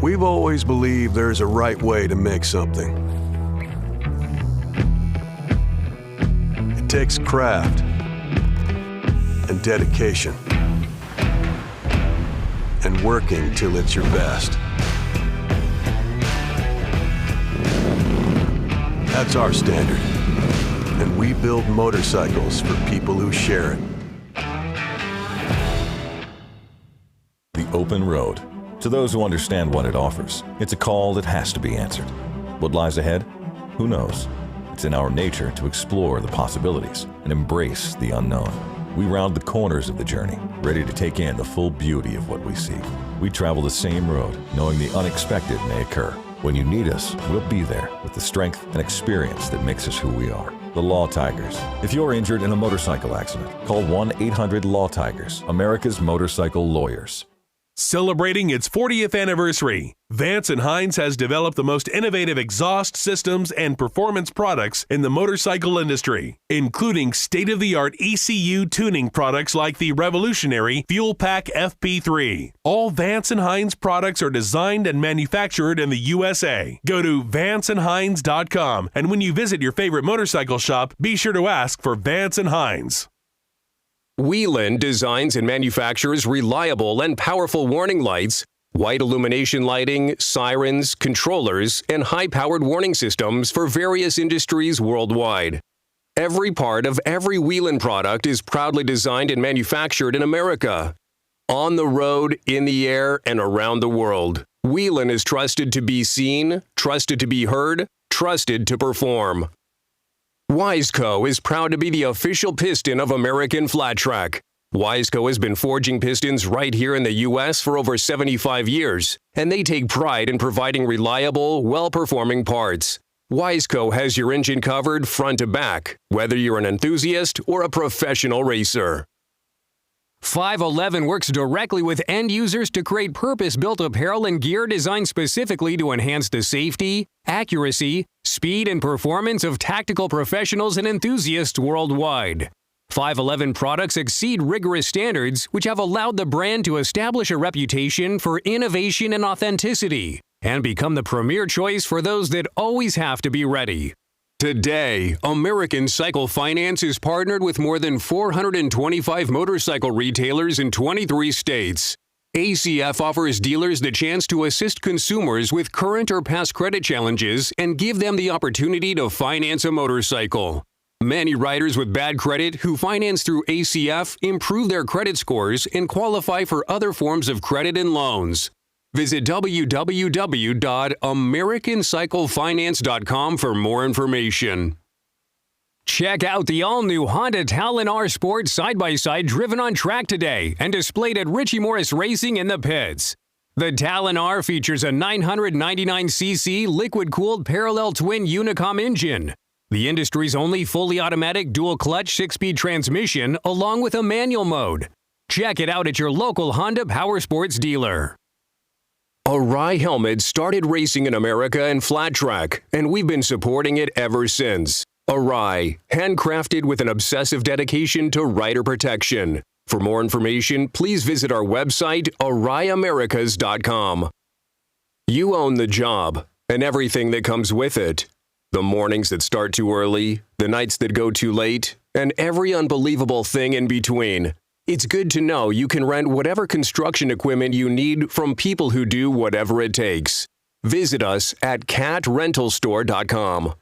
We've always believed there's a right way to make something. It takes craft and dedication and working till it's your best. That's our standard, and we build motorcycles for people who share it. The open road. To those who understand what it offers, it's a call that has to be answered. What lies ahead? Who knows? It's in our nature to explore the possibilities and embrace the unknown. We round the corners of the journey, ready to take in the full beauty of what we see. We travel the same road, knowing the unexpected may occur. When you need us, we'll be there with the strength and experience that makes us who we are. The Law Tigers. If you're injured in a motorcycle accident, call 1-800-LAW-TIGERS, America's motorcycle lawyers. Celebrating its 40th anniversary, Vance & Hines has developed the most innovative exhaust systems and performance products in the motorcycle industry, including state-of-the-art ECU tuning products like the revolutionary Fuel Pack FP3. All Vance & Hines products are designed and manufactured in the USA. Go to vanceandhines.com, and when you visit your favorite motorcycle shop, be sure to ask for Vance & Hines. Whelen designs and manufactures reliable and powerful warning lights, white illumination lighting, sirens, controllers, and high-powered warning systems for various industries worldwide. Every part of every Whelen product is proudly designed and manufactured in America. On the road, in the air, and around the world, Whelen is trusted to be seen, trusted to be heard, trusted to perform. Wiseco is proud to be the official piston of American Flat Track. Wiseco has been forging pistons right here in the U.S. for over 75 years, and they take pride in providing reliable, well-performing parts. Wiseco has your engine covered front to back, whether you're an enthusiast or a professional racer. 511 works directly with end users to create purpose-built apparel and gear designed specifically to enhance the safety, accuracy, speed, and performance of tactical professionals and enthusiasts worldwide. 511 products exceed rigorous standards, which have allowed the brand to establish a reputation for innovation and authenticity, and become the premier choice for those that always have to be ready. Today, American Cycle Finance is partnered with more than 425 motorcycle retailers in 23 states. ACF offers dealers the chance to assist consumers with current or past credit challenges and give them the opportunity to finance a motorcycle. Many riders with bad credit who finance through ACF improve their credit scores and qualify for other forms of credit and loans. Visit www.americancyclefinance.com for more information. Check out the all-new Honda Talon R Sport side-by-side driven on track today and displayed at Richie Morris Racing in the pits. The Talon R features a 999cc liquid-cooled parallel twin Unicom engine, the industry's only fully automatic dual-clutch 6-speed transmission along with a manual mode. Check it out at your local Honda Power Sports dealer. Arai Helmet started racing in America in flat track, and we've been supporting it ever since. Arai, handcrafted with an obsessive dedication to rider protection. For more information, please visit our website, AraiAmericas.com. You own the job, and everything that comes with it. The mornings that start too early, the nights that go too late, and every unbelievable thing in between. It's good to know you can rent whatever construction equipment you need from people who do whatever it takes. Visit us at catrentalstore.com.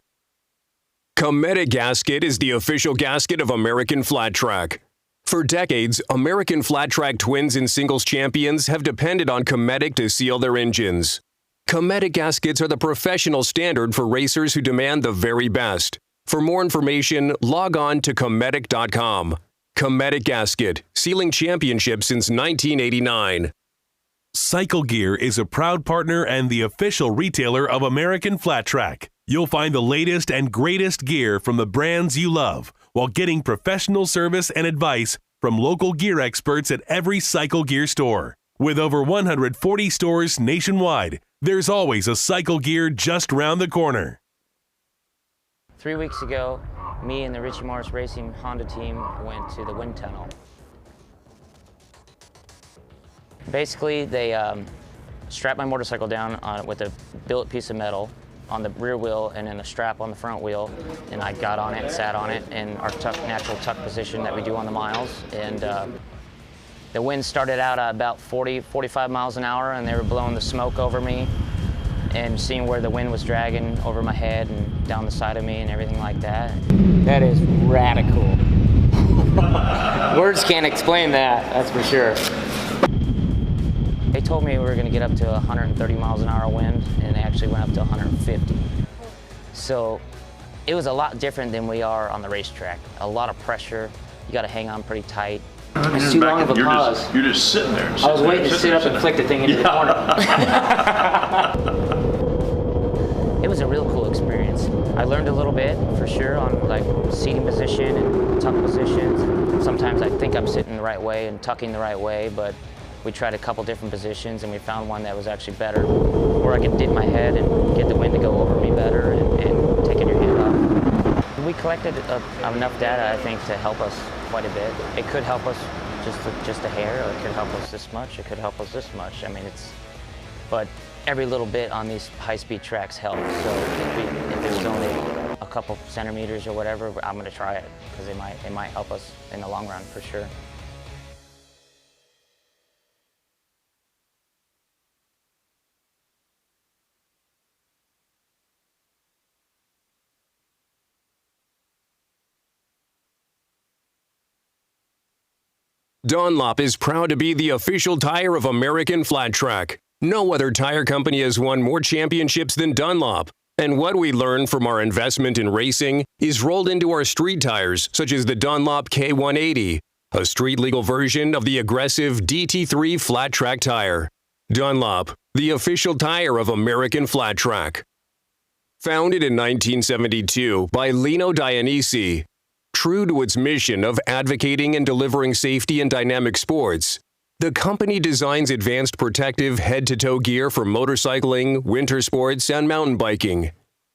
Cometic Gasket is the official gasket of American Flat Track. For decades, American Flat Track twins and singles champions have depended on Cometic to seal their engines. Cometic gaskets are the professional standard for racers who demand the very best. For more information, log on to Cometic.com. Cometic Gasket, sealing championships since 1989. Cycle Gear is a proud partner and the official retailer of American Flat Track. You'll find the latest and greatest gear from the brands you love, while getting professional service and advice from local gear experts at every Cycle Gear store. With over 140 stores nationwide, there's always a Cycle Gear just round the corner. 3 weeks ago, me and the Richie Morris Racing Honda team went to the wind tunnel. Basically, they strapped my motorcycle down with a billet piece of metal on the rear wheel and then a strap on the front wheel, and I got on it and sat on it in our natural tuck position that we do on the miles. And the wind started out at about 40, 45 miles an hour, and they were blowing the smoke over me and seeing where the wind was dragging over my head and down the side of me and everything like that. That is radical. Words can't explain that, that's for sure. They told me we were going to get up to 130 miles an hour wind, and they actually went up to 150. So it was a lot different than we are on the racetrack. A lot of pressure. You got to hang on pretty tight. It's too long of a pause. You're just sitting there. I was waiting to sit up and flick the thing into the corner. It was a real cool experience. I learned a little bit, for sure, on like seating position and tuck positions. Sometimes I think I'm sitting the right way and tucking the right way, but we tried a couple different positions and we found one that was actually better, where I could dip my head and get the wind to go over me better and taking your hand off. We collected enough data, I think, to help us quite a bit. It could help us just a hair, or it could help us this much, it could help us this much. I mean, but every little bit on these high-speed tracks helps. So if there's only a couple centimeters or whatever, I'm gonna try it, because it might help us in the long run, for sure. Dunlop is proud to be the official tire of American Flat Track. No other tire company has won more championships than Dunlop. And what we learned from our investment in racing is rolled into our street tires, such as the Dunlop K180, a street-legal version of the aggressive DT3 flat track tire. Dunlop, the official tire of American Flat Track. Founded in 1972 by Lino Dionisi, true to its mission of advocating and delivering safety in dynamic sports, the company designs advanced protective head-to-toe gear for motorcycling, winter sports, and mountain biking.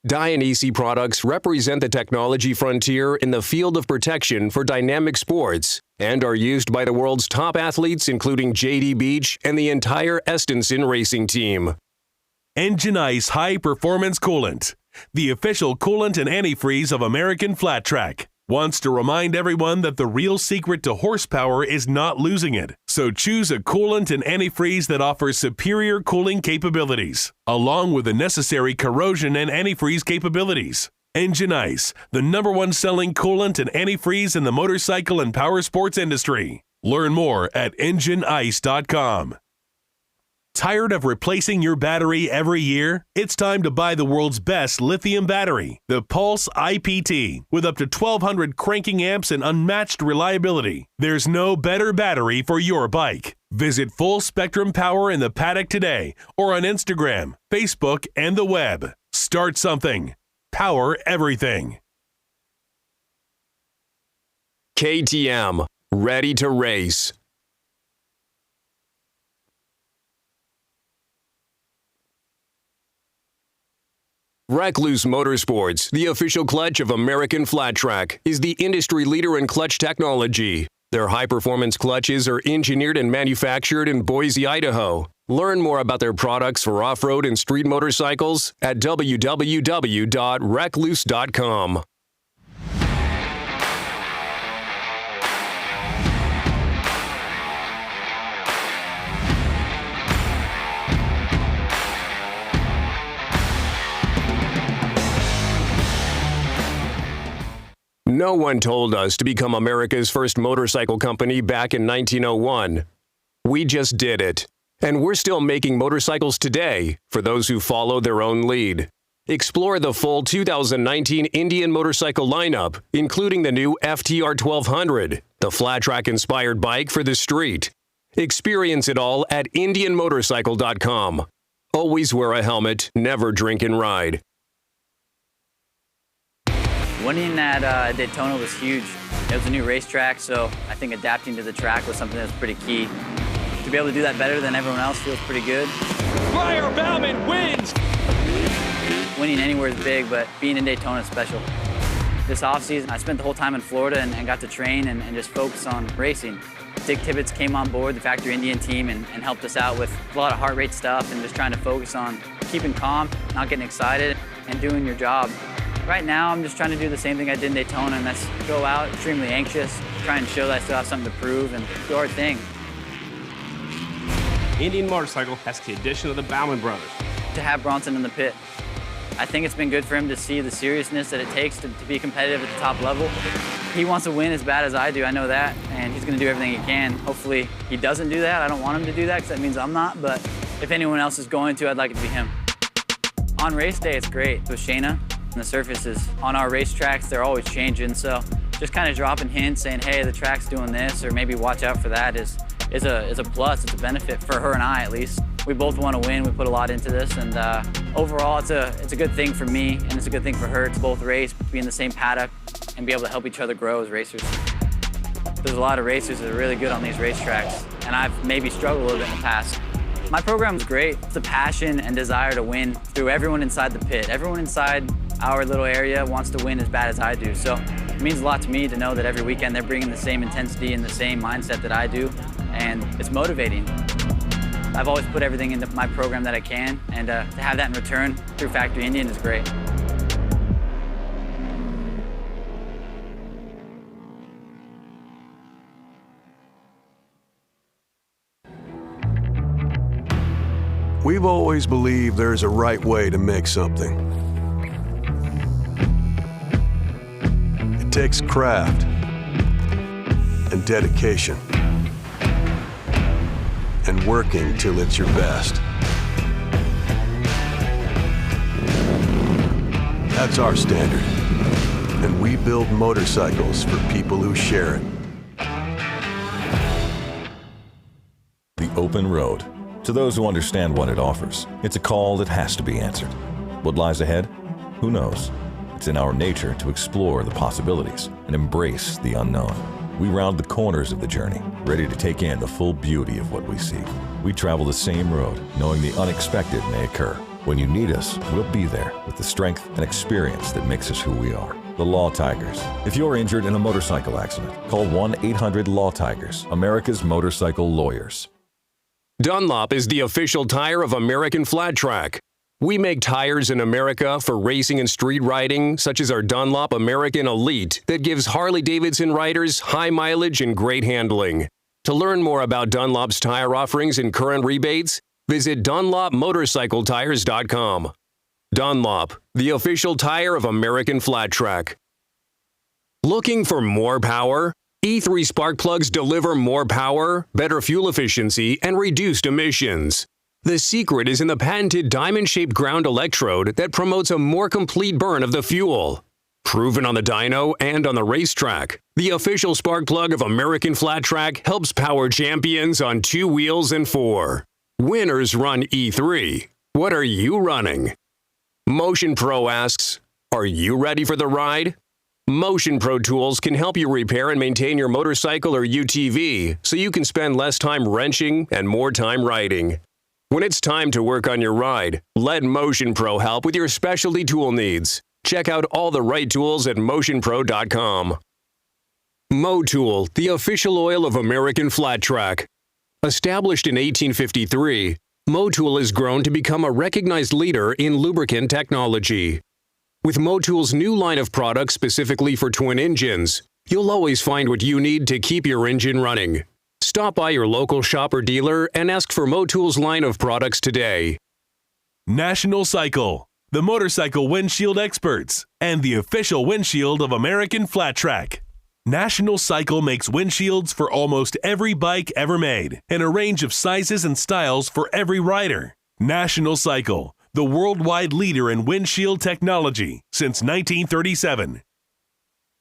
Dionisi products represent the technology frontier in the field of protection for dynamic sports and are used by the world's top athletes, including J.D. Beach and the entire Estenson racing team. Engine Ice High Performance Coolant, the official coolant and antifreeze of American Flat Track, wants to remind everyone that the real secret to horsepower is not losing it. So choose a coolant and antifreeze that offers superior cooling capabilities, along with the necessary corrosion and antifreeze capabilities. Engine Ice, the #1 selling coolant and antifreeze in the motorcycle and power sports industry. Learn more at engineice.com. Tired of replacing your battery every year? It's time to buy the world's best lithium battery, the Pulse IPT, with up to 1,200 cranking amps and unmatched reliability. There's no better battery for your bike. Visit Full Spectrum Power in the paddock today, or on Instagram, Facebook, and the web. Start something. Power everything. KTM, ready to race. Recluse Motorsports, the official clutch of American Flat Track, is the industry leader in clutch technology. Their high-performance clutches are engineered and manufactured in Boise, Idaho. Learn more about their products for off-road and street motorcycles at www.recluse.com. No one told us to become America's first motorcycle company back in 1901. We just did it. And we're still making motorcycles today for those who follow their own lead. Explore the full 2019 Indian motorcycle lineup, including the new FTR 1200, the flat track-inspired bike for the street. Experience it all at IndianMotorcycle.com. Always wear a helmet, never drink and ride. Winning at Daytona was huge. It was a new racetrack, so I think adapting to the track was something that was pretty key. To be able to do that better than everyone else feels pretty good. Briar Bauman wins! Winning anywhere is big, but being in Daytona is special. This offseason, I spent the whole time in Florida and got to train and just focus on racing. Dick Tibbetts came on board the Factory Indian team and helped us out with a lot of heart rate stuff and just trying to focus on keeping calm, not getting excited, and doing your job. Right now, I'm just trying to do the same thing I did in Daytona, and that's go out extremely anxious, try and show that I still have something to prove, and do our thing. Indian Motorcycle has the addition of the Bauman brothers. To have Bronson in the pit, I think it's been good for him to see the seriousness that it takes to be competitive at the top level. He wants to win as bad as I do, I know that, and he's going to do everything he can. Hopefully he doesn't do that. I don't want him to do that because that means I'm not, but if anyone else is going to, I'd like it to be him. On race day, it's great with Shayna. And the surfaces on our racetracks, they're always changing, so just kind of dropping hints saying, hey, the track's doing this, or maybe watch out for that is a plus, it's a benefit for her and I at least. We both want to win, we put a lot into this, and overall it's a good thing for me and it's a good thing for her to both race, be in the same paddock, and be able to help each other grow as racers. There's a lot of racers that are really good on these racetracks, and I've maybe struggled a little bit in the past. My program's great. It's the passion and desire to win through everyone inside the pit. Everyone inside our little area wants to win as bad as I do, so it means a lot to me to know that every weekend they're bringing the same intensity and the same mindset that I do, and it's motivating. I've always put everything into my program that I can, and to have that in return through Factory Indian is great. We've always believed there's a right way to make something. It takes craft and dedication and working till it's your best. That's our standard, and we build motorcycles for people who share it. The open road. To those who understand what it offers, it's a call that has to be answered. What lies ahead? Who knows? It's in our nature to explore the possibilities and embrace the unknown. We round the corners of the journey, ready to take in the full beauty of what we see. We travel the same road, knowing the unexpected may occur. When you need us, we'll be there with the strength and experience that makes us who we are. The Law Tigers. If you're injured in a motorcycle accident, call 1-800-LAW-TIGERS, America's motorcycle lawyers. Dunlop is the official tire of American Flat Track. We make tires in America for racing and street riding, such as our Dunlop American Elite that gives Harley-Davidson riders high mileage and great handling. To learn more about Dunlop's tire offerings and current rebates, visit DunlopMotorcycleTires.com. Dunlop, the official tire of American Flat Track. Looking for more power? E3 spark plugs deliver more power, better fuel efficiency, and reduced emissions. The secret is in the patented diamond-shaped ground electrode that promotes a more complete burn of the fuel. Proven on the dyno and on the racetrack, the official spark plug of American Flat Track helps power champions on 2 wheels and 4. Winners run E3. What are you running? Motion Pro asks, are you ready for the ride? Motion Pro tools can help you repair and maintain your motorcycle or UTV so you can spend less time wrenching and more time riding. When it's time to work on your ride, let Motion Pro help with your specialty tool needs. Check out all the right tools at motionpro.com. Motool, the official oil of American Flat Track. Established in 1853, Motool has grown to become a recognized leader in lubricant technology. With Motool's new line of products specifically for twin engines, you'll always find what you need to keep your engine running. Stop by your local shop or dealer and ask for Motool's line of products today. National Cycle, the motorcycle windshield experts, and the official windshield of American Flat Track. National Cycle makes windshields for almost every bike ever made, in a range of sizes and styles for every rider. National Cycle, the worldwide leader in windshield technology since 1937.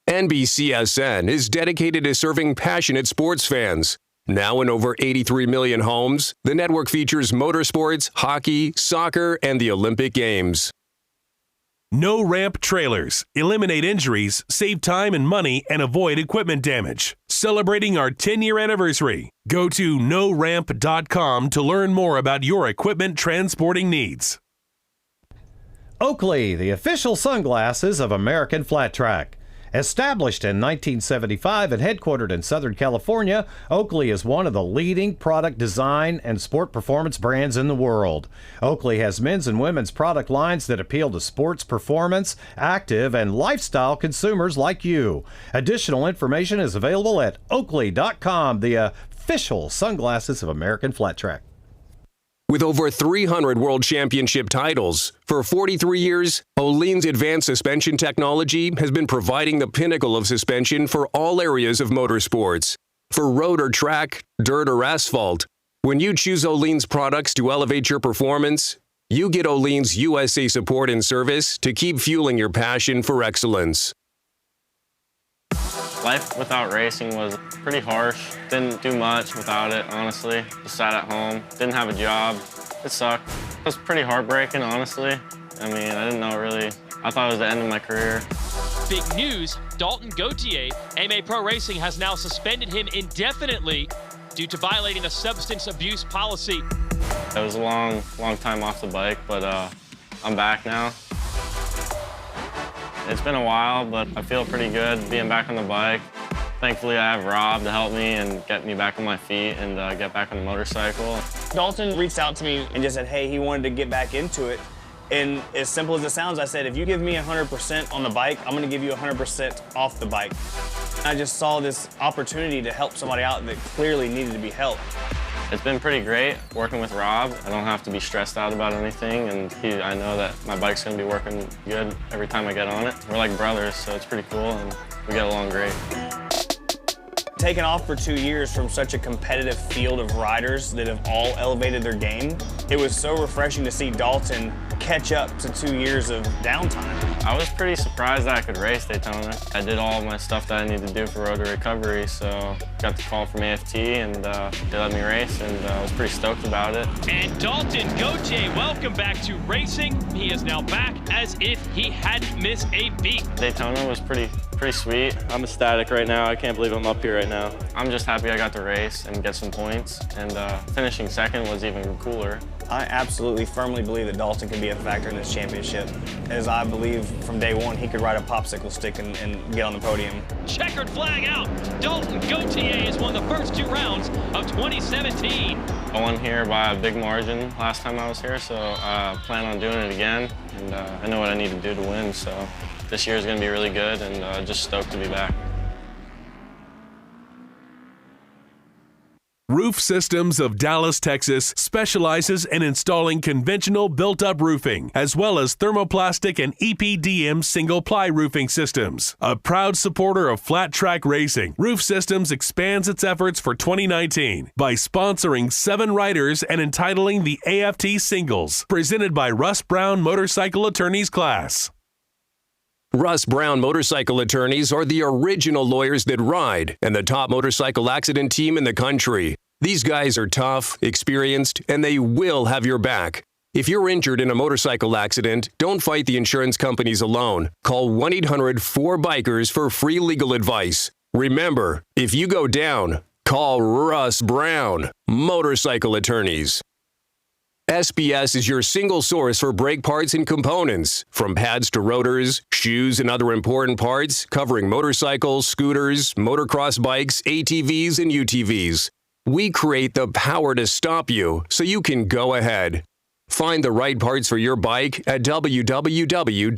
NBCSN is dedicated to serving passionate sports fans. Now in over 83 million homes, the network features motorsports, hockey, soccer, and the Olympic Games. No Ramp Trailers. Eliminate injuries, save time and money, and avoid equipment damage. Celebrating our 10-year anniversary. Go to noramp.com to learn more about your equipment transporting needs. Oakley, the official sunglasses of American Flat Track. Established in 1975 and headquartered in Southern California, Oakley is one of the leading product design and sport performance brands in the world. Oakley has men's and women's product lines that appeal to sports performance, active, and lifestyle consumers like you. Additional information is available at Oakley.com, the official sunglasses of American Flat Track. With over 300 World Championship titles, for 43 years, Öhlins advanced suspension technology has been providing the pinnacle of suspension for all areas of motorsports. For road or track, dirt or asphalt, when you choose Öhlins products to elevate your performance, you get Öhlins USA support and service to keep fueling your passion for excellence. Life without racing was pretty harsh. Didn't do much without it, honestly. Just sat at home, didn't have a job. It sucked. It was pretty heartbreaking, honestly. I mean, I didn't know really. I thought it was the end of my career. Big news, Dalton Gauthier, AMA Pro Racing has now suspended him indefinitely due to violating a substance abuse policy. It was a long time off the bike, but I'm back now. It's been a while, but I feel pretty good being back on the bike. Thankfully, I have Rob to help me and get me back on my feet and get back on the motorcycle. Dalton reached out to me and just said, hey, he wanted to get back into it. And as simple as it sounds, I said, if you give me 100% on the bike, I'm gonna give you 100% off the bike. I just saw this opportunity to help somebody out that clearly needed to be helped. It's been pretty great working with Rob. I don't have to be stressed out about anything, and I know that my bike's gonna be working good every time I get on it. We're like brothers, so it's pretty cool, and we get along great. Taking off for 2 years from such a competitive field of riders that have all elevated their game, it was so refreshing to see Dalton catch up to 2 years of downtime. I was pretty surprised that I could race Daytona. I did all of my stuff that I needed to do for Road to Recovery, so got the call from AFT and they let me race, and I was pretty stoked about it. And Dalton Gauthier, welcome back to racing. He is now back as if he hadn't missed a beat. Daytona was pretty sweet. I'm ecstatic right now. I can't believe I'm up here right now. I'm just happy I got to race and get some points, and finishing second was even cooler. I absolutely firmly believe that Dalton could be a factor in this championship, as I believe from day one he could ride a popsicle stick and get on the podium. Checkered flag out. Dalton Gauthier has won the first 2 rounds of 2017. I won here by a big margin last time I was here, so I plan on doing it again, and I know what I need to do to win, so this year is going to be really good, and just stoked to be back. Roof Systems of Dallas, Texas specializes in installing conventional built-up roofing, as well as thermoplastic and EPDM single-ply roofing systems. A proud supporter of flat track racing, Roof Systems expands its efforts for 2019 by sponsoring 7 riders and entitling the AFT Singles, presented by Russ Brown Motorcycle Attorneys class. Russ Brown Motorcycle Attorneys are the original lawyers that ride and the top motorcycle accident team in the country. These guys are tough, experienced, and they will have your back. If you're injured in a motorcycle accident, don't fight the insurance companies alone. Call 1-800-4BIKERS for free legal advice. Remember, if you go down, call Russ Brown Motorcycle Attorneys. SBS is your single source for brake parts and components, from pads to rotors, shoes, and other important parts, covering motorcycles, scooters, motocross bikes, ATVs, and UTVs. We create the power to stop you so you can go ahead. Find the right parts for your bike at www.sbs.dk.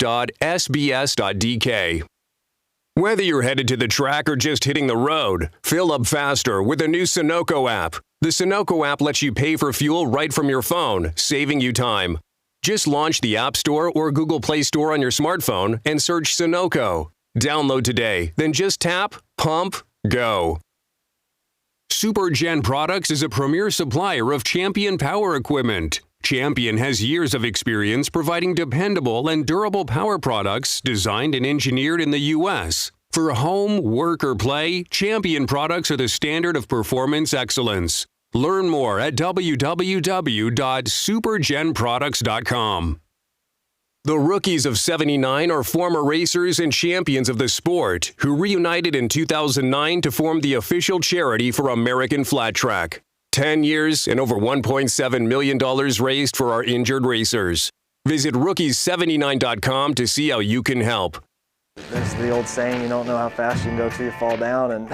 Whether you're headed to the track or just hitting the road, fill up faster with the new Sunoco app. The Sunoco app lets you pay for fuel right from your phone, saving you time. Just launch the App Store or Google Play Store on your smartphone and search Sunoco. Download today, then just tap, pump, go. SuperGen Products is a premier supplier of Champion power equipment. Champion has years of experience providing dependable and durable power products designed and engineered in the U.S. For home, work, or play, Champion products are the standard of performance excellence. Learn more at www.supergenproducts.com. The Rookies of '79 are former racers and champions of the sport who reunited in 2009 to form the official charity for American Flat Track. 10 years and over $1.7 million raised for our injured racers. Visit rookies79.com to see how you can help. There's the old saying, you don't know how fast you can go till you fall down, and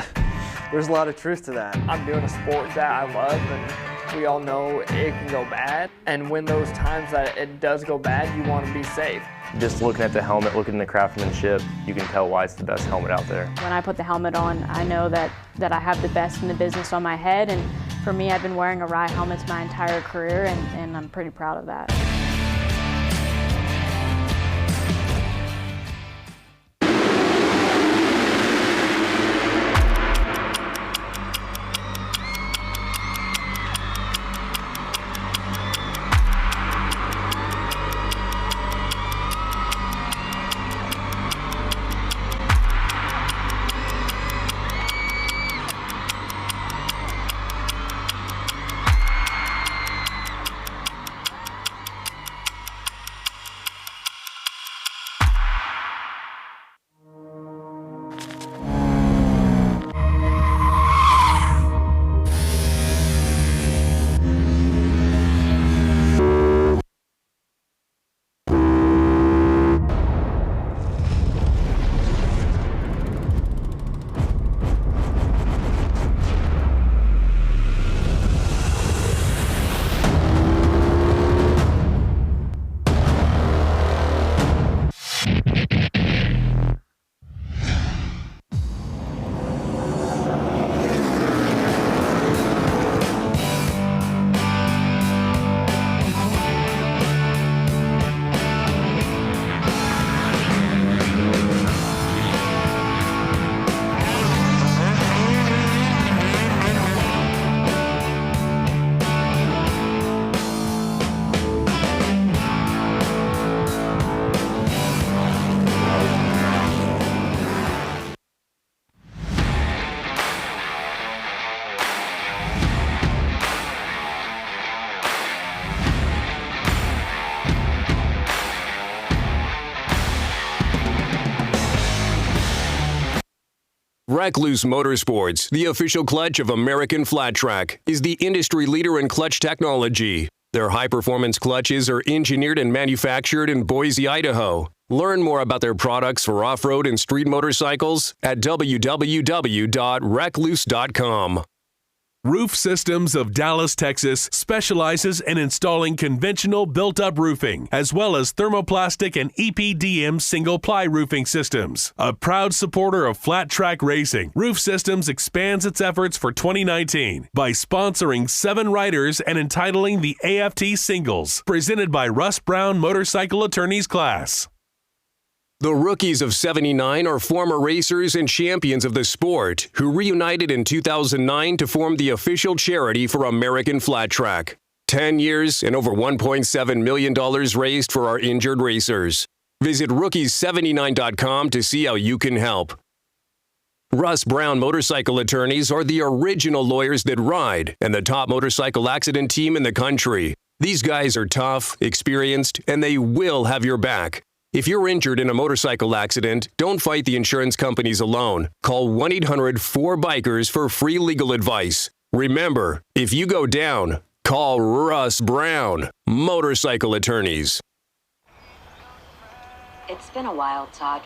there's a lot of truth to that. I'm doing a sport that I love, and we all know it can go bad. And when those times that it does go bad, you want to be safe. Just looking at the helmet, looking at the craftsmanship, you can tell why it's the best helmet out there. When I put the helmet on, I know that I have the best in the business on my head, and for me, I've been wearing Arai helmets my entire career, and I'm pretty proud of that. Recluse Motorsports, the official clutch of American Flat Track, is the industry leader in clutch technology. Their high-performance clutches are engineered and manufactured in Boise, Idaho. Learn more about their products for off-road and street motorcycles at www.recluse.com. Roof Systems of Dallas, Texas specializes in installing conventional built-up roofing, as well as thermoplastic and EPDM single-ply roofing systems. A proud supporter of flat track racing, Roof Systems expands its efforts for 2019 by sponsoring 7 riders and entitling the AFT Singles, presented by Russ Brown Motorcycle Attorneys Class. The Rookies of '79 are former racers and champions of the sport who reunited in 2009 to form the official charity for American Flat Track. 10 years and over $1.7 million raised for our injured racers. Visit rookies79.com to see how you can help. Russ Brown Motorcycle Attorneys are the original lawyers that ride and the top motorcycle accident team in the country. These guys are tough, experienced, and they will have your back. If you're injured in a motorcycle accident, don't fight the insurance companies alone. Call 1-800-4BIKERS for free legal advice. Remember, if you go down, call Russ Brown, Motorcycle Attorneys. It's been a while, Todd.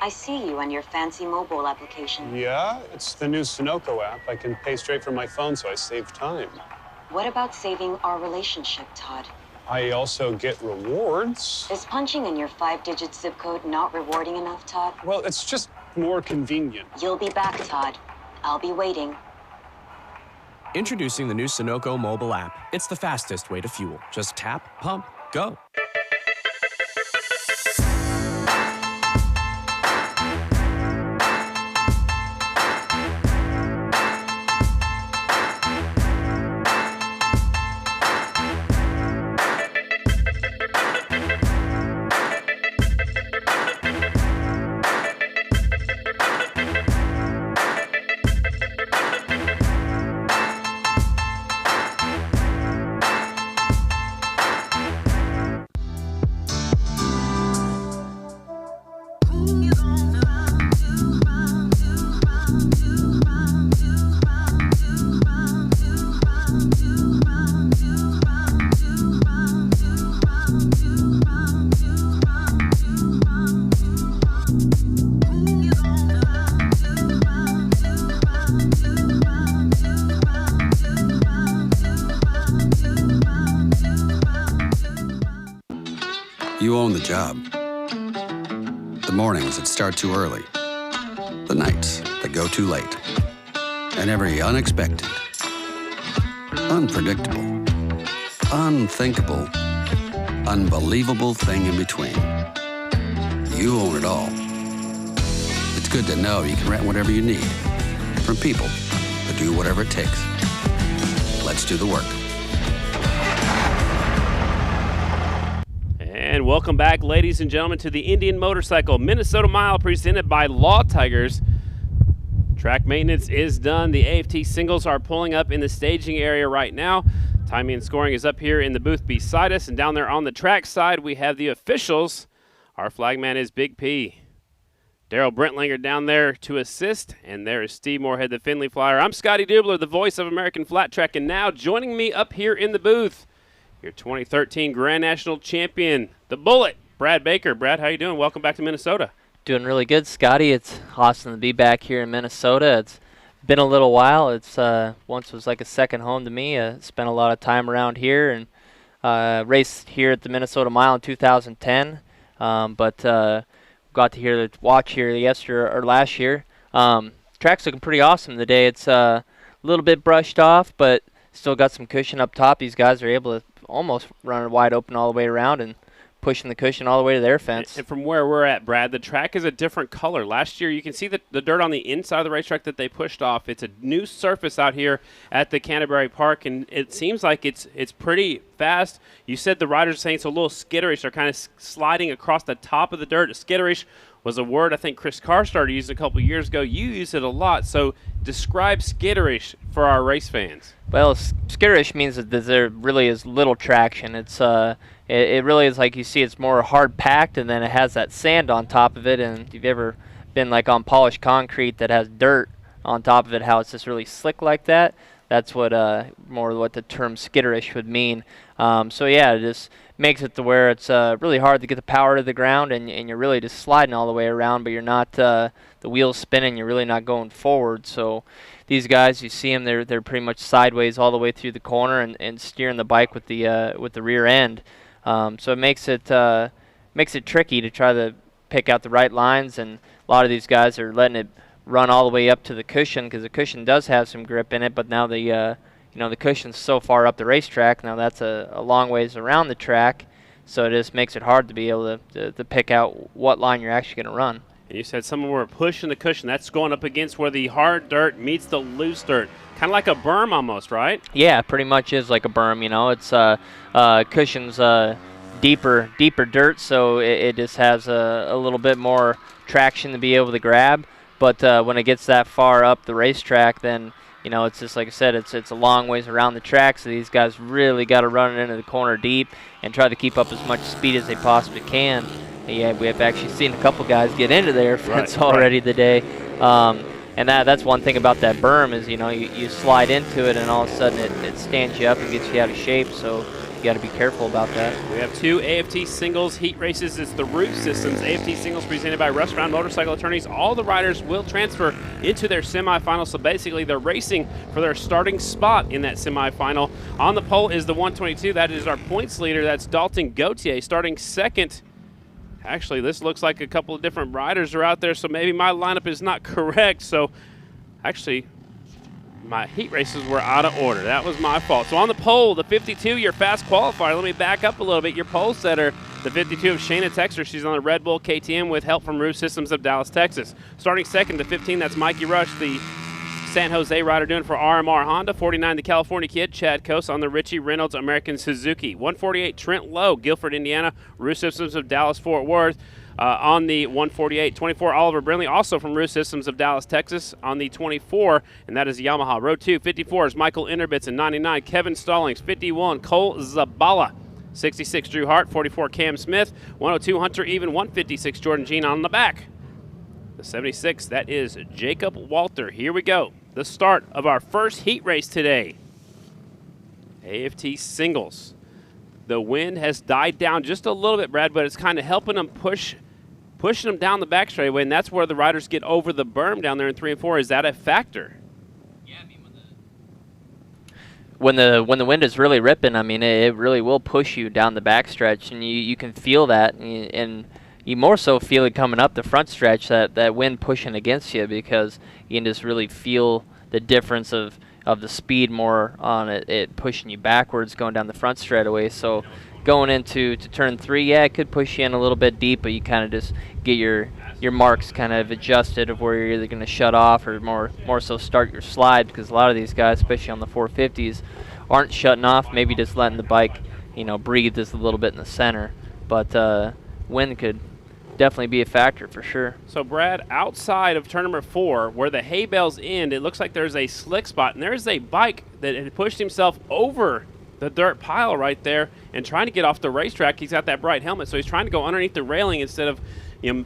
I see you on your fancy mobile application. Yeah, it's the new Sunoco app. I can pay straight from my phone, so I save time. What about saving our relationship, Todd? I also get rewards. Is punching in your 5-digit zip code not rewarding enough, Todd? Well, it's just more convenient. You'll be back, Todd. I'll be waiting. Introducing the new Sunoco mobile app. It's the fastest way to fuel. Just tap, pump, go. You own the job. The mornings that start too early. The nights that go too late. And every unexpected, unpredictable, unthinkable, unbelievable thing in between. You own it all. It's good to know you can rent whatever you need from people who do whatever it takes. Let's do the work. And welcome back, ladies and gentlemen, to the Indian Motorcycle Minnesota Mile presented by Law Tigers. Track maintenance is done. The AFT singles are pulling up in the staging area right now. Timing and scoring is up here in the booth beside us. And down there on the track side, we have the officials. Our flagman is Big P. Daryl Brentlinger down there to assist. And there is Steve Moorhead, the Finley Flyer. I'm Scotty Dubler, the voice of American Flat Track. And now joining me up here in the booth, your 2013 Grand National Champion, the Bullet, Brad Baker. Brad, how you doing? Welcome back to Minnesota. Doing really good, Scotty. It's awesome to be back here in Minnesota. It's been a little while. It's once was like a second home to me. Spent a lot of time around here and raced here at the Minnesota Mile in 2010. But got to watch here last year. Track's looking pretty awesome today. It's a little bit brushed off, but still got some cushion up top. These guys are able to almost run it wide open all the way around and pushing the cushion all the way to their fence. And from where we're at, Brad, the track is a different color. Last year, you can see the dirt on the inside of the racetrack that they pushed off. It's a new surface out here at the Canterbury Park, and it seems like it's pretty fast. You said the riders are saying it's a little skitterish. They're kind of sliding across the top of the dirt. Skitterish was a word I think Chris Carr started using a couple years ago. You use it a lot. So describe skitterish for our race fans. Well, skitterish means that there really is little traction. It's it really is like you see it's more hard packed, and then it has that sand on top of it. And if you've ever been like on polished concrete that has dirt on top of it, how it's just really slick like that, that's what more what the term skitterish would mean. So yeah, it just makes it to where it's really hard to get the power to the ground, and you're really just sliding all the way around, but you're not the wheels spinning, you're really not going forward. So these guys, you see them, they're pretty much sideways all the way through the corner and steering the bike with the rear end. So it makes it tricky to try to pick out the right lines, and a lot of these guys are letting it run all the way up to the cushion, because the cushion does have some grip in it, but now the cushion's so far up the racetrack, now that's a long ways around the track, so it just makes it hard to be able to pick out what line you're actually going to run. And you said some were pushing the cushion. That's going up against where the hard dirt meets the loose dirt. Kind of like a berm almost, right? Yeah, pretty much is like a berm. It's cushion's deeper dirt, so it just has a little bit more traction to be able to grab. But when it gets that far up the racetrack, then it's just like I said, it's a long ways around the track. So these guys really got to run it into the corner deep and try to keep up as much speed as they possibly can. Yeah, we have actually seen a couple guys get into their fence already today. And that's one thing about that berm is, you slide into it and all of a sudden it stands you up and gets you out of shape. So you got to be careful about that. We have two AFT singles heat races. It's the Root Systems AFT singles presented by Russ Brown Motorcycle Attorneys. All the riders will transfer into their semifinals. So basically they're racing for their starting spot in that semifinal. On the pole is the 122. That is our points leader. That's Dalton Gauthier starting second. Actually, this looks like a couple of different riders are out there, so maybe my lineup is not correct. So actually, my heat races were out of order. That was my fault. So on the pole, the 52, your fast qualifier. Let me back up a little bit. Your pole setter, the 52 of Shayna Texter. She's on the Red Bull KTM with help from Root Systems of Dallas, Texas. Starting second, the 15, that's Mikey Rush, the San Jose rider doing for RMR Honda. 49, the California kid, Chad Coase on the Richie Reynolds American Suzuki. 148, Trent Lowe, Guilford, Indiana, Root Systems of Dallas, Fort Worth. On the 148, 24, Oliver Brindley, also from Root Systems of Dallas, Texas, on the 24, and that is Yamaha. Row 2, 54 is Michael Inderbitz, and 99, Kevin Stallings. 51, Cole Zabala. 66, Drew Hart. 44, Cam Smith. 102, Hunter Even. 156, Jordan Jean on the back. The 76, that is Jacob Walter. Here we go. The start of our first heat race today. AFT singles. The wind has died down just a little bit, Brad, but it's kind of helping them pushing them down the back straightaway, and that's where the riders get over the berm down there in 3 and 4. Is that a factor? when the wind is really ripping, I mean, it really will push you down the backstretch, and you can feel that, and you more so feel it coming up the front stretch, that wind pushing against you, because you can just really feel the difference of the speed more on it pushing you backwards going down the front straightaway. So going into turn 3, yeah, it could push you in a little bit deep, but you kind of just get your marks kind of adjusted of where you're either going to shut off or more so start your slide, because a lot of these guys, especially on the 450s, aren't shutting off, maybe just letting the bike, breathe just a little bit in the center. But wind could definitely be a factor for sure. So Brad, outside of turn number 4, where the hay bales end, it looks like there's a slick spot, and there's a bike that had pushed himself over the dirt pile right there and trying to get off the racetrack. He's got that bright helmet, so he's trying to go underneath the railing instead of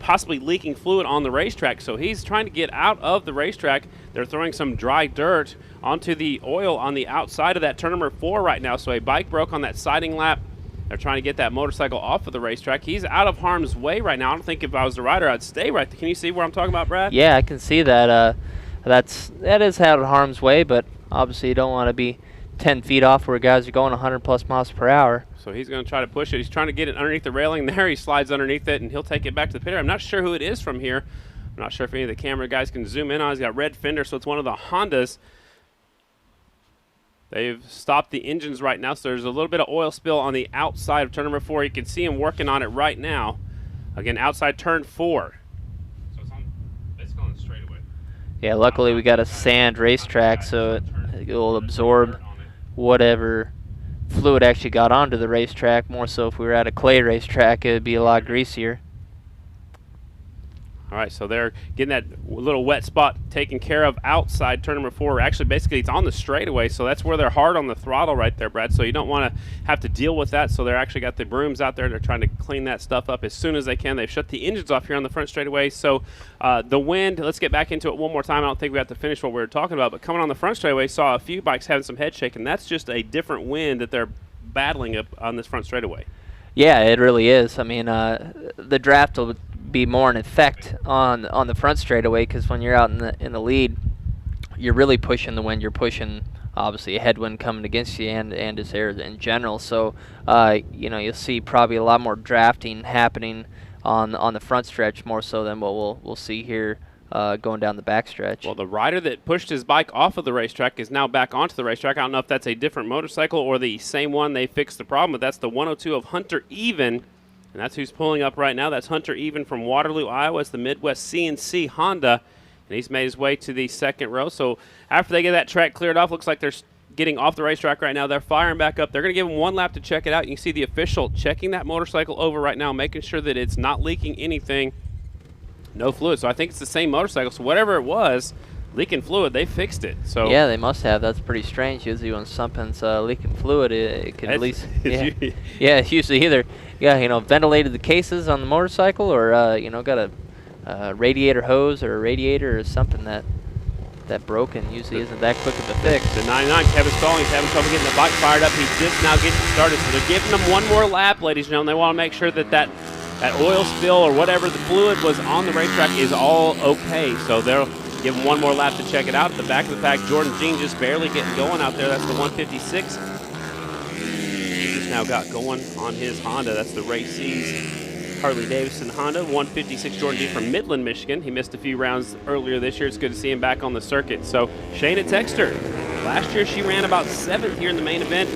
possibly leaking fluid on the racetrack. So he's trying to get out of the racetrack. They're throwing some dry dirt onto the oil on the outside of that turn number 4 right now. So a bike broke on that siding lap. They're trying to get that motorcycle off of the racetrack. He's out of harm's way right now. I don't think if I was the rider, I'd stay right there. Can you see where I'm talking about, Brad? Yeah, I can see that. That is out of harm's way, but obviously you don't want to be 10 feet off where guys are going 100+ miles per hour. So he's going to try to push it. He's trying to get it underneath the railing there. He slides underneath it, and he'll take it back to the pit area. I'm not sure who it is from here. I'm not sure if any of the camera guys can zoom in on. He's got red fender, so it's one of the Hondas. They've stopped the engines right now, so there's a little bit of oil spill on the outside of turn number 4. You can see him working on it right now. Again, outside turn 4. So it's going straight away. Yeah, luckily we got a sand racetrack, so it will absorb whatever fluid actually got onto the racetrack. More so if we were at a clay racetrack, it would be a lot greasier. All right, so they're getting that little wet spot taken care of outside turn number 4. Actually, basically, it's on the straightaway, so that's where they're hard on the throttle right there, Brad. So you don't want to have to deal with that. So they're actually got the brooms out there. They're trying to clean that stuff up as soon as they can. They've shut the engines off here on the front straightaway. So the wind, let's get back into it one more time. I don't think we have to finish what we were talking about, but coming on the front straightaway, saw a few bikes having some head shaking. That's just a different wind that they're battling up on this front straightaway. Yeah, it really is. I mean, the draft will be more in effect on the front straightaway, because when you're out in the lead, you're really pushing the wind. You're pushing obviously a headwind coming against you and just air in general. So you'll see probably a lot more drafting happening on the front stretch, more so than what we'll see here going down the backstretch. Well, the rider that pushed his bike off of the racetrack is now back onto the racetrack. I don't know if that's a different motorcycle or the same one they fixed the problem, but that's the 102 of Hunter Even. And that's who's pulling up right now. That's Hunter Even from Waterloo, Iowa. It's the Midwest CNC Honda. And he's made his way to the second row. So after they get that track cleared off, looks like they're getting off the racetrack right now. They're firing back up. They're going to give him one lap to check it out. You can see the official checking that motorcycle over right now, making sure that it's not leaking anything. No fluid. So I think it's the same motorcycle. So whatever it was, leaking fluid, they fixed it. So yeah, they must have. That's pretty strange. Usually when something's leaking fluid, it can at least it's usually either ventilated the cases on the motorcycle, or got a radiator hose or a radiator or something that broke, and usually isn't that quick of a fix. The 99 Kevin Stallings having trouble getting the bike fired up. He's just now getting started, so they're giving them one more lap, ladies and gentlemen. They want to make sure that oil spill or whatever the fluid was on the racetrack is all okay. So they'll give him one more lap to check it out. At the back of the pack, Jordan Jean just barely getting going out there. That's the 156. He's now got going on his Honda. That's the Ray C's Harley-Davidson Honda. 156 Jordan Jean from Midland, Michigan. He missed a few rounds earlier this year. It's good to see him back on the circuit. So Shayna Texter, last year she ran about 7th here in the main event.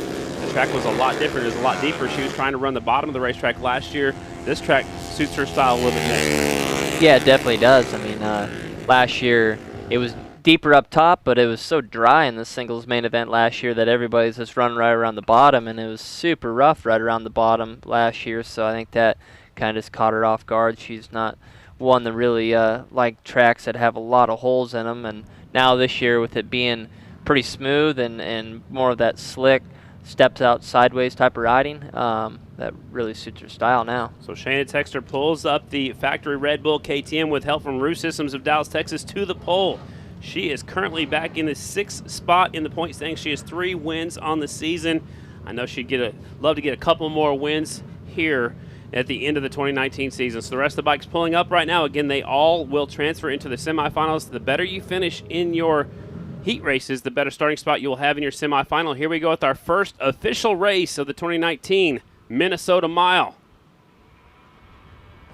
The track was a lot different. It was a lot deeper. She was trying to run the bottom of the racetrack last year. This track suits her style a little bit better. Yeah, it definitely does. I mean, last year it was deeper up top, but it was so dry in the singles main event last year that everybody's just running right around the bottom, and it was super rough right around the bottom last year. So I think that kind of just caught her off guard. She's not one that really like tracks that have a lot of holes in them, and now this year with it being pretty smooth and more of that slick steps out sideways type of riding, that really suits her style now. So Shayna Texter pulls up the factory Red Bull KTM with help from Roof Systems of Dallas, Texas to the pole. She is currently back in the 6th spot in the point standings. She has 3 wins on the season. I know she'd love to get a couple more wins here at the end of the 2019 season. So the rest of the bikes pulling up right now. Again, they all will transfer into the semifinals. The better you finish in your heat races, the better starting spot you will have in your semifinal. Here we go with our first official race of the 2019 Minnesota Mile.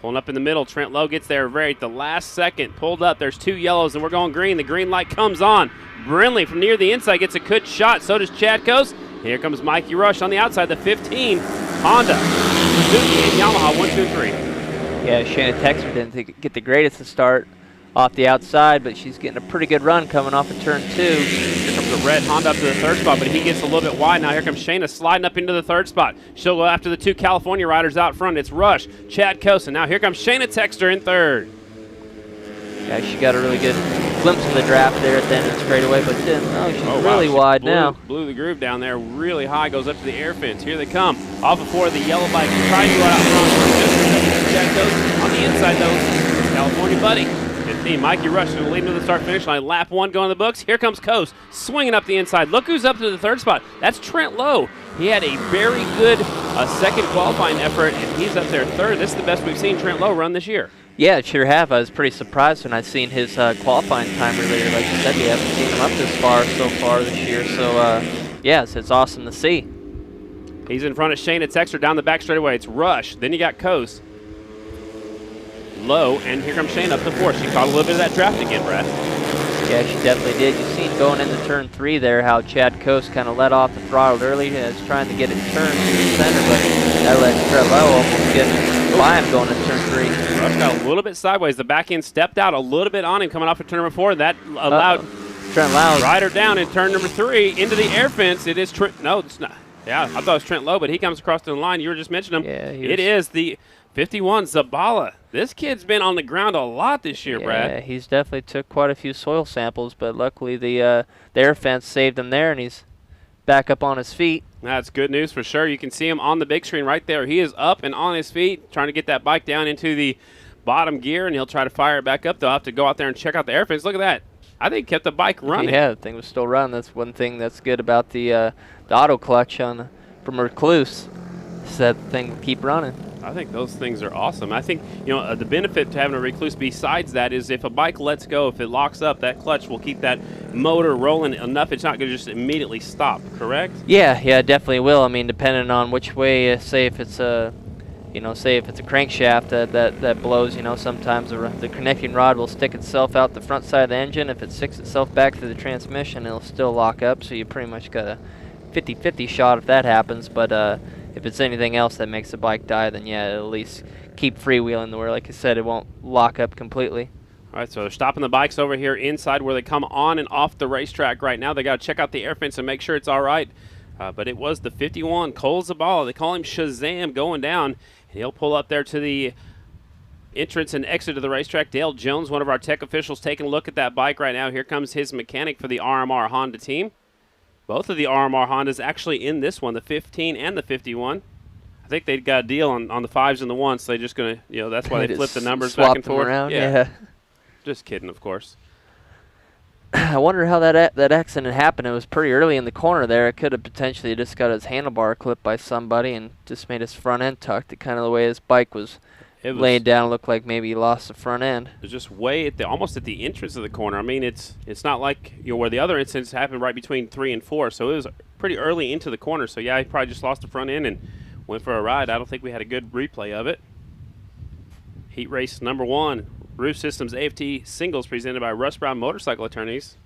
Pulling up in the middle, Trent Lowe gets there right at the last second. Pulled up, there's 2 yellows, and we're going green. The green light comes on. Brindley from near the inside gets a good shot. So does Chad Coase. Here comes Mikey Rush on the outside, the 15. Honda, Suzuki, and Yamaha, 1, 2, 3. Yeah, Shayna Texter didn't get the greatest to start off the outside, but she's getting a pretty good run coming off of turn 2. Here comes the red Honda up to the 3rd spot, but he gets a little bit wide. Now here comes Shayna sliding up into the 3rd spot. She'll go after the 2 California riders out front. It's Rush, Chad Coase. Now here comes Shayna Texter in 3rd. Yeah, she got a really good glimpse of the draft there at the end of the straightaway, but then, she's really wide now. Blew the groove down there really high, goes up to the air fence. Here they come. Off of 4 of the yellow bike. Trying to go out front. Chad Coase on the inside, though. California buddy. 15, Mikey Rush is leading to the start-finish line. Lap 1 going to the books. Here comes Coase swinging up the inside. Look who's up to the 3rd spot. That's Trent Lowe. He had a very good second qualifying effort, and he's up there 3rd. This is the best we've seen Trent Lowe run this year. Yeah, it sure have. I was pretty surprised when I seen his qualifying time earlier. Like you said, we haven't seen him up this far so far this year. So, yes, it's awesome to see. He's in front of Shayna Texter down the back straightaway. It's Rush. Then you got Coase. Low, and here comes Shayna up the 4th. She caught a little bit of that draft again, Brad. Yeah, she definitely did. You seen going into turn 3 there how Chad Coase kind of let off the throttle early. He was trying to get it turned to the center, but that let Trent Lowe almost get by him going into turn 3. Rush got a little bit sideways. The back end stepped out a little bit on him coming off of turn number 4. That allowed Trent Lowe rider down in turn number 3 into the air fence. It is Trent. No, it's not. Yeah, I thought it was Trent Lowe, but he comes across the line. You were just mentioning him. Yeah, it is the 51 Zabala. This kid's been on the ground a lot this year, Brad. Yeah, he's definitely took quite a few soil samples, but luckily the air fence saved him there, and he's back up on his feet. That's good news for sure. You can see him on the big screen right there. He is up and on his feet, trying to get that bike down into the bottom gear, and he'll try to fire it back up. They'll have to go out there and check out the air fence. Look at that. I think he kept the bike running. Yeah, the thing was still running. That's one thing that's good about the auto clutch from Recluse, is that thing will keep running. I think those things are awesome. I think, the benefit to having a Recluse besides that is if a bike lets go, if it locks up, that clutch will keep that motor rolling enough it's not going to just immediately stop, correct? Yeah, it definitely will. I mean, depending on which way, say if it's a crankshaft that blows, sometimes the connecting rod will stick itself out the front side of the engine. If it sticks itself back through the transmission, it'll still lock up, so you pretty much got a 50-50 shot if that happens, but if it's anything else that makes the bike die, then yeah, it'll at least keep freewheeling where, like I said, it won't lock up completely. All right, so they're stopping the bikes over here inside where they come on and off the racetrack right now. They got to check out the air fence and make sure it's all right. But it was the 51, Cole Zabala. They call him Shazam going down, and he'll pull up there to the entrance and exit of the racetrack. Dale Jones, one of our tech officials, taking a look at that bike right now. Here comes his mechanic for the RMR Honda team. Both of the RMR Hondas actually in this one, the 15 and the 51. I think they got a deal on the 5s and the 1s, so they're just going to, that's why they flip the numbers back and forth. Around, yeah. Just kidding, of course. I wonder how that accident happened. It was pretty early in the corner there. It could have potentially just got his handlebar clipped by somebody and just made his front end tucked. Kind of the way his bike was laying down, looked like maybe he lost the front end. It was just way at almost at the entrance of the corner. I mean, it's not like where the other incidents happened right between 3 and 4. So it was pretty early into the corner. So yeah, he probably just lost the front end and went for a ride. I don't think we had a good replay of it. Heat race number 1, Roof Systems AFT Singles, presented by Russ Brown Motorcycle Attorneys.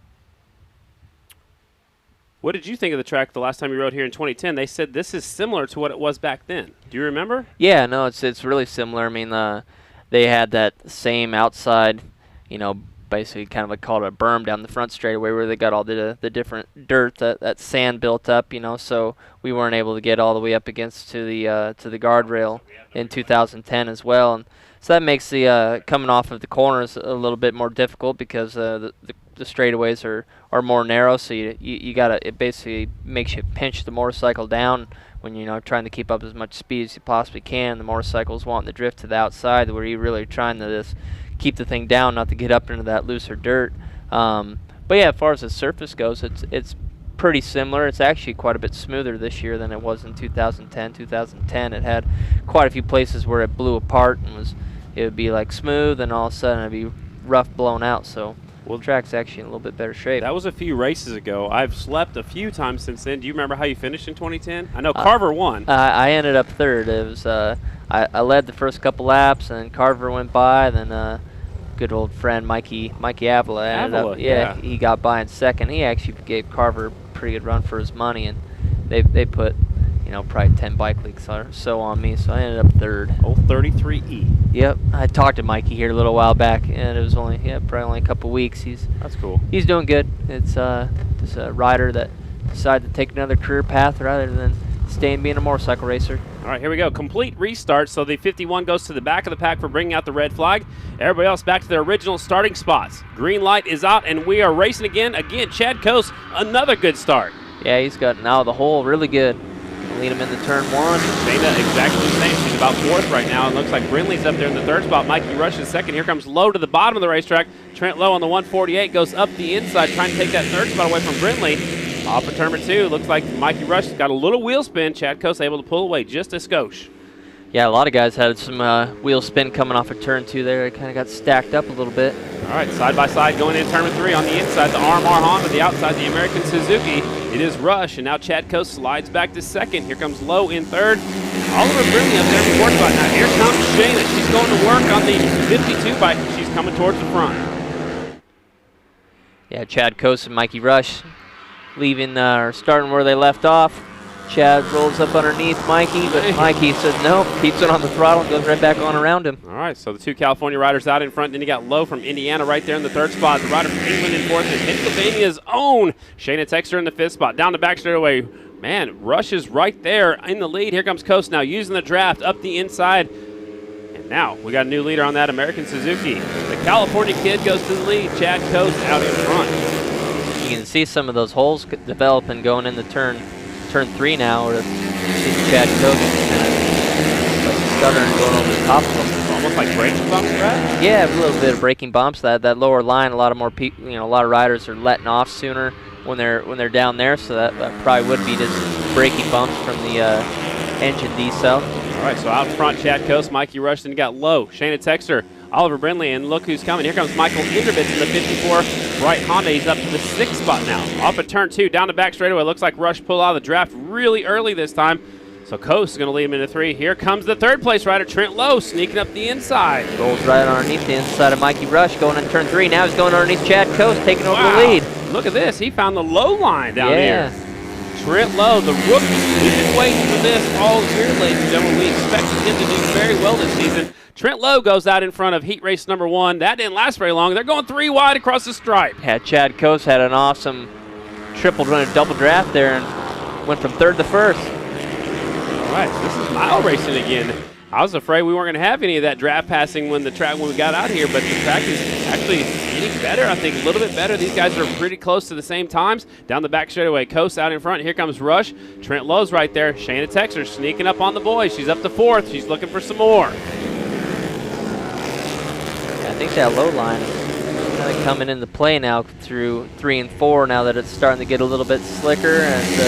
What did you think of the track the last time you rode here in 2010? They said this is similar to what it was back then. Do you remember? Yeah, no, it's really similar. I mean, they had that same outside, basically kind of like called a berm down the front straightaway where they got all the different dirt, that sand built up, so we weren't able to get all the way up against to the guardrail in 2010 as well. And so that makes the coming off of the corners a little bit more difficult because the straightaways are more narrow, so you gotta, it basically makes you pinch the motorcycle down when you're trying to keep up as much speed as you possibly can. The motorcycle's wanting to drift to the outside where you're really trying to just keep the thing down, not to get up into that looser dirt. But yeah, as far as the surface goes, it's pretty similar. It's actually quite a bit smoother this year than it was in 2010. 2010 it had quite a few places where it blew apart and it would be like smooth, and all of a sudden it'd be rough blown out. So Well, the track's actually in a little bit better shape. That was a few races ago. I've slept a few times since then. Do you remember how you finished in 2010? I know Carver won. I ended up third. It was I led the first couple laps, and Carver went by. Then good old friend Mikey Avila ended up. Yeah, he got by in second. He actually gave Carver a pretty good run for his money, and they put probably 10 bike leagues or so on me, so I ended up third. Old 33E. Yep, I talked to Mikey here a little while back, and it was probably only a couple weeks. That's cool. He's doing good. It's just a rider that decided to take another career path rather than stay and being a motorcycle racer. All right, here we go. Complete restart. So the 51 goes to the back of the pack for bringing out the red flag. Everybody else back to their original starting spots. Green light is out, and we are racing again. Again, Chad Coase, another good start. Yeah, he's gotten out of the hole really good. Lead him into turn one. Shayna exactly the same. She's about fourth right now. It looks like Brindley's up there in the third spot. Mikey Rush is second. Here comes Lowe to the bottom of the racetrack. Trent Lowe on the 148 goes up the inside, trying to take that third spot away from Brindley. Off of turn number 2. Looks like Mikey Rush got a little wheel spin. Chad Coase able to pull away just a skosh. Yeah, a lot of guys had some wheel spin coming off of turn 2 there. It kind of got stacked up a little bit. All right, side by side going in turn number 3 on the inside. The RMR Honda, the outside, the American Suzuki. It is Rush, and now Chad Coase slides back to second. Here comes Lowe in third. Oliver Brindley up there in the fourth spot. Now here comes Shayna. She's going to work on the 52 bike. She's coming towards the front. Yeah, Chad Coase and Mikey Rush leaving or starting where they left off. Chad rolls up underneath Mikey, but Mikey says no, keeps it on the throttle and goes right back on around him. All right, so the 2 California riders out in front. Then you got Lowe from Indiana right there in the third spot. The rider from England in fourth is Pennsylvania's own Shayna Texter in the fifth spot. Down the back straightaway, man, Rush is right there in the lead. Here comes Coase now using the draft up the inside. And now we got a new leader on that American Suzuki. The California kid goes to the lead. Chad Coase out in front. You can see some of those holes developing going into turn 3 now, where Chad Coase kind of stuttering going over the top of them. Almost like braking bumps, right? Yeah, a little bit of braking bumps. That lower line, a lot of more people, a lot of riders are letting off sooner when they're down there. So that probably would be just braking bumps from the engine decel. All right, so out front, Chad Coase, Mikey Rush, then you got Lowe, Shayna Texter, Oliver Brindley, and look who's coming. Here comes Michael Inderbitz in the 54 Bright Honda. He's up to the 6th spot now. Off of turn 2, down the back straightaway. Looks like Rush pulled out of the draft really early this time. So Coase is going to lead him into 3. Here comes the 3rd place rider, Trent Lowe, sneaking up the inside. Rolls right underneath the inside of Mikey Rush, going in turn 3. Now he's going underneath Chad Coase, taking over the lead. Look at this. He found the low line down here. Trent Lowe, the rookie. We've been waiting for this all year, ladies and gentlemen. We expected him to do very well this season. Trent Lowe goes out in front of heat race number 1. That didn't last very long. They're going 3 wide across the stripe. Yeah, Chad Coase had an awesome double draft there and went from 3rd to 1st. All right, this is mile racing again. I was afraid we weren't going to have any of that draft passing when we got out here, but the track is actually getting better. I think a little bit better. These guys are pretty close to the same times. Down the back straightaway, Coase out in front. Here comes Rush. Trent Lowe's right there. Shayna Texter sneaking up on the boys. She's up to 4th. She's looking for some more. I think that low line is kind of coming into play now through 3 and 4 now that it's starting to get a little bit slicker and the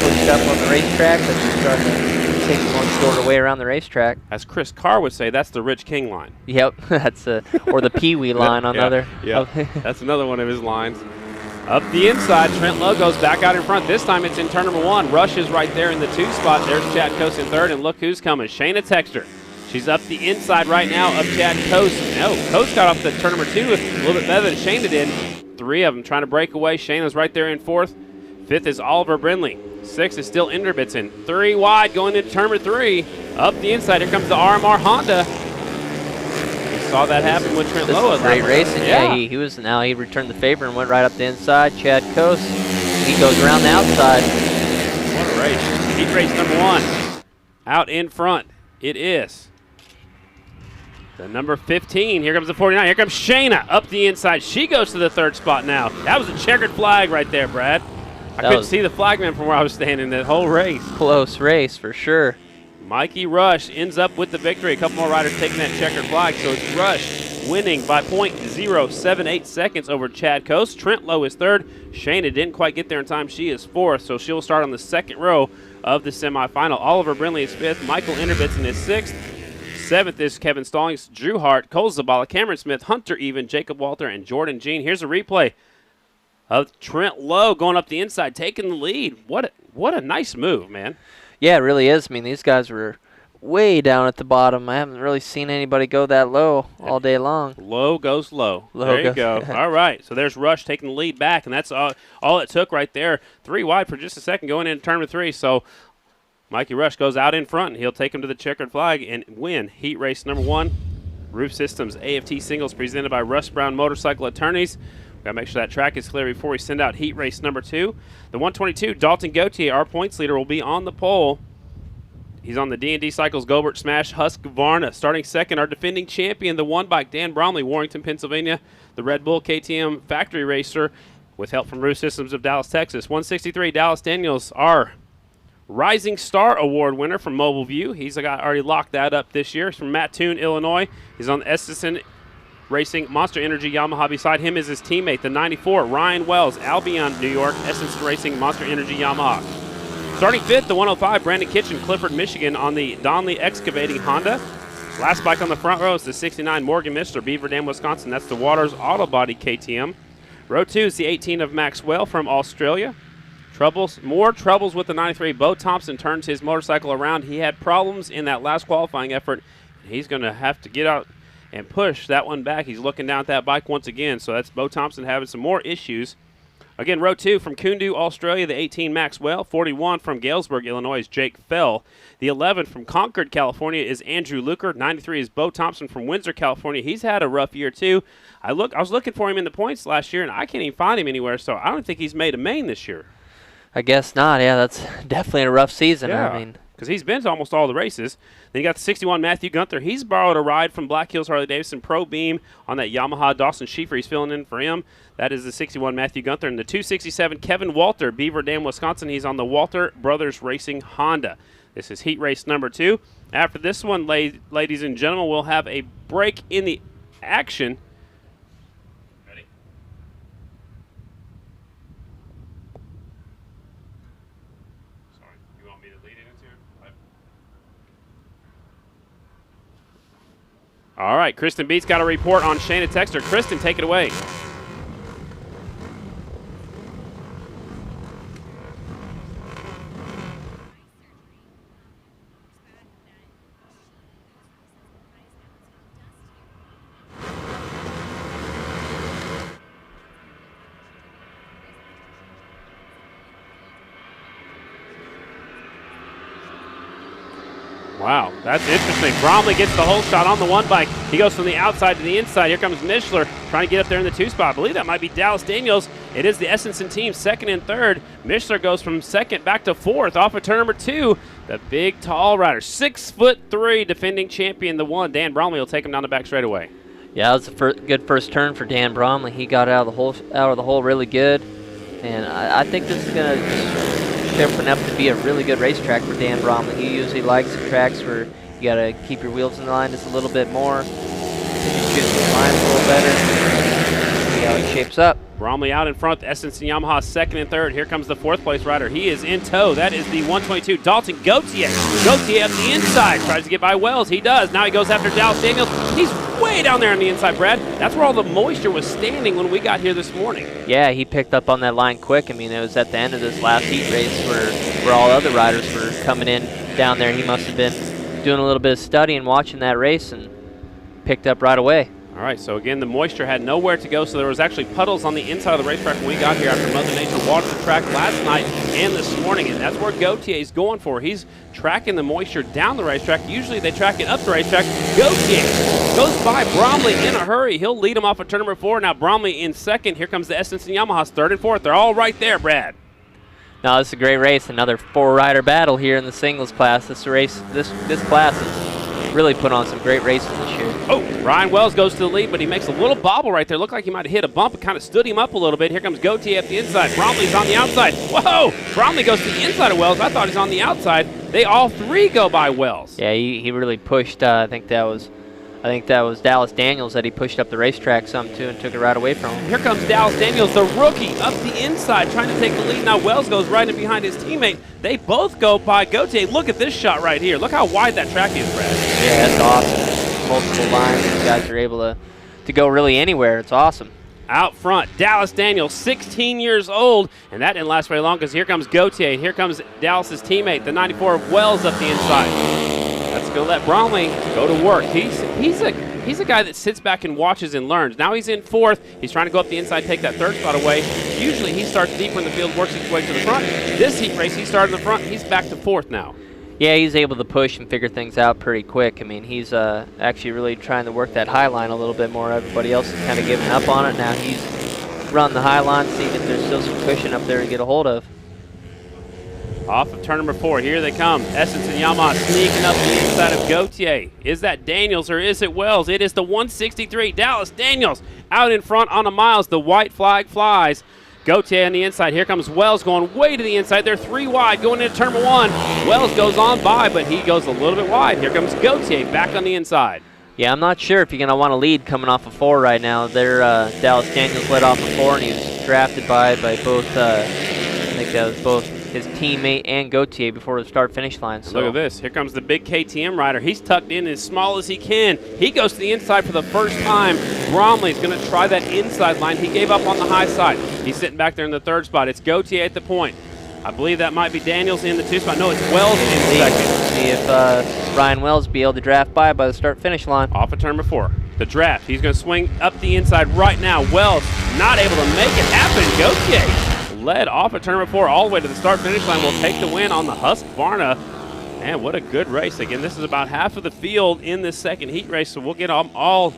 pushed up on the racetrack, but it's starting to take a more shorter way around the racetrack. As Chris Carr would say, that's the Rich King line. Yep, that's or the Pee Wee line on the other. Yeah, that's another one of his lines. Up the inside, Trent Lowe goes back out in front. This time it's in turn number 1. Rush is right there in the 2 spot. There's Chad Coase in 3rd, and look who's coming. Shayna Texter. She's up the inside right now of Chad Coase. No, Coase got off the turn number 2 a little bit better than Shayna did. 3 of them trying to break away. Shayna's right there in 4th. 5th is Oliver Brindley. 6th is still Inderbitz. 3 wide going into turn number 3. Up the inside, here comes the RMR Honda. We saw that happen with Trent Lowe. Great racing. Yeah, he returned the favor and went right up the inside. Chad Coase, he goes around the outside. What a race. Heat race number 1. Out in front, it is the number 15. Here comes the 49. Here comes Shayna up the inside. She goes to the 3rd spot now. That was a checkered flag right there, Brad. I couldn't see the flagman from where I was standing that whole race. Close race for sure. Mikey Rush ends up with the victory. A couple more riders taking that checkered flag, so it's Rush winning by .078 seconds over Chad Coase. Trent Lowe is 3rd. Shayna didn't quite get there in time. She is 4th, so she'll start on the 2nd row of the semifinal. Oliver Brindley is 5th. Michael Inderbitz is 6th. 7th is Kevin Stallings, Drew Hart, Cole Zabala, Cameron Smith, Hunter Even, Jacob Walter, and Jordan Jean. Here's a replay of Trent Lowe going up the inside, taking the lead. What a nice move, man. Yeah, it really is. I mean, these guys were way down at the bottom. I haven't really seen anybody go that low all day long. Low goes low. There you go. All right, so there's Rush taking the lead back, and that's all it took right there. 3 wide for just a second going into turn 3. So Mikey Rush goes out in front, and he'll take him to the checkered flag and win heat race number 1. Roof Systems AFT Singles presented by Russ Brown Motorcycle Attorneys. We've got to make sure that track is clear before we send out heat race number 2. The 122, Dalton Gauthier, our points leader, will be on the pole. He's on the D&D Cycles Gobert Smash Husqvarna. Starting second, our defending champion, the one bike, Dan Bromley, Warrington, Pennsylvania. The Red Bull KTM factory racer with help from Roof Systems of Dallas, Texas. 163, Dallas Daniels, our Rising Star Award winner from Mobile View. He's got already locked that up this year. He's from Mattoon, Illinois. He's on the Estenson Racing Monster Energy Yamaha. Beside him is his teammate, the 94, Ryan Wells, Albion, New York, Estenson Racing Monster Energy Yamaha. Starting 5th, the 105, Brandon Kitchen, Clifford, Michigan, on the Donley Excavating Honda. Last bike on the front row is the 69, Morgan Mishler, Beaver Dam, Wisconsin. That's the Waters Auto Body KTM. Row 2 is the 18 of Maxwell from Australia. More troubles with the 93. Bo Thompson turns his motorcycle around. He had problems in that last qualifying effort. He's going to have to get out and push that one back. He's looking down at that bike once again. So that's Bo Thompson having some more issues. Again, row 2 from Kundu, Australia, the 18 Maxwell. 41 from Galesburg, Illinois, is Jake Fell. The 11 from Concord, California, is Andrew Luker. 93 is Bo Thompson from Windsor, California. He's had a rough year, too. I was looking for him in the points last year, and I can't even find him anywhere, so I don't think he's made a main this year. I guess not. Yeah, that's definitely a rough season. Yeah. I mean, because he's been to almost all the races. Then you got the 61 Matthew Gunther. He's borrowed a ride from Black Hills Harley-Davidson Pro Beam on that Yamaha. Dawson Schieffer, he's filling in for him. That is the 61 Matthew Gunther. And the 267 Kevin Walter, Beaver Dam, Wisconsin. He's on the Walter Brothers Racing Honda. This is heat race number 2. After this one, ladies and gentlemen, we'll have a break in the action. Ready? Sorry, you want me to lead it into it? All right, Kristen Beats got a report on Shayna Texter. Kristen, take it away. Wow, that's interesting. Bromley gets the whole shot on the one bike. He goes from the outside to the inside. Here comes Mishler trying to get up there in the 2 spot. I believe that might be Dallas Daniels. It is the Estenson team, 2nd and 3rd. Mishler goes from 2nd back to 4th off of turn number 2. The big, tall rider, 6'3", defending champion, the one. Dan Bromley will take him down the back straight away. Yeah, that was a good first turn for Dan Bromley. He got out of the hole really good, and I think this is going to shaping up to be a really good racetrack for Dan Bromley. He usually likes the tracks where you got to keep your wheels in line just a little bit more. Shoot the lines a little better. See how it shapes up. Bromley out in front. Estenson Yamaha 2nd and 3rd. Here comes the 4th place rider. He is in tow. That is the 122 Dalton Gauthier. Gauthier up the inside. Tries to get by Wells. He does. Now he goes after Dallas Daniels. He's way down there on the inside, Brad. That's where all the moisture was standing when we got here this morning. Yeah, he picked up on that line quick. I mean, it was at the end of this last heat race where all other riders were coming in down there. He must have been doing a little bit of studying, watching that race, and picked up right away. All right, so again, the moisture had nowhere to go, so there was actually puddles on the inside of the racetrack when we got here after Mother Nature watered the track last night and this morning, and that's where Gauthier is going for. He's tracking the moisture down the racetrack. Usually they track it up the racetrack. Gauthier goes by Bromley in a hurry. He'll lead him off of turn number 4. Now Bromley in 2nd. Here comes the Estenson Yamahas, 3rd and 4th. They're all right there, Brad. Now this is a great race. Another 4-rider battle here in the singles class. This class is really put on some great races this year. Oh, Ryan Wells goes to the lead, but he makes a little bobble right there. Looked like he might have hit a bump. It kind of stood him up a little bit. Here comes Gauthier at the inside. Bromley's on the outside. Whoa! Bromley goes to the inside of Wells. I thought he was on the outside. They all 3 go by Wells. Yeah, he really pushed. I think that was Dallas Daniels that he pushed up the racetrack some too and took it right away from him. Here comes Dallas Daniels, the rookie, up the inside, trying to take the lead. Now Wells goes right in behind his teammate. They both go by Gauthier. Look at this shot right here. Look how wide that track is, Brad. Yeah, that's awesome. Multiple lines. These guys are able to go really anywhere. It's awesome. Out front, Dallas Daniels, 16 years old, and that didn't last very long because here comes Gautier, and here comes Dallas's teammate, the 94 of Wells up the inside. That's going to let Bromley go to work. He's a guy that sits back and watches and learns. Now he's in fourth. He's trying to go up the inside, take that third spot away. Usually he starts deeper in the field, works his way to the front. This heat race, he started in the front. He's back to fourth now. Yeah, he's able to push and figure things out pretty quick. I mean, he's actually really trying to work that high line a little bit more. Everybody else is kind of giving up on it. Now he's run the high line, seeing if there's still some cushion up there to get a hold of. Off of turn number 4, here they come. Essence and Yamaha sneaking up the inside of Gautier. Is that Daniels or is it Wells? It is the 163, Dallas Daniels, out in front on a Miles. The white flag flies. Gautier on the inside. Here comes Wells going way to the inside. They're 3 wide going into turn 1. Wells goes on by, but he goes a little bit wide. Here comes Gautier back on the inside. Yeah, I'm not sure if you're going to want to lead coming off of 4 right now. They're Dallas Daniels led off of 4, and he was drafted by both, I think that was both his teammate and Gautier before the start-finish line. So. Look at this. Here comes the big KTM rider. He's tucked in as small as he can. He goes to the inside for the first time. Bromley's going to try that inside line. He gave up on the high side. He's sitting back there in the 3rd spot. It's Gautier at the point. I believe that might be Daniels in the 2 spot. No, it's Wells in second. See if Ryan Wells be able to draft by the start-finish line. Off of turn number 4. The draft. He's going to swing up the inside right now. Wells not able to make it happen. Gautier led off of turn number 4 all the way to the start-finish line. Will take the win on the Husqvarna. Man, what a good race. Again, this is about half of the field in this second heat race, so we'll get them all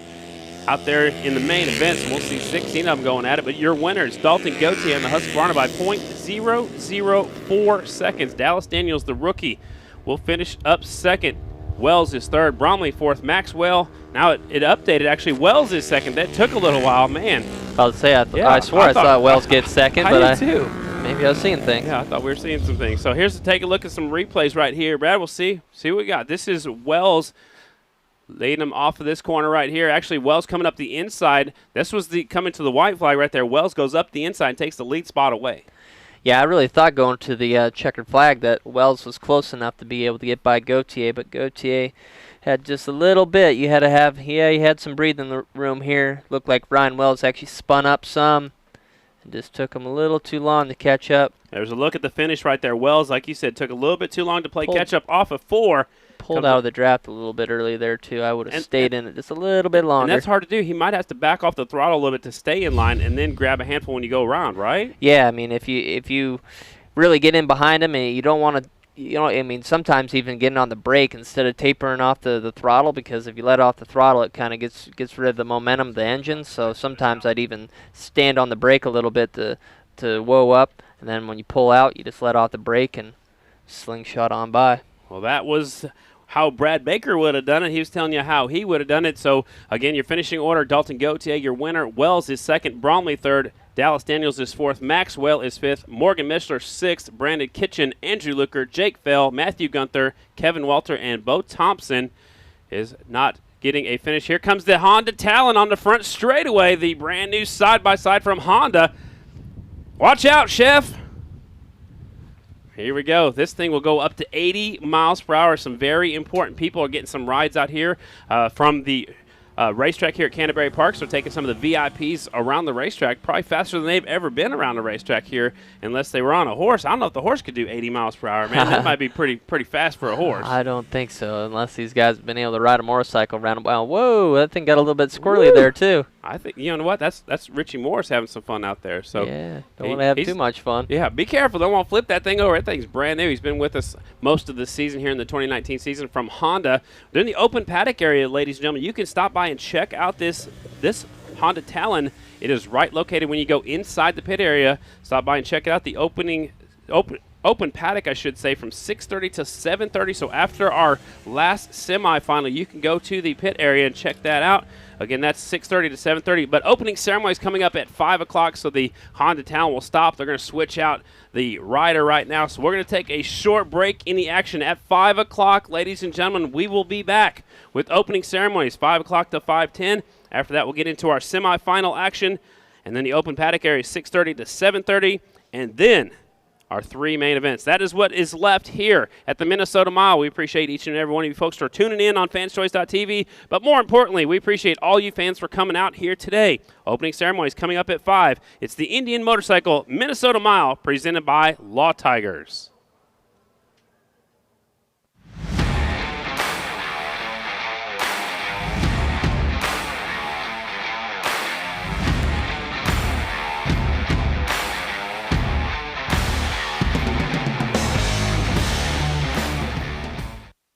out there in the main events. We'll see 16 of them going at it, but your winner is Dalton Gautier on the Husqvarna by .004 seconds. Dallas Daniels, the rookie, will finish up second. Wells is third. Bromley fourth. Maxwell, now it updated. Actually, Wells is second. That took a little while. Man. I was say, I swore I thought Wells gets second, but I did too. Maybe I was seeing things. Yeah, I thought we were seeing some things. So here's to take a look at some replays right here. Brad, we'll see what we got. This is Wells leading him off of this corner right here. Actually, Wells coming up the inside. This was the coming to the white flag right there. Wells goes up the inside and takes the lead spot away. Yeah, I really thought going to the checkered flag that Wells was close enough to be able to get by Gautier, but Gautier had just a little bit. You had to have, he had some breathing room here. Looked like Ryan Wells actually spun up some. It just took him a little too long to catch up. There's a look at the finish right there. Wells, like you said, took a little bit too long to play catch up off of 4. Pulled out of the draft a little bit early there, too. I would have stayed in it just a little bit longer. And that's hard to do. He might have to back off the throttle a little bit to stay in line and then grab a handful when you go around, right? Yeah, I mean, if you really get in behind him and you don't want to, I mean, sometimes even getting on the brake instead of tapering off the throttle, because if you let off the throttle, it kind of gets rid of the momentum of the engine. So sometimes I'd even stand on the brake a little bit to whoa up, and then when you pull out, you just let off the brake and slingshot on by. Well, that was how Brad Baker would have done it. He was telling you how he would have done it. So, again, your finishing order, Dalton Gautier, your winner. Wells is second. Bromley third. Dallas Daniels is fourth. Maxwell is fifth. Morgan Mishler sixth. Brandon Kitchen, Andrew Luker, Jake Fell, Matthew Gunther, Kevin Walter, and Bo Thompson is not getting a finish. Here comes the Honda Talon on the front straightaway. The brand new side-by-side from Honda. Watch out, Chef. Here we go. This thing will go up to 80 miles per hour. Some very important people are getting some rides out here from the racetrack here at Canterbury Park. So taking some of the VIPs around the racetrack, probably faster than they've ever been around the racetrack here, unless they were on a horse. I don't know if the horse could do 80 miles per hour. Man, that might be pretty fast for a horse. I don't think so, unless these guys have been able to ride a motorcycle around a while. Whoa, that thing got a little bit squirrely there, too. I think, you know what, that's Richie Morris having some fun out there. So yeah, don't want to have too much fun. Yeah, be careful. Don't want to flip that thing over. That thing's brand new. He's been with us most of the season here in the 2019 season from Honda. They're in the open paddock area, ladies and gentlemen. You can stop by and check out this Honda Talon. It is right located when you go inside the pit area. Stop by and check it out. The open paddock, I should say, from 6:30 to 7:30. So after our last semifinal, you can go to the pit area and check that out. Again, that's 6:30 to 7:30. But opening ceremony is coming up at 5 o'clock, so the Honda Talon will stop. They're going to switch out the rider right now. So we're going to take a short break in the action at 5 o'clock. Ladies and gentlemen, we will be back with opening ceremonies, 5 o'clock to 5:10. After that, we'll get into our semifinal action. And then the open paddock area is 6:30 to 7:30. And then our 3 main events. That is what is left here at the Minnesota Mile. We appreciate each and every one of you folks for tuning in on fanschoice.tv, but more importantly, we appreciate all you fans for coming out here today. Opening ceremony is coming up at 5. It's the Indian Motorcycle Minnesota Mile presented by Law Tigers.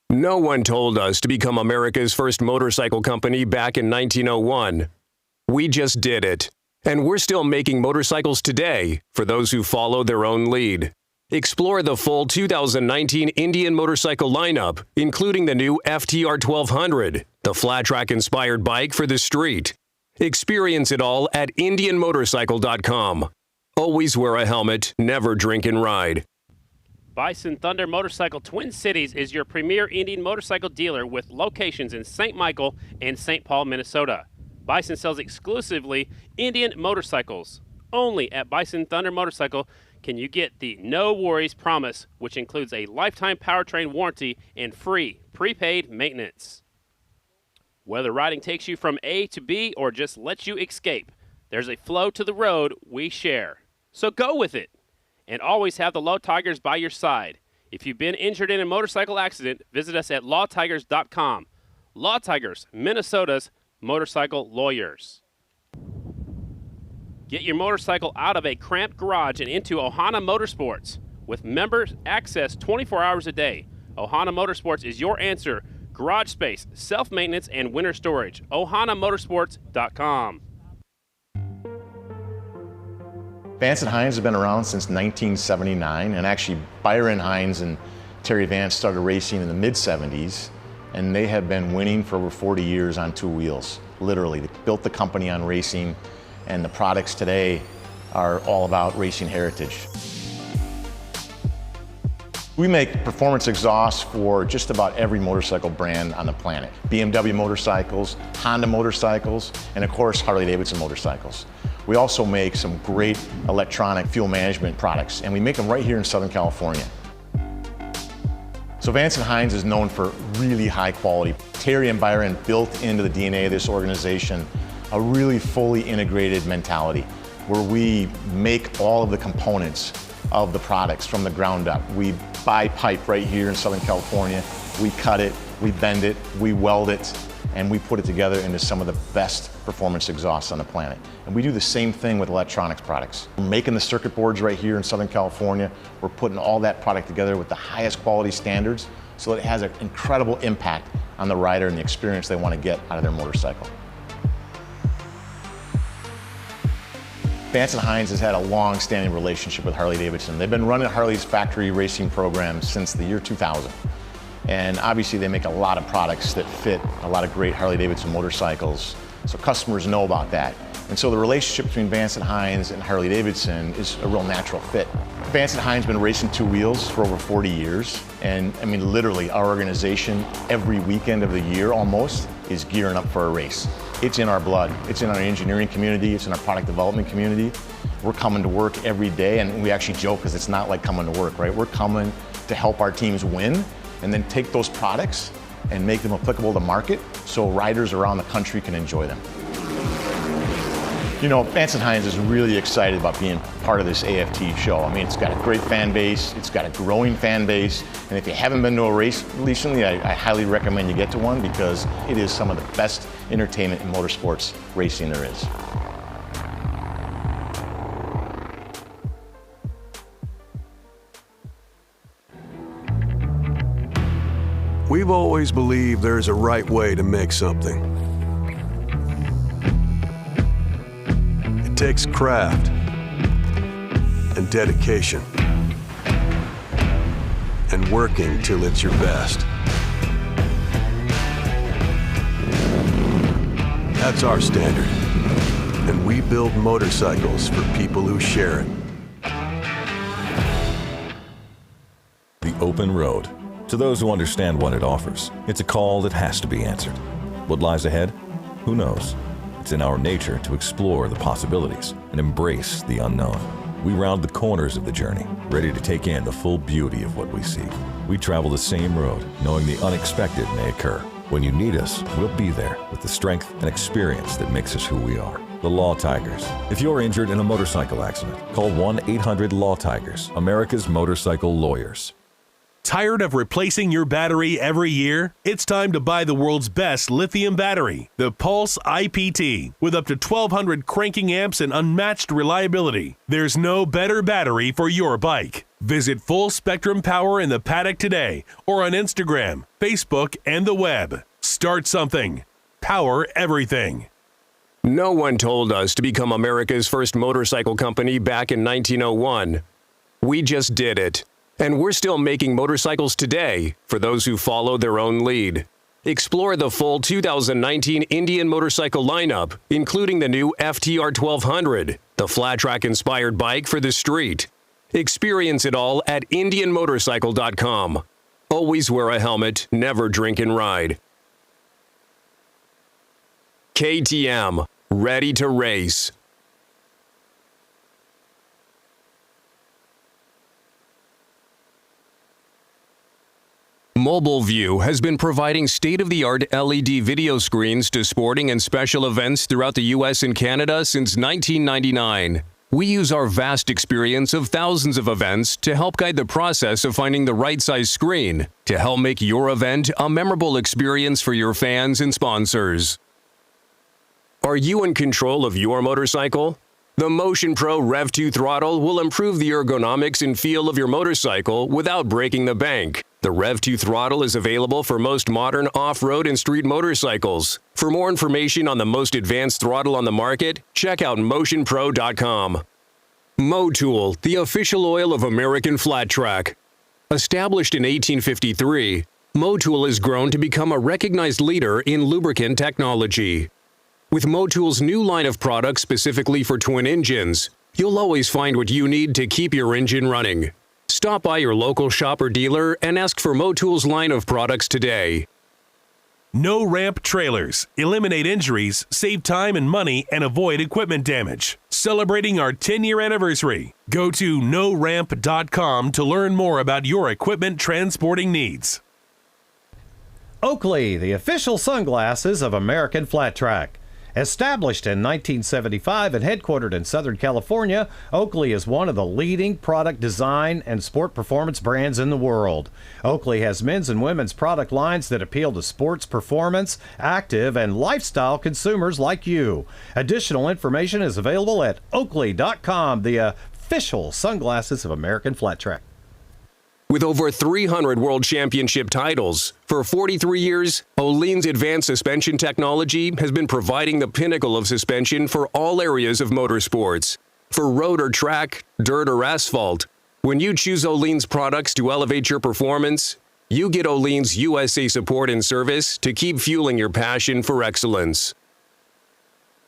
No one told us to become America's first motorcycle company back in 1901. We just did it. And we're still making motorcycles today for those who follow their own lead. Explore the full 2019 Indian motorcycle lineup, including the new FTR 1200, the flat track inspired bike for the street. Experience it all at IndianMotorcycle.com. Always wear a helmet, never drink and ride. Bison Thunder Motorcycle Twin Cities is your premier Indian motorcycle dealer with locations in St. Michael and St. Paul, Minnesota. Bison sells exclusively Indian motorcycles. Only at Bison Thunder Motorcycle can you get the No Worries Promise, which includes a lifetime powertrain warranty and free prepaid maintenance. Whether riding takes you from A to B or just lets you escape, there's a flow to the road we share. So go with it. And always have the Law Tigers by your side. If you've been injured in a motorcycle accident, visit us at lawtigers.com. Law Tigers, Minnesota's motorcycle lawyers. Get your motorcycle out of a cramped garage and into Ohana Motorsports. With member access 24 hours a day, Ohana Motorsports is your answer. Garage space, self-maintenance, and winter storage. OhanaMotorsports.com. Vance and Hines have been around since 1979, and actually Byron Hines and Terry Vance started racing in the mid-70s, and they have been winning for over 40 years on 2 wheels, literally. They built the company on racing, and the products today are all about racing heritage. We make performance exhausts for just about every motorcycle brand on the planet. BMW motorcycles, Honda motorcycles, and of course Harley-Davidson motorcycles. We also make some great electronic fuel management products, and we make them right here in Southern California. So Vance & Hines is known for really high quality. Terry and Byron built into the DNA of this organization a really fully integrated mentality where we make all of the components of the products from the ground up. We buy pipe right here in Southern California, we cut it, we bend it, we weld it, and we put it together into some of the best performance exhausts on the planet. And we do the same thing with electronics products. We're making the circuit boards right here in Southern California. We're putting all that product together with the highest quality standards so that it has an incredible impact on the rider and the experience they want to get out of their motorcycle. Vance & Hines has had a long-standing relationship with Harley-Davidson. They've been running Harley's factory racing programs since the year 2000. And obviously they make a lot of products that fit a lot of great Harley-Davidson motorcycles, so customers know about that. And so the relationship between Vance & Hines and Harley-Davidson is a real natural fit. Vance & Hines has been racing 2 wheels for over 40 years. And I mean, literally, our organization, every weekend of the year almost, is gearing up for a race. It's in our blood. It's in our engineering community. It's in our product development community. We're coming to work every day, and we actually joke because it's not like coming to work, right? We're coming to help our teams win and then take those products and make them applicable to market so riders around the country can enjoy them. You know, Vance & Hines is really excited about being part of this AFT show. I mean, it's got a great fan base, it's got a growing fan base, and if you haven't been to a race recently, I highly recommend you get to one because it is some of the best entertainment in motorsports racing there is. We've always believed there's a right way to make something. It takes craft and dedication and working till it's your best. That's our standard, and we build motorcycles for people who share it. The open road. To those who understand what it offers, it's a call that has to be answered. What lies ahead? Who knows? It's in our nature to explore the possibilities and embrace the unknown. We round the corners of the journey, ready to take in the full beauty of what we see. We travel the same road, knowing the unexpected may occur. When you need us, we'll be there with the strength and experience that makes us who we are. The Law Tigers. If you're injured in a motorcycle accident, call 1-800-LAW-TIGERS, America's motorcycle lawyers. Tired of replacing your battery every year? It's time to buy the world's best lithium battery, the Pulse IPT, with up to 1,200 cranking amps and unmatched reliability. There's no better battery for your bike. Visit Full Spectrum Power in the paddock today or on Instagram, Facebook, and the web. Start something. Power everything. No one told us to become America's first motorcycle company back in 1901. We just did it. And we're still making motorcycles today for those who follow their own lead. Explore the full 2019 Indian motorcycle lineup, including the new FTR 1200, the flat track-inspired bike for the street. Experience it all at IndianMotorcycle.com. Always wear a helmet, never drink and ride. KTM, ready to race. Mobile View has been providing state-of-the-art LED video screens to sporting and special events throughout the U.S. and Canada since 1999. We use our vast experience of thousands of events to help guide the process of finding the right size screen to help make your event a memorable experience for your fans and sponsors. Are you in control of your motorcycle? The Motion Pro Rev 2 throttle will improve the ergonomics and feel of your motorcycle without breaking the bank. The Rev 2 throttle is available for most modern off-road and street motorcycles. For more information on the most advanced throttle on the market, check out motionpro.com. Motool, the official oil of American Flat Track. Established in 1853, Motool has grown to become a recognized leader in lubricant technology. With Motool's new line of products specifically for twin engines, you'll always find what you need to keep your engine running. Stop by your local shop or dealer and ask for Motool's line of products today. No Ramp Trailers. Eliminate injuries, save time and money, and avoid equipment damage. Celebrating our 10-year anniversary. Go to noramp.com to learn more about your equipment transporting needs. Oakley, the official sunglasses of American Flat Track. Established in 1975 and headquartered in Southern California, Oakley is one of the leading product design and sport performance brands in the world. Oakley has men's and women's product lines that appeal to sports performance, active, and lifestyle consumers like you. Additional information is available at oakley.com, the official sunglasses of American Flat Track. With over 300 World Championship titles, for 43 years, Öhlins advanced suspension technology has been providing the pinnacle of suspension for all areas of motorsports. For road or track, dirt or asphalt, when you choose Öhlins products to elevate your performance, you get Öhlins USA support and service to keep fueling your passion for excellence.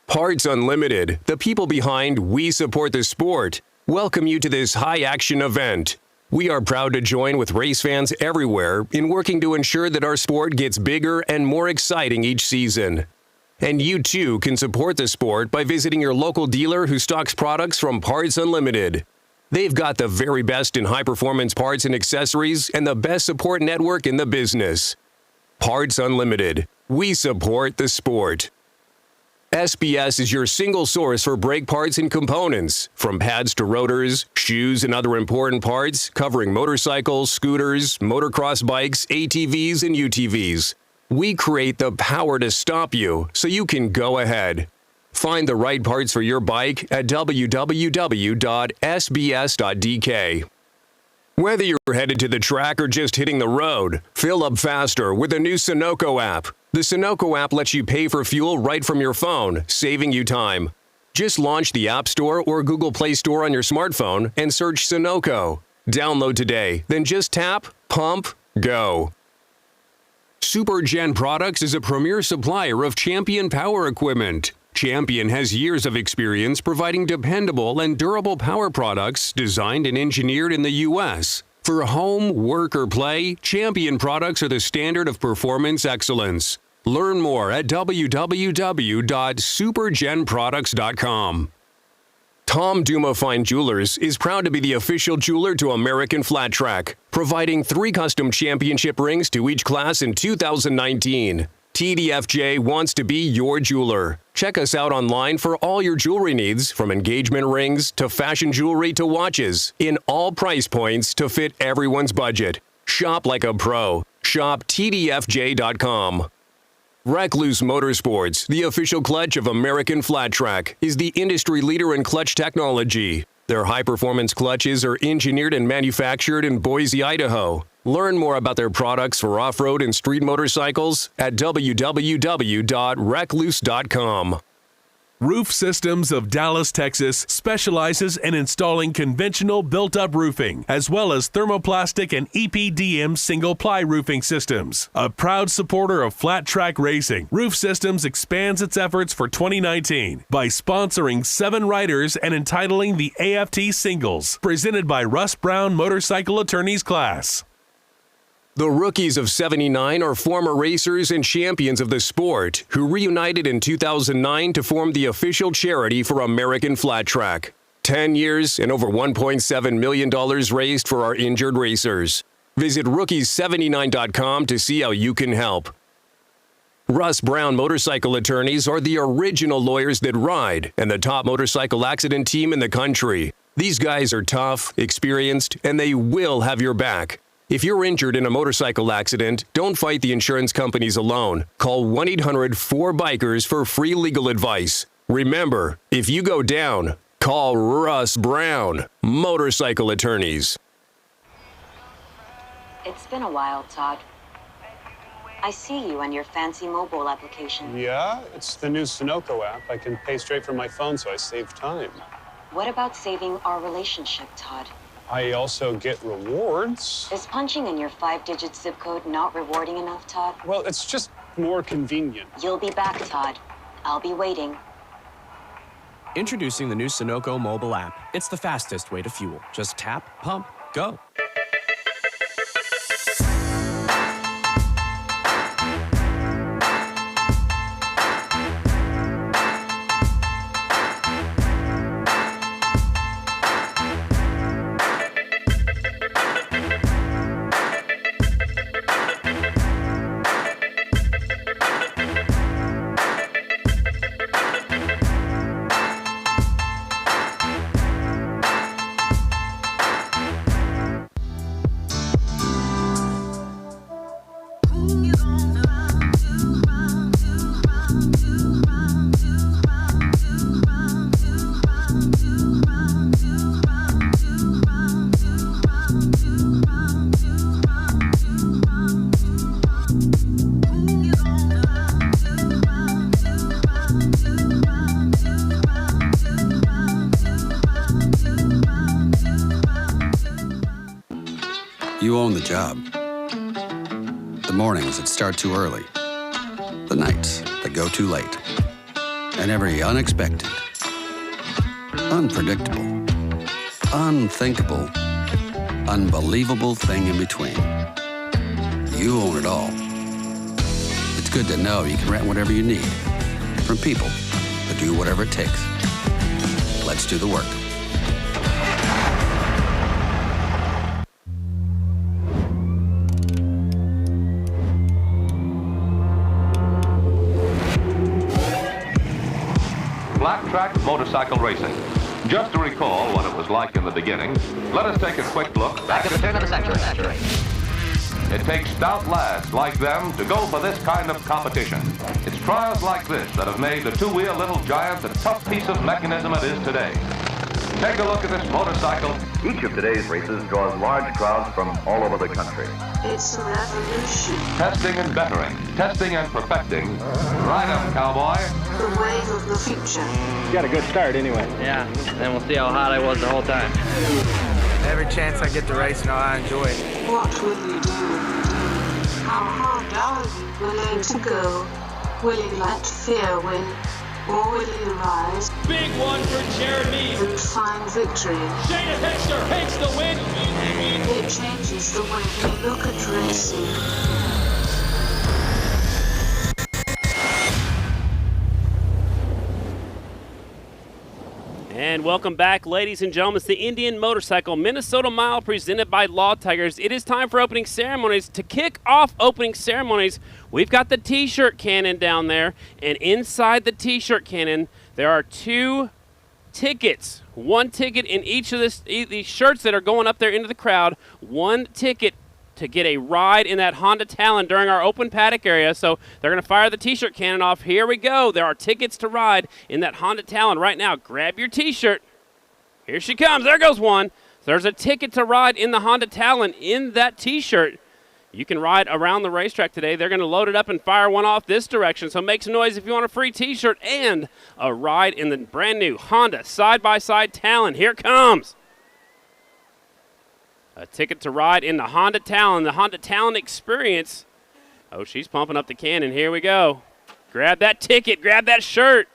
Parts Unlimited, the people behind We Support the Sport, welcome you to this high-action event. We are proud to join with race fans everywhere in working to ensure that our sport gets bigger and more exciting each season. And you too can support the sport by visiting your local dealer who stocks products from Parts Unlimited. They've got the very best in high-performance parts and accessories and the best support network in the business. Parts Unlimited. We support the sport. SBS is your single source for brake parts and components, from pads to rotors, shoes, and other important parts covering motorcycles, scooters, motocross bikes, ATVs, and UTVs. We create the power to stop you so you can go ahead. Find the right parts for your bike at www.sbs.dk. Whether you're headed to the track or just hitting the road, fill up faster with the new Sunoco app. The Sunoco app lets you pay for fuel right from your phone, saving you time. Just launch the App Store or Google Play Store on your smartphone and search Sunoco. Download today, then just tap, pump, go. SuperGen Products is a premier supplier of Champion power equipment. Champion has years of experience providing dependable and durable power products designed and engineered in the U.S. For home, work, or play, Champion products are the standard of performance excellence. Learn more at www.supergenproducts.com. Tom Duma Fine Jewelers is proud to be the official jeweler to American Flat Track, providing 3 custom championship rings to each class in 2019. TDFJ wants to be your jeweler. Check us out online for all your jewelry needs, from engagement rings to fashion jewelry to watches, in all price points to fit everyone's budget. Shop like a pro. Shop TDFJ.com. Recluse Motorsports, the official clutch of American Flat Track, is the industry leader in clutch technology. Their high-performance clutches are engineered and manufactured in Boise, Idaho. Learn more about their products for off-road and street motorcycles at www.recluse.com. Roof Systems of Dallas, Texas specializes in installing conventional built-up roofing, as well as thermoplastic and EPDM single-ply roofing systems. A proud supporter of flat track racing, Roof Systems expands its efforts for 2019 by sponsoring 7 riders and entitling the AFT Singles, presented by Russ Brown Motorcycle Attorneys class. The Rookies of '79 are former racers and champions of the sport who reunited in 2009 to form the official charity for American Flat Track. 10 years and over $1.7 million raised for our injured racers. Visit rookies79.com to see how you can help. Russ Brown Motorcycle Attorneys are the original lawyers that ride and the top motorcycle accident team in the country. These guys are tough, experienced, and they will have your back. If you're injured in a motorcycle accident, don't fight the insurance companies alone. Call 1-800-4BIKERS for free legal advice. Remember, if you go down, call Russ Brown Motorcycle Attorneys. It's been a while, Todd. I see you on your fancy mobile application. Yeah, it's the new Sunoco app. I can pay straight from my phone, so I save time. What about saving our relationship, Todd? I also get rewards. Is punching in your 5-digit zip code not rewarding enough, Todd? Well, it's just more convenient. You'll be back, Todd. I'll be waiting. Introducing the new Sunoco mobile app. It's the fastest way to fuel. Just tap, pump, go. You own the job. The mornings that start too early. The nights that go too late. And every unexpected, unpredictable, unthinkable, unbelievable thing in between. You own it all. It's good to know you can rent whatever you need from people who do whatever it takes. Let's do the work. Flat track motorcycle racing. Just to recall what it was like in the beginning, let us take a quick look back at the turn of the century. It takes stout lads like them to go for this kind of competition. It's trials like this that have made the two-wheel little giant the tough piece of mechanism it is today. Take a look at this motorcycle. Each of today's races draws large crowds from all over the country. It's a revolution. Testing and bettering, testing and perfecting. Right up, cowboy. The wave of the future. You got a good start anyway. Yeah, and we'll see how hot I was the whole time. Every chance I get to race, I enjoy it. What will you do? How hard are you willing to go? Will you let fear win? Or will you rise? Big one for Jared Mead. And find victory. Shayna Hexter takes the win. It changes the way we look at racing. And welcome back, ladies and gentlemen. It's the Indian Motorcycle Minnesota Mile presented by Law Tigers. It is time for opening ceremonies. To kick off opening ceremonies, we've got the T-shirt cannon down there, and inside the T-shirt cannon, there are 2 tickets. 1 ticket in each of these shirts that are going up there into the crowd. 1 ticket to get a ride in that Honda Talon during our open paddock area. So they're going to fire the T-shirt cannon off. Here we go. There are tickets to ride in that Honda Talon right now. Grab your T-shirt. Here she comes. There goes one. There's a ticket to ride in the Honda Talon in that T-shirt. You can ride around the racetrack today. They're going to load it up and fire one off this direction. So make some noise if you want a free T-shirt and a ride in the brand new Honda side-by-side Talon. Here it comes. A ticket to ride in the Honda Talon experience. Oh, she's pumping up the cannon. Here we go. Grab that ticket. Grab that shirt.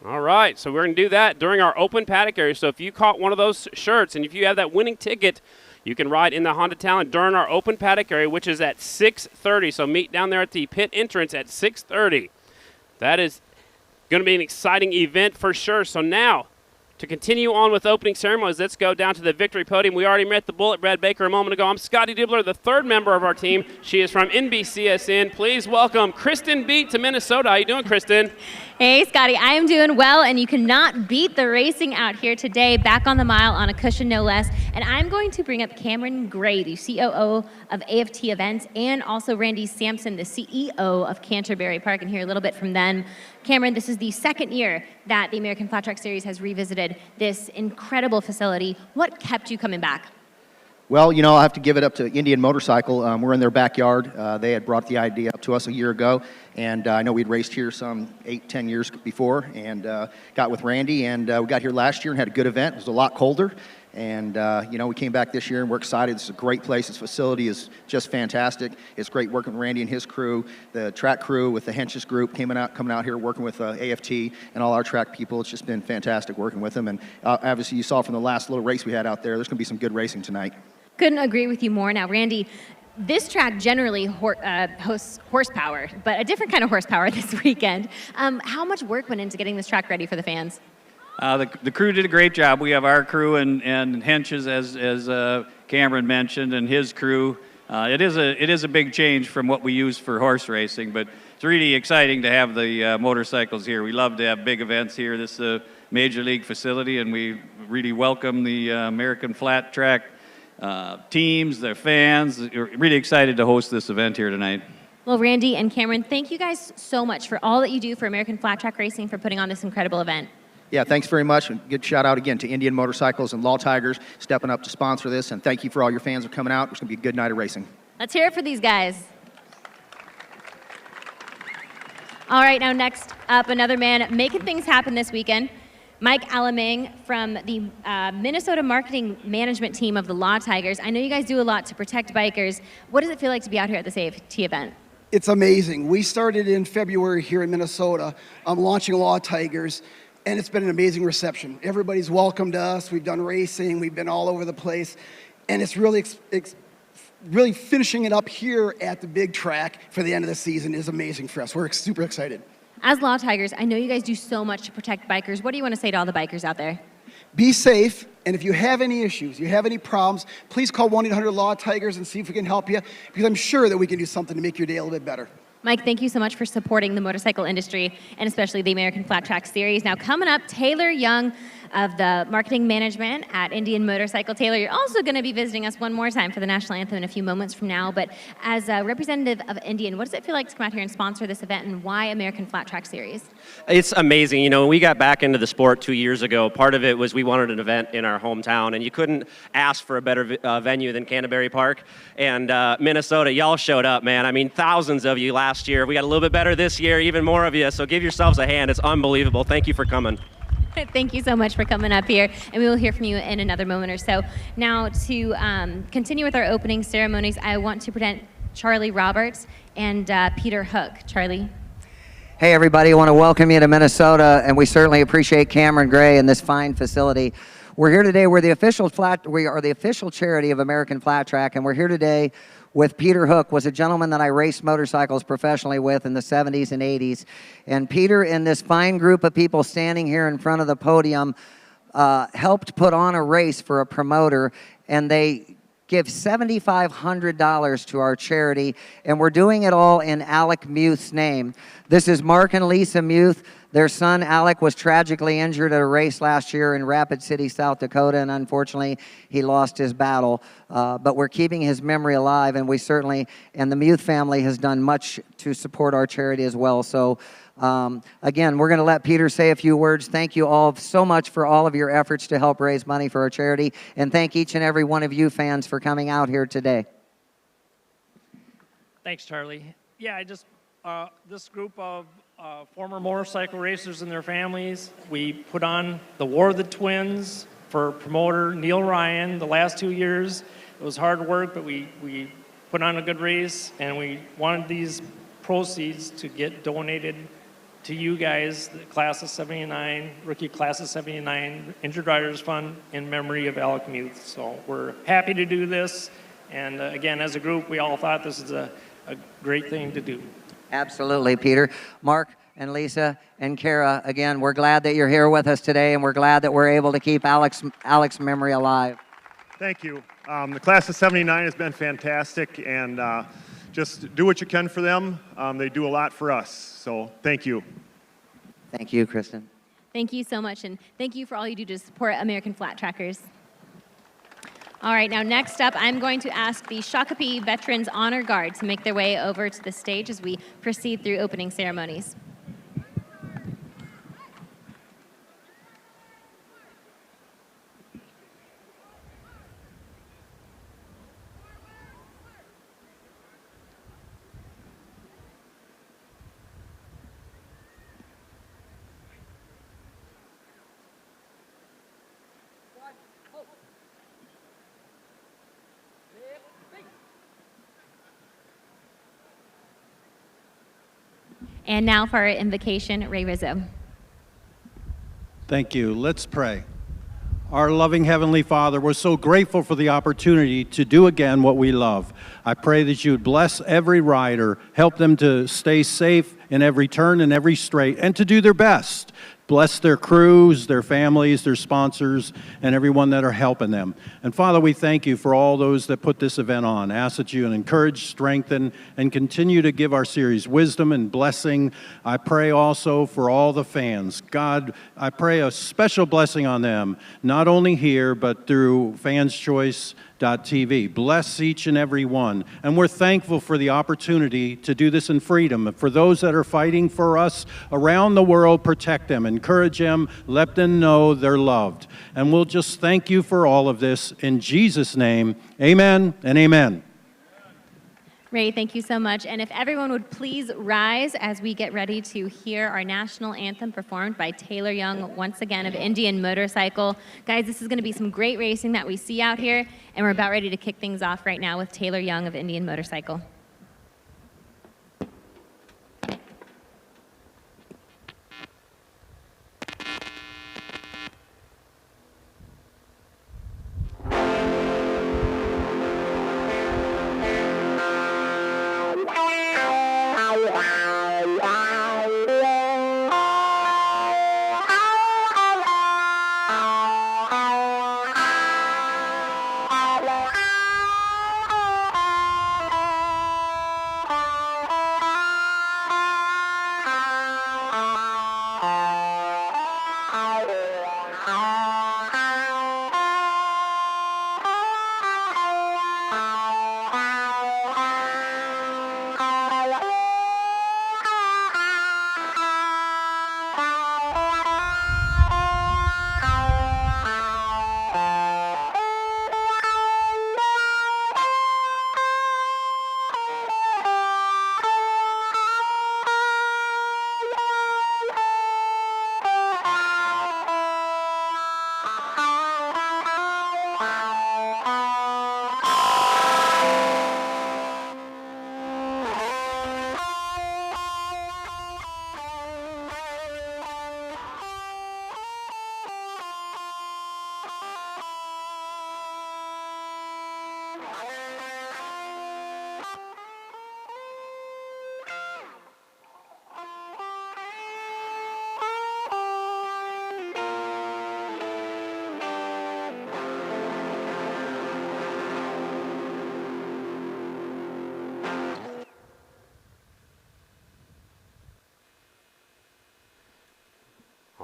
All right, so we're going to do that during our open paddock area. So if you caught one of those shirts and if you have that winning ticket, you can ride in the Honda Talon during our open paddock area, which is at 6:30. So meet down there at the pit entrance at 6:30. That is going to be an exciting event for sure. So now, to continue on with opening ceremonies, let's go down to the victory podium. We already met the Bullet Brad Baker a moment ago. I'm Scotty Dibler, the 3rd member of our team. She is from NBCSN. Please welcome Kristen Beat to Minnesota. How you doing, Kristen? Hey, Scotty. I am doing well, and you cannot beat the racing out here today. Back on the mile on a cushion, no less. And I'm going to bring up Cameron Gray, the COO of AFT Events, and also Randy Sampson, the CEO of Canterbury Park, and hear a little bit from them. Cameron, this is the 2nd year that the American Flat Track Series has revisited this incredible facility. What kept you coming back? Well, you know, I have to give it up to Indian Motorcycle. We're in their backyard. They had brought the idea up to us a year ago, and I know we'd raced here some 8-10 years before, and got with Randy, and we got here last year and had a good event. It was a lot colder, and you know, we came back this year and we're excited. This is a great place. This facility is just fantastic. It's great working with Randy and his crew, the track crew with the Henches group coming out here working with AFT and all our track people. It's just been fantastic working with them, and obviously you saw from the last little race we had out there, there's going to be some good racing tonight. Couldn't agree with you more. Now, Randy, this track generally hosts horsepower, but a different kind of horsepower this weekend. How much work went into getting this track ready for the fans? The crew did a great job. We have our crew and Henches, as Cameron mentioned, and his crew. It is a big change from what we use for horse racing, but it's really exciting to have the motorcycles here. We love to have big events here. This is a major league facility, and we really welcome the American Flat Track teams, their fans. We're really excited to host this event here tonight. Well, Randy and Cameron, thank you guys so much for all that you do for American Flat Track Racing, for putting on this incredible event. Yeah, thanks very much. And good shout out again to Indian Motorcycles and Law Tigers stepping up to sponsor this. And thank you for all your fans for coming out. It's going to be a good night of racing. Let's hear it for these guys. All right, now next up, another man making things happen this weekend. Mike Alamang from the Minnesota marketing management team of the Law Tigers. I know you guys do a lot to protect bikers. What does it feel like to be out here at this AFT event? It's amazing. We started in February here in Minnesota launching Law Tigers, and it's been an amazing reception. Everybody's welcomed us. We've done racing. We've been all over the place, and it's really really finishing it up here at the big track for the end of the season is amazing for us. We're super excited. As Law Tigers, I know you guys do so much to protect bikers. What do you want to say to all the bikers out there? Be safe, and if you have any issues, you have any problems, please call 1-800-LAW-TIGERS and see if we can help you, because I'm sure that we can do something to make your day a little bit better. Mike, thank you so much for supporting the motorcycle industry, and especially the American Flat Track Series. Now coming up, Taylor Young of the marketing management at Indian Motorcycle. Taylor, you're also going to be visiting us one more time for the national anthem in a few moments from now, but as a representative of Indian, what does it feel like to come out here and sponsor this event, and why American Flat Track Series? It's amazing. You know, when we got back into the sport 2 years ago, part of it was we wanted an event in our hometown, and you couldn't ask for a better venue than Canterbury Park. And Minnesota, y'all showed up, man. I mean, thousands of you last year. We got a little bit better this year, even more of you, so give yourselves a hand. It's unbelievable. Thank you for coming. Thank you so much for coming up here, and we will hear from you in another moment or so. Now, to continue with our opening ceremonies, I want to present Charlie Roberts and Peter Hook. Charlie. Hey, everybody. I want to welcome you to Minnesota, and we certainly appreciate Cameron Gray and this fine facility. We're here today. We are the official charity of American Flat Track, and we're here today with Peter Hook, was a gentleman that I raced motorcycles professionally with in the 70s and 80s. And Peter and this fine group of people standing here in front of the podium helped put on a race for a promoter, and they give $7,500 to our charity, and we're doing it all in Alec Muth's name. This is Mark and Lisa Muth. Their son, Alec, was tragically injured at a race last year in Rapid City, South Dakota, and unfortunately, he lost his battle. But we're keeping his memory alive, and we certainly, and the Muth family has done much to support our charity as well. So, again, we're going to let Peter say a few words. Thank you all so much for all of your efforts to help raise money for our charity, and thank each and every one of you fans for coming out here today. Thanks, Charlie. Yeah, this group of former motorcycle racers and their families, we put on the War of the Twins for promoter Neil Ryan the last 2 years. It was hard work, but we put on a good race, and we wanted these proceeds to get donated to you guys, the class of 79, rookie class of 79, Injured Riders Fund in memory of Alec Muth. So we're happy to do this. And again, as a group, we all thought this is a great thing to do. Absolutely, Peter. Mark and Lisa and Kara, again, we're glad that you're here with us today, and we're glad that we're able to keep Alec's memory alive. Thank you. The class of 79 has been fantastic, and just do what you can for them. They do a lot for us, so thank you. Thank you, Kristen. Thank you so much, and thank you for all you do to support American Flat Trackers. All right, now next up, I'm going to ask the Shakopee Veterans Honor Guard to make their way over to the stage as we proceed through opening ceremonies. And now for our invocation, Ray Rizzo. Thank you. Let's pray. Our loving Heavenly Father, we're so grateful for the opportunity to do again what we love. I pray that you would bless every rider, help them to stay safe in every turn and every straight, and to do their best. Bless their crews, their families, their sponsors, and everyone that are helping them. And Father, we thank you for all those that put this event on. I ask that you encourage, strengthen, and continue to give our series wisdom and blessing. I pray also for all the fans. God, I pray a special blessing on them, not only here, but through FansChoice.tv. Bless each and every one. And we're thankful for the opportunity to do this in freedom. For those that are fighting for us around the world, protect them, encourage them, let them know they're loved. And we'll just thank you for all of this. In Jesus' name, amen and amen. Ray, thank you so much. And if everyone would please rise as we get ready to hear our national anthem performed by Taylor Young, once again, of Indian Motorcycle. Guys, this is going to be some great racing that we see out here, and we're about ready to kick things off right now with Taylor Young of Indian Motorcycle.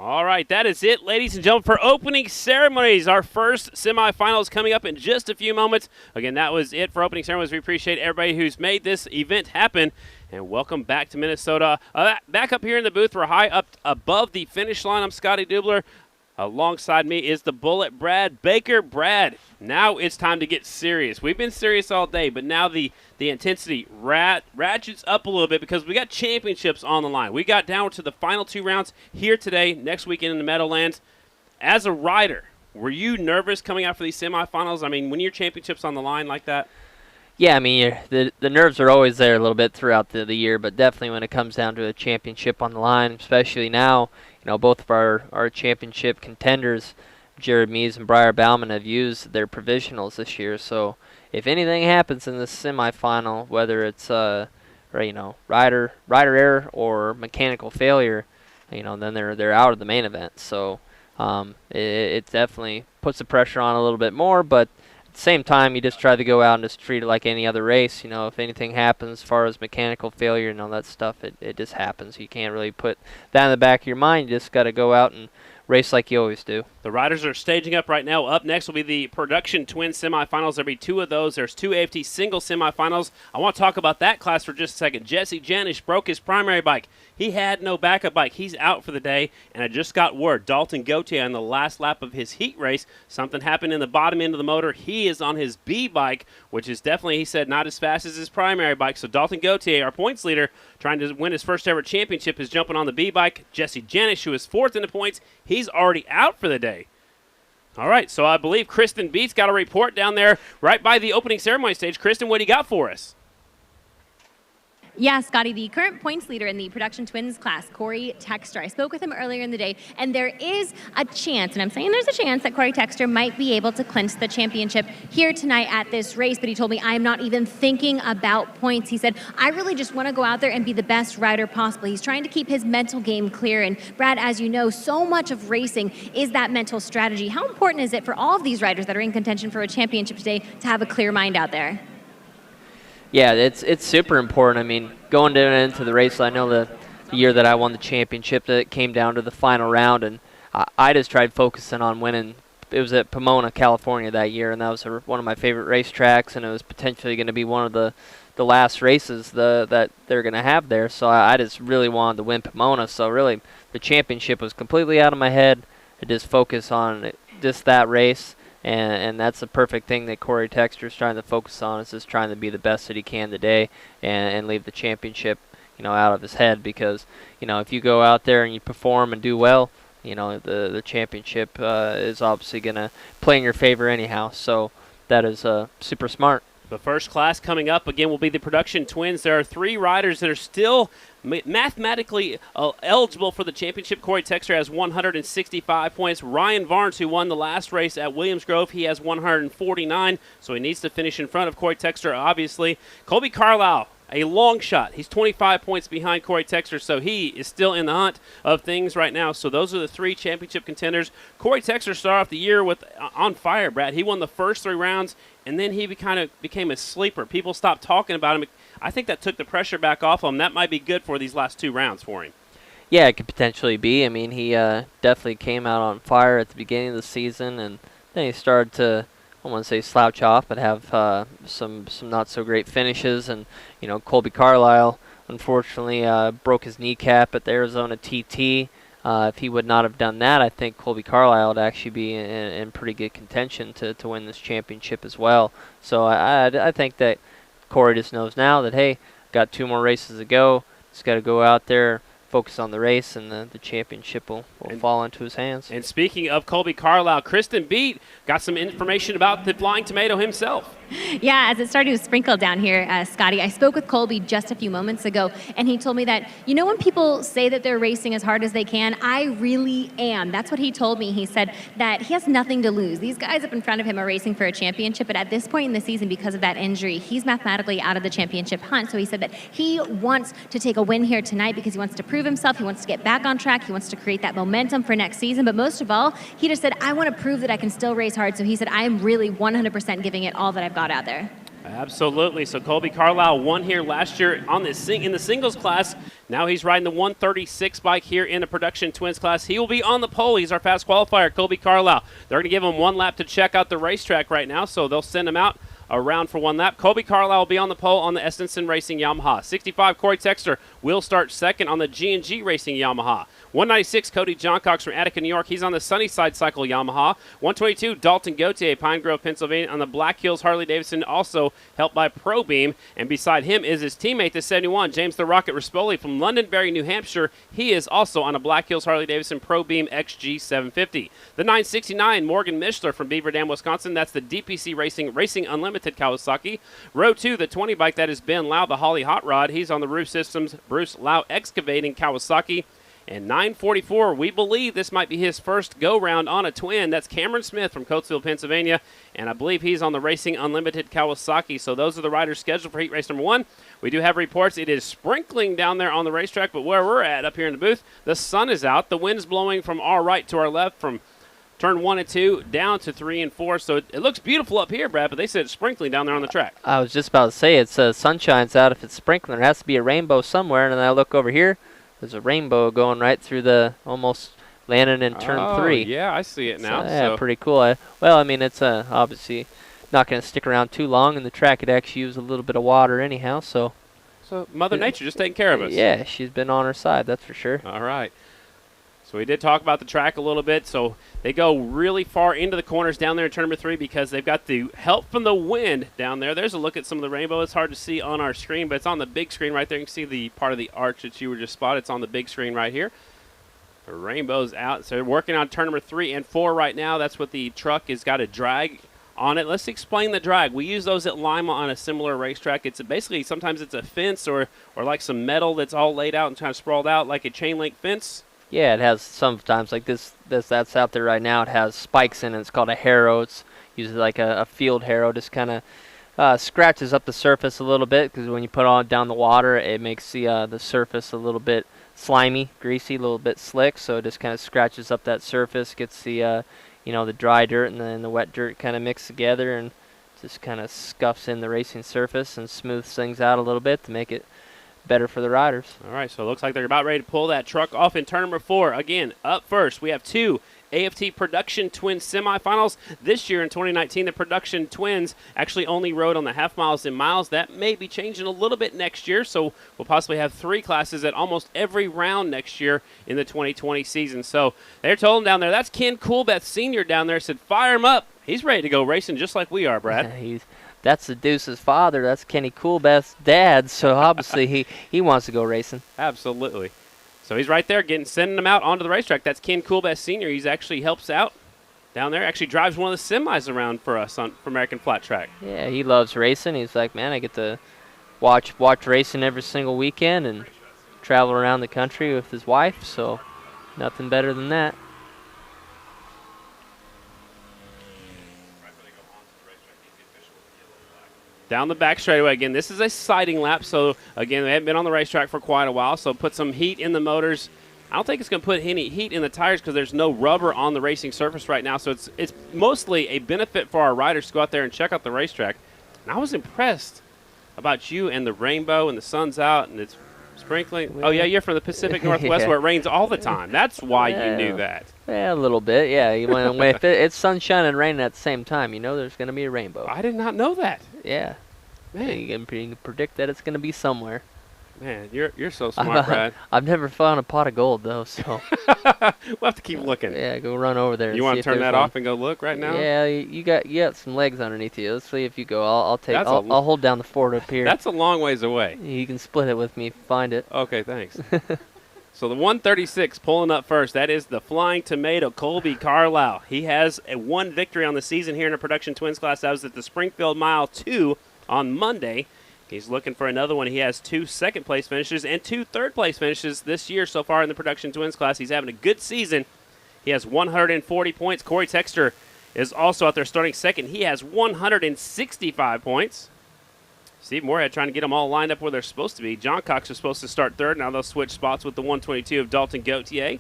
All right, that is it, ladies and gentlemen, for opening ceremonies. Our first semifinals coming up in just a few moments. Again, that was it for opening ceremonies. We appreciate everybody who's made this event happen. And welcome back to Minnesota. Back up here in the booth, we're high up above the finish line. I'm Scotty Dubler. Alongside me is the Bullet, Brad Baker. Brad, now it's time to get serious. We've been serious all day, but now the intensity ratchets up a little bit because we got championships on the line. We got down to the final 2 rounds here today, next weekend in the Meadowlands. As a rider, were you nervous coming out for these semifinals? I mean, when your championship's on the line like that? Yeah, I mean, the nerves are always there a little bit throughout the year, but definitely when it comes down to a championship on the line, especially now, both of our championship contenders, Jared Mees and Briar Bauman, have used their provisionals this year. So if anything happens in this semifinal, whether it's rider error or mechanical failure, then they're out of the main event. So it definitely puts the pressure on a little bit more, but at the same time, you just try to go out and just treat it like any other race. If anything happens as far as mechanical failure and all that stuff, it just happens. You can't really put that in the back of your mind. You just got to go out and race like you always do. The riders are staging up right now. Up next will be the Production Twin semifinals. There'll be 2 of those. There's 2 AFT single semifinals. I want to talk about that class for just a second. Jesse Janish broke his primary bike. He had no backup bike. He's out for the day, and I just got word. Dalton Gauthier on the last lap of his heat race, something happened in the bottom end of the motor. He is on his B bike, which is definitely, he said, not as fast as his primary bike. So Dalton Gauthier, our points leader, trying to win his first ever championship, is jumping on the B bike. Jesse Janish, who is 4th in the points, he's already out for the day. All right, so I believe Kristen Beats got a report down there right by the opening ceremony stage. Kristen, what do you got for us? Yeah, Scotty, the current points leader in the Production Twins class, Corey Texter. I spoke with him earlier in the day, and there is a chance, and I'm saying there's a chance, that Corey Texter might be able to clinch the championship here tonight at this race, but he told me, I am not even thinking about points. He said, I really just want to go out there and be the best rider possible. He's trying to keep his mental game clear, and Brad, as you know, so much of racing is that mental strategy. How important is it for all of these riders that are in contention for a championship today to have a clear mind out there? Yeah, it's super important. I mean, going into the race, I know the year that I won the championship, that it came down to the final round, and I just tried focusing on winning. It was at Pomona, California that year, and that was one of my favorite racetracks, and it was potentially going to be one of the last races that they're going to have there. So I just really wanted to win Pomona. So really, the championship was completely out of my head. I just focused on just that race. And that's the perfect thing that Corey Texter is trying to focus on, is just trying to be the best that he can today and leave the championship, out of his head. Because, if you go out there and you perform and do well, the championship is obviously going to play in your favor anyhow. So that is super smart. The first class coming up, again, will be the Production Twins. There are 3 riders that are still mathematically eligible for the championship. Corey Texter has 165 points. Ryan Varnes, who won the last race at Williams Grove, he has 149, so he needs to finish in front of Corey Texter, obviously. Colby Carlisle, a long shot. He's 25 points behind Corey Texter, so he is still in the hunt of things right now. So those are the 3 championship contenders. Corey Texter started off the year on fire, Brad. He won the first 3 rounds, and then he kind of became a sleeper. People stopped talking about him. I think that took the pressure back off him. That might be good for these last 2 rounds for him. Yeah, it could potentially be. I mean, he definitely came out on fire at the beginning of the season, and then he started to, I don't want to say slouch off, but have some not so great finishes. And Colby Carlisle unfortunately broke his kneecap at the Arizona TT. If he would not have done that, I think Colby Carlisle would actually be in pretty good contention to win this championship as well. So I think that Corey just knows now that, hey, got 2 more races to go. Just got to go out there, focus on the race, and the championship will fall into his hands. And speaking of Colby Carlisle, Kristen Beat got some information about the Flying Tomato himself. Yeah, as it started to sprinkle down here, Scotty, I spoke with Colby just a few moments ago, and he told me that, when people say that they're racing as hard as they can, I really am. That's what he told me. He said that he has nothing to lose. These guys up in front of him are racing for a championship, but at this point in the season, because of that injury, he's mathematically out of the championship hunt. So he said that he wants to take a win here tonight because he wants to prove himself. He wants to get back on track. He wants to create that momentum for next season. But most of all, he just said, I want to prove that I can still race hard. So he said, I am really 100% giving it all that I've got out there. Absolutely. So Colby Carlisle won here last year on this in the singles class. Now he's riding the 136 bike here in the production twins class. He will be on the pole. He's our fast qualifier, Colby Carlisle. They're going to give him one lap to check out the racetrack right now, so they'll send him out around for one lap. Colby Carlisle will be on the pole on the Estenson Racing Yamaha. 65, Corey Texter will start second on the G&G Racing Yamaha. 196, Cody Johncox from Attica, New York. He's on the Sunnyside Cycle Yamaha. 122, Dalton Gautier, Pine Grove, Pennsylvania, on the Black Hills Harley-Davidson, also helped by ProBeam. And beside him is his teammate, the 71, James the Rocket Rispoli from Londonderry, New Hampshire. He is also on a Black Hills Harley-Davidson ProBeam XG 750. The 969, Morgan Mishler from Beaver Dam, Wisconsin. That's the DPC Racing Unlimited Kawasaki. Row 2, the 20 bike, that is Ben Lau, the Holly Hot Rod. He's on the Roof Systems Bruce Lau Excavating Kawasaki. And 944, we believe this might be his first go-round on a twin. That's Cameron Smith from Coatesville, Pennsylvania. And I believe he's on the Racing Unlimited Kawasaki. So those are the riders scheduled for heat race number 1. We do have reports it is sprinkling down there on the racetrack, but where we're at up here in the booth, the sun is out. The wind's blowing from our right to our left from turn 1 and 2 down to 3 and 4. So it looks beautiful up here, Brad, but they said it's sprinkling down there on the track. I was just about to say, it's sunshine's out. If it's sprinkling, there has to be a rainbow somewhere. And then I look over here. There's a rainbow going right through the almost landing in turn 3. Yeah, I see it now. Yeah, pretty cool. Well, I mean, it's obviously not going to stick around too long, and the track could actually use a little bit of water anyhow. So Mother Nature just taking care of us. Yeah, she's been on her side, that's for sure. All right. So we did talk about the track a little bit. So they go really far into the corners down there in turn number 3 because they've got the help from the wind down there. There's a look at some of the rainbow. It's hard to see on our screen, but it's on the big screen right there. You can see the part of the arch that you were just spotted. It's on the big screen right here. The rainbow's out. So they're working on turn number 3 and 4 right now. That's what the truck has got a drag on it. Let's explain the drag. We use those at Lima on a similar racetrack. It's basically sometimes it's a fence or like some metal that's all laid out and kind of sprawled out like a chain link fence. Yeah, it has sometimes like this that's out there right now. It has spikes in it. It's called a harrow. It's usually like a field harrow. Just kind of scratches up the surface a little bit because when you put it down the water, it makes the surface a little bit slimy, greasy, a little bit slick. So it just kind of scratches up that surface, gets the the dry dirt and then the wet dirt kind of mixed together, and just kind of scuffs in the racing surface and smooths things out a little bit to make it better for the riders. All right, so it looks like they're about ready to pull that truck off in turn number 4. Again, up first, we have 2 AFT Production Twin semifinals. This year in 2019, the Production Twins actually only rode on the half miles and miles. That may be changing a little bit next year, so we'll possibly have 3 classes at almost every round next year in the 2020 season. So they're told him down there, that's Ken Coolbeth Sr. down there, said fire him up. He's ready to go racing just like we are, Brad. That's the Deuce's father. That's Kenny Coolbeth's dad. So obviously he wants to go racing. Absolutely. So he's right there sending them out onto the racetrack. That's Ken Coolbeth Sr. He's actually helps out down there. Actually drives one of the semis around for us for American Flat Track. Yeah, he loves racing. He's like, man, I get to watch racing every single weekend and travel around the country with his wife. So nothing better than that. Down the back straightaway again. This is a sighting lap, so again, they haven't been on the racetrack for quite a while, so put some heat in the motors. I don't think it's going to put any heat in the tires because there's no rubber on the racing surface right now, so it's mostly a benefit for our riders to go out there and check out the racetrack. And I was impressed about you and the rainbow and the sun's out and it's sprinkling. Oh, yeah, you're from the Pacific Northwest where it rains all the time. That's why you knew that. Yeah, a little bit, yeah. If it's sunshine and rain at the same time, there's going to be a rainbow. I did not know that. Yeah. Man. You can predict that it's going to be somewhere. Man, you're so smart, Brad. I've never found a pot of gold, though, so. We'll have to keep looking. Yeah, go run over there. You want to turn that off and go look right now? Yeah, you got some legs underneath you. Let's see if you go. I'll hold down the fort up here. That's a long ways away. You can split it with me if you find it. Okay, thanks. So the 136 pulling up first, that is the Flying Tomato, Colby Carlisle. He has one victory on the season here in the Production Twins class. That was at the Springfield Mile 2 on Monday. He's looking for another one. He has 2 second-place finishes and 2 third-place finishes this year so far in the Production Twins class. He's having a good season. He has 140 points. Corey Texter is also out there starting second. He has 165 points. Steve Moorhead trying to get them all lined up where they're supposed to be. John Cox is supposed to start third. Now they'll switch spots with the 122 of Dalton Gautier.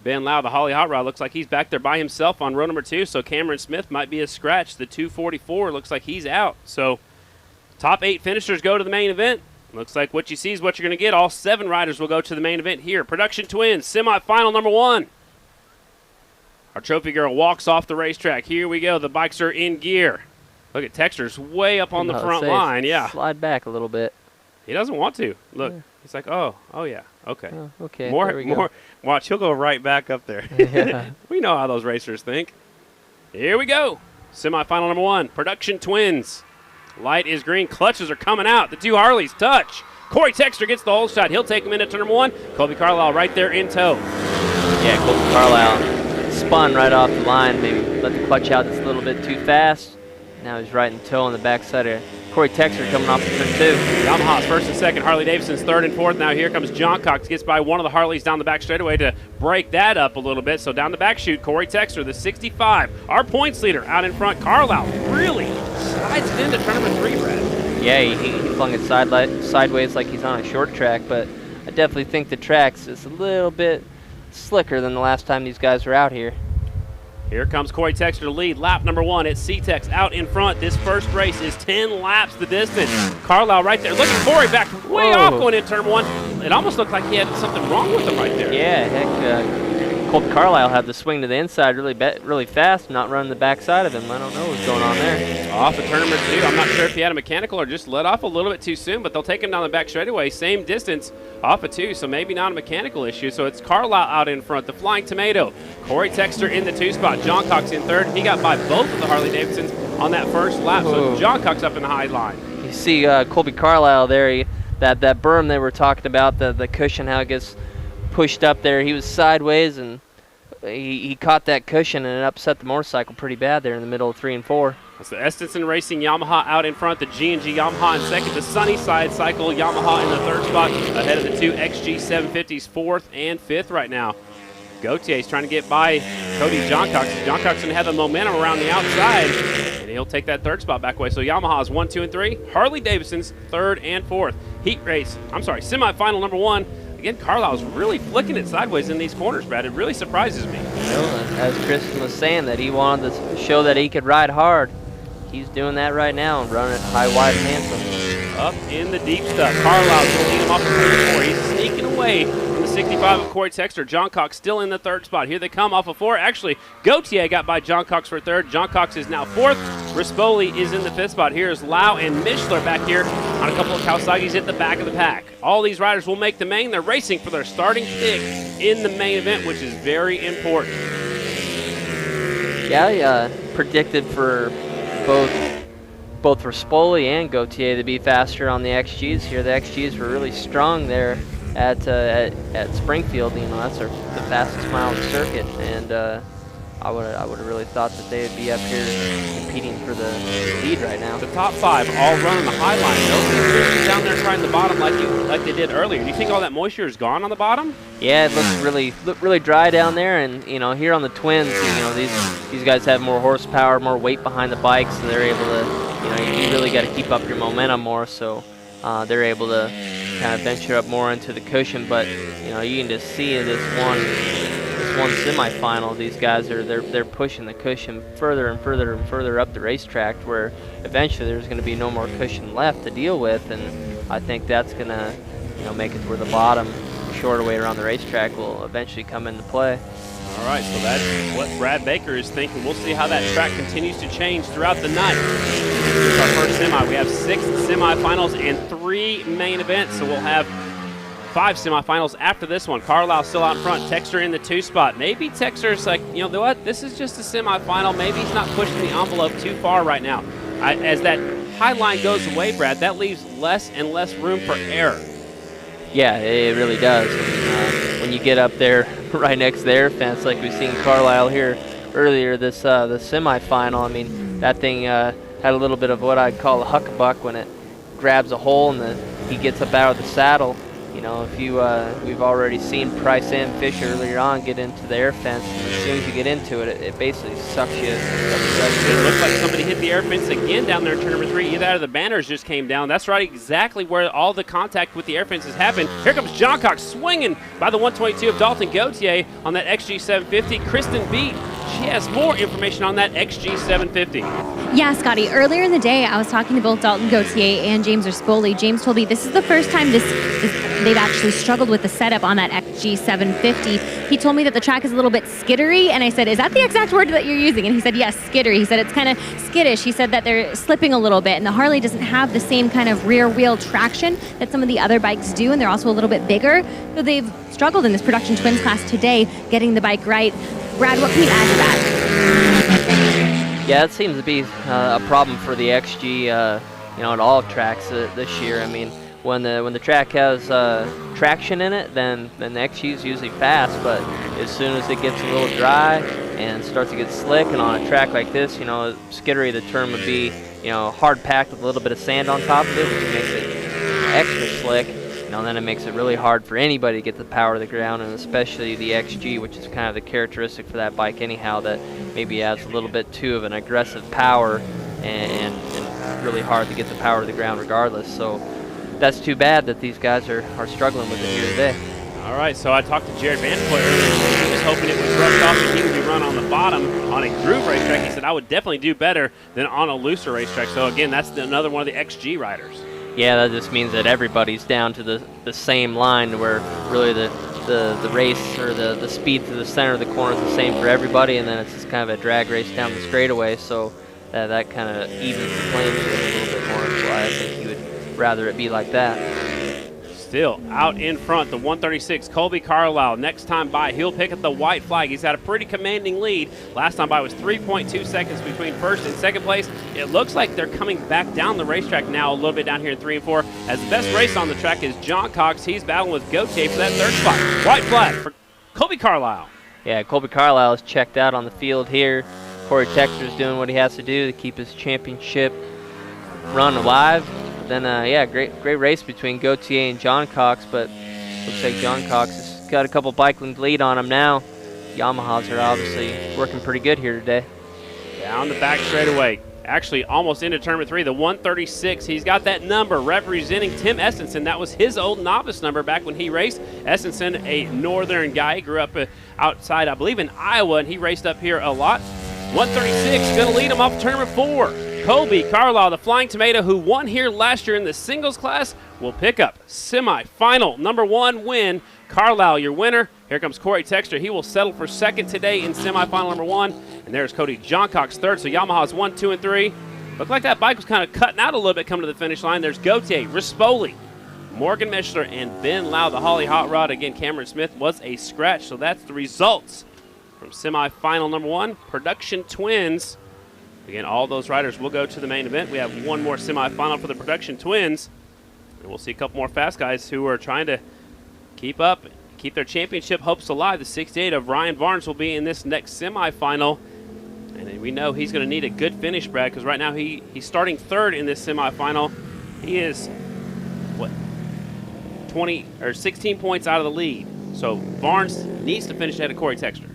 Ben Lau, the Holly Hot Rod, looks like he's back there by himself on row number 2, so Cameron Smith might be a scratch. The 244 looks like he's out. So top 8 finishers go to the main event. Looks like what you see is what you're going to get. All 7 riders will go to the main event here. Production Twins, semifinal number 1. Our trophy girl walks off the racetrack. Here we go. The bikes are in gear. Look at Texter's way up on the front line. Yeah. Slide back a little bit. He doesn't want to. Look, he's like, oh yeah, okay. Oh, okay, More. there we go. Watch, he'll go right back up there. Yeah. We know how those racers think. Here we go. Semifinal number 1, Production Twins. Light is green. Clutches are coming out. The 2 Harleys touch. Corey Texter gets the whole shot. He'll take him into turn number 1. Colby Carlisle right there in tow. Yeah, Colby Carlisle spun right off the line. Maybe let the clutch out just a little bit too fast. Now he's right in tow on the backside of Corey Texter coming off the turn 2. Yamaha's first and second. Harley Davidson's third and fourth. Now here comes John Cox. Gets by one of the Harleys down the back straightaway to break that up a little bit. So down the back chute, Corey Texter, the 65. Our points leader out in front. Carlisle really slides it into turn number 3, Brad. Yeah, he flung it sideways like he's on a short track, but I definitely think the track's is a little bit slicker than the last time these guys were out here. Here comes Corey Texter to lead. Lap number 1 at C-Tex out in front. This first race is 10 laps the distance. Carlisle right there. Look at Corey back way off going in turn 1. It almost looked like he had something wrong with him right there. Yeah, heck, Colby Carlisle had the swing to the inside really fast, not running the backside of him. I don't know what's going on there. Off of turn number 2. I'm not sure if he had a mechanical or just let off a little bit too soon, but they'll take him down the back straightaway. Same distance off of 2, so maybe not a mechanical issue. So it's Carlisle out in front. The Flying Tomato. Corey Texter in the 2 spot. John Cox in third. He got by both of the Harley Davidsons on that first lap. So John Cox up in the high line. You see Colby Carlisle there. That berm they were talking about, the cushion, how it gets pushed up there. He was sideways, and he caught that cushion, and it upset the motorcycle pretty bad there in the middle of 3 and 4. That's the Estenson Racing Yamaha out in front. The G&G Yamaha in second. The Sunnyside Cycle Yamaha in the 3rd spot, ahead of the 2 XG 750s, 4th and 5th right now. Gautier's trying to get by Cody John Cox. John Cox going to have the momentum around the outside, and he'll take that 3rd spot back away. So Yamaha's 1, 2, and 3. Harley Davidson's 3rd and 4th. Semifinal number 1. Again, Carlisle's really flicking it sideways in these corners, Brad. It really surprises me. Well, as Kristen was saying, that he wanted to show that he could ride hard. He's doing that right now and running it high, wide, and handsome. Up in the deep stuff. Carlisle's going to lead him off the 34. He's sneaking away from the 65 of Corey Texter. John Cox still in the 3rd spot. Here they come off of 4. Actually, Gautier got by John Cox for 3rd. John Cox is now 4th. Rispoli is in the 5th spot. Here's Lau and Mishler back here on a couple of Kawasaki's at the back of the pack. All these riders will make the main. They're racing for their starting stick in the main event, which is very important. Yeah, predicted for both Rispoli and Gautier to be faster on the XGs here. The XGs were really strong there at Springfield. You know, that's the fastest mile of the circuit, and I would have really thought that they would be up here competing for the lead right now. The top 5 all running the high line. No down there trying the bottom like they did earlier. Do you think all that moisture is gone on the bottom? Yeah, it looks really dry down there, and you know, here on the Twins, you know, these guys have more horsepower, more weight behind the bikes, so they're able to, you know, you really got to keep up your momentum more, so they're able to kind of venture up more into the cushion. But you know, you can just see this one semifinal, these guys they're pushing the cushion further and further and further up the racetrack, where eventually there's going to be no more cushion left to deal with, and I think that's going to, you know, make it where the bottom shorter way around the racetrack will eventually come into play. All right, so that's what Brad Baker is thinking. We'll see how that track continues to change throughout the night. This is our first semi. We have 6 semifinals and 3 main events, so we'll have 5 semifinals after this one. Carlisle still out in front. Texter in the 2 spot. Maybe Texter's like, you know what? This is just a semifinal. Maybe he's not pushing the envelope too far right now. As that high line goes away, Brad, that leaves less and less room for error. Yeah, it really does. When you get up there right next to the air fence, like we've seen Carlisle here earlier, the semifinal, I mean, that thing had a little bit of what I'd call a huckabuck when it grabs a hole and he gets up out of the saddle. You know, if you we've already seen Price and Fish earlier on get into the air fence. And as soon as you get into it, it basically sucks you. It looks like somebody hit the air fence again down there in turn number 3. Either out of the banners just came down. That's right, exactly where all the contact with the air fences happened. Here comes John Cox swinging by the 122 of Dalton Gauthier on that XG 750. Kristen Beat, she has more information on that XG 750. Yeah, Scotty, earlier in the day, I was talking to both Dalton Gauthier and James Erspoli. James told me this is the first time they've actually struggled with the setup on that XG 750. He told me that the track is a little bit skittery, and I said, is that the exact word that you're using? And he said, yes, skittery. He said it's kind of skittish. He said that they're slipping a little bit, and the Harley doesn't have the same kind of rear wheel traction that some of the other bikes do, and they're also a little bit bigger. So they've struggled in this Production Twins class today getting the bike right. Brad, what can you add to that? Yeah, it seems to be a problem for the XG, at all tracks this year. I mean, when the track has traction in it, then the XG is usually fast. But as soon as it gets a little dry and starts to get slick, and on a track like this, skittery, the term would be, hard packed with a little bit of sand on top of it, which makes it extra slick. Then it makes it really hard for anybody to get the power to the ground, and especially the XG, which is kind of the characteristic for that bike anyhow, that maybe adds a little bit too of an aggressive power and really hard to get the power to the ground regardless. So that's too bad that these guys are struggling with it here today. All right, so I talked to Jared Vanderpool earlier. He was hoping it was rushed off and he would be run on the bottom on a groove racetrack. He said, I would definitely do better than on a looser racetrack. So again, that's another one of the XG riders. Yeah, that just means that everybody's down to the same line, where really the race or the speed to the center of the corner is the same for everybody, and then it's just kind of a drag race down the straightaway, so that kind of evens the playing field a little bit more. That's why I think you would rather it be like that. Still out in front, the 136, Colby Carlisle. Next time by, he'll pick up the white flag. He's had a pretty commanding lead. Last time by was 3.2 seconds between first and second place. It looks like they're coming back down the racetrack now a little bit down here in 3 and 4. As the best race on the track is John Cox. He's battling with Gauthier for that third spot. White flag for Colby Carlisle. Yeah, Colby Carlisle is checked out on the field here. Corey Texter's doing what he has to do to keep his championship run alive. Then, great race between Gauthier and John Cox, but looks like John Cox has got a couple bike length lead on him now. Yamahas are obviously working pretty good here today. Down the back straightaway. Actually, almost into turn number 3, the 136. He's got that number representing Tim Estenson. That was his old novice number back when he raced. Estenson, a northern guy, grew up outside, I believe, in Iowa, and he raced up here a lot. 136, going to lead him off turn number 4. Colby Carlisle, the Flying Tomato, who won here last year in the singles class, will pick up semi-final number 1 win. Carlisle, your winner. Here comes Corey Texter. He will settle for second today in semi-final number 1. And there's Cody John Cox third. So Yamaha's 1, 2, and 3. Looked like that bike was kind of cutting out a little bit coming to the finish line. There's Gauthier, Rispoli, Morgan Mishler, and Ben Lau, the Holly Hot Rod. Again, Cameron Smith was a scratch. So that's the results from semi-final number 1. Production Twins. Again, all those riders will go to the main event. We have one more semifinal for the Production Twins. And we'll see a couple more fast guys who are trying to keep up, keep their championship hopes alive. The 68 of Ryan Barnes will be in this next semifinal. And we know he's going to need a good finish, Brad, because right now he's starting third in this semifinal. He is, 16 points out of the lead. So Barnes needs to finish ahead of Corey Texter.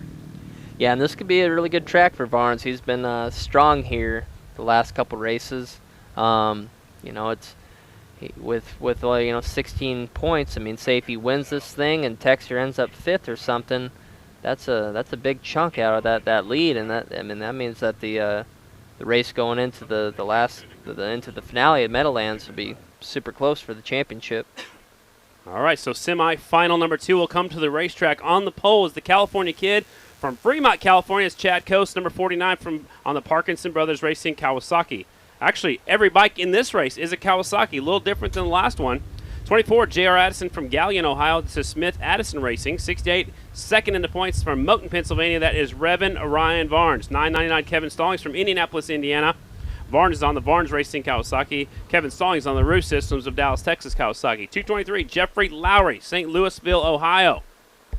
Yeah, and this could be a really good track for Barnes. He's been strong here the last couple races. It's with 16 points. I mean, say if he wins this thing and Texter ends up 5th or something, that's a big chunk out of that lead, and that means that the race going into into the finale at Meadowlands will be super close for the championship. All right, so semi-final number 2 will come to the racetrack. On the pole is the California kid. From Fremont, California, is Chad Coast, number 49 on the Parkinson Brothers Racing Kawasaki. Actually, every bike in this race is a Kawasaki, a little different than the last one. 24, J.R. Addison from Galion, Ohio. This is Smith Addison Racing. 68, second in the points from Moton, Pennsylvania. That is Revan Orion Varnes. 999, Kevin Stallings from Indianapolis, Indiana. Varnes is on the Varnes Racing Kawasaki. Kevin Stallings on the Roof Systems of Dallas, Texas Kawasaki. 223, Jeffrey Lowry, St. Louisville, Ohio.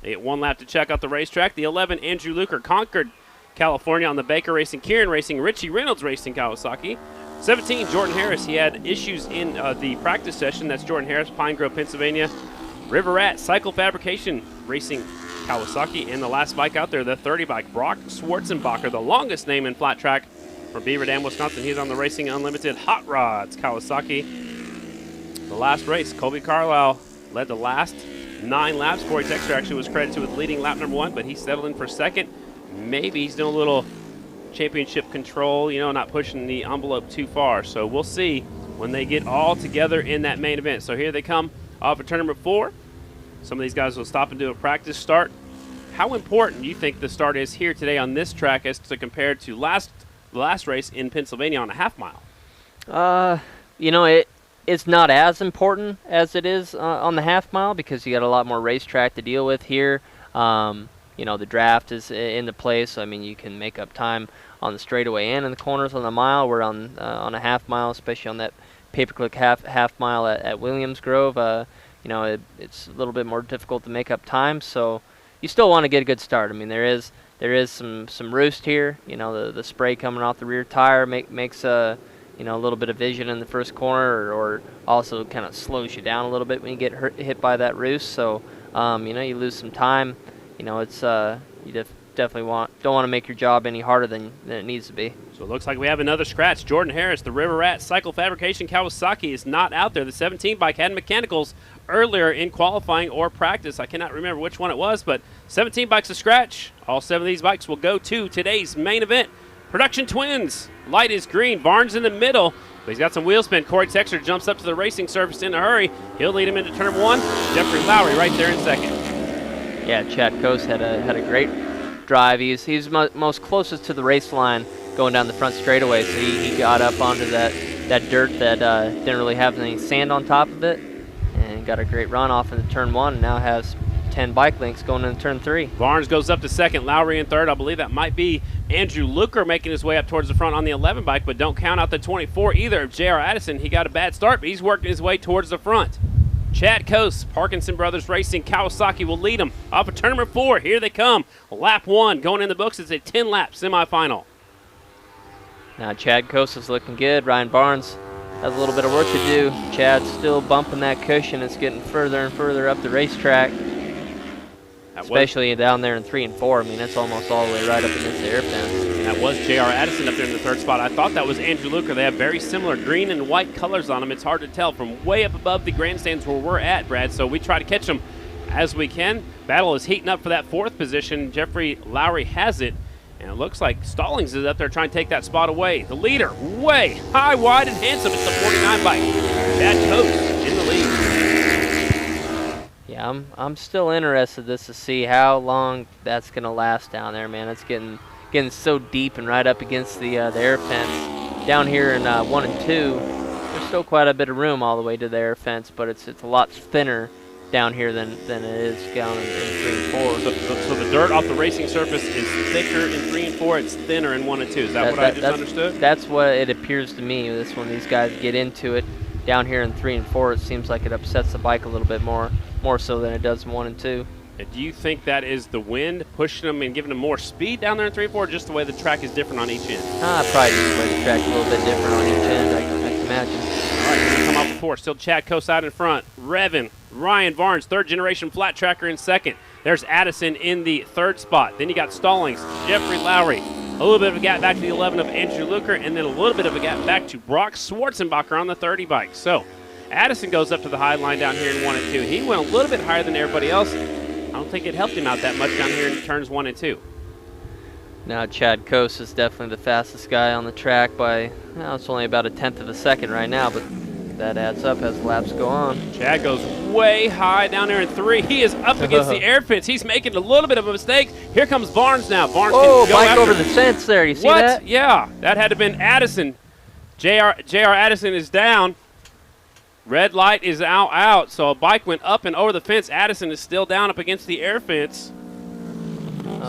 They get one lap to check out the racetrack. The 11, Andrew Luker, Concord, California on the Baker Racing, Kieran Racing, Richie Reynolds Racing Kawasaki. 17, Jordan Harris. He had issues in the practice session. That's Jordan Harris, Pine Grove, Pennsylvania. River Rat Cycle Fabrication Racing Kawasaki, and the last bike out there, the 30 bike, Brock Schwarzenbacher, the longest name in flat track from Beaver Dam, Wisconsin. He's on the Racing Unlimited Hot Rods Kawasaki. The last race, Colby Carlisle led the last 9 laps. Corey Texter actually was credited with leading lap number 1, but he settled in for second. Maybe he's doing a little championship control, not pushing the envelope too far. So we'll see when they get all together in that main event. So here they come off of turn number 4. Some of these guys will stop and do a practice start. How important do you think the start is here today on this track as to compare to the last race in Pennsylvania on a half mile? It's not as important as it is on the half mile because you got a lot more racetrack to deal with here. The draft is into play, so you can make up time on the straightaway and in the corners on the mile. We're on a half mile, especially on that pay-per-click half mile at Williams Grove. It's a little bit more difficult to make up time, so you still want to get a good start. There is some roost here. The spray coming off the rear tire makes a little bit of vision in the first corner, or also kind of slows you down a little bit when you get hit by that roost. So you lose some time. It's you definitely don't want to make your job any harder than it needs to be. So it looks like we have another scratch. Jordan Harris, the River Rat Cycle Fabrication Kawasaki, is not out there. The 17 bike had mechanicals earlier in qualifying or practice. I cannot remember which one it was, but 17 bikes a scratch. All 7 of these bikes will go to today's main event. Production Twins. Light is green. Barnes in the middle, but he's got some wheel spin. Corey Texter jumps up to the racing surface in a hurry. He'll lead him into turn 1. Jeffrey Lowry right there in second. Yeah, Chad Coase had a great drive. He's most closest to the race line going down the front straightaway, so he got up onto that dirt that didn't really have any sand on top of it, and got a great run off into turn 1, and now has 10 bike links going into turn 3. Barnes goes up to second, Lowry in third. I believe that might be Andrew Luker making his way up towards the front on the 11 bike, but don't count out the 24 either. J.R. Addison, he got a bad start, but he's working his way towards the front. Chad Coase, Parkinson Brothers Racing, Kawasaki will lead them off of turn number 4. Here they come. Lap 1 going in the books. It's a 10-lap semifinal. Now Chad Coase is looking good. Ryan Barnes has a little bit of work to do. Chad's still bumping that cushion. It's getting further and further up the racetrack, especially down there in 3 and 4. It's almost all the way right up against the air fence. And that was J.R. Addison up there in the third spot. I thought that was Andrew Luker. They have very similar green and white colors on them. It's hard to tell from way up above the grandstands where we're at, Brad, so we try to catch them as we can. Battle is heating up for that 4th position. Jeffrey Lowry has it, and it looks like Stallings is up there trying to take that spot away. The leader, way high, wide, and handsome. It's the 49 bike. Chad Coase in the lead. Yeah, I'm still interested to see how long that's going to last down there, man. It's getting so deep and right up against the air fence. Down here in 1 and 2, there's still quite a bit of room all the way to the air fence, but it's a lot thinner down here than it is down in 3 and 4. So the dirt off the racing surface is thicker in 3 and 4. It's thinner in 1 and 2. Is that what I just understood? That's what it appears to me. This when these guys get into it down here in 3 and 4, it seems like it upsets the bike a little bit more so than it does in 1 and 2. Do you think that is the wind pushing them and giving them more speed down there in 3 and 4, or just the way the track is different on each end? Probably just the way the track's a little bit different on each end, I can imagine. All right, here we come off the 4. Still Chad Coase out in front. Revin, Ryan Barnes, 3rd generation flat tracker in second. There's Addison in the 3rd spot. Then you got Stallings, Jeffrey Lowry. A little bit of a gap back to the 11 of Andrew Luker, and then a little bit of a gap back to Brock Schwarzenbacher on the 30 bike. So Addison goes up to the high line down here in 1 and 2. He went a little bit higher than everybody else. I don't think it helped him out that much down here in turns 1 and 2. Now Chad Coase is definitely the fastest guy on the track by, it's only about 1/10 of a second right now, but that adds up as laps go on. Chad goes way high down there in 3. He is up against the air fence. He's making a little bit of a mistake. Here comes Barnes now. Barnes can go bike after over the fence there. You see that? Yeah, that had to have been Addison. J.R. Addison is down. Red light is out, so a bike went up and over the fence. Addison is still down up against the air fence.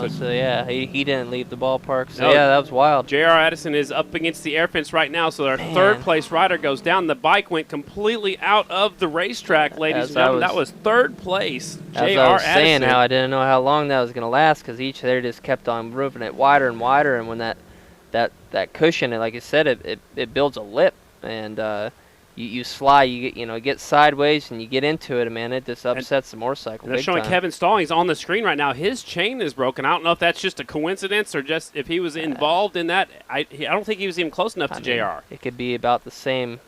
So yeah, he didn't leave the ballpark. So no, yeah, that was wild. J.R. Addison is up against the air fence right now, so our 3rd place rider goes down. The bike went completely out of the racetrack, ladies and gentlemen. That was 3rd place, J.R. I was Addison. saying how I didn't know how long that was going to last because they just kept on moving it wider and wider, and when that cushion, like I said, it builds a lip, and you slide, you get sideways and you get into it, man. It just upsets the motorcycle. They're big showing time. Kevin Stallings on the screen right now. His chain is broken. I don't know if that's just a coincidence or just if he was involved in that. I don't think he was even close enough to JR. It could be about the same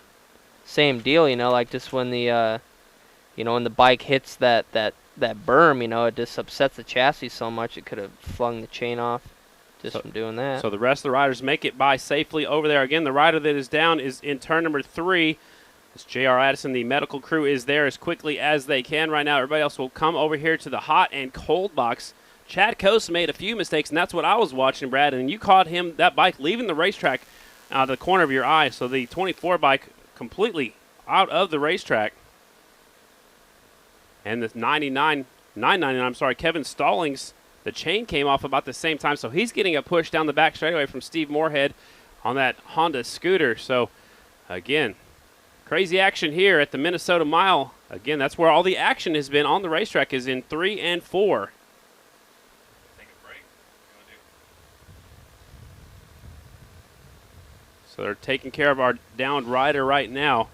deal, like just when the when the bike hits that berm, it just upsets the chassis so much it could have flung the chain off just from doing that. So the rest of the riders make it by safely over there. Again, the rider that is down is in turn number 3. As J.R. Addison, the medical crew, is there as quickly as they can right now. Everybody else will come over here to the hot and cold box. Chad Coase made a few mistakes, and that's what I was watching, Brad. And you caught that bike leaving the racetrack out of the corner of your eye. So the 24 bike completely out of the racetrack. And the 999, Kevin Stallings, the chain came off about the same time. So he's getting a push down the back straightaway from Steve Moorhead on that Honda scooter. So, again, crazy action here at the Minnesota Mile. Again, that's where all the action has been on the racetrack, is in 3 and 4. So they're taking care of our downed rider right now.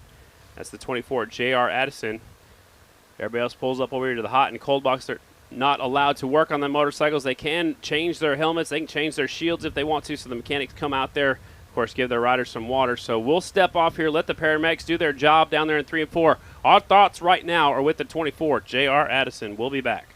That's the 24, J.R. Addison. Everybody else pulls up over here to the hot and cold box. They're not allowed to work on the motorcycles. They can change their helmets. They can change their shields if they want to, so the mechanics come out there, of course, give their riders some water. So we'll step off here, let the paramedics do their job down there in 3 and 4. Our thoughts right now are with the 24, J.R. Addison. We'll be back.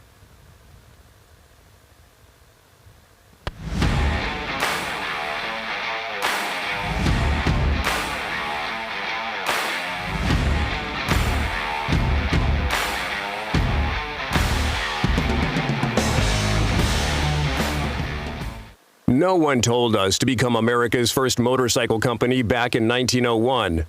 No one told us to become America's first motorcycle company back in 1901.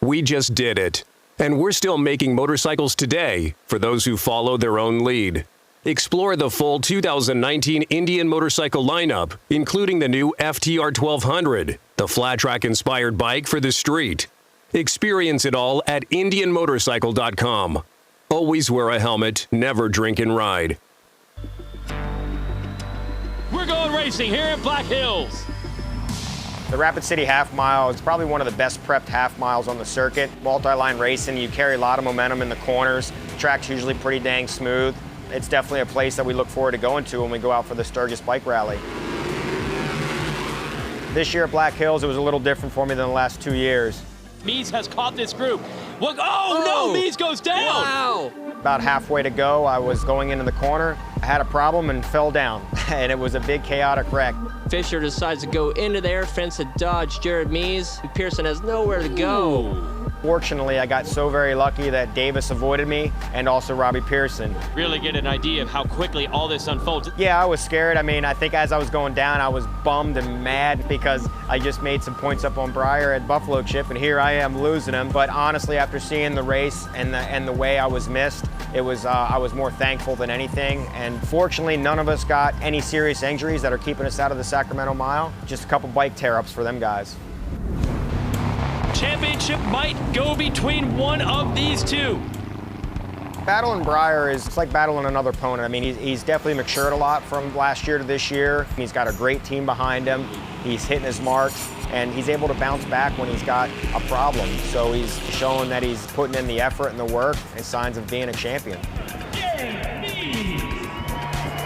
We just did it. And we're still making motorcycles today for those who follow their own lead. Explore the full 2019 Indian motorcycle lineup, including the new FTR 1200, the flat track inspired bike for the street. Experience it all at IndianMotorcycle.com. Always wear a helmet, never drink and ride. We're going racing here in Black Hills. The Rapid City Half Mile is probably one of the best prepped half miles on the circuit. Multi-line racing, you carry a lot of momentum in the corners. The track's usually pretty dang smooth. It's definitely a place that we look forward to going to when we go out for the Sturgis Bike Rally. This year at Black Hills, it was a little different for me than the last 2 years. Mees has caught this group. Look, no, Mees goes down. Wow. About halfway to go, I was going into the corner. I had a problem and fell down, and it was a big chaotic wreck. Fisher decides to go into the air fence to dodge Jared Mees. Pearson has nowhere to go. Ooh. Fortunately, I got so very lucky that Davis avoided me and also Robbie Pearson. Really get an idea of how quickly all this unfolds. Yeah, I was scared. I mean, I think as I was going down, I was bummed and mad because I just made some points up on Breyer at Buffalo Chip, and here I am losing them. But honestly, after seeing the race and the way I was missed, it was I was more thankful than anything. And fortunately, none of us got any serious injuries that are keeping us out of the Sacramento Mile. Just a couple bike tear-ups for them guys. Championship might go between one of these two. Battling Breyer is like battling another opponent. I mean, he's definitely matured a lot from last year to this year. He's got a great team behind him. He's hitting his marks, and he's able to bounce back when he's got a problem. So he's showing that he's putting in the effort and the work and signs of being a champion.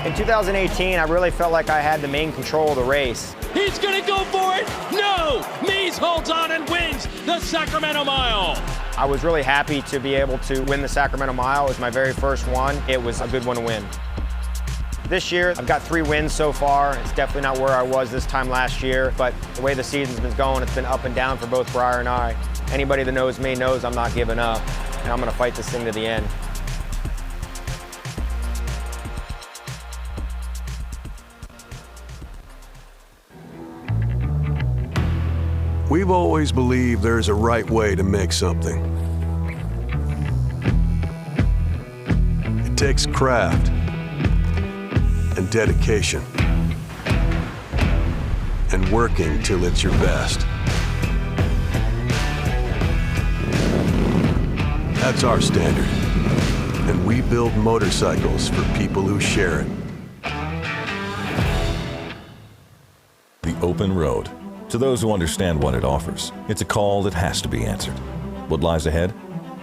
In 2018, I really felt like I had the main control of the race. He's gonna go for it. No, Mees holds on and wins the Sacramento Mile. I was really happy to be able to win the Sacramento Mile. It was my very first one. It was a good one to win. This year, I've got 3 wins so far. It's definitely not where I was this time last year, but the way the season's been going, it's been up and down for both Breyer and I. Anybody that knows me knows I'm not giving up, and I'm gonna fight this thing to the end. We've always believed there's a right way to make something. It takes craft and dedication and working till it's your best. That's our standard, and we build motorcycles for people who share it. The open road. To those who understand what it offers, it's a call that has to be answered. What lies ahead?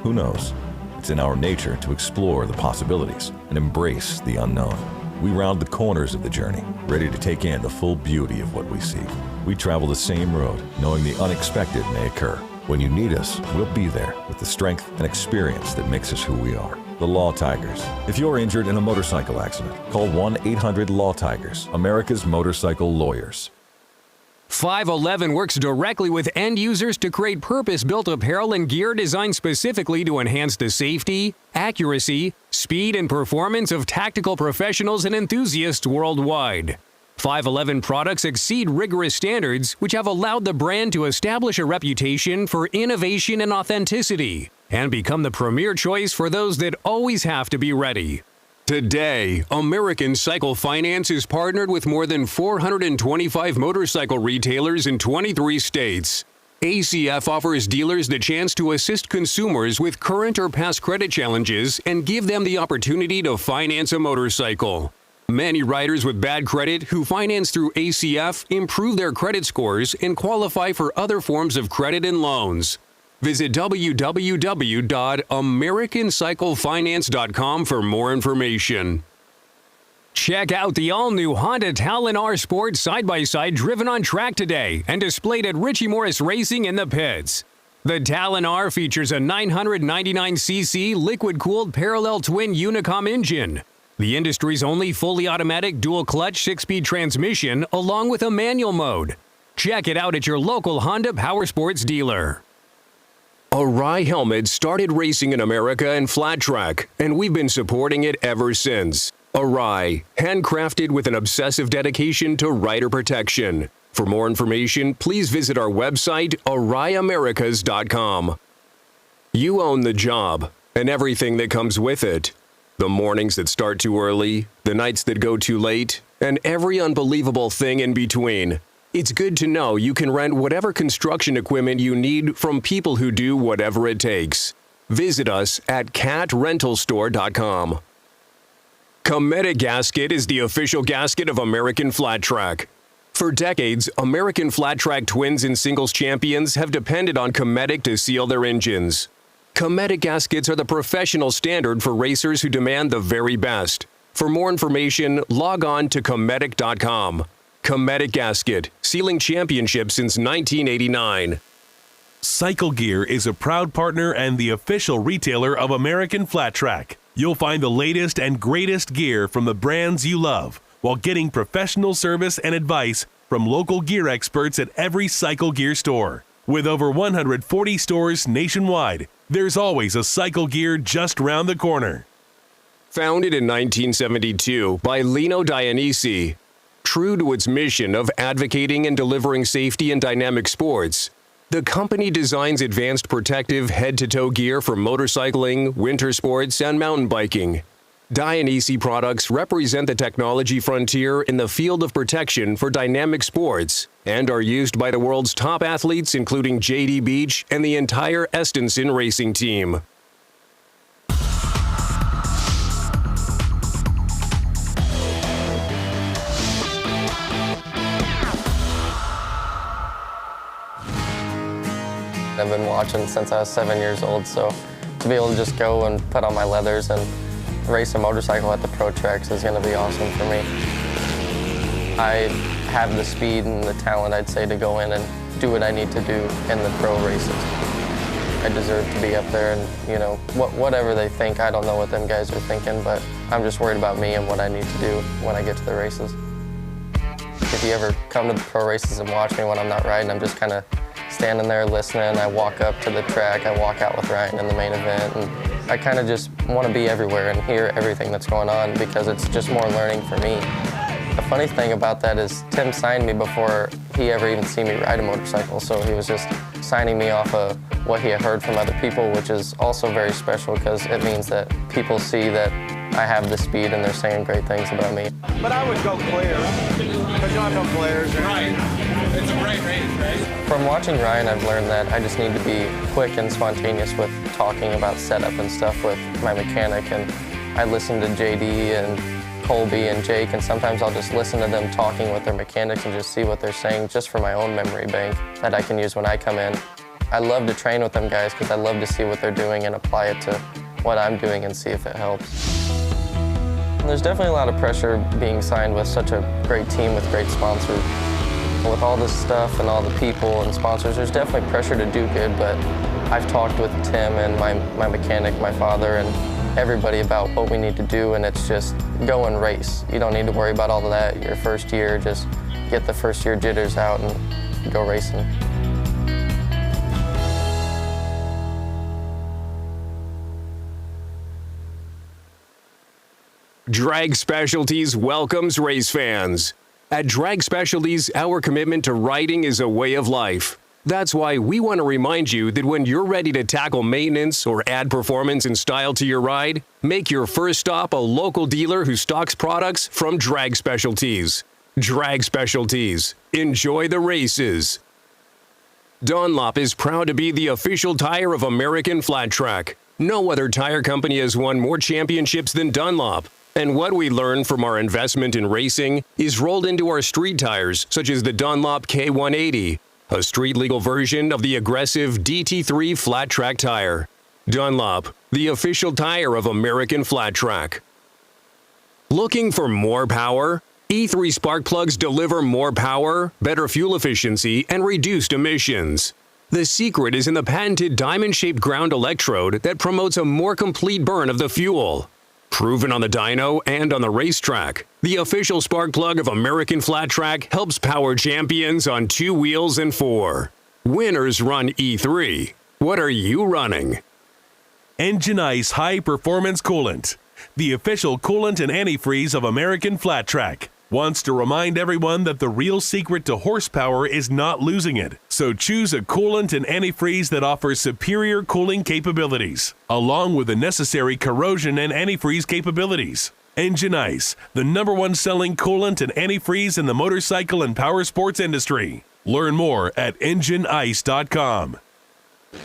Who knows? It's in our nature to explore the possibilities and embrace the unknown. We round the corners of the journey, ready to take in the full beauty of what we see. We travel the same road, knowing the unexpected may occur. When you need us, we'll be there with the strength and experience that makes us who we are. The Law Tigers. If you're injured in a motorcycle accident, call 1-800-LAW-TIGERS, America's motorcycle lawyers. 511 works directly with end users to create purpose-built apparel and gear designed specifically to enhance the safety, accuracy, speed, and performance of tactical professionals and enthusiasts worldwide. 511 products exceed rigorous standards, which have allowed the brand to establish a reputation for innovation and authenticity, and become the premier choice for those that always have to be ready. Today, American Cycle Finance is partnered with more than 425 motorcycle retailers in 23 states. ACF offers dealers the chance to assist consumers with current or past credit challenges and give them the opportunity to finance a motorcycle. Many riders with bad credit who finance through ACF improve their credit scores and qualify for other forms of credit and loans. Visit www.americancyclefinance.com for more information. Check out the all-new Honda Talon R Sport side-by-side driven on track today and displayed at Richie Morris Racing in the pits. The Talon R features a 999cc liquid-cooled parallel twin Unicom engine, the industry's only fully automatic dual-clutch 6-speed transmission along with a manual mode. Check it out at your local Honda Power Sports dealer. Arai Helmets started racing in America in flat track, and we've been supporting it ever since. Arai, handcrafted with an obsessive dedication to rider protection. For more information, please visit our website, AraiAmericas.com. You own the job, and everything that comes with it. The mornings that start too early, the nights that go too late, and every unbelievable thing in between. It's good to know you can rent whatever construction equipment you need from people who do whatever it takes. Visit us at catrentalstore.com. Cometa Gasket is the official gasket of American Flat Track. For decades, American Flat Track twins and singles champions have depended on Cometic to seal their engines. Cometic gaskets are the professional standard for racers who demand the very best. For more information, log on to Cometic.com. Cometic Gasket, sealing championships since 1989. Cycle Gear is a proud partner and the official retailer of American Flat Track. You'll find the latest and greatest gear from the brands you love, while getting professional service and advice from local gear experts at every Cycle Gear store. With over 140 stores nationwide, there's always a Cycle Gear just round the corner. Founded in 1972 by Lino Dionisi, true to its mission of advocating and delivering safety in dynamic sports, the company designs advanced protective head-to-toe gear for motorcycling, winter sports, and mountain biking. Dionisi products represent the technology frontier in the field of protection for dynamic sports and are used by the world's top athletes, including J.D. Beach and the entire Estenson racing team. I've been watching since I was 7 years old, so to be able to just go and put on my leathers and race a motorcycle at the pro tracks is going to be awesome for me. I have the speed and the talent, I'd say, to go in and do what I need to do in the pro races. I deserve to be up there, and you know, whatever they think, I don't know what them guys are thinking, but I'm just worried about me and what I need to do when I get to the races. If you ever come to the pro races and watch me when I'm not riding, I'm just kind of standing there listening. I walk up to the track, I walk out with Ryan in the main event, and I kind of just want to be everywhere and hear everything that's going on because it's just more learning for me. The funny thing about that is Tim signed me before he ever even seen me ride a motorcycle, so he was just signing me off of what he had heard from other people, which is also very special because it means that people see that I have the speed and they're saying great things about me. But I would go clear, because you don't have no flares. Right. It's a great race, right? From watching Ryan, I've learned that I just need to be quick and spontaneous with talking about setup and stuff with my mechanic. And I listen to JD and Colby and Jake, and sometimes I'll just listen to them talking with their mechanics and just see what they're saying just for my own memory bank that I can use when I come in. I love to train with them guys because I love to see what they're doing and apply it to what I'm doing and see if it helps. There's definitely a lot of pressure being signed with such a great team with great sponsors. With all this stuff and all the people and sponsors, there's definitely pressure to do good, but I've talked with Tim and my mechanic, my father, and everybody about what we need to do, and it's just go and race. You don't need to worry about all of that your first year. Just get the first year jitters out and go racing. Drag Specialties welcomes race fans. At Drag Specialties, our commitment to riding is a way of life. That's why we want to remind you that when you're ready to tackle maintenance or add performance and style to your ride, make your first stop a local dealer who stocks products from Drag Specialties. Drag Specialties. Enjoy the races. Dunlop is proud to be the official tire of American Flat Track. No other tire company has won more championships than Dunlop. And what we learned from our investment in racing is rolled into our street tires, such as the Dunlop K180, a street-legal version of the aggressive DT3 flat track tire. Dunlop, the official tire of American Flat Track. Looking for more power? E3 spark plugs deliver more power, better fuel efficiency, and reduced emissions. The secret is in the patented diamond-shaped ground electrode that promotes a more complete burn of the fuel. Proven on the dyno and on the racetrack, the official spark plug of American Flat Track helps power champions on 2 wheels and 4. Winners run E3. What are you running? Engine Ice High Performance Coolant, the official coolant and antifreeze of American Flat Track, wants to remind everyone that the real secret to horsepower is not losing it. So choose a coolant and antifreeze that offers superior cooling capabilities, along with the necessary corrosion and antifreeze capabilities. Engine Ice, the #1 selling coolant and antifreeze in the motorcycle and power sports industry. Learn more at engineice.com.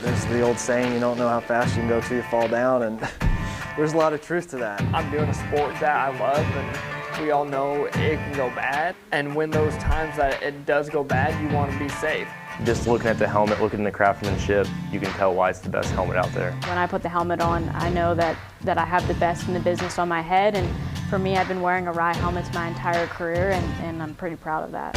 There's the old saying, you don't know how fast you can go till you fall down, and there's a lot of truth to that. I'm doing a sport that I love, and we all know it can go bad. And when those times that it does go bad, you want to be safe. Just looking at the helmet, looking at the craftsmanship, you can tell why it's the best helmet out there. When I put the helmet on, I know that I have the best in the business on my head, and for me, I've been wearing Arai helmets my entire career, and I'm pretty proud of that.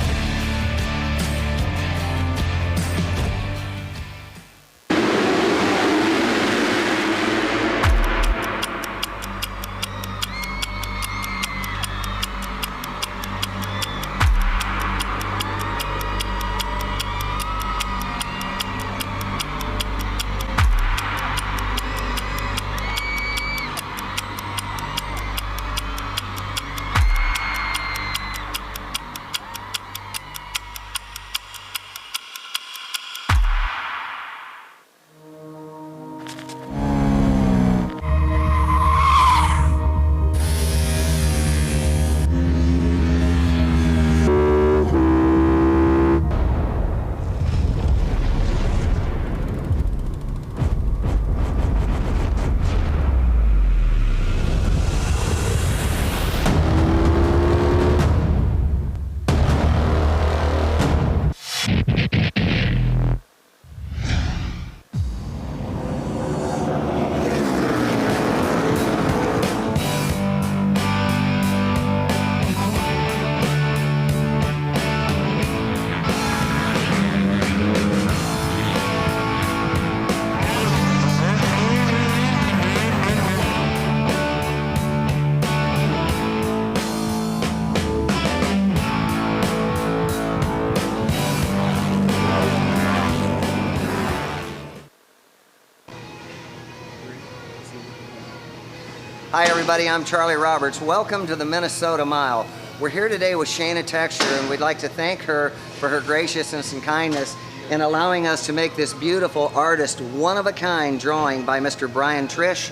Hi everybody, I'm Charlie Roberts. Welcome to the Minnesota Mile. We're here today with Shayna Texture, and we'd like to thank her for her graciousness and kindness in allowing us to make this beautiful artist, one-of-a-kind drawing by Mr. Brian Trish.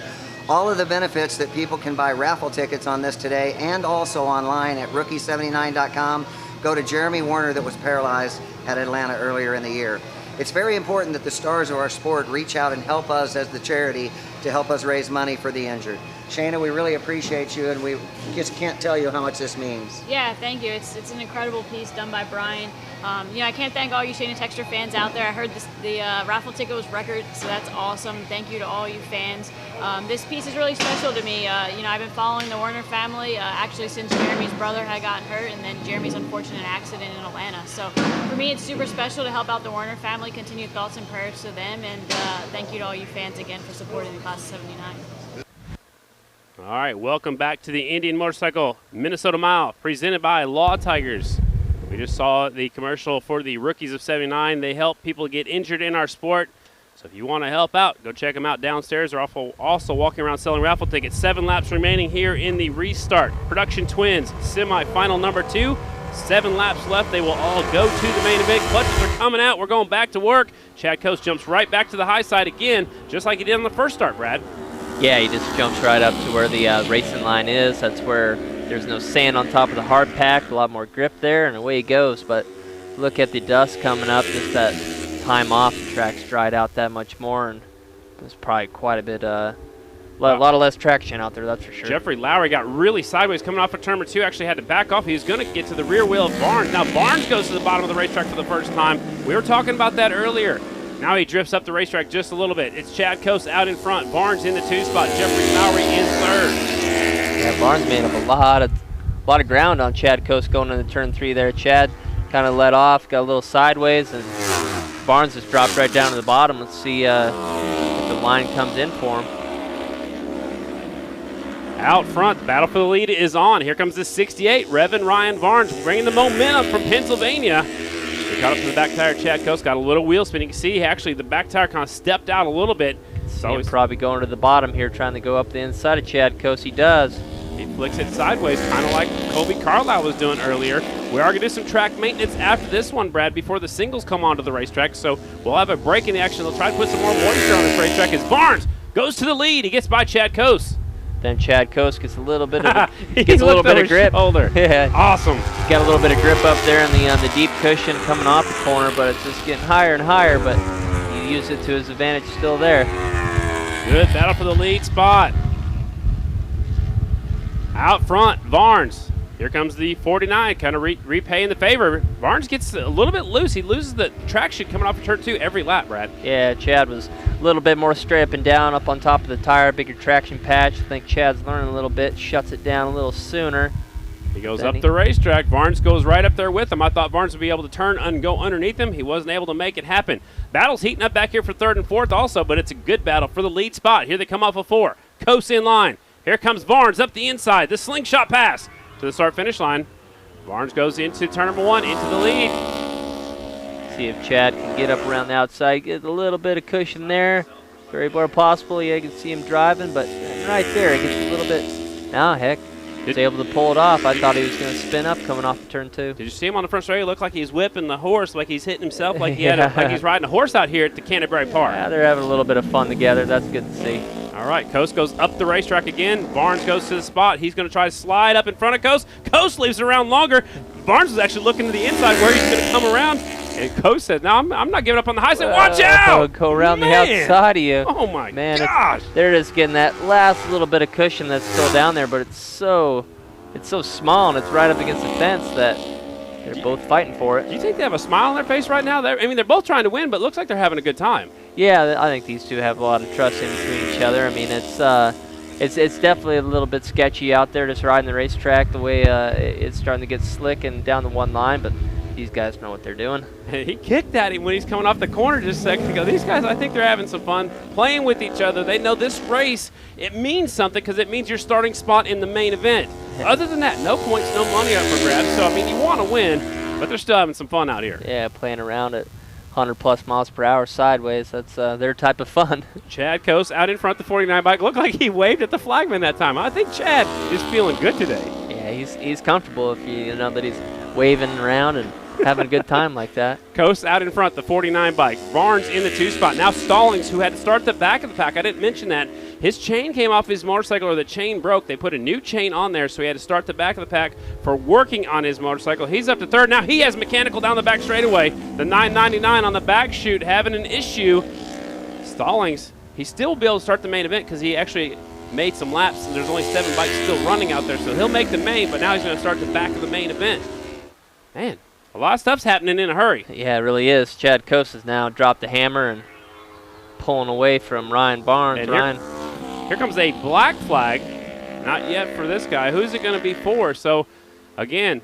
All of the benefits that people can buy raffle tickets on this today, and also online at rookie79.com, go to Jeremy Warner that was paralyzed at Atlanta earlier in the year. It's very important that the stars of our sport reach out and help us as the charity to help us raise money for the injured. Shayna, we really appreciate you, and we just can't tell you how much this means. Yeah, thank you. It's an incredible piece done by Brian. I can't thank all you Shayna Texture fans out there. I heard the raffle ticket was record, so that's awesome. Thank you to all you fans. This piece is really special to me. I've been following the Werner family actually since Jeremy's brother had gotten hurt, and then Jeremy's unfortunate accident in Atlanta. So for me, it's super special to help out the Werner family. Continued thoughts and prayers to them, and thank you to all you fans again for supporting the class of '79. All right, welcome back to the Indian Motorcycle Minnesota Mile, presented by Law Tigers. We just saw the commercial for the Rookies of '79. They help people get injured in our sport. So if you want to help out, go check them out downstairs. They're also walking around selling raffle tickets. 7 laps remaining here in the restart. Production Twins, semi-final number 2. 7 laps left. They will all go to the main event. Clutches are coming out. We're going back to work. Chad Coast jumps right back to the high side again, just like he did on the first start, Brad. Yeah, he just jumps right up to where the racing line is. That's where there's no sand on top of the hard pack, a lot more grip there, and away he goes. But look at the dust coming up, just that time off, the track's dried out that much more, and there's probably quite a bit, a lot of less traction out there, that's for sure. Jeffrey Lowry got really sideways coming off of turn number 2, actually had to back off. He was going to get to the rear wheel of Barnes. Now Barnes goes to the bottom of the racetrack for the first time. We were talking about that earlier. Now he drifts up the racetrack just a little bit. It's Chad Coast out in front. Barnes in the 2 spot. Jeffrey Lowry in 3rd. Yeah, Barnes made up a lot of ground on Chad Coast going into turn 3 there. Chad kind of let off, got a little sideways, and Barnes just dropped right down to the bottom. Let's see if the line comes in for him. Out front, battle for the lead is on. Here comes the 68, Revan Ryan Barnes, bringing the momentum from Pennsylvania. He caught up to the back tire. Chad Coast got a little wheel spin. You can see actually the back tire kind of stepped out a little bit. So he's probably going to the bottom here, trying to go up the inside of Chad Coast. He does. He flicks it sideways, kind of like Kobe Carlisle was doing earlier. We are going to do some track maintenance after this one, Brad, before the singles come onto the racetrack. So we'll have a break in the action. They'll try to put some more moisture on this racetrack as Barnes goes to the lead. He gets by Chad Coast. Then Chad Coast gets a little bit of grip. Shoulder. Yeah, awesome. He's got a little bit of grip up there on the deep cushion coming off the corner, but it's just getting higher and higher. But he used it to his advantage, still there. Good battle for the lead spot. Out front, Barnes. Here comes the 49, kind of repaying the favor. Barnes gets a little bit loose. He loses the traction coming off of turn 2 every lap, Brad. Yeah, Chad was a little bit more straight up and down, up on top of the tire, bigger traction patch. I think Chad's learning a little bit, shuts it down a little sooner. He goes up the racetrack. Barnes goes right up there with him. I thought Barnes would be able to turn and go underneath him. He wasn't able to make it happen. Battle's heating up back here for 3rd and 4th also, but it's a good battle for the lead spot. Here they come off of 4. Coast in line. Here comes Barnes up the inside. The slingshot pass to the start-finish line. Barnes goes into turn number 1, into the lead. See if Chad can get up around the outside, get a little bit of cushion there. Very well possible. Yeah, you can see him driving, but right there, it gets a little bit. Now, heck, he's able to pull it off. I thought he was going to spin up coming off of turn 2. Did you see him on the front straight? It looked like he's whipping the horse, like he's hitting himself, like like he's riding a horse out here at the Canterbury Park. Yeah, they're having a little bit of fun together. That's good to see. All right, Coast goes up the racetrack again. Barnes goes to the spot. He's going to try to slide up in front of Coast. Coast leaves it around longer. Barnes was actually looking to the inside where he's going to come around. And Coast said, no, I'm not giving up on the high side. Watch out! Go around the outside of you. Oh, my gosh. They're just getting that last little bit of cushion that's still down there, but it's so small and it's right up against the fence that they're both fighting for it. Do you think they have a smile on their face right now? They're both trying to win, but it looks like they're having a good time. Yeah, I think these two have a lot of trust in between each other. I mean, it's definitely a little bit sketchy out there just riding the racetrack the way it's starting to get slick and down the one line, but these guys know what they're doing. He kicked at him when he's coming off the corner just a second ago. These guys, I think they're having some fun playing with each other. They know this race, it means something because it means your starting spot in the main event. Other than that, no points, no money up for grabs. So, I mean, you want to win, but they're still having some fun out here. Yeah, playing around at 100+ miles per hour sideways. That's their type of fun. Chad Coast out in front of the 49 bike. Looked like he waved at the flagman that time. I think Chad is feeling good today. Yeah, he's comfortable if you know that he's waving around and having a good time like that. Coast out in front, the 49 bike. Barnes in the 2 spot. Now Stallings, who had to start the back of the pack. I didn't mention that. His chain came off his motorcycle, or the chain broke. They put a new chain on there, so he had to start the back of the pack for working on his motorcycle. He's up to 3rd. Now he has mechanical down the back straightaway. The 999 on the back chute having an issue. Stallings, he still will be able to start the main event because he actually made some laps, and there's only 7 bikes still running out there, so he'll make the main, but now he's going to start the back of the main event. Man, a lot of stuff's happening in a hurry. Yeah, it really is. Chad Coase has now dropped the hammer and pulling away from Ryan Barnes. And here comes a black flag. Not yet for this guy. Who's it going to be for? So, again,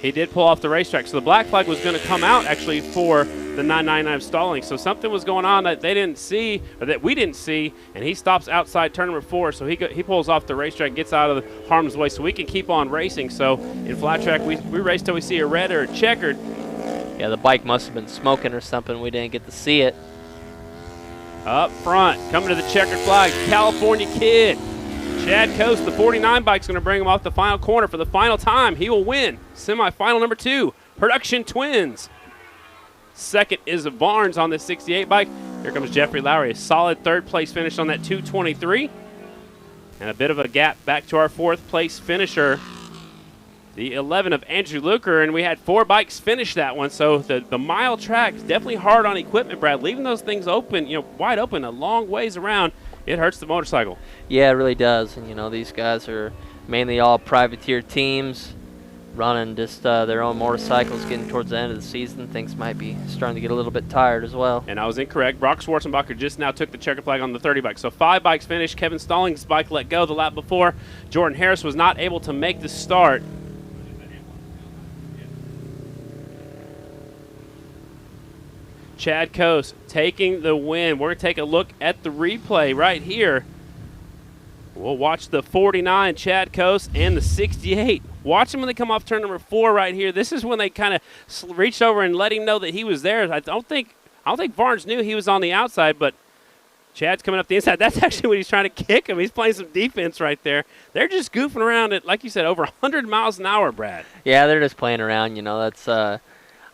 he did pull off the racetrack. So the black flag was going to come out actually for the 999 stalling. So something was going on that they didn't see, or that we didn't see, and he stops outside turn number 4. So he pulls off the racetrack, gets out of the harm's way, so we can keep on racing. So in flat track, we race till we see a red or a checkered. Yeah, the bike must have been smoking or something. We didn't get to see it. Up front, coming to the checkered flag, California Kid. Chad Coase, the 49 bike's going to bring him off the final corner for the final time. He will win semifinal number 2, Production Twins. Second is Barnes on the 68 bike. Here comes Jeffrey Lowry, a solid 3rd place finish on that 223. And a bit of a gap back to our 4th place finisher, the 11 of Andrew Luker, and we had 4 bikes finish that one. So the mile track is definitely hard on equipment, Brad. Leaving those things open, wide open a long ways around, it hurts the motorcycle. Yeah, it really does. And, these guys are mainly all privateer teams running just their own motorcycles, getting towards the end of the season. Things might be starting to get a little bit tired as well. And I was incorrect. Brock Schwarzenbacher just now took the checker flag on the 30 bike. So 5 bikes finished. Kevin Stallings' bike let go the lap before. Jordan Harris was not able to make the start. Chad Coase taking the win. We're going to take a look at the replay right here. We'll watch the 49, Chad Coase, and the 68. Watch them when they come off turn number 4 right here. This is when they kind of reached over and let him know that he was there. I don't think Barnes knew he was on the outside, but Chad's coming up the inside. That's actually when he's trying to kick him. He's playing some defense right there. They're just goofing around at, like you said, over 100 miles an hour, Brad. Yeah, they're just playing around. That's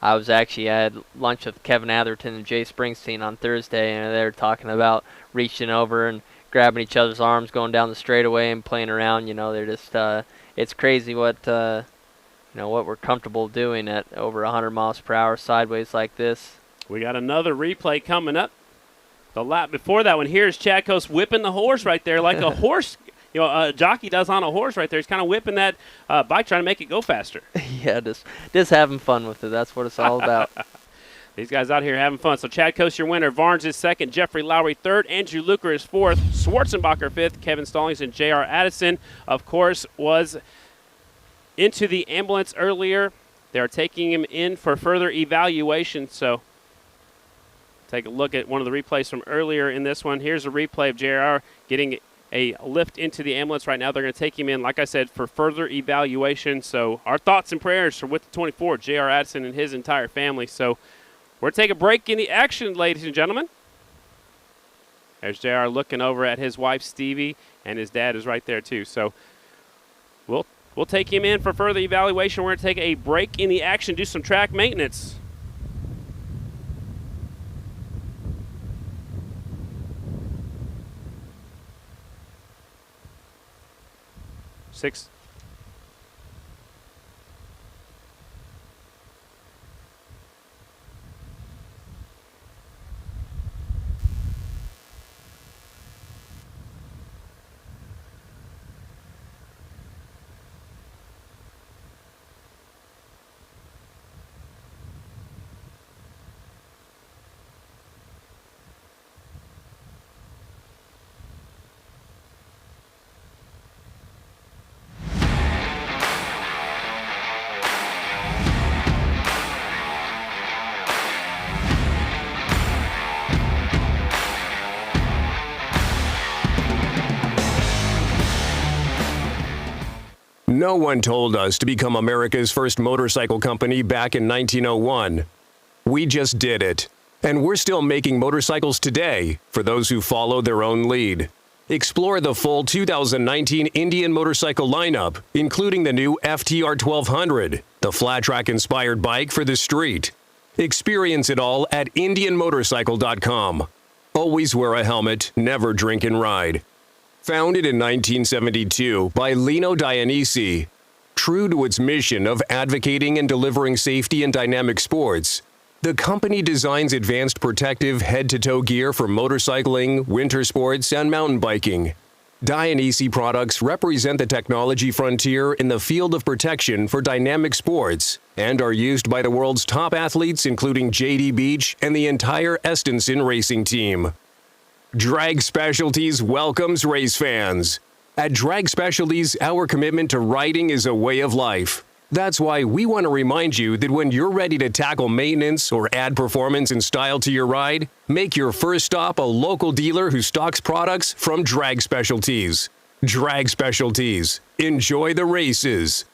I had lunch with Kevin Atherton and Jay Springsteen on Thursday, and they're talking about reaching over and grabbing each other's arms, going down the straightaway and playing around. They're just it's crazy what what we're comfortable doing at over 100 miles per hour sideways like this. We got another replay coming up. The lap before that one, here's Chad Coase whipping the horse right there like a horse. A jockey does on a horse right there. He's kind of whipping that bike, trying to make it go faster. Yeah, just having fun with it. That's what it's all about. These guys out here having fun. So Chad Coase, your winner. Barnes is 2nd. Jeffrey Lowry 3rd. Andrew Luker is 4th. Schwarzenbacher 5th. Kevin Stallings and J.R. Addison, of course, was into the ambulance earlier. They are taking him in for further evaluation. So take a look at one of the replays from earlier in this one. Here's a replay of J.R. getting a lift into the ambulance right now. They're going to take him in, like I said, for further evaluation. So our thoughts and prayers are with the 24, J.R. Addison and his entire family. So we're going to take a break in the action, ladies and gentlemen. There's J.R. looking over at his wife, Stevie, and his dad is right there, too. So we'll take him in for further evaluation. We're going to take a break in the action, do some track maintenance. Six. No one told us to become America's first motorcycle company back in 1901. We just did it. And we're still making motorcycles today for those who follow their own lead. Explore the full 2019 Indian motorcycle lineup, including the new FTR 1200, the flat track inspired bike for the street. Experience it all at IndianMotorcycle.com. Always wear a helmet, never drink and ride. Founded in 1972 by Lino Dionisi, true to its mission of advocating and delivering safety in dynamic sports, the company designs advanced protective head-to-toe gear for motorcycling, winter sports, and mountain biking. Dainese products represent the technology frontier in the field of protection for dynamic sports and are used by the world's top athletes, including J.D. Beach and the entire Estenson racing team. Drag Specialties welcomes race fans. At Drag Specialties, our commitment to riding is a way of life. That's why we want to remind you that when you're ready to tackle maintenance or add performance and style to your ride, make your first stop a local dealer who stocks products from Drag Specialties. Drag Specialties. Enjoy the races.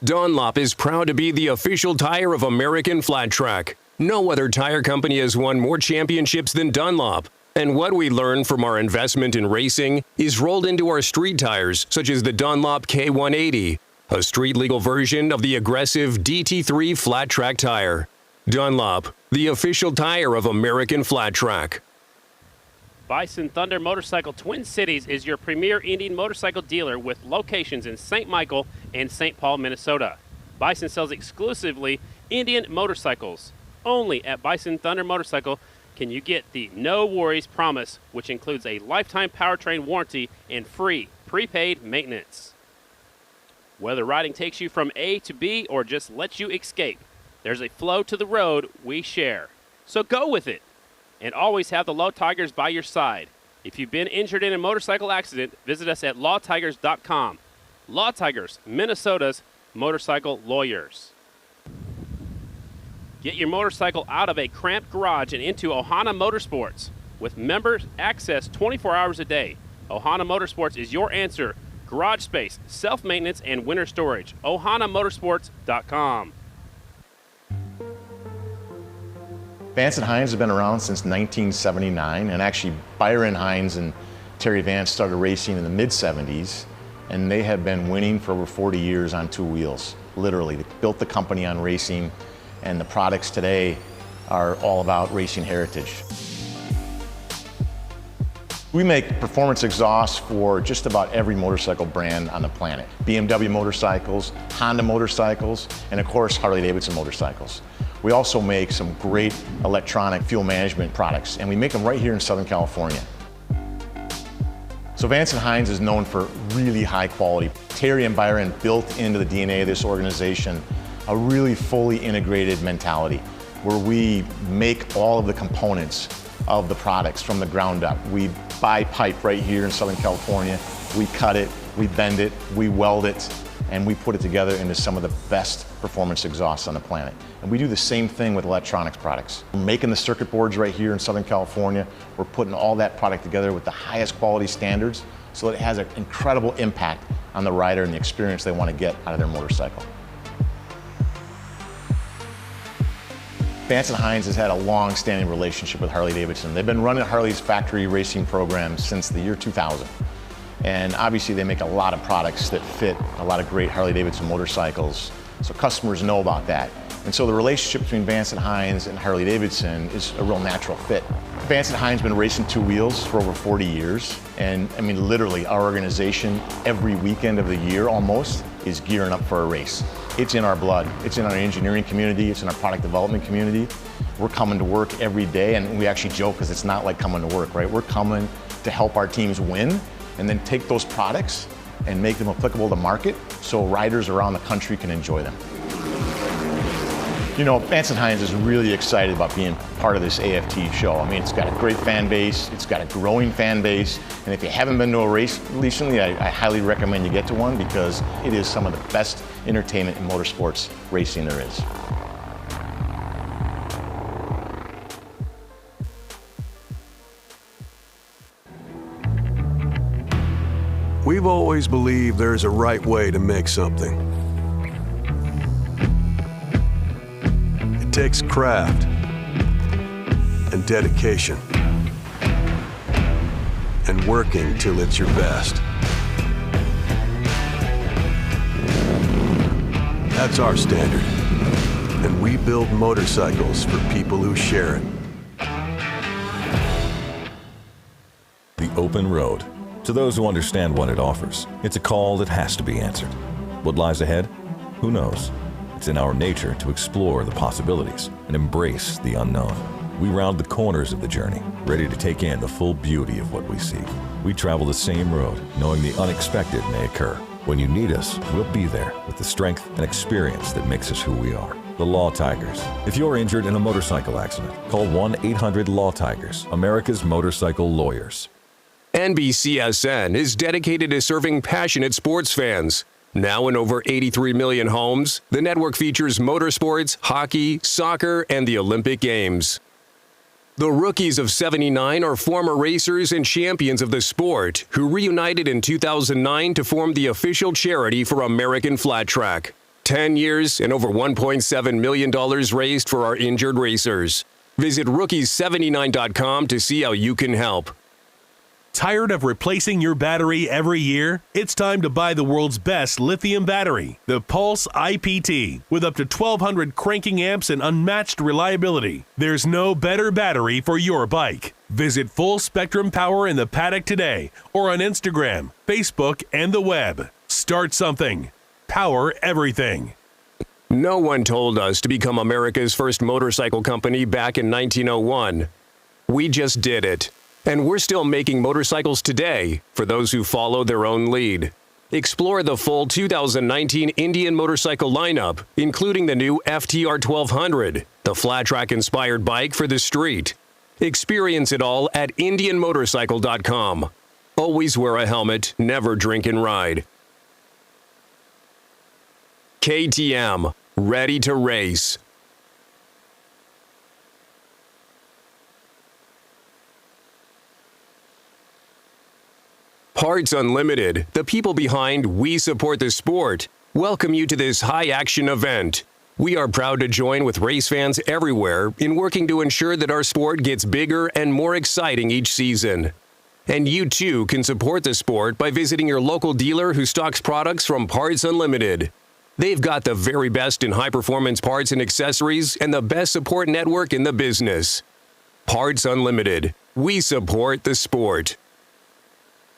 Dunlop is proud to be the official tire of American Flat Track. No other tire company has won more championships than Dunlop. And what we learned from our investment in racing is rolled into our street tires, such as the Dunlop K180, a street-legal version of the aggressive DT3 flat track tire. Dunlop, the official tire of American Flat Track. Bison Thunder Motorcycle Twin Cities is your premier Indian motorcycle dealer with locations in St. Michael and St. Paul, Minnesota. Bison sells exclusively Indian motorcycles. Only at Bison Thunder Motorcycle can you get the No Worries Promise, which includes a lifetime powertrain warranty and free prepaid maintenance. Whether riding takes you from A to B or just lets you escape, there's a flow to the road we share. So go with it. And always have the Law Tigers by your side. If you've been injured in a motorcycle accident, visit us at lawtigers.com. Law Tigers, Minnesota's motorcycle lawyers. Get your motorcycle out of a cramped garage and into Ohana Motorsports. With member access 24 hours a day, Ohana Motorsports is your answer. Garage space, self-maintenance, and winter storage. OhanaMotorsports.com. Vance & Hines has been around since 1979, and actually Byron Hines and Terry Vance started racing in the mid-70s, and they have been winning for over 40 years on two wheels, literally. They built the company on racing, and the products today are all about racing heritage. We make performance exhausts for just about every motorcycle brand on the planet. BMW motorcycles, Honda motorcycles, and of course Harley-Davidson motorcycles. We also make some great electronic fuel management products, and we make them right here in Southern California. So Vance & Hines is known for really high quality. Terry and Byron built into the DNA of this organization a really fully integrated mentality where we make all of the components of the products from the ground up. We buy pipe right here in Southern California, we cut it, we bend it, we weld it, and we put it together into some of the best performance exhausts on the planet. And we do the same thing with electronics products. We're making the circuit boards right here in Southern California. We're putting all that product together with the highest quality standards so that it has an incredible impact on the rider and the experience they want to get out of their motorcycle. Vance & Hines has had a long-standing relationship with Harley-Davidson. They've been running Harley's factory racing program since the year 2000. And obviously they make a lot of products that fit a lot of great Harley-Davidson motorcycles, so customers know about that. And so the relationship between Vance & Hines and Harley-Davidson is a real natural fit. Vance & Hines has been racing two wheels for over 40 years. And I mean, literally, our organization, every weekend of the year almost, is gearing up for a race. It's in our blood. It's in our engineering community. It's in our product development community. We're coming to work every day, and we actually joke because it's not like coming to work, right? We're coming to help our teams win and then take those products and make them applicable to market so riders around the country can enjoy them. You know, Vance & Hines is really excited about being part of this AFT show. I mean, it's got a great fan base, it's got a growing fan base, and if you haven't been to a race recently, I highly recommend you get to one because it is some of the best entertainment in motorsports racing there is. We've always believed there's a right way to make something. It takes craft and dedication and working till it's your best. That's our standard, and we build motorcycles for people who share it. The open road. To those who understand what it offers, it's a call that has to be answered. What lies ahead? Who knows? It's in our nature to explore the possibilities and embrace the unknown. We round the corners of the journey, ready to take in the full beauty of what we see. We travel the same road, knowing the unexpected may occur. When you need us, we'll be there with the strength and experience that makes us who we are. The Law Tigers. If you're injured in a motorcycle accident, call 1-800-LAW-TIGERS, America's motorcycle lawyers. NBCSN is dedicated to serving passionate sports fans. Now in over 83 million homes, the network features motorsports, hockey, soccer, and the Olympic Games. The Rookies of '79 are former racers and champions of the sport who reunited in 2009 to form the official charity for American Flat Track. 10 years and over $1.7 million raised for our injured racers. Visit rookies79.com to see how you can help. Tired of replacing your battery every year? It's time to buy the world's best lithium battery, the Pulse IPT. With up to 1,200 cranking amps and unmatched reliability, there's no better battery for your bike. Visit Full Spectrum Power in the paddock today or on Instagram, Facebook, and the web. Start something. Power everything. No one told us to become America's first motorcycle company back in 1901. We just did it. And we're still making motorcycles today for those who follow their own lead. Explore the full 2019 Indian motorcycle lineup, including the new FTR 1200, the flat track inspired bike for the street. Experience it all at IndianMotorcycle.com. Always wear a helmet, never drink and ride. KTM, ready to race. Parts Unlimited, the people behind We Support the Sport, welcome you to this high-action event. We are proud to join with race fans everywhere in working to ensure that our sport gets bigger and more exciting each season. And you too can support the sport by visiting your local dealer who stocks products from Parts Unlimited. They've got the very best in high-performance parts and accessories and the best support network in the business. Parts Unlimited. We support the sport.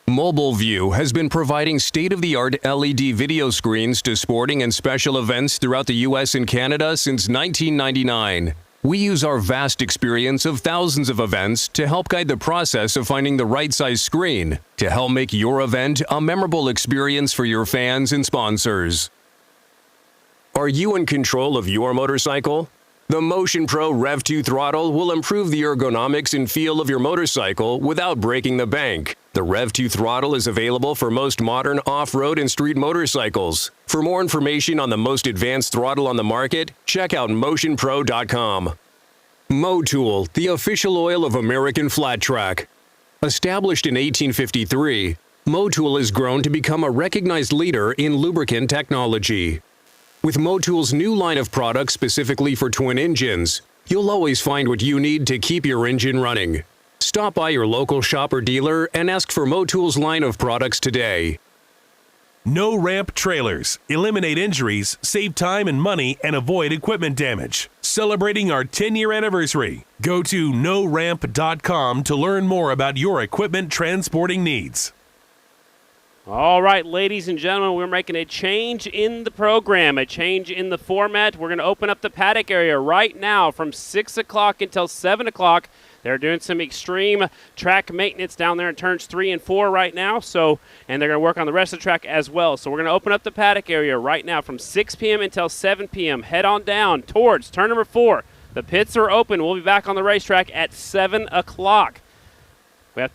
Mobile View has been providing state-of-the-art LED video screens to sporting and special events throughout the U.S. and Canada since 1999. We use our vast experience of thousands of events to help guide the process of finding the right size screen to help make your event a memorable experience for your fans and sponsors. Are you in control of your motorcycle? The Motion Pro Rev 2 throttle will improve the ergonomics and feel of your motorcycle without breaking the bank. The Rev 2 throttle is available for most modern off-road and street motorcycles. For more information on the most advanced throttle on the market, check out motionpro.com. Motul, the official oil of American Flat Track. Established in 1853, Motul has grown to become a recognized leader in lubricant technology. With Motul's new line of products specifically for twin engines, you'll always find what you need to keep your engine running. Stop by your local shop or dealer and ask for Motul's line of products today. No Ramp Trailers. Eliminate injuries, save time and money, and avoid equipment damage. Celebrating our 10-year anniversary. Go to noramp.com to learn more about your equipment transporting needs. All right, ladies and gentlemen, we're making a change in the program, a change in the format. We're going to open up the paddock area right now from 6 o'clock until 7 o'clock. They're doing some extreme track maintenance down there in turns 3 and 4 right now, and they're going to work on the rest of the track as well. So we're going to open up the paddock area right now from 6 p.m. until 7 p.m. Head on down towards turn number 4. The pits are open. We'll be back on the racetrack at 7 o'clock. We have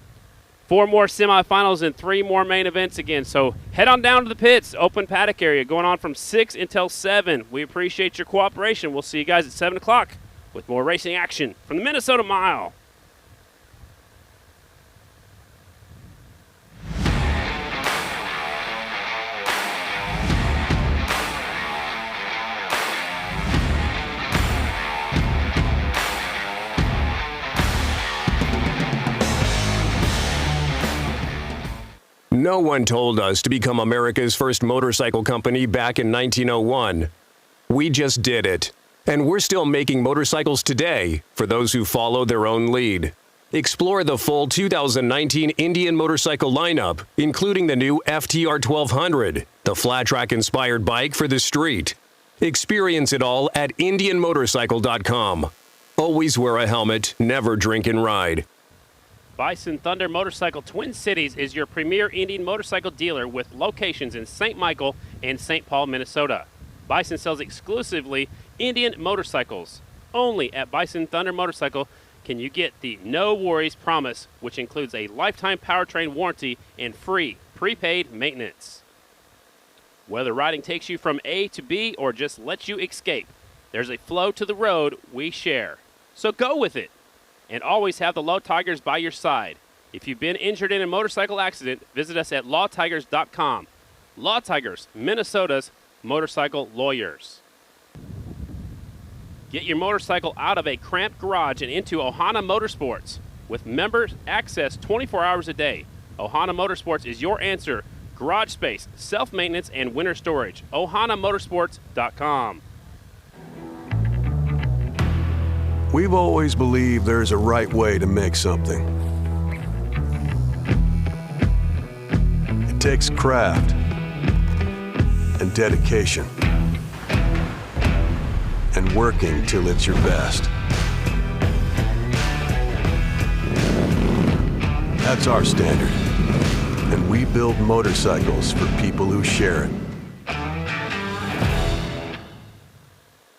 4 more semifinals and 3 more main events again. So head on down to the pits, open paddock area, going on from 6 until 7. We appreciate your cooperation. We'll see you guys at 7 o'clock with more racing action from the Minnesota Mile. No one told us to become America's first motorcycle company back in 1901. We just did it. And we're still making motorcycles today for those who follow their own lead. Explore the full 2019 Indian motorcycle lineup, including the new FTR 1200, the flat track inspired bike for the street. Experience it all at IndianMotorcycle.com. Always wear a helmet, never drink and ride. Bison Thunder Motorcycle Twin Cities is your premier Indian motorcycle dealer with locations in St. Michael and St. Paul, Minnesota. Bison sells exclusively Indian motorcycles. Only at Bison Thunder Motorcycle can you get the No Worries Promise, which includes a lifetime powertrain warranty and free prepaid maintenance. Whether riding takes you from A to B or just lets you escape, there's a flow to the road we share. So go with it. And always have the Law Tigers by your side. If you've been injured in a motorcycle accident, visit us at lawtigers.com. Law Tigers, Minnesota's motorcycle lawyers. Get your motorcycle out of a cramped garage and into Ohana Motorsports. With member access 24 hours a day, Ohana Motorsports is your answer. Garage space, self-maintenance, and winter storage. OhanaMotorsports.com. We've always believed there's a right way to make something. It takes craft and dedication and working till it's your best. That's our standard. And we build motorcycles for people who share it.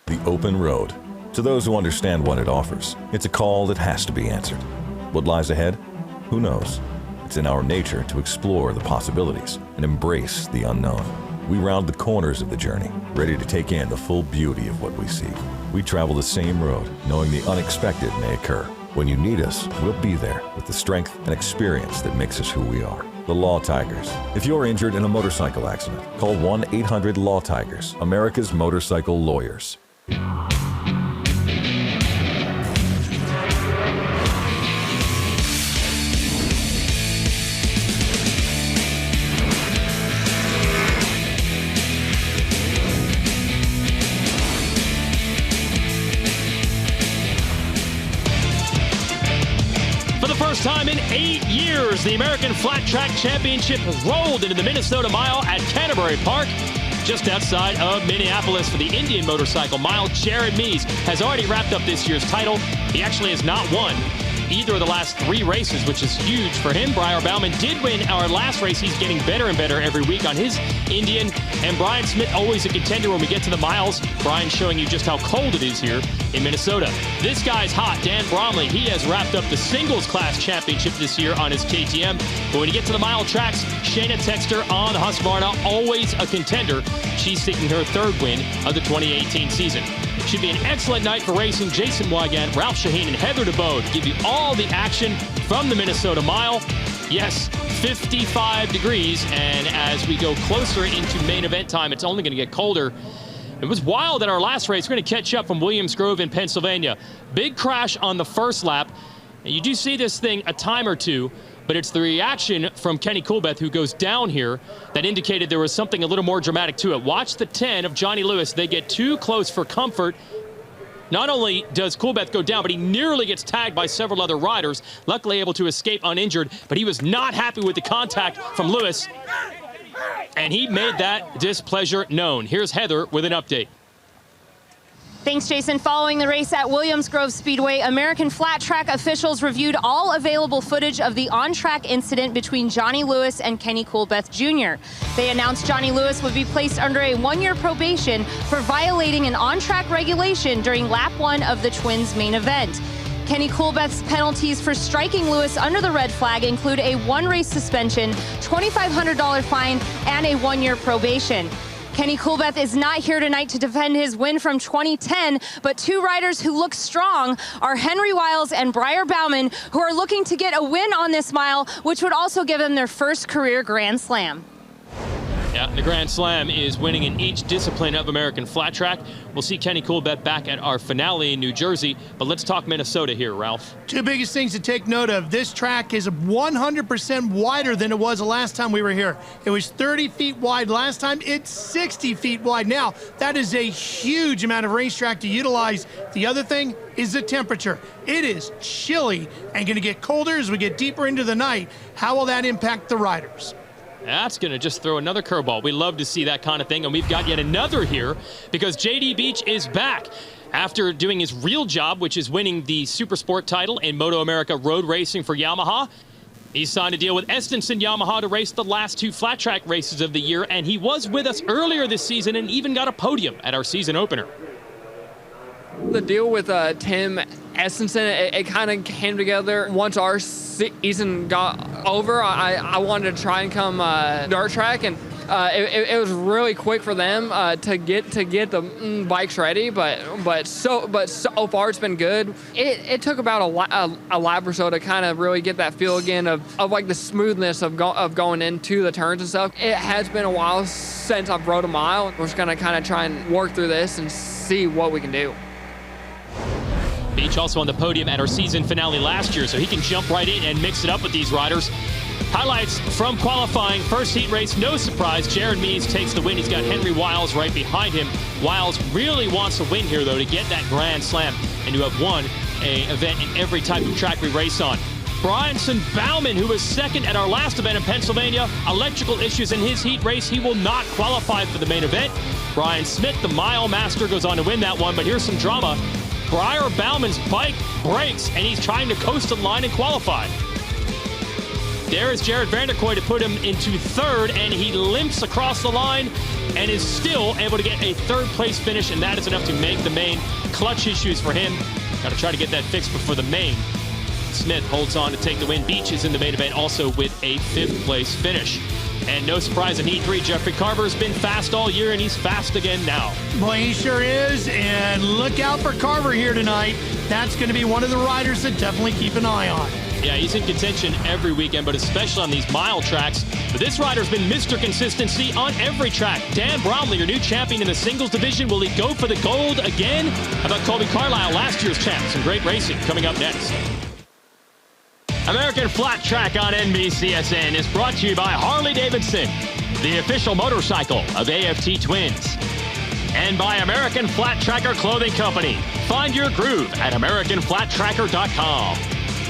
The open road. To those who understand what it offers, it's a call that has to be answered. What lies ahead? Who knows? It's in our nature to explore the possibilities and embrace the unknown. We round the corners of the journey, ready to take in the full beauty of what we see. We travel the same road, knowing the unexpected may occur. When you need us, we'll be there with the strength and experience that makes us who we are. The Law Tigers. If you're injured in a motorcycle accident, call 1-800-LAW-TIGERS, America's motorcycle lawyers. Time in 8 years, the American Flat Track Championship has rolled into the Minnesota Mile at Canterbury Park, just outside of Minneapolis for the Indian Motorcycle Mile. Jared Mees has already wrapped up this year's title. He actually has not won either of the last 3 races, which is huge for him. Briar Bauman did win our last race. He's getting better and better every week on his Indian. And Brian Smith, always a contender when we get to the miles. Brian showing you just how cold it is here in Minnesota. This guy's hot, Dan Bromley. He has wrapped up the singles class championship this year on his KTM. But when you get to the mile tracks, Shayna Texter on the Husqvarna, always a contender. She's seeking her 3rd win of the 2018 season. Should be an excellent night for racing. Jason Wygant, Ralph Shaheen, and Heather DeBode give you all the action from the Minnesota Mile. Yes, 55 degrees, and as we go closer into main event time, it's only going to get colder. It was wild in our last race. We're going to catch up from Williams Grove in Pennsylvania. Big crash on the first lap. And you do see this thing a time or two, but it's the reaction from Kenny Coolbeth, who goes down here, that indicated there was something a little more dramatic to it. Watch the 10 of Johnny Lewis. They get too close for comfort. Not only does Coolbeth go down, but he nearly gets tagged by several other riders, luckily able to escape uninjured, but he was not happy with the contact from Lewis, and he made that displeasure known. Here's Heather with an update. Thanks, Jason. Following the race at Williams Grove Speedway, American Flat Track officials reviewed all available footage of the on-track incident between Johnny Lewis and Kenny Coolbeth Jr. They announced Johnny Lewis would be placed under a 1-year probation for violating an on-track regulation during lap 1 of the Twins main event. Kenny Coolbeth's penalties for striking Lewis under the red flag include a 1-race suspension, $2,500 fine, and a 1-year probation. Kenny Coolbeth is not here tonight to defend his win from 2010, but 2 riders who look strong are Henry Wiles and Briar Bauman, who are looking to get a win on this mile, which would also give them their first career Grand Slam. Yeah, the Grand Slam is winning in each discipline of American Flat Track. We'll see Kenny Coolbeth back at our finale in New Jersey, but let's talk Minnesota here, Ralph. 2 biggest things to take note of. This track is 100% wider than it was the last time we were here. It was 30 feet wide last time. It's 60 feet wide now. That is a huge amount of racetrack to utilize. The other thing is the temperature. It is chilly and going to get colder as we get deeper into the night. How will that impact the riders? That's going to just throw another curveball. We love to see that kind of thing, and we've got yet another here because JD Beach is back. After doing his real job, which is winning the Supersport title in Moto America Road Racing for Yamaha, he signed a deal with Estenson Yamaha to race the last 2 flat track races of the year, and he was with us earlier this season and even got a podium at our season opener. The deal with Tim Estenson, it kind of came together once our season got over. I wanted to try and come dirt track, and it was really quick for them to get the bikes ready. But so far it's been good. It took about a lap or so to kind of really get that feel again of like the smoothness of going into the turns and stuff. It has been a while since I've rode a mile. We're just gonna kind of try and work through this and see what we can do. Beach also on the podium at our season finale last year, so he can jump right in and mix it up with these riders. Highlights from qualifying. First heat race, no surprise. Jared Mees takes the win. He's got Henry Wiles right behind him. Wiles really wants to win here, though, to get that Grand Slam and to have won an event in every type of track we race on. Bryanson Bauman, who was second at our last event in Pennsylvania, electrical issues in his heat race. He will not qualify for the main event. Brian Smith, the mile master, goes on to win that one, but here's some drama. Briar Bauman's bike breaks, and he's trying to coast the line and qualify. There is Jared Vanderkooi to put him into third, and he limps across the line and is still able to get a third-place finish, and that is enough to make the main. Clutch issues for him. Got to try to get that fixed before the main. Smith holds on to take the win. Beach is in the main event also with a 5th-place finish. And no surprise in Heat 3, Jeffrey Carver's been fast all year, and he's fast again now. Boy, he sure is, and look out for Carver here tonight. That's going to be one of the riders that definitely keep an eye on. Yeah, he's in contention every weekend, but especially on these mile tracks. But this rider's been Mr. Consistency on every track. Dan Bromley, your new champion in the singles division. Will he go for the gold again? How about Colby Carlisle, last year's champ? Some great racing coming up next. American Flat Track on NBCSN is brought to you by Harley-Davidson, the official motorcycle of AFT Twins. And by American Flat Tracker Clothing Company. Find your groove at AmericanFlatTracker.com.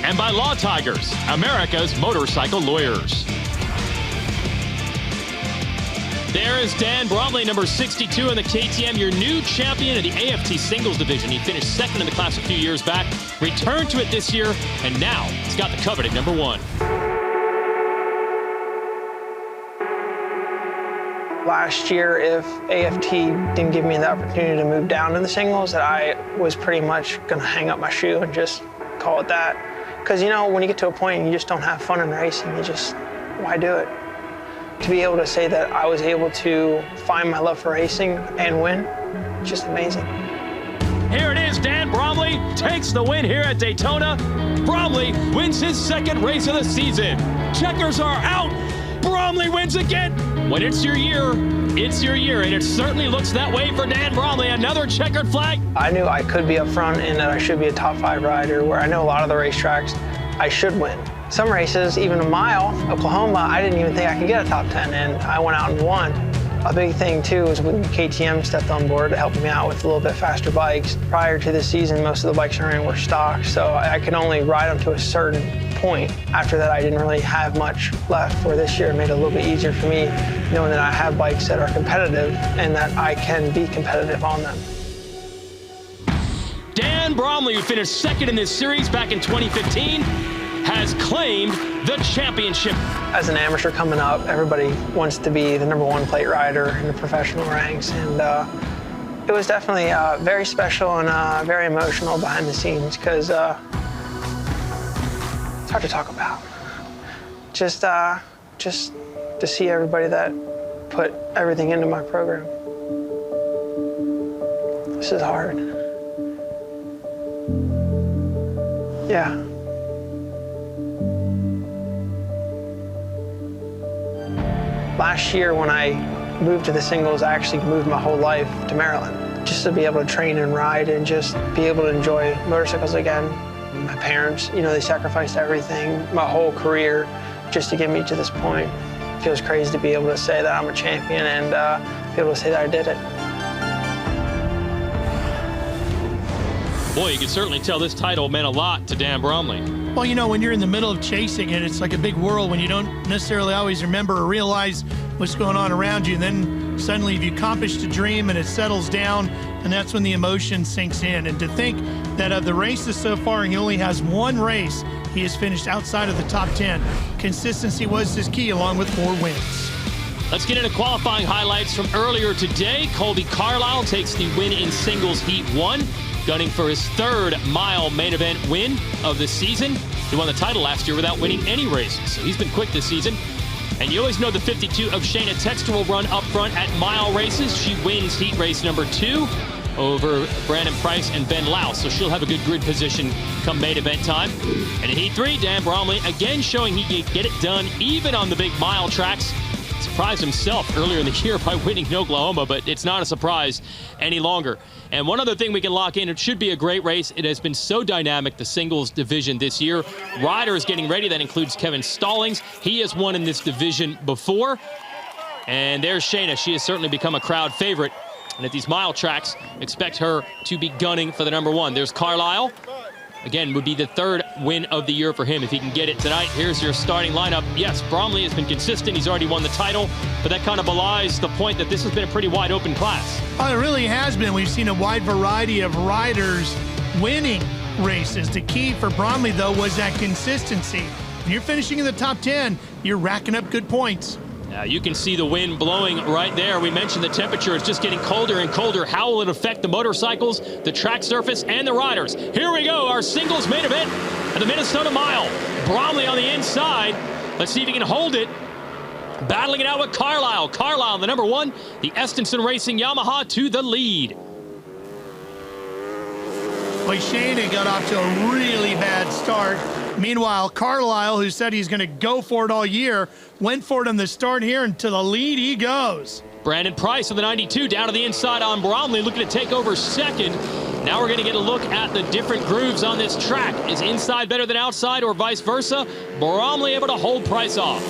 And by Law Tigers, America's motorcycle lawyers. There is Dan Bromley, number 62 in the KTM, your new champion of the AFT singles division. He finished second in the class a few years back, returned to it this year, and now he's got the coveted number 1. Last year, if AFT didn't give me the opportunity to move down to the singles, that I was pretty much going to hang up my shoe and just call it that. Because, you know, when you get to a point and you just don't have fun in racing, why do it? To be able to say that I was able to find my love for racing and win, just amazing. Here it is, Dan Bromley takes the win here at Daytona. Bromley wins his 2nd race of the season. Checkers are out. Bromley wins again. When it's your year, and it certainly looks that way for Dan Bromley. Another checkered flag. I knew I could be up front and that I should be a top 5 rider, where I know a lot of the racetracks I should win. Some races, even a mile, Oklahoma, I didn't even think I could get a top 10, and I went out and won. A big thing too is when KTM stepped on board to help me out with a little bit faster bikes. Prior to this season, most of the bikes I ran were stock, so I could only ride them to a certain point. After that, I didn't really have much left. For this year, it made it a little bit easier for me, knowing that I have bikes that are competitive and that I can be competitive on them. Dan Bromley, who finished 2nd in this series back in 2015, has claimed the championship. As an amateur coming up, everybody wants to be the number 1 plate rider in the professional ranks, and it was definitely very special and very emotional behind the scenes, because it's hard to talk about. Just to see everybody that put everything into my program. This is hard. Yeah. Last year when I moved to the singles, I actually moved my whole life to Maryland, just to be able to train and ride and just be able to enjoy motorcycles again. My parents, you know, they sacrificed everything, my whole career, just to get me to this point. It feels crazy to be able to say that I'm a champion and be able to say that I did it. Boy, you can certainly tell this title meant a lot to Dan Bromley. Well, you know, when you're in the middle of chasing it, it's like a big whirl when you don't necessarily always remember or realize what's going on around you. And then suddenly you've accomplished a dream and it settles down, and that's when the emotion sinks in. And to think that of the races so far, he only has one race he has finished outside of the top 10. Consistency was his key, along with 4 wins. Let's get into qualifying highlights from earlier today. Colby Carlisle takes the win in singles heat 1, gunning for his 3rd mile main event win of the season. He won the title last year without winning any races, so he's been quick this season. And you always know the 52 of Shayna Texter will run up front at mile races. She wins heat race number 2 over Brandon Price and Ben Louse, so she'll have a good grid position come main event time. And in heat 3, Dan Bromley again showing he can get it done even on the big mile tracks. Surprised himself earlier in the year by winning in Oklahoma, but it's not a surprise any longer. And one other thing we can lock in, it should be a great race. It has been so dynamic, the singles division this year. Riders getting ready. That includes Kevin Stallings. He has won in this division before. And there's Shayna. She has certainly become a crowd favorite. And at these mile tracks, expect her to be gunning for the number 1. There's Carlisle. Again, would be the 3rd win of the year for him if he can get it tonight. Here's your starting lineup. Yes, Bromley has been consistent. He's already won the title, but that kind of belies the point that this has been a pretty wide open class. Oh, it really has been. We've seen a wide variety of riders winning races. The key for Bromley, though, was that consistency. When you're finishing in the top 10, you're racking up good points. You can see the wind blowing right there. We mentioned the temperature is just getting colder and colder. How will it affect the motorcycles, the track surface, and the riders? Here we go, our singles main event at the Minnesota Mile. Bromley on the inside. Let's see if he can hold it. Battling it out with Carlisle. Carlisle, the number 1, the Estenson Racing Yamaha to the lead. Well, Shayna got off to a really bad start. Meanwhile, Carlisle, who said he's going to go for it all year, went for it on the start here, and to the lead he goes. Brandon Price of the 92 down to the inside on Bromley, looking to take over 2nd. Now we're going to get a look at the different grooves on this track. Is inside better than outside or vice versa? Bromley able to hold Price off.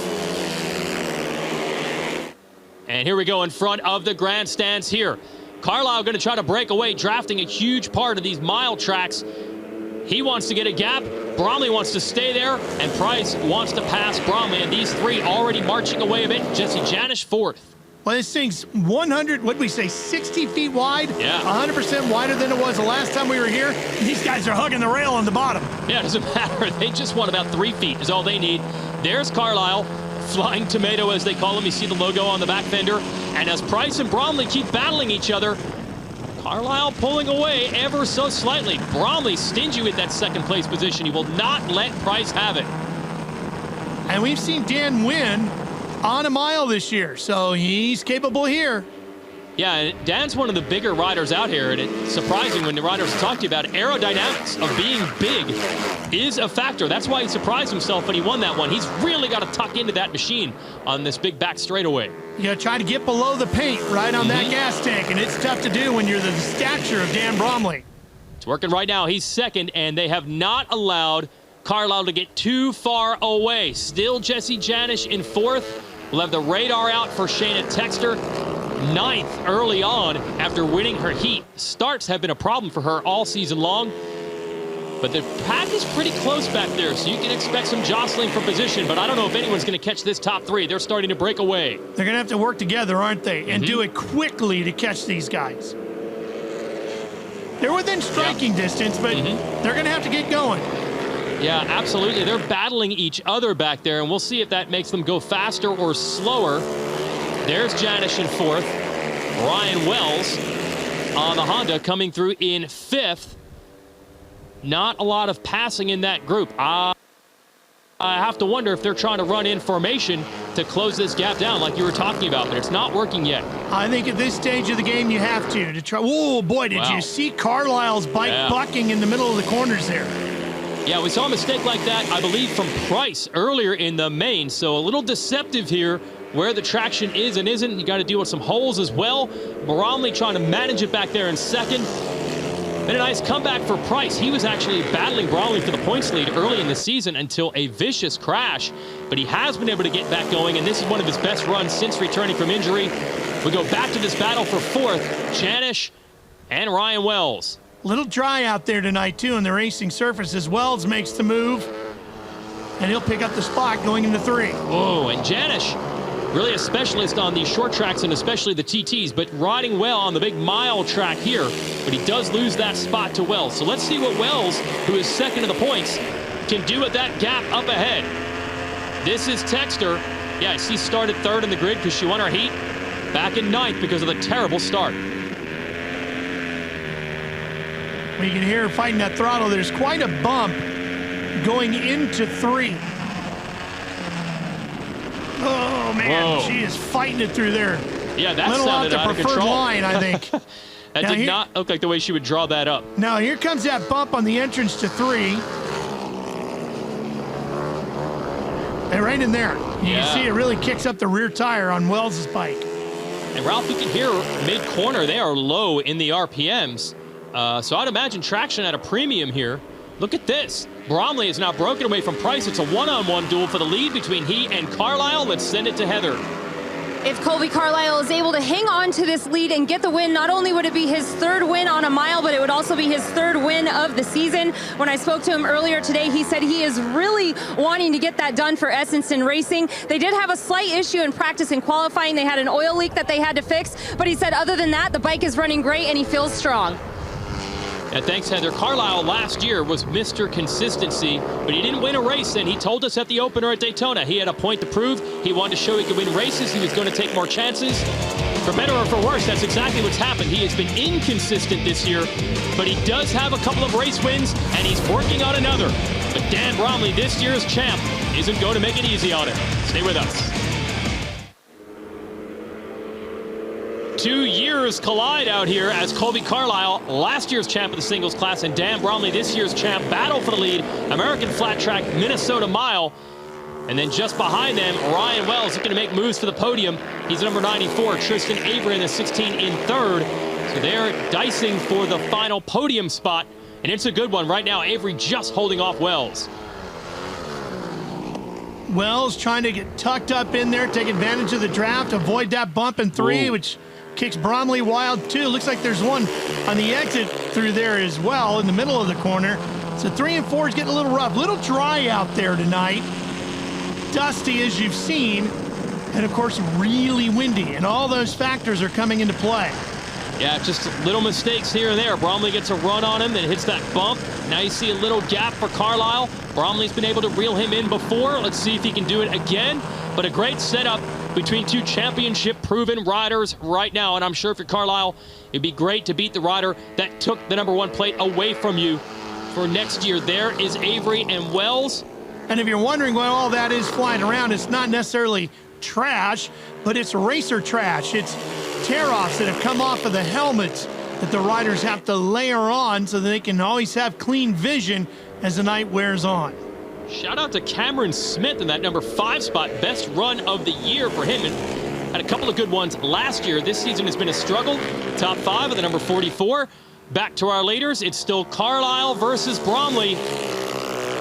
And here we go in front of the grandstands here. Carlisle going to try to break away, drafting a huge part of these mile tracks. He wants to get a gap. Bromley wants to stay there, and Price wants to pass Bromley. And these 3 already marching away a bit. Jesse Janish 4th. Well, this thing's 100, what did we say, 60 feet wide? Yeah. 100% wider than it was the last time we were here. These guys are hugging the rail on the bottom. Yeah, it doesn't matter. They just want about 3 feet is all they need. There's Carlisle, flying tomato as they call him. You see the logo on the back fender. And as Price and Bromley keep battling each other, Carlisle pulling away ever so slightly. Bromley stingy with that 2nd place position. He will not let Price have it. And we've seen Dan win on a mile this year, so he's capable here. Yeah, and Dan's one of the bigger riders out here, and it's surprising when the riders talk to you about it. Aerodynamics of being big is a factor. That's why he surprised himself when he won that one. He's really got to tuck into that machine on this big back straightaway. You got to try to get below the paint right on that gas tank, and it's tough to do when you're the stature of Dan Bromley. It's working right now. He's 2nd, and they have not allowed Carlisle to get too far away. Still Jesse Janish in 4th. We'll have the radar out for Shayna Texter. 9th early on after winning her heat. Starts have been a problem for her all season long. But the pack is pretty close back there, so you can expect some jostling for position. But I don't know if anyone's going to catch this top 3. They're starting to break away. They're going to have to work together, aren't they? And do it quickly to catch these guys. They're within striking distance, but they're going to have to get going. Yeah, absolutely. They're battling each other back there, and we'll see if that makes them go faster or slower. There's Janish in 4th. Ryan Wells on the Honda coming through in 5th. Not a lot of passing in that group. I have to wonder if they're trying to run in formation to close this gap down like you were talking about, but it's not working yet. I think at this stage of the game you have to try. Oh, boy, did you see Carlisle's bike bucking in the middle of the corners there. Yeah, we saw a mistake like that, I believe, from Price earlier in the main, so a little deceptive here where the traction is and isn't. You got to deal with some holes as well. Bromley trying to manage it back there in 2nd. Then a nice comeback for Price. He was actually battling Bromley for the points lead early in the season until a vicious crash, but he has been able to get back going, and this is one of his best runs since returning from injury. We go back to this battle for 4th, Janish and Ryan Wells. A little dry out there tonight, too, on the racing surface as Wells makes the move. and he'll pick up the spot going into 3. Oh, and Janish, really a specialist on these short tracks and especially the TTs, but riding well on the big mile track here. But he does lose that spot to Wells. So let's see what Wells, who is second in the points, can do with that gap up ahead. This is Texter. Yeah, she started third in the grid because she won her heat. Back in 9th because of the terrible start. Well, you can hear her fighting that throttle. There's quite a bump going into 3. Oh, man, Whoa. she is fighting it through there. Yeah, that Little sounded off the out of preferred control. line, I think. That Now did here- not look like the way she would draw that up. Now, here comes that bump on the entrance to 3. And right in there, you Yeah. can see it really kicks up the rear tire on Wells' bike. And Ralph, you can hear mid-corner, they are low in the RPMs. So I'd imagine traction at a premium here. Look at this. Bromley is now broken away from Price. It's a one-on-one duel for the lead between he and Carlisle. Let's send it to Heather. If Colby Carlisle is able to hang on to this lead and get the win, not only would it be his 3rd win on a mile, but it would also be his 3rd win of the season. When I spoke to him earlier today, he said he is really wanting to get that done for Estenson Racing. They did have a slight issue in practice and qualifying. They had an oil leak that they had to fix, but he said other than that, the bike is running great and he feels strong. Yeah, thanks, Heather. Carlisle last year was Mr. Consistency, but he didn't win a race, and he told us at the opener at Daytona he had a point to prove. He wanted to show he could win races. He was going to take more chances. For better or for worse, that's exactly what's happened. He has been inconsistent this year, but he does have a couple of race wins, and he's working on another. But Dan Bromley, this year's champ, isn't going to make it easy on him. Stay with us. 2 years collide out here as Colby Carlisle, last year's champ of the singles class, and Dan Bromley, this year's champ, battle for the lead. American Flat Track Minnesota Mile. And then just behind them, Ryan Wells is going to make moves for the podium. He's number 94. Tristan Avery in the 16 in 3rd. So they're dicing for the final podium spot. And it's a good one. Right now, Avery just holding off Wells. Wells trying to get tucked up in there, take advantage of the draft, avoid that bump in 3, which kicks Bromley wild too. Looks like there's one on the exit through there as well in the middle of the corner. So 3 and 4 is getting a little rough, little dry out there tonight. Dusty as you've seen, and of course really windy, and all those factors are coming into play. Yeah, just little mistakes here and there. Bromley gets a run on him, then hits that bump. Now you see a little gap for Carlisle. Bromley's been able to reel him in before. Let's see if he can do it again. But a great setup between two championship-proven riders right now. And I'm sure for Carlisle, it'd be great to beat the rider that took the #1 plate away from you for next year. There is Avery and Wells. And if you're wondering why all that is flying around, it's not necessarily trash, but it's racer trash. It's tear-offs that have come off of the helmets that the riders have to layer on so that they can always have clean vision as the night wears on. Shout out to Cameron Smith in that #5 spot. Best run of the year for him. And had a couple of good ones last year. This season has been a struggle. Top 5 of the number 44. Back to our leaders. It's still Carlisle versus Bromley.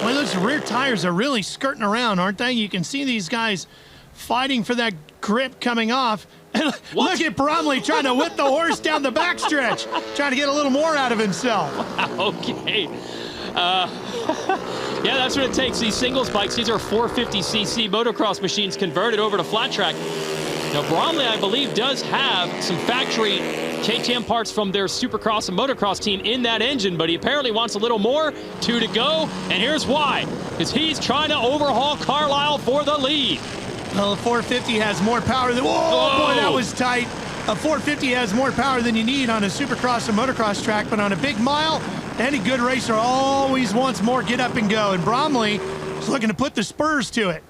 Well, those rear tires are really skirting around, aren't they? You can see these guys fighting for that grip coming off. And look at Bromley trying to whip the horse down the backstretch, trying to get a little more out of himself. Okay. Yeah, that's what it takes. These singles bikes, these are 450cc motocross machines converted over to flat track. Now, Bromley, I believe, does have some factory KTM parts from their Supercross and motocross team in that engine, but he apparently wants a little more. 2 to go, and here's why. Because he's trying to overhaul Carlisle for the lead. Well, the 450 has more power than... Whoa, boy, that was tight. A 450 has more power than you need on a Supercross or motocross track, but on a big mile, any good racer always wants more get up and go, and Bromley is looking to put the spurs to it.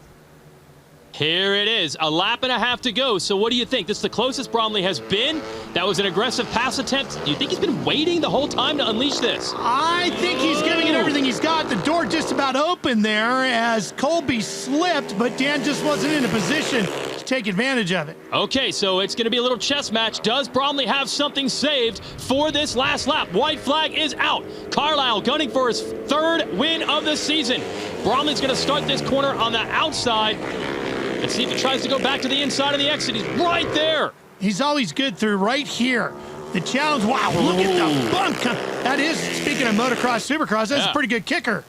Here it is, a lap and a half to go. So what do you think? This is the closest Bromley has been. That was an aggressive pass attempt. Do you think he's been waiting the whole time to unleash this? I think he's giving it everything he's got. The door just about open there as Colby slipped, but Dan just wasn't in a position to take advantage of it. Okay, so it's going to be a little chess match. Does Bromley have something saved for this last lap? White flag is out. Carlisle gunning for his 3rd win of the season. Bromley's going to start this corner on the outside. Let's see if he tries to go back to the inside of the exit. He's right there. He's always good through right here. The challenge, wow, look at the bump. That is, speaking of motocross, supercross, that's a pretty good kicker.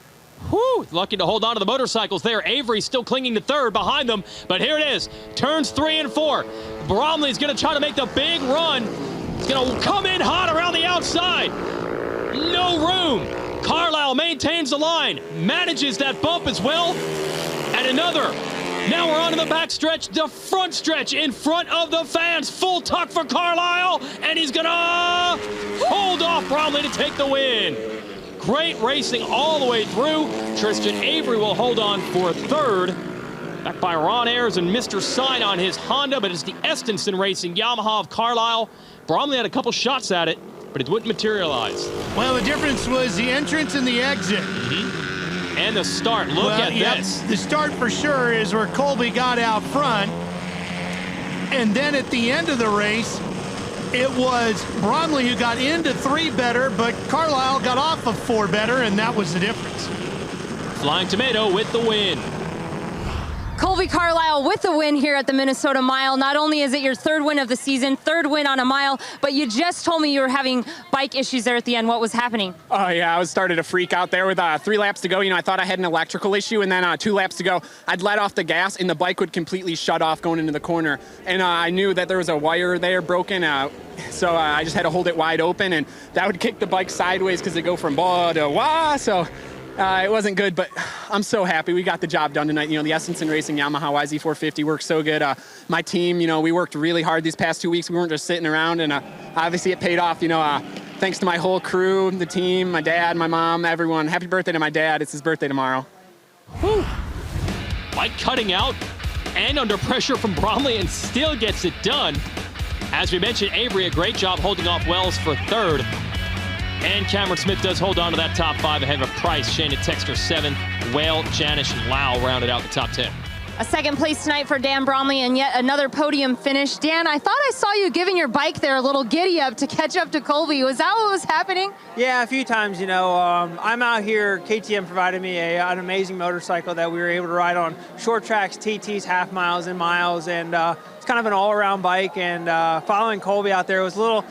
Whew, lucky to hold on to the motorcycles there. Avery still clinging to third behind them, but here it is. Turns 3 and 4. Bromley's going to try to make the big run. He's going to come in hot around the outside. No room. Carlisle maintains the line, manages that bump as well. And another. Now we're on to the back stretch, the front stretch in front of the fans. Full tuck for Carlisle, and he's going to hold off Bromley to take the win. Great racing all the way through. Tristan Avery will hold on for third. Backed by Ron Ayers and Mr. Sign on his Honda, but it's the Estenson Racing Yamaha of Carlisle. Bromley had a couple shots at it, but it wouldn't materialize. Well, the difference was the entrance and the exit. And the start. Look at this. The start for sure is where Colby got out front. And then at the end of the race, it was Bromley who got into 3 better, but Carlisle got off of 4 better, and that was the difference. Flying Tomato with the win. Colby Carlisle with the win here at the Minnesota Mile. Not only is it your 3rd win of the season, 3rd win on a mile, but you just told me you were having bike issues there at the end. What was happening? Oh, yeah, I was started to freak out there with 3 laps to go. You know, I thought I had an electrical issue, and then 2 laps to go, I'd let off the gas, and the bike would completely shut off going into the corner. And I knew that there was a wire there broken, so I just had to hold it wide open, and that would kick the bike sideways because it go from blah to wah, so it wasn't good, but I'm so happy we got the job done tonight. You know, the Estenson Racing Yamaha YZ450 worked so good. My team, you know, we worked really hard these past 2 weeks. We weren't just sitting around, and obviously it paid off. You know, thanks to my whole crew, the team, my dad, my mom, everyone. Happy birthday to my dad. It's his birthday tomorrow. Whew. Bike cutting out and under pressure from Bromley, and still gets it done. As we mentioned, Avery, a great job holding off Wells for 3rd. And Cameron Smith does hold on to that top 5 ahead of Price, Shana Texter 7th, Whale, Janish, and Lau rounded out the top 10. A 2nd place tonight for Dan Bromley and yet another podium finish. Dan, I thought I saw you giving your bike there a little giddy up to catch up to Colby. Was that what was happening? Yeah, a few times, you know. I'm out here, KTM provided me an amazing motorcycle that we were able to ride on short tracks, TTs, half miles and miles, and it's kind of an all-around bike, and following Colby out there was a little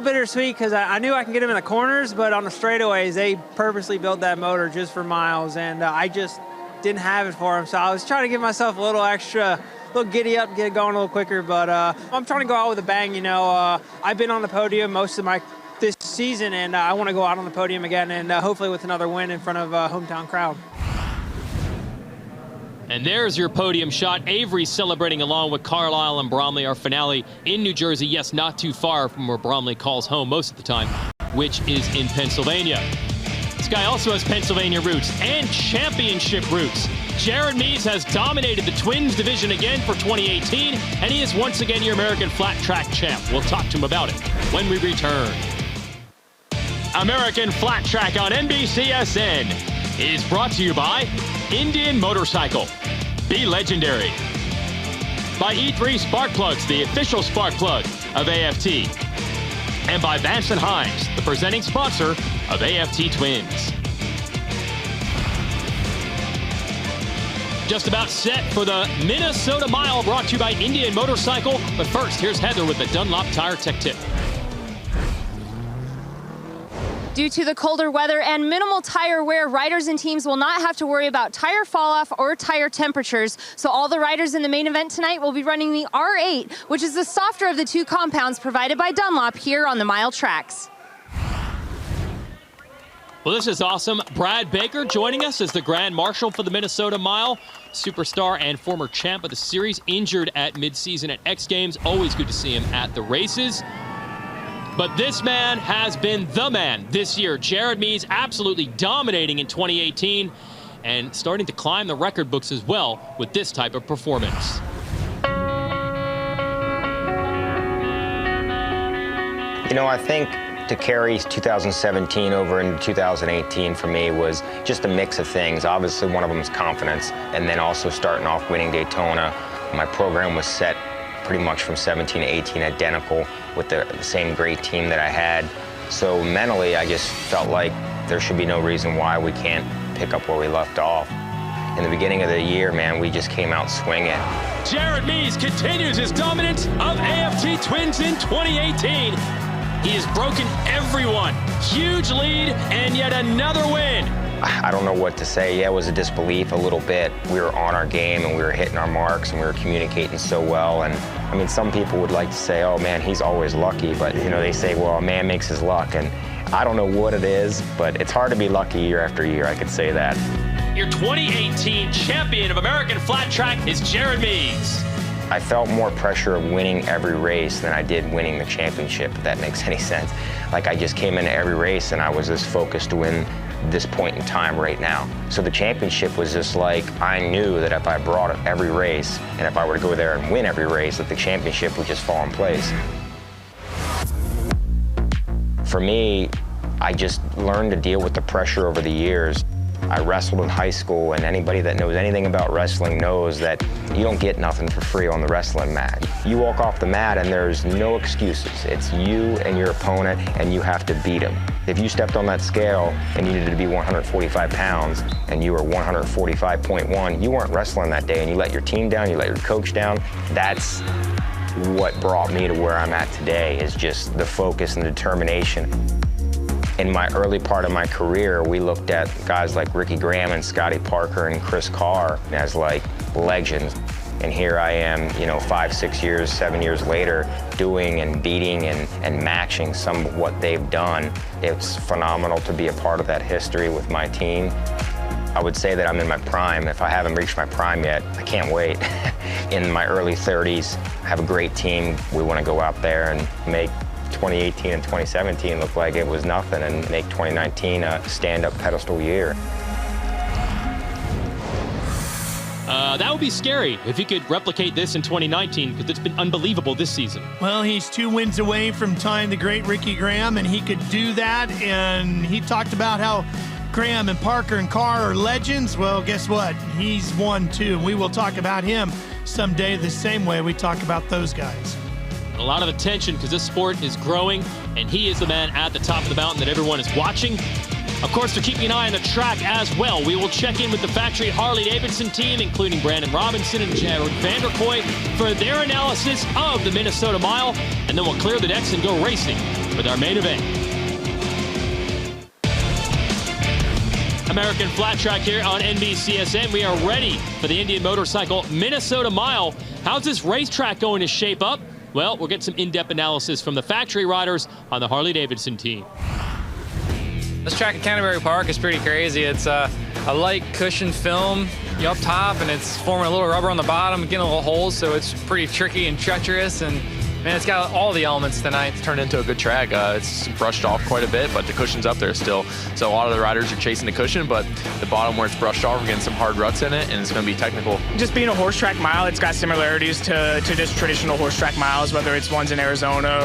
bittersweet because I knew I can get him in the corners, but on the straightaways, they purposely built that motor just for miles, and I just didn't have it for him. So I was trying to give myself a little extra, little giddy up, get it going a little quicker, but I'm trying to go out with a bang, you know. I've been on the podium most of this season, and I want to go out on the podium again, and hopefully with another win in front of a hometown crowd. And there's your podium shot. Avery celebrating along with Carlisle and Bromley. Our finale in New Jersey. Yes, not too far from where Bromley calls home most of the time, which is in Pennsylvania. This guy also has Pennsylvania roots and championship roots. Jared Mees has dominated the Twins division again for 2018, and he is once again your American Flat Track champ. We'll talk to him about it when we return. American Flat Track on NBCSN is brought to you by Indian Motorcycle. Be legendary. By E3 Spark Plugs, the official spark plug of AFT. And by Vance & Hines, the presenting sponsor of AFT Twins. Just about set for the Minnesota Mile, brought to you by Indian Motorcycle. But first, here's Heather with the Dunlop Tire Tech Tip. Due to the colder weather and minimal tire wear, riders and teams will not have to worry about tire fall-off or tire temperatures. So all the riders in the main event tonight will be running the R8, which is the softer of the 2 compounds provided by Dunlop here on the mile tracks. Well, this is awesome. Brad Baker joining us as the Grand Marshal for the Minnesota Mile. Superstar and former champ of the series, injured at midseason at X Games. Always good to see him at the races. But this man has been the man this year. Jared Mees absolutely dominating in 2018 and starting to climb the record books as well with this type of performance. You know, I think to carry 2017 over into 2018 for me was just a mix of things. Obviously, one of them is confidence, and then also starting off winning Daytona. My program was set pretty much from 17 to 18 identical with the same great team that I had. So mentally, I just felt like there should be no reason why we can't pick up where we left off. In the beginning of the year, man, we just came out swinging. Jared Mees continues his dominance of AFT Twins in 2018. He has broken everyone. Huge lead and yet another win. I don't know what to say. Yeah, it was a disbelief a little bit. We were on our game and we were hitting our marks and we were communicating so well. And I mean, some people would like to say, oh man, he's always lucky. But you know, they say, well, a man makes his luck. And I don't know what it is, but it's hard to be lucky year after year, I could say that. Your 2018 champion of American Flat Track is Jared Mees. I felt more pressure of winning every race than I did winning the championship, if that makes any sense. Like I just came into every race and I was just focused to win this point in time right now. So the championship was just like, I knew that if I brought it every race and if I were to go there and win every race, that the championship would just fall in place. For me, I just learned to deal with the pressure over the years. I wrestled in high school, and anybody that knows anything about wrestling knows that you don't get nothing for free on the wrestling mat. You walk off the mat and there's no excuses. It's you and your opponent, and you have to beat him. If you stepped on that scale and you needed to be 145 pounds and you were 145.1, you weren't wrestling that day and you let your team down, you let your coach down. That's what brought me to where I'm at today, is just the focus and determination. In my early part of my career, we looked at guys like Ricky Graham and Scotty Parker and Chris Carr as like legends. And here I am, you know, 5, 6 years, 7 years later, doing and beating and matching some of what they've done. It's phenomenal to be a part of that history with my team. I would say that I'm in my prime. If I haven't reached my prime yet, I can't wait. In my early 30s, I have a great team. We want to go out there and make 2018 and 2017 look like it was nothing and make 2019 a stand-up pedestal year. That would be scary if he could replicate this in 2019, because it's been unbelievable this season. Well, he's 2 wins away from tying the great Ricky Graham, and he could do that. And he talked about how Graham and Parker and Carr are legends. Well, guess what? He's won too. We will talk about him someday the same way we talk about those guys. A lot of attention because this sport is growing, and he is the man at the top of the mountain that everyone is watching. Of course, they're keeping an eye on the track as well. We will check in with the factory Harley-Davidson team, including Brandon Robinson and Jared Vanderkoy, for their analysis of the Minnesota Mile, and then we'll clear the decks and go racing with our main event. American Flat Track here on NBCSN. We are ready for the Indian Motorcycle Minnesota Mile. How's this racetrack going to shape up? Well, we'll get some in-depth analysis from the factory riders on the Harley-Davidson team. This track at Canterbury Park is pretty crazy. It's a light cushion film up top, and it's forming a little rubber on the bottom, getting a little holes, so it's pretty tricky and treacherous. And man, it's got all the elements tonight. It's turned into a good track. It's brushed off quite a bit, but the cushion's up there still. So a lot of the riders are chasing the cushion, but the bottom where it's brushed off, we're getting some hard ruts in it, and it's going to be technical. Just being a horse track mile, it's got similarities to just traditional horse track miles, whether it's ones in Arizona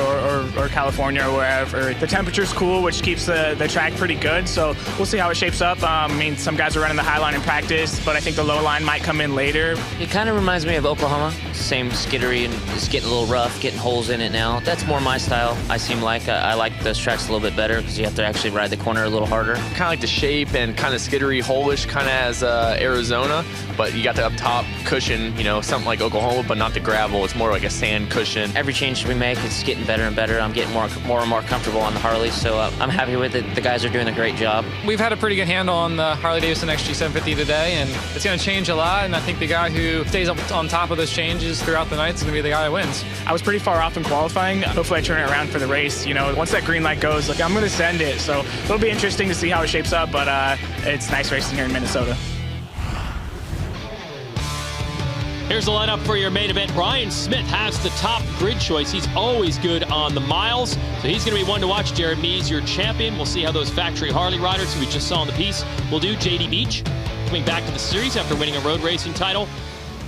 or California or wherever. The temperature's cool, which keeps the track pretty good, so we'll see how it shapes up. I mean, some guys are running the high line in practice, but I think the low line might come in later. It kind of reminds me of Oklahoma. Same skittery, and it's getting a little rough, getting holes in it now. That's more my style. I like those tracks a little bit better because you have to actually ride the corner a little harder. Kind of like the shape and kind of skittery, hole-ish, kind of as Arizona, but you got the up top cushion, you know, something like Oklahoma, but not the gravel. It's more like a sand cushion. Every change we make, it's getting better and better. I'm getting more and more comfortable on the Harley, so I'm happy with it. The guys are doing a great job. We've had a pretty good handle on the Harley-Davidson XG750 today, and it's going to change a lot, and I think the guy who stays up on top of those changes throughout the night is going to be the guy that wins. I was pretty far off in qualifying. Hopefully I turn it around for the race. You know, once that green light goes, I'm going to send it. So it'll be interesting to see how it shapes up, but it's nice racing here in Minnesota. Here's the lineup for your main event. Ryan Smith has the top grid choice. He's always good on the miles, so he's going to be one to watch. Jared Mees, your champion. We'll see how those factory Harley riders who we just saw in the piece will do. JD Beach coming back to the series after winning a road racing title.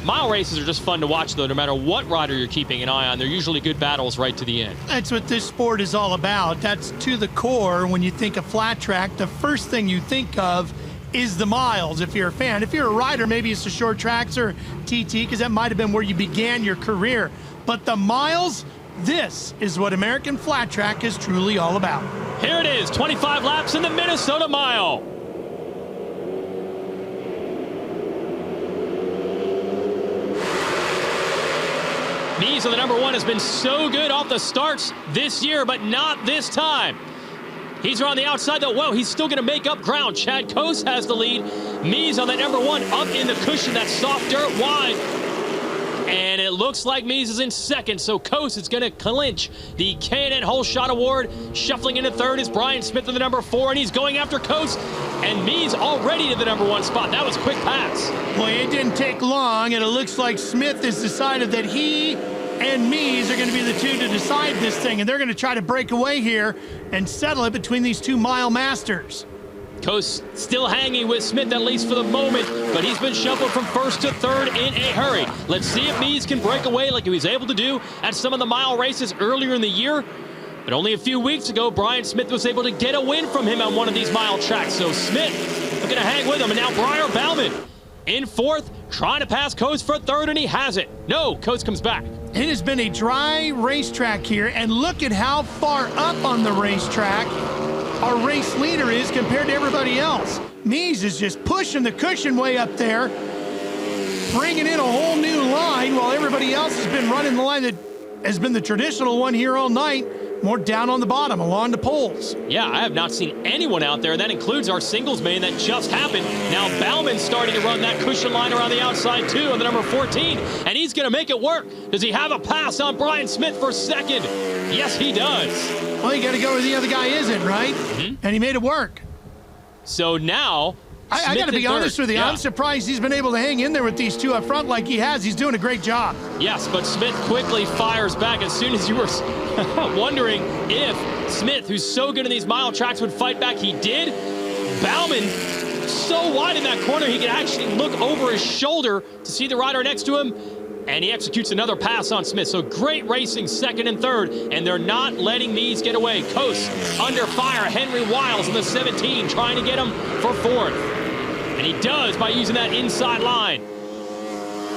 Mile races are just fun to watch, though, no matter what rider you're keeping an eye on. They're usually good battles right to the end. That's what this sport is all about. That's to the core. When you think of flat track, the first thing you think of is the miles, if you're a fan. If you're a rider, maybe it's the short tracks or TT, because that might have been where you began your career. But the miles, this is what American Flat Track is truly all about. Here it is, 25 laps in the Minnesota Mile. Mees on the number one has been so good off the starts this year, but not this time. He's around the outside, though. Whoa, he's still going to make up ground. Chad Cose has the lead. Mies on that number 1 up in the cushion. That soft dirt wide. And it looks like Mies is in second, so Cose is going to clinch the K&N Hole Shot Award. Shuffling into third is Brian Smith in the number 4, and he's going after Cose. And Mies already to the number 1 spot. That was a quick pass. Boy, it didn't take long, and it looks like Smith has decided that he and Mies are going to be the two to decide this thing, and they're going to try to break away here and settle it between these 2 mile masters. Cose still hanging with Smith, at least for the moment, but he's been shuffled from first to third in a hurry. Let's see if Mies can break away like he was able to do at some of the mile races earlier in the year. But only a few weeks ago, Brian Smith was able to get a win from him on one of these mile tracks. So Smith looking to hang with him, and now Briar Bauman in fourth, trying to pass Cose for third, and he has it. No, Cose comes back. It has been a dry racetrack here, and look at how far up on the racetrack our race leader is compared to everybody else. Mies is just pushing the cushion way up there, bringing in a whole new line while everybody else has been running the line that has been the traditional one here all night, more down on the bottom along the poles. Yeah, I have not seen anyone out there. That includes our singles main that just happened. Now Bauman's starting to run that cushion line around the outside too on the number 14, and he's going to make it work. Does he have a pass on Brian Smith for second? Yes, he does. Well, you got to go where the other guy isn't, right? And he made it work. So now, I got to be honest with you. I'm surprised he's been able to hang in there with these 2 up front like he has. He's doing a great job. Yes, but Smith quickly fires back as soon as you were wondering if Smith, who's so good in these mile tracks, would fight back. He did. Bauman, so wide in that corner, he could actually look over his shoulder to see the rider next to him, and he executes another pass on Smith. So great racing second and third, and they're not letting Mies get away. Cose under fire. Henry Wiles in the 17 trying to get him for fourth. And he does by using that inside line.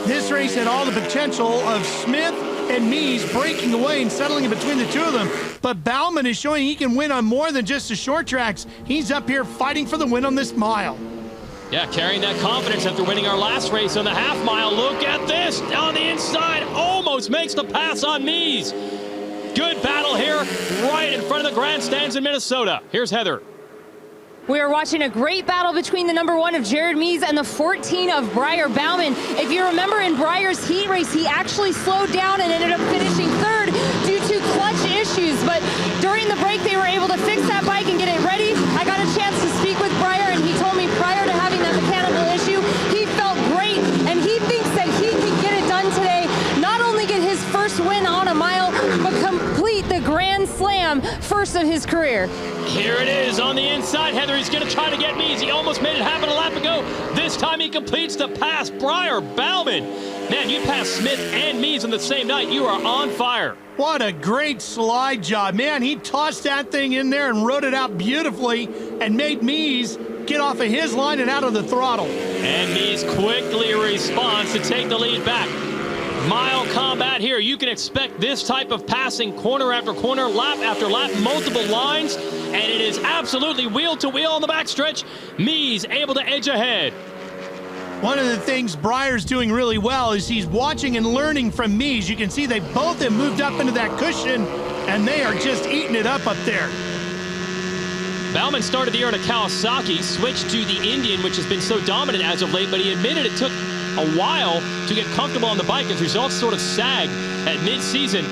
This race had all the potential of Smith and Mies breaking away and settling in between the 2 of them. But Bauman is showing he can win on more than just the short tracks. He's up here fighting for the win on this mile. Yeah, carrying that confidence after winning our last race on the half mile. Look at this, down the inside, almost makes the pass on Mies. Good battle here, right in front of the grandstands in Minnesota. Here's Heather. We are watching a great battle between the number 1 of Jared Mies and the 14 of Briar Bauman. If you remember in Briar's heat race, he actually slowed down and ended up finishing third due to clutch issues. But during the break, they were able to fix that bike and get it ready. I got a chance to speak with Briar, and he told me prior to having that mechanical issue, he felt great, and he thinks that he can get it done today. Not only get his first win on a mile, but complete the Grand Slam, first of his career. Here it is on the inside. Heather, he's going to try to get Mies. He almost made it happen a lap ago. This time he completes the pass. Briar Bauman. Man, you passed Smith and Mies on the same night. You are on fire. What a great slide job. Man, he tossed that thing in there and rode it out beautifully and made Mies get off of his line and out of the throttle. And Mies quickly responds to take the lead back. Mile combat here. You can expect this type of passing corner after corner, lap after lap, multiple lines, and it is absolutely wheel to wheel on the backstretch. Mies able to edge ahead. One of the things Briar's doing really well is he's watching and learning from Mies. You can see they both have moved up into that cushion, and they are just eating it up there. Bauman started the year in a Kawasaki, switched to the Indian, which has been so dominant as of late, but he admitted it took a while to get comfortable on the bike as results sort of sagged at mid-season.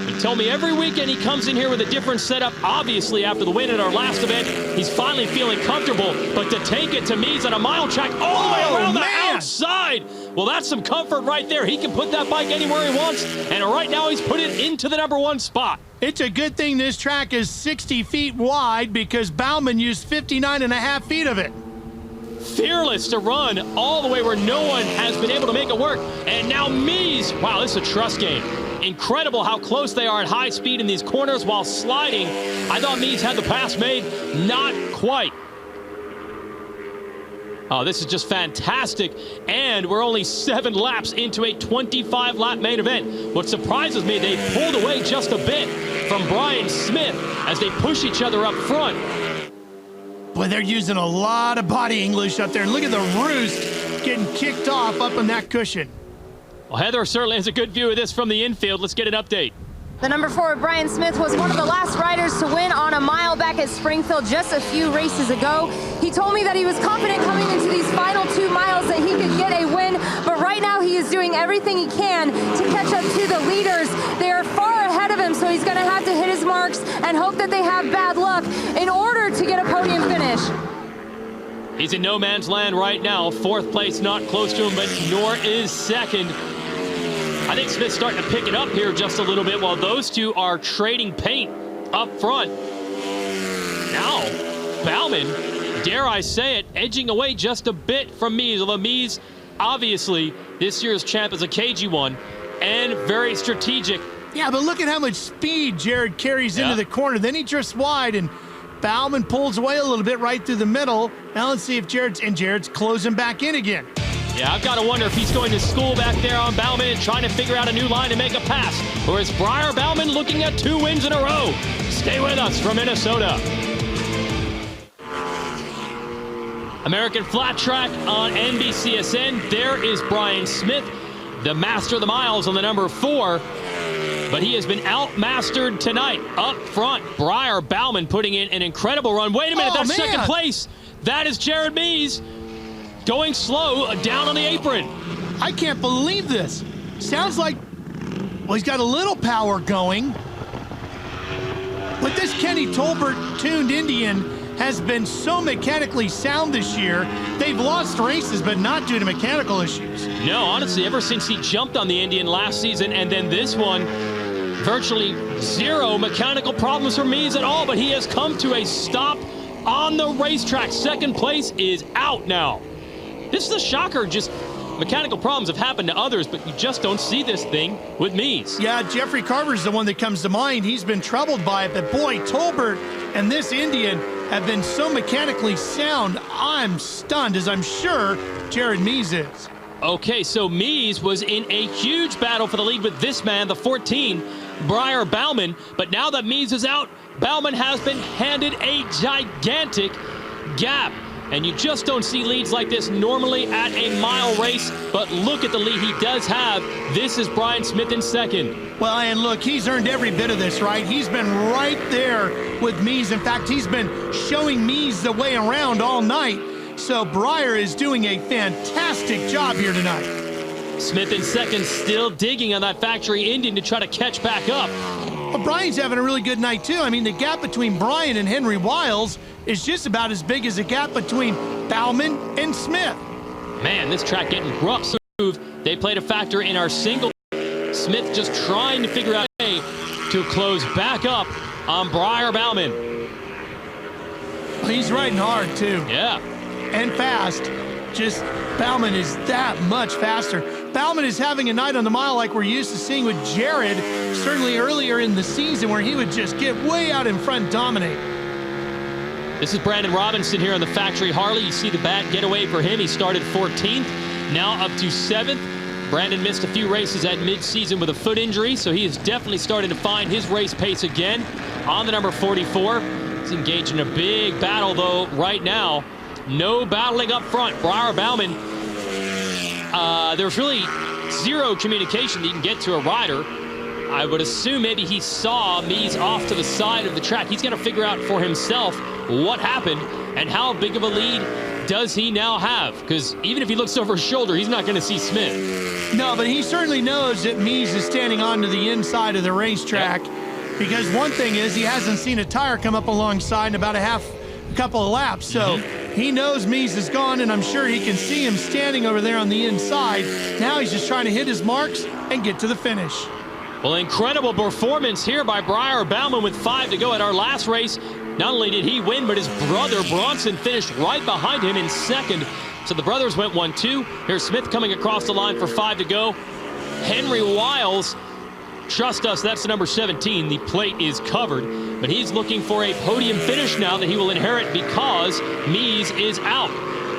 He told me every weekend he comes in here with a different setup. Obviously, after the win at our last event, he's finally feeling comfortable, but to take it to Mies on a mile track all the way around the outside, well, that's some comfort right there. He can put that bike anywhere he wants, and right now he's put it into the number 1 spot. It's a good thing this track is 60 feet wide because Bauman used 59.5 feet of it. Fearless to run all the way where no one has been able to make it work. And now Mies, wow, this is a trust game. Incredible how close they are at high speed in these corners while sliding. I thought Mies had the pass made, not quite. Oh, this is just fantastic. And we're only 7 laps into a 25-lap main event. What surprises me, they pulled away just a bit from Brian Smith as they push each other up front. Boy, they're using a lot of body English up there. And look at the roost getting kicked off up on that cushion. Well, Heather certainly has a good view of this from the infield. Let's get an update. The number 4, Brian Smith, was one of the last riders to win on a mile back at Springfield just a few races ago. He told me that he was confident coming into these final 2 miles that he could get a win, but right now he is doing everything he can to catch up to the leaders. They are far ahead of him, so he's going to have to hit his marks and hope that they have bad luck in order to get a podium finish. He's in no man's land right now. 4th place, not close to him, but nor is 2nd. I think Smith's starting to pick it up here just a little bit while those two are trading paint up front. Now, Bauman, dare I say it, edging away just a bit from Mees. Although Mees, obviously, this year's champ is a cagey one and very strategic. Yeah, but look at how much speed Jared carries into the corner. Then he drifts wide, and Bauman pulls away a little bit right through the middle. Now let's see if Jared's closing back in again. Yeah, I've got to wonder if he's going to school back there on Bauman and trying to figure out a new line to make a pass. Or is Briar Bauman looking at 2 wins in a row? Stay with us from Minnesota. American Flat Track on NBCSN. There is Brian Smith, the master of the miles on the number 4. But he has been outmastered tonight. Up front, Briar Bauman putting in an incredible run. Wait a minute, that's second place. That is Jared Mees. Going slow down on the apron. I can't believe this. Sounds like, well, he's got a little power going. But this Kenny Tolbert tuned Indian has been so mechanically sound this year. They've lost races, but not due to mechanical issues. No, honestly, ever since he jumped on the Indian last season and then this one, virtually 0 mechanical problems for Mees at all, but he has come to a stop on the racetrack. Second place is out now. This is a shocker. Just mechanical problems have happened to others, but you just don't see this thing with Mees. Yeah, Jeffrey Carver's the one that comes to mind. He's been troubled by it, but boy, Tolbert and this Indian have been so mechanically sound. I'm stunned, as I'm sure Jared Mees is. Okay, so Mees was in a huge battle for the lead with this man, the 14, Briar Bauman. But now that Mees is out, Bauman has been handed a gigantic gap. And you just don't see leads like this normally at a mile race. But look at the lead he does have. This is Brian Smith in 2nd. Well, and look, he's earned every bit of this, right? He's been right there with Mees. In fact, he's been showing Mees the way around all night. So Briar is doing a fantastic job here tonight. Smith in 2nd, still digging on that factory Indian to try to catch back up. Well, Brian's having a really good night, too. I mean, the gap between Brian and Henry Wiles is just about as big as the gap between Bauman and Smith. Man, this track getting rough. They played a factor in our single. Smith just trying to figure out a way to close back up on Briar Bauman. Well, he's riding hard, too. Yeah. And fast. Just Bauman is that much faster. Bauman is having a night on the mile like we're used to seeing with Jared, certainly earlier in the season, where he would just get way out in front, dominate. This is Brandon Robinson here on the factory Harley. You see the bad getaway for him. He started 14th, now up to 7th. Brandon missed a few races at mid-season with a foot injury, so he is definitely starting to find his race pace again on the number 44. He's engaged in a big battle, though, right now. No battling up front. Briar Bauman, there's really 0 communication that you can get to a rider. I would assume maybe he saw Mees off to the side of the track. He's going to figure out for himself what happened and how big of a lead does he now have. Because even if he looks over his shoulder, he's not going to see Smith. No, but he certainly knows that Mees is standing onto the inside of the racetrack. Yep. Because one thing is he hasn't seen a tire come up alongside in about a couple of laps. So he knows Mees is gone, and I'm sure he can see him standing over there on the inside. Now he's just trying to hit his marks and get to the finish. Well, incredible performance here by Briar Bauman with 5 to go at our last race. Not only did he win, but his brother Bronson finished right behind him in 2nd. So the brothers went 1-2. Here's Smith coming across the line for 5 to go. Henry Wiles, trust us, that's the number 17. The plate is covered, but he's looking for a podium finish now that he will inherit because Mees is out.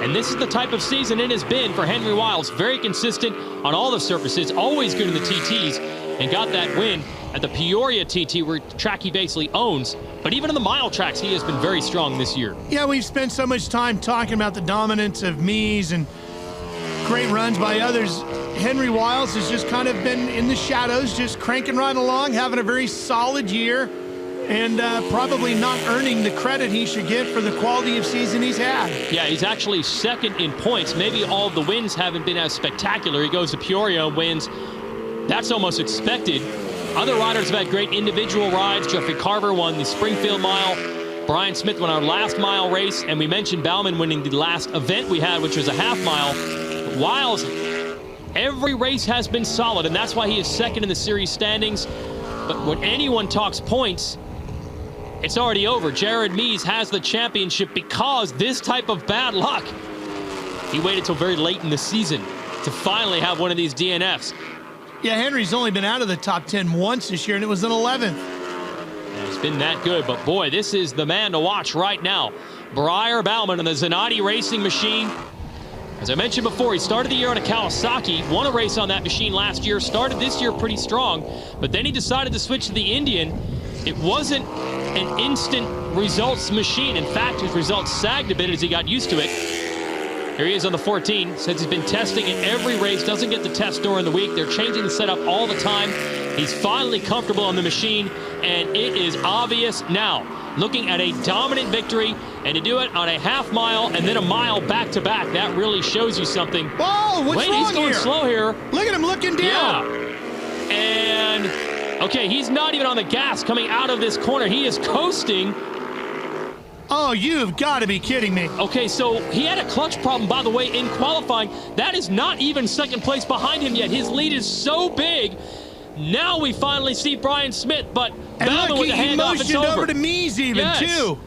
And this is the type of season it has been for Henry Wiles. Very consistent on all the surfaces, always good in the TTs, and got that win at the Peoria TT, where track he basically owns. But even on the mile tracks, he has been very strong this year. Yeah, we've spent so much time talking about the dominance of Mees and great runs by others. Henry Wiles has just kind of been in the shadows, just cranking right along, having a very solid year, and probably not earning the credit he should get for the quality of season he's had. Yeah, he's actually second in points. Maybe all of the wins haven't been as spectacular. He goes to Peoria and wins. That's almost expected. Other riders have had great individual rides. Jeffrey Carver won the Springfield Mile. Brian Smith won our last mile race, and we mentioned Bauman winning the last event we had, which was a half mile. But Wiles, every race has been solid, and that's why he is second in the series standings. But when anyone talks points, it's already over. Jared Mees has the championship because this type of bad luck. He waited till very late in the season to finally have one of these DNFs. Yeah, Henry's only been out of the top 10 once this year, and it was an 11th. And it's been that good, but boy, this is the man to watch right now. Briar Bauman on the Zanatti racing machine. As I mentioned before, he started the year on a Kawasaki, won a race on that machine last year, started this year pretty strong, but then he decided to switch to the Indian. It wasn't an instant results machine. In fact, his results sagged a bit as he got used to it. Here he is on the 14. Says he's been testing in every race, doesn't get the test during the week. They're changing the setup all the time. He's finally comfortable on the machine, and it is obvious now. Looking at a dominant victory, and to do it on a half mile and then a mile back-to-back, that really shows you something. Whoa, what's wrong he's going here? Slow here. Look at him looking down. Yeah. And, okay, he's not even on the gas coming out of this corner. He is coasting. Oh, you've got to be kidding me. Okay, so he had a clutch problem, by the way, in qualifying. That is not even second place behind him yet. His lead is so big. Now we finally see Brian Smith, but Bauman with the handoff, it's over. Over to Mees even, too.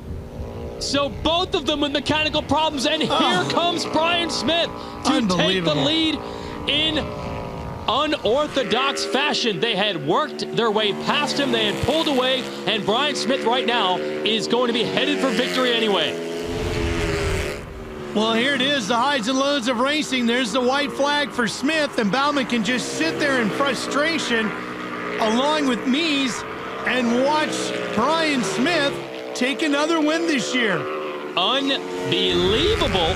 So both of them with mechanical problems, and here comes Brian Smith to take the lead in unorthodox fashion. They had worked their way past him, they had pulled away, and Brian Smith right now is going to be headed for victory anyway. Well, here it is, the highs and lows of racing. There's the white flag for Smith, and Bauman can just sit there in frustration along with Mees and watch Brian Smith take another win this year. Unbelievable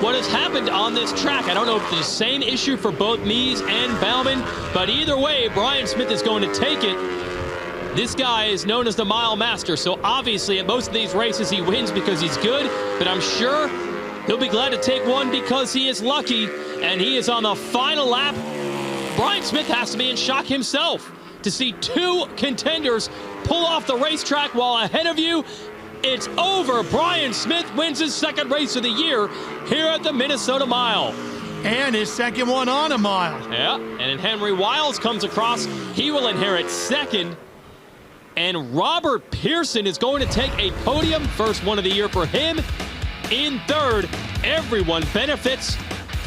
what has happened on this track. I don't know if it's the same issue for both Mees and Bauman, but either way, Brian Smith is going to take it. This guy is known as the mile master, so obviously at most of these races he wins because he's good, but I'm sure he'll be glad to take one because he is lucky, and he is on the final lap. Brian Smith has to be in shock himself to see two contenders pull off the racetrack while ahead of you. It's over. Brian Smith wins his second race of the year here at the Minnesota Mile. And his second one on a mile. Yeah, and then Henry Wiles comes across. He will inherit second. And Robert Pearson is going to take a podium. First one of the year for him. In third, everyone benefits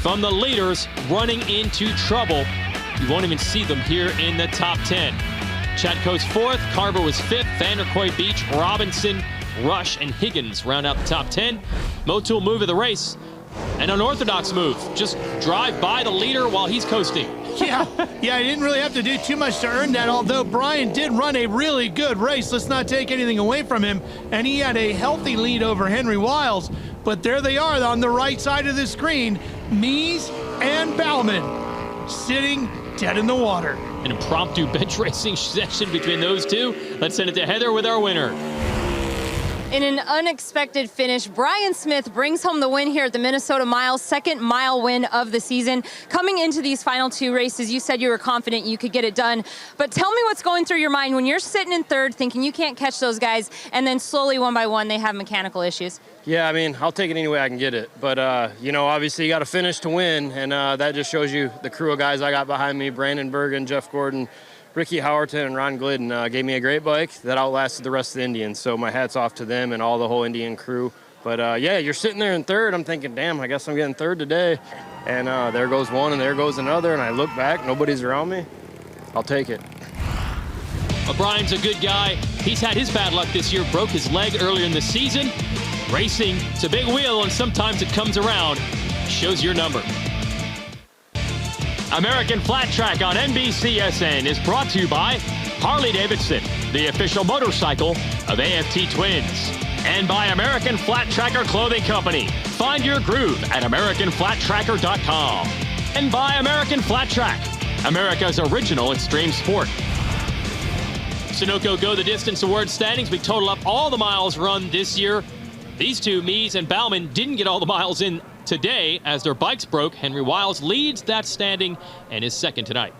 from the leaders running into trouble. You won't even see them here in the top 10. Chad Coates fourth, Carver was fifth, Vanderkoy, Beach, Robinson, Rush, and Higgins round out the top 10. Motul move of the race, an unorthodox move. Just drive by the leader while he's coasting. Yeah, he didn't really have to do too much to earn that, although Brian did run a really good race. Let's not take anything away from him. And he had a healthy lead over Henry Wiles. But there they are on the right side of the screen, Mees and Bauman sitting dead in the water. An impromptu bench racing session between those two. Let's send it to Heather with our winner. In an unexpected finish, Brian Smith brings home the win here at the Minnesota Mile, second mile win of the season. Coming into these final two races, you said you were confident you could get it done. But tell me what's going through your mind when you're sitting in third thinking you can't catch those guys, and then slowly one by one they have mechanical issues. Yeah, I mean, I'll take it any way I can get it. But, you know, obviously you got to finish to win, and that just shows you the crew of guys I got behind me, Brandon Bergen, Jeff Gordon, Ricky Howerton, and Ron Glidden gave me a great bike that outlasted the rest of the Indians. So my hat's off to them and all the whole Indian crew. But, yeah, you're sitting there in third. I'm thinking, damn, I guess I'm getting third today. And there goes one and there goes another. And I look back, nobody's around me. I'll take it. Brian's a good guy. He's had his bad luck this year, broke his leg earlier in the season. Racing, it's a big wheel, and sometimes it comes around. Shows your number. American Flat Track on NBCSN is brought to you by Harley-Davidson, the official motorcycle of AFT Twins, and by American Flat Tracker Clothing Company. Find your groove at AmericanFlatTracker.com. And by American Flat Track, America's original extreme sport. Sunoco Go the Distance Award standings. We total up all the miles run this year. These two, Mies and Bauman, didn't get all the miles in today as their bikes broke. Henry Wiles leads that standing and is second tonight.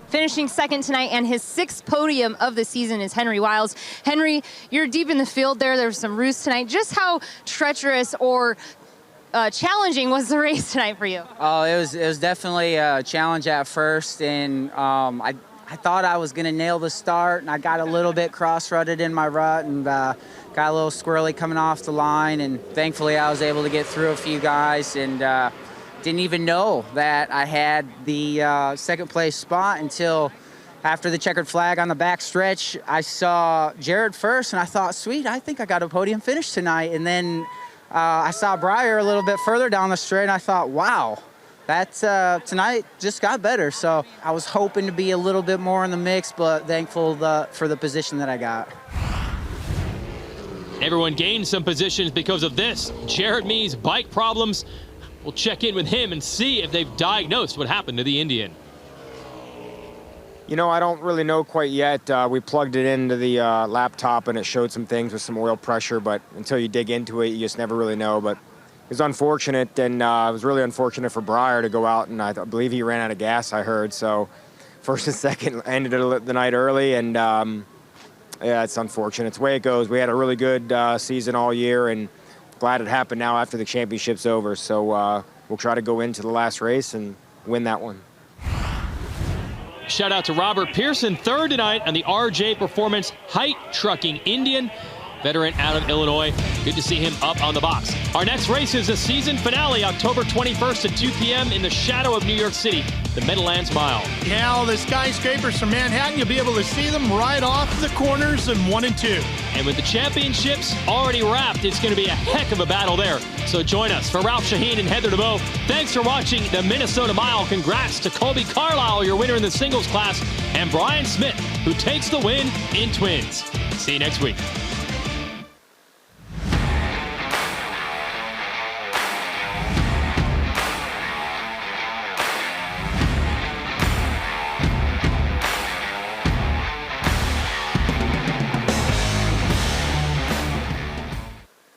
Finishing second tonight and his 6th podium of the season is Henry Wiles. Henry, you're deep in the field there. There was some roost tonight. Just how treacherous or challenging was the race tonight for you? Oh, it was definitely a challenge at first, and I thought I was going to nail the start, and I got a little bit cross-rutted in my rut and got a little squirrely coming off the line, and thankfully I was able to get through a few guys and didn't even know that I had the second place spot until after the checkered flag on the back stretch. I saw Jared first, and I thought, sweet, I think I got a podium finish tonight. And then I saw Briar a little bit further down the straight, and I thought, wow. That's tonight just got better. So I was hoping to be a little bit more in the mix, but thankful for the position that I got. Everyone gained some positions because of this. Jared Mies' bike problems. We'll check in with him and see if they've diagnosed what happened to the Indian. You know, I don't really know quite yet. We plugged it into the laptop and it showed some things with some oil pressure, but until you dig into it, you just never really know. But it was unfortunate, and it was really unfortunate for Briar to go out, and I believe he ran out of gas, I heard. So first and second ended the night early, and yeah, it's unfortunate. It's the way it goes. We had a really good season all year, and glad it happened now after the championship's over. So we'll try to go into the last race and win that one. Shout out to Robert Pearson, third tonight on the RJ Performance Height Trucking Indian. Veteran out of Illinois. Good to see him up on the box. Our next race is the season finale, October 21st at 2 p.m. in the shadow of New York City, the Meadowlands Mile. Yeah, all the skyscrapers from Manhattan, you'll be able to see them right off the corners in 1 and 2. And with the championships already wrapped, it's going to be a heck of a battle there. So join us. For Ralph Shaheen and Heather DeBoe, thanks for watching the Minnesota Mile. Congrats to Colby Carlisle, your winner in the singles class, and Brian Smith, who takes the win in twins. See you next week.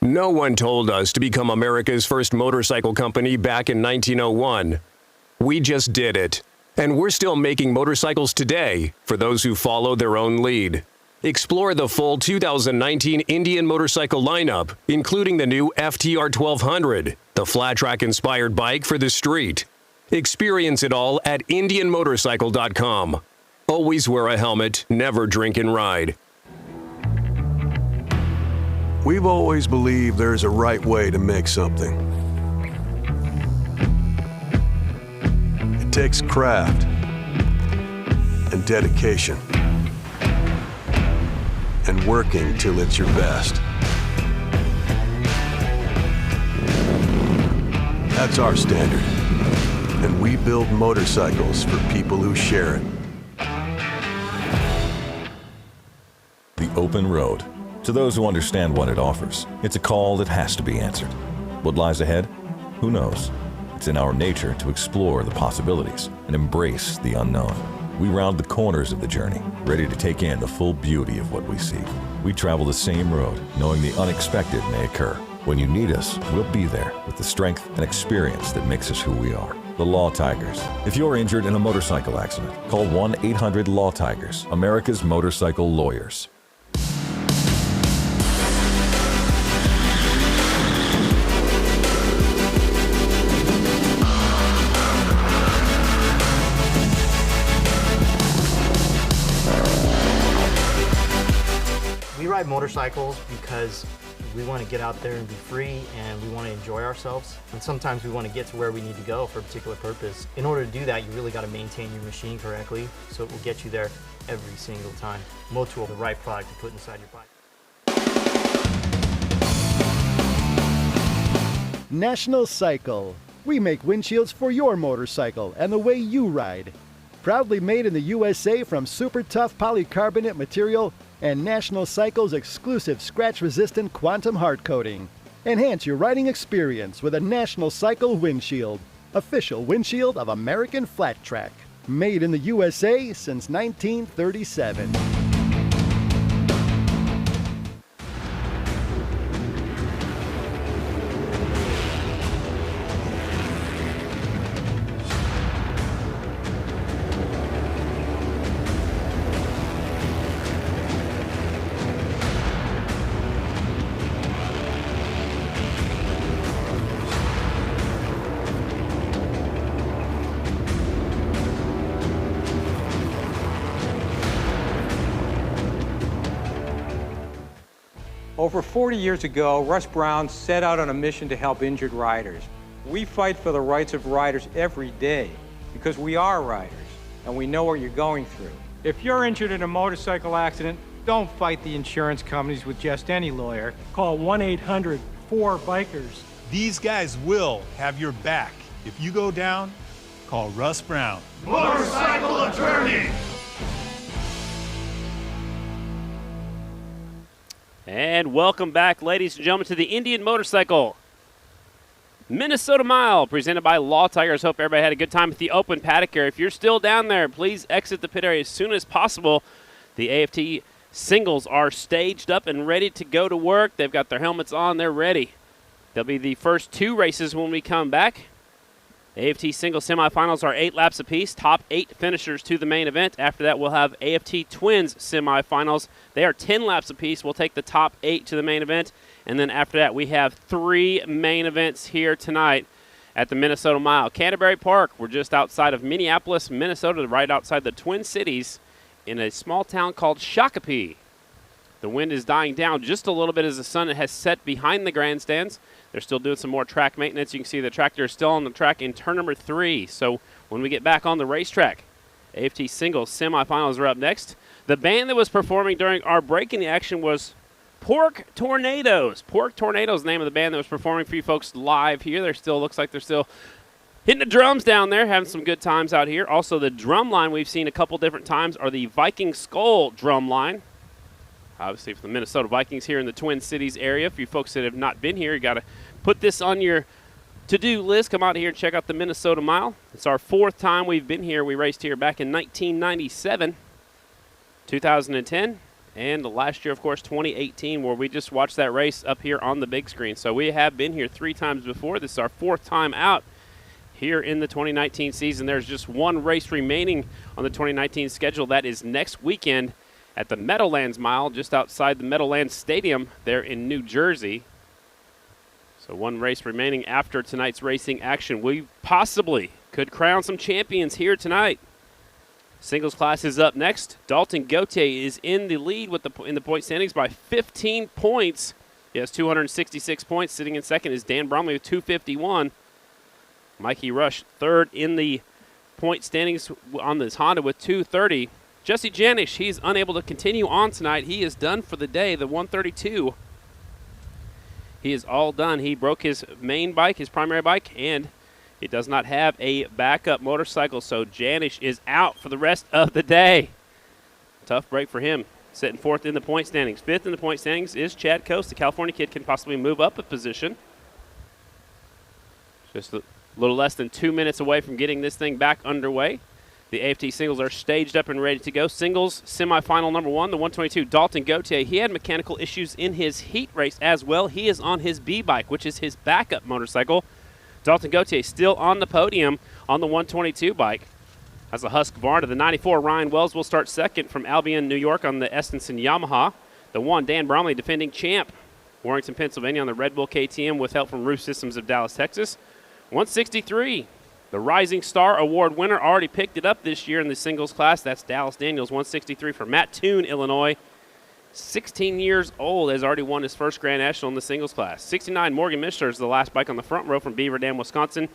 No one told us to become America's first motorcycle company back in 1901. We just did it. And we're still making motorcycles today for those who follow their own lead. Explore the full 2019 Indian motorcycle lineup, including the new FTR 1200, the flat track inspired bike for the street. Experience it all at IndianMotorcycle.com. Always wear a helmet, never drink and ride. We've always believed there's a right way to make something. It takes craft and dedication and working till it's your best. That's our standard, and we build motorcycles for people who share it. The open road. To those who understand what it offers, it's a call that has to be answered. What lies ahead? Who knows? It's in our nature to explore the possibilities and embrace the unknown. We round the corners of the journey, ready to take in the full beauty of what we see. We travel the same road, knowing the unexpected may occur. When you need us, we'll be there with the strength and experience that makes us who we are. The Law Tigers. If you're injured in a motorcycle accident, call 1-800-LAW-TIGERS, America's motorcycle lawyers. We ride motorcycles because we want to get out there and be free, and we want to enjoy ourselves. And sometimes we want to get to where we need to go for a particular purpose. In order to do that, you really got to maintain your machine correctly, so it will get you there every single time. Motul, the right product to put inside your bike. National Cycle. We make windshields for your motorcycle and the way you ride. Proudly made in the USA from super tough polycarbonate material and National Cycle's exclusive scratch-resistant quantum hard coating. Enhance your riding experience with a National Cycle windshield. official windshield of American Flat Track. Made in the USA since 1937. Over 40 years ago, Russ Brown set out on a mission to help injured riders. We fight for the rights of riders every day because we are riders and we know what you're going through. If you're injured in a motorcycle accident, don't fight the insurance companies with just any lawyer. Call 1-800-4BIKERS. These guys will have your back. If you go down, call Russ Brown. Motorcycle Attorney! And welcome back, ladies and gentlemen, to the Indian Motorcycle Minnesota Mile, presented by Law Tigers. Hope everybody had a good time at the open paddock area. If you're still down there, please exit the pit area as soon as possible. The AFT singles are staged up and ready to go to work. They've got their helmets on. They're ready. They'll be the first two races when we come back. AFT single semifinals are 8 laps apiece. Top 8 finishers to the main event. After that, we'll have AFT Twins semifinals. They are 10 laps apiece. We'll take the top 8 to the main event. And then after that, we have 3 main events here tonight at the Minnesota Mile. Canterbury Park, we're just outside of Minneapolis, Minnesota, right outside the Twin Cities in a small town called Shakopee. The wind is dying down just a little bit as the sun has set behind the grandstands. They're still doing some more track maintenance. You can see the tractor is still on the track in turn number 3. So when we get back on the racetrack, AFT singles semifinals are up next. The band that was performing during our break in the action was Pork Tornadoes. Pork Tornadoes is the name of the band that was performing for you folks live here. They're still, looks like they're still hitting the drums down there, having some good times out here. Also, the drum line we've seen a couple different times are the Viking Skull drum line. Obviously, for the Minnesota Vikings here in the Twin Cities area. For you folks that have not been here, you got to put this on your to-do list. Come out here and check out the Minnesota Mile. It's our 4th time we've been here. We raced here back in 1997, 2010, and last year, of course, 2018, where we just watched that race up here on the big screen. So we have been here 3 times before. This is our 4th time out here in the 2019 season. There's just one race remaining on the 2019 schedule. That is next weekend at the Meadowlands Mile, just outside the Meadowlands Stadium there in New Jersey. So one race remaining after tonight's racing action. We possibly could crown some champions here tonight. Singles class is up next. Dalton Gauthier is in the lead with in the point standings by 15 points. He has 266 points. Sitting in second is Dan Bromley with 251. Mikey Rush third in the point standings on this Honda with 230. Jesse Janish, he's unable to continue on tonight. He is done for the day, the 132. He is all done. He broke his main bike, his primary bike, and he does not have a backup motorcycle, so Janish is out for the rest of the day. Tough break for him. Sitting 4th in the point standings. 5th in the point standings is Chad Coast. The California kid can possibly move up a position. Just a little less than 2 minutes away from getting this thing back underway. The AFT singles are staged up and ready to go. Singles semifinal number 1, the 122, Dalton Gauthier. He had mechanical issues in his heat race as well. He is on his B-bike, which is his backup motorcycle. Dalton Gauthier still on the podium on the 122 bike. As a Husqvarna, the 94, Ryan Wells will start second from Albion, New York on the Estenson Yamaha. The 1, Dan Bromley, defending champ, Warrington, Pennsylvania on the Red Bull KTM with help from Roof Systems of Dallas, Texas. 163. The Rising Star Award winner already picked it up this year in the singles class. That's Dallas Daniels, 163 for Mattoon, Illinois. 16 years old, has already won his first Grand National in the singles class. 69, Morgan Mishler is the last bike on the front row from Beaver Dam, Wisconsin.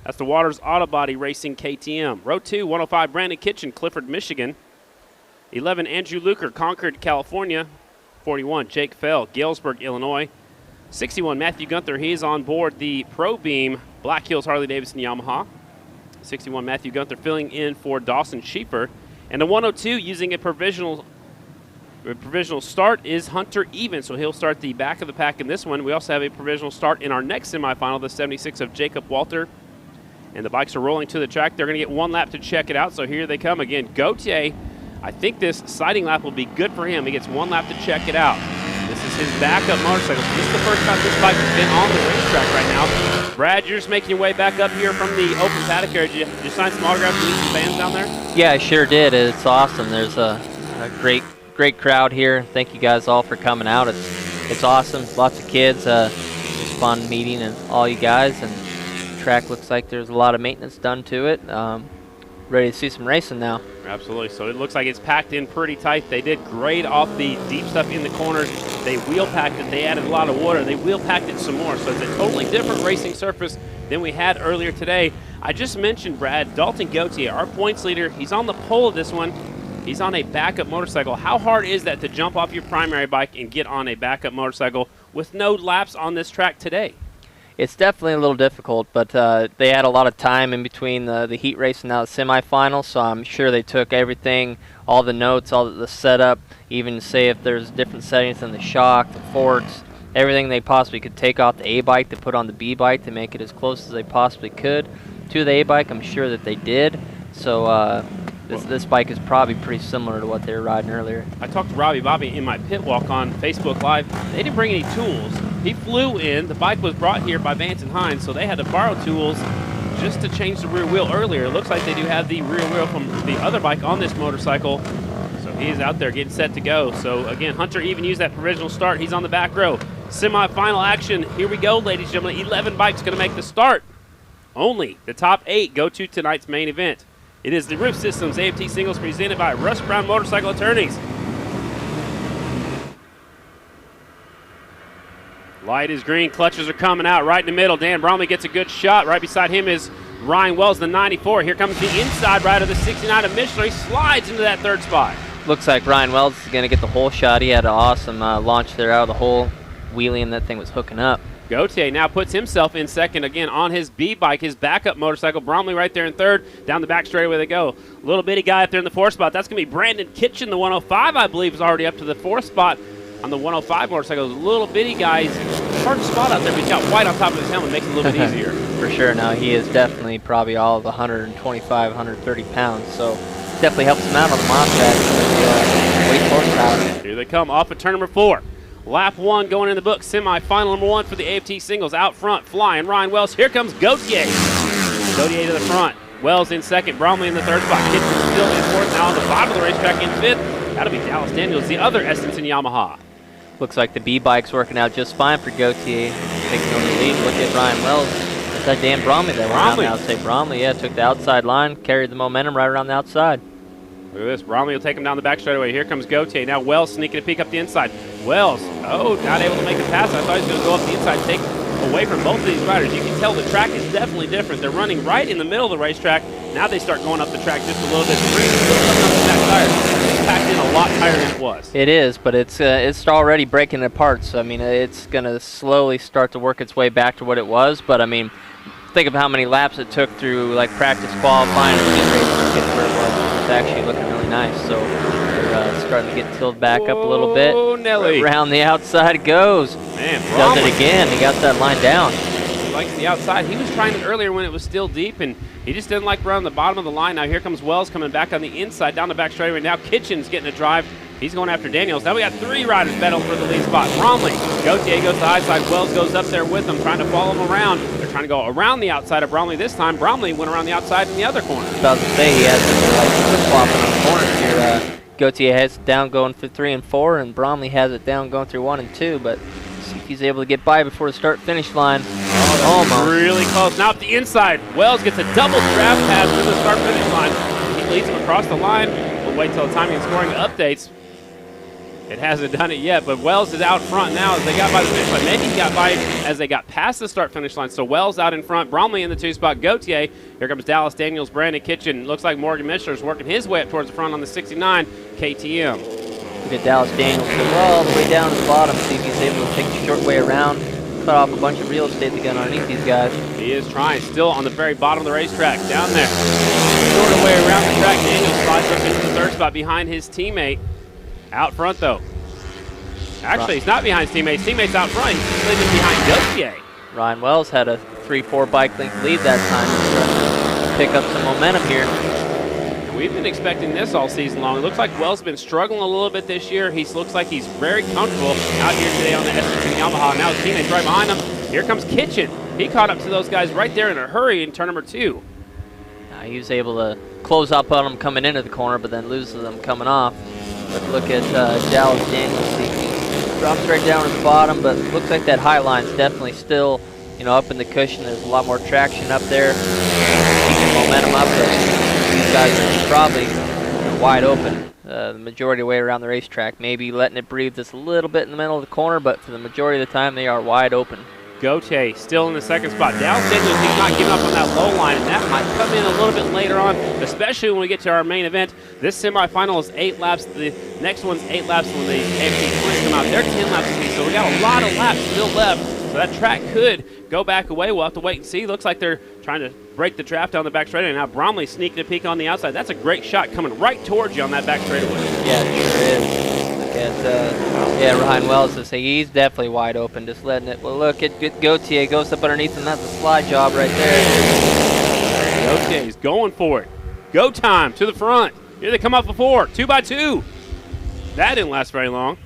That's the Waters Auto Body Racing KTM. Row 2, 105, Brandon Kitchen, Clifford, Michigan. 11, Andrew Luker, Concord, California. 41, Jake Fell, Galesburg, Illinois. 61, Matthew Gunther, he is on board the Pro Beam Black Hills Harley-Davidson Yamaha. 61, Matthew Gunther filling in for Dawson Schieffer. And the 102, using a provisional start, is Hunter Evans, so he'll start the back of the pack in this one. We also have a provisional start in our next semifinal, the 76 of Jacob Walter And the bikes are rolling to the track. They're going to get 1 lap to check it out, so here they come again. Gautier, I think this sighting lap will be good for him. He gets 1 lap to check it out. This is his backup motorcycle. So this is the first time this bike has been on the racetrack right now. Brad, you're just making your way back up here from the open paddock area. Did you sign some autographs and meet some fans down there? Yeah, I sure did. It's awesome. There's a great crowd here. Thank you guys all for coming out. It's awesome. Lots of kids. It's fun meeting and all you guys. And the track looks like there's a lot of maintenance done to it. Ready to see some racing now. Absolutely. So it looks like it's packed in pretty tight. They did grade off the deep stuff in the corners. They wheel packed it. They added a lot of water. They wheel packed it some more. So it's a totally different racing surface than we had earlier today. I just mentioned, Brad, Dalton Gautier, our points leader. He's on the pole of this one. He's on a backup motorcycle. How hard is that to jump off your primary bike and get on a backup motorcycle with no laps on this track today? It's definitely a little difficult, but they had a lot of time in between the heat race and now the semifinals, so I'm sure they took everything, all the notes, all the setup, even say if there's different settings in the shock, the forks, everything they possibly could take off the A bike to put on the B bike to make it as close as they possibly could to the A bike. I'm sure that they did. So this bike is probably pretty similar to what they were riding earlier. I talked to Robbie Bobby in my pit walk on Facebook Live. They didn't bring any tools. He flew in. The bike was brought here by Vance and Hines, so they had to borrow tools just to change the rear wheel earlier. It looks like they do have the rear wheel from the other bike on this motorcycle. So he's out there getting set to go. So again, Hunter even used that provisional start. He's on the back row. Semi-final action. Here we go, ladies and gentlemen. 11 bikes going to make the start. Only the top 8 go to tonight's main event. It is the Roof Systems AFT Singles presented by Russ Brown Motorcycle Attorneys. Light is green, clutches are coming out right in the middle. Dan Bromley gets a good shot. Right beside him is Ryan Wells, the 94. Here comes the inside rider, the 69 of Michelin. He slides into that 3rd spot. Looks like Ryan Wells is going to get the hole shot. He had an awesome launch there out of the hole, wheeling, that thing was hooking up. Gautier now puts himself in 2nd again on his B bike, his backup motorcycle. Bromley right there in 3rd. Down the back straightaway they go. Little bitty guy up there in the 4th spot. That's going to be Brandon Kitchen, the 105, I believe, is already up to the 4th spot on the 105 motorcycle. Little bitty guy. Hard to spot out there, but he's got white on top of his helmet. Makes it a little bit easier. For sure. Now he is definitely probably all of 125, 130 pounds. So definitely helps him out on the Moped with weight horsepower. Here they come off of turn number 4. Lap 1 going in the book. Semi-final number 1 for the AFT Singles. Out front, flying Ryan Wells. Here comes Gautier. Gautier to the front. Wells in 2nd. Bromley in the 3rd spot. Kitchen still in 4th. Now on the bottom of the racetrack in 5th. That'll be Dallas Daniels, the other Estenson Yamaha. Looks like the B-bike's working out just fine for Gautier. Taking over the lead. Look at Ryan Wells. That's that Dan Bromley that went out now. Say Bromley, yeah, took the outside line, carried the momentum right around the outside. Look at this. Bromley will take him down the back straightaway. Here comes Gautier. Now Wells sneaking a peek up the inside. Wells, not able to make a pass. I thought he was going to go up the inside, take away from both of these riders. You can tell the track is definitely different. They're running right in the middle of the racetrack. Now they start going up the track just a little bit. It's packed in a lot higher than it was. It is, but it's already breaking apart. So, I mean, it's going to slowly start to work its way back to what it was. But, I mean, think of how many laps it took through, like, practice qualifying and heat race to get where it was. It's actually looking really nice. So they're starting to get tilted back up a little bit. Oh, Nelly. Around the outside it goes. Man, does it again. He got that line down. He likes the outside. He was trying it earlier when it was still deep, and he just didn't like around the bottom of the line. Now here comes Wells coming back on the inside, down the back straightaway. Now Kitchen's getting a drive. He's going after Daniels. Now we got 3 riders battling for the lead spot. Bromley, Gautier goes to the high side. Wells goes up there with him, trying to follow him around. They're trying to go around the outside of Bromley this time. Bromley went around the outside in the other corner. I was about to say, he has like flip-flopping on the corners here. Gautier has it down going through 3 and 4, and Bromley has it down going through 1 and 2, but see if he's able to get by before the start-finish line. Almost. Really close. Now up the inside. Wells gets a double draft pass through the start-finish line. He leads him across the line. We'll wait till the timing and scoring updates. It hasn't done it yet, but Wells is out front now as they got by the finish line. Maybe he got by as they got past the start-finish line. So Wells out in front, Bromley in the 2 spot, Gautier. Here comes Dallas Daniels, Brandon Kitchen. Looks like Morgan Mishler's working his way up towards the front on the 69 KTM. Look at Dallas Daniels go all the way down to the bottom, see if he's able to take the short way around, cut off a bunch of real estate to get underneath these guys. He is trying, still on the very bottom of the racetrack, down there. Shorter way around the track, Daniels slides up into the 3rd spot behind his teammate. Out front, though. Actually, he's not behind his teammate. His teammate's out front. He's leaving behind Gautier. Ryan Wells had a 3-4 bike length lead that time. pick up some momentum here. We've been expecting this all season long. It looks like Wells has been struggling a little bit this year. He looks like he's very comfortable out here today on the Estenson Yamaha. Now his teammates right behind him. Here comes Kitchen. He caught up to those guys right there in a hurry in turn number 2. He was able to close up on them coming into the corner, but then loses them coming off. But look at Dallas Daniels. He drops right down to the bottom, but looks like that high line's definitely still, up in the cushion. There's a lot more traction up there. Keeping momentum up. These guys are probably wide open the majority of the way around the racetrack. Maybe letting it breathe just a little bit in the middle of the corner, but for the majority of the time, they are wide open. Gautier still in the second spot. Dallas Daniels, he's not giving up on that low line, and that might come in a little bit later on, especially when we get to our main event. This semifinal is 8 laps. The next one's 8 laps when the AFT Sprints come out. They're 10 laps apiece, so we got a lot of laps still left. So that track could go back away. We'll have to wait and see. Looks like they're trying to break the draft down the back straightaway. Now Bromley sneaking a peek on the outside. That's a great shot coming right towards you on that back straightaway. Yeah, it sure is. Ryan Wells to say he's definitely wide open, just letting it. Well, look at Gautier goes up underneath him. That's a slide job right there. Gautier's going for it. Go time to the front. Here they come off the 4, 2x2. That didn't last very long.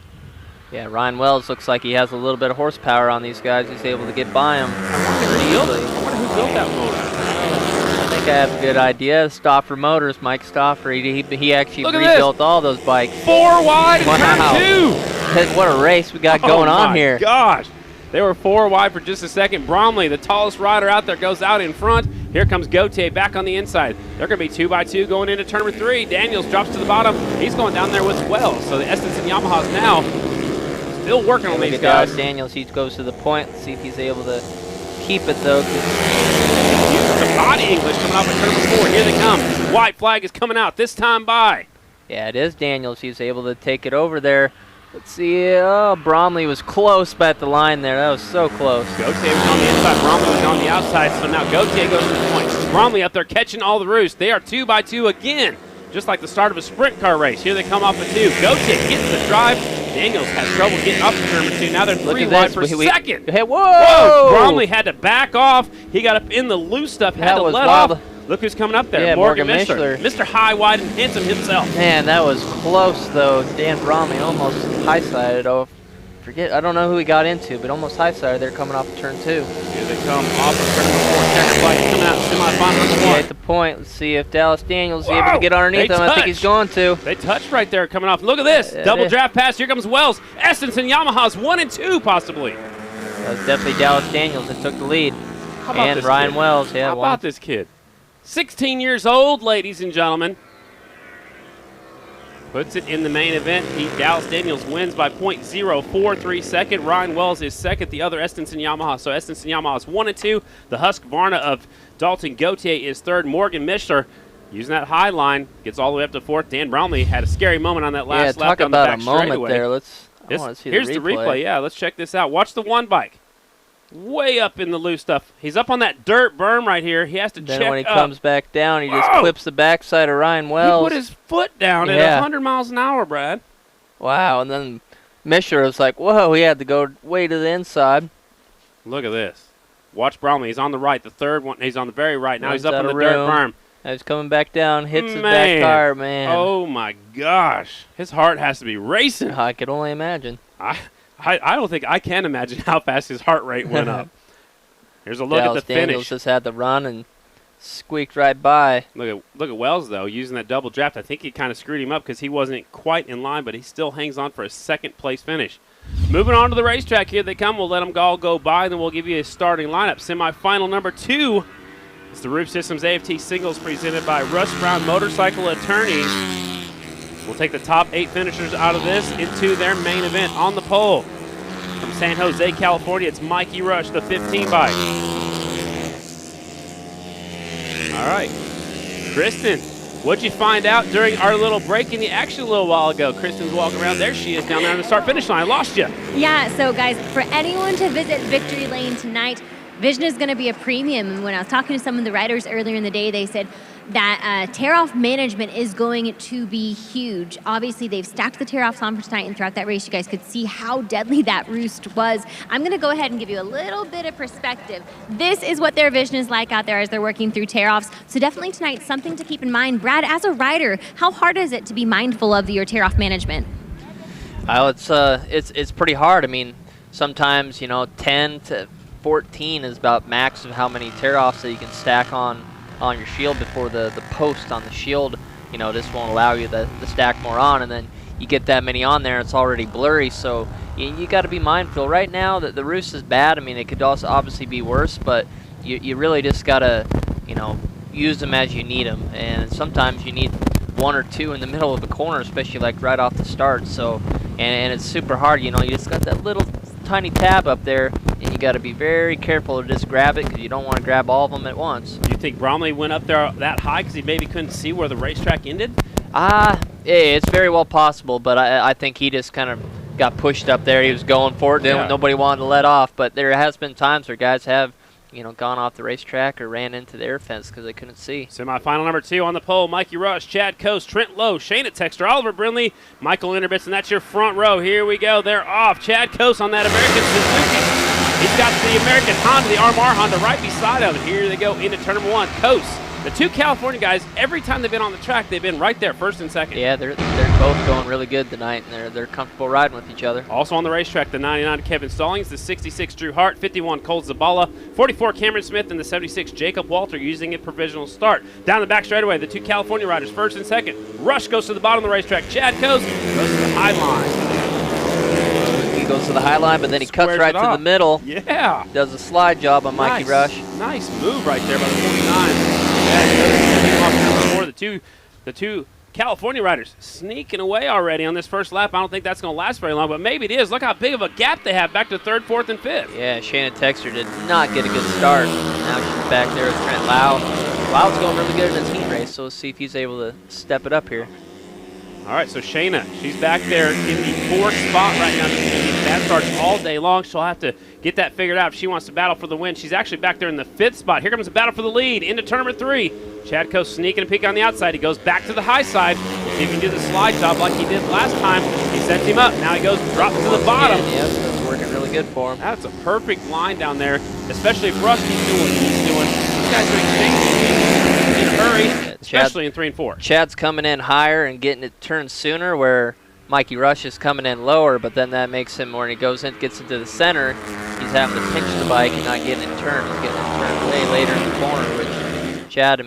Yeah, Ryan Wells looks like he has a little bit of horsepower on these guys. He's able to get by them. I wonder who built that motor. I think I have a good idea. Stauffer Motors, Mike Stauffer. He actually rebuilt all those bikes. 4 wide in turn 2. What a race we got going on here. Oh, my gosh. They were 4 wide for just a second. Bromley, the tallest rider out there, goes out in front. Here comes Gautier back on the inside. They're going to be 2x2 going into turn number 3. Daniels drops to the bottom. He's going down there with Wells. So the Estenson Yamahas now still working on these guys. Daniels, he goes to the point. Let's see if he's able to keep it, though. Using some body English coming off of turn number 4. Here they come. White flag is coming out, this time by. Yeah, it is Daniels. He's able to take it over there. Let's see. Oh, Bromley was close at the line there. That was so close. Gautier was on the inside. Bromley was on the outside. So now Gautier goes to the point. Bromley up there catching all the roost. They are 2x2 again, just like the start of a sprint car race. Here they come off of 2. Gautier gets the drive. Daniels has trouble getting up to turn number 2. Now they're 3 wide for second. Hey, whoa! Bromley had to back off. He got up in the loose stuff. Had to let off. Look who's coming up there. Yeah, Morgan Mishler. Mr. High, Wide, and Handsome himself. Man, that was close, though. Dan Bromley almost high-sided. I don't know who he got into, but almost high-sided. They're coming off of turn 2. Here they come off of turn number 4. Checker bike coming out semifinal number 1. At the point, let's see if Dallas Daniels is able to get underneath him. I think he's going to. They touched right there coming off. Look at this. Double draft pass. Here comes Wells. Estenson Yamahas 1 and 2 possibly. That was definitely Dallas Daniels that took the lead. And Ryan Wells. Yeah, how about this kid? 16 years old, ladies and gentlemen. Puts it in the main event. Dallas Daniels wins by .043 second. Ryan Wells is second, the other Estenson Yamaha. So Estenson Yamaha is 1 and 2. The Husqvarna of Dalton Gautier is third. Morgan Mishler, using that high line, gets all the way up to 4th. Dan Bromley had a scary moment on that last lap on the back straightaway. Yeah, talk about a moment there. I want to see here's the replay. Yeah, let's check this out. Watch the one bike. Way up in the loose stuff. He's up on that dirt berm right here. He has to check up. Then when he comes back down, he just clips the backside of Ryan Wells. He put his foot down at 100 miles an hour, Brad. Wow, and then Mishler was like, whoa, he had to go way to the inside. Look at this. Watch Bromley. He's on the right. The third one, he's on the very right. Now he's up on the dirt berm. Now he's coming back down, hits his back tire, man. Oh, my gosh. His heart has to be racing. I could only imagine. I don't think I can imagine how fast his heart rate went up. Here's a look at the finish. Daniels just had the run and squeaked right by. Look at Wells, though, using that double draft. I think he kind of screwed him up because he wasn't quite in line, but he still hangs on for a second-place finish. Moving on to the racetrack, here they come. We'll let them all go by, then we'll give you a starting lineup. Semifinal number 2 is the Roof Systems AFT Singles presented by Russ Brown Motorcycle Attorneys. We'll take the top 8 finishers out of this into their main event. On the pole from San Jose, California, it's Mikey Rush, the 15 bike. All right, Kristen, what'd you find out during our little break in the action a little while ago? Kristen's walking around. There she is down there on the start-finish line. I lost you. Yeah, so guys, for anyone to visit Victory Lane tonight, Vision is going to be a premium. And when I was talking to some of the riders earlier in the day, they said that tear-off management is going to be huge. Obviously, they've stacked the tear-offs on for tonight, and throughout that race, you guys could see how deadly that roost was. I'm going to go ahead and give you a little bit of perspective. This is what their vision is like out there as they're working through tear-offs. So definitely tonight, something to keep in mind. Brad, as a rider, how hard is it to be mindful of your tear-off management? It's pretty hard. I mean, sometimes, 10 to 14 is about max of how many tear-offs that you can stack on your shield before the post on the shield. This won't allow you to stack more on, and then you get that many on there, it's already blurry. So you got to be mindful. Right now, the roost is bad. I mean, it could also obviously be worse, but you really just got to, use them as you need them. And sometimes you need one or two in the middle of the corner, especially like right off the start. So, and it's super hard. You just got that little tiny tab up there, and you got to be very careful to just grab it because you don't want to grab all of them at once. Do you think Bromley went up there that high because he maybe couldn't see where the racetrack ended? It's very well possible, but I think he just kind of got pushed up there. He was going for it. Nobody wanted to let off, but there has been times where guys have gone off the racetrack or ran into the air fence because they couldn't see. Semifinal number 2 on the pole, Mikey Rush, Chad Coast, Trent Lowe, Shayna Texter, Oliver Brindley, Michael Inderbitz, and that's your front row. Here we go. They're off. Chad Coast on that American Suzuki. He's got the American Honda, the RMR Honda, right beside him. Here they go into turn number 1. Coast. The two California guys, every time they've been on the track, they've been right there, first and second. Yeah, they're both going really good tonight, and they're comfortable riding with each other. Also on the racetrack, the 99 Kevin Stallings, the 66 Drew Hart, 51 Cole Zabala, 44 Cameron Smith, and the 76 Jacob Walter using a provisional start. Down the back straightaway, the two California riders, first and second. Rush goes to the bottom of the racetrack. Chad Coast goes to the high line. He goes to the high line, but then he cuts right to the middle. Yeah. Does a slide job on Mikey Rush. Nice move right there by the 49. The two California riders sneaking away already on this first lap. I don't think that's going to last very long, but maybe it is. Look how big of a gap they have back to 3rd, 4th, and 5th. Yeah, Shayna Texter did not get a good start. Now she's back there with Trent Lau. Lau's going really good in this heat race, so let's see if he's able to step it up here. All right, so Shayna, she's back there in the 4th spot right now. That starts all day long. She'll have to get that figured out if she wants to battle for the win. She's actually back there in the 5th spot. Here comes the battle for the lead into turn number 3. Chad Coast sneaking a peek on the outside. He goes back to the high side. We'll see if he can do the slide job like he did last time. He sets him up. Now he goes drops to the bottom. Yes, that's working really good for him. That's a perfect line down there, especially if Russ keeps doing what he's doing. These guys are in a hurry, especially in 3 and 4. Chad's coming in higher and getting it turned sooner, where Mikey Rush is coming in lower, but then that makes him, when he gets into the center, he's having to pinch the bike and not getting it turned. He's getting it turned way later in the corner, which Chad,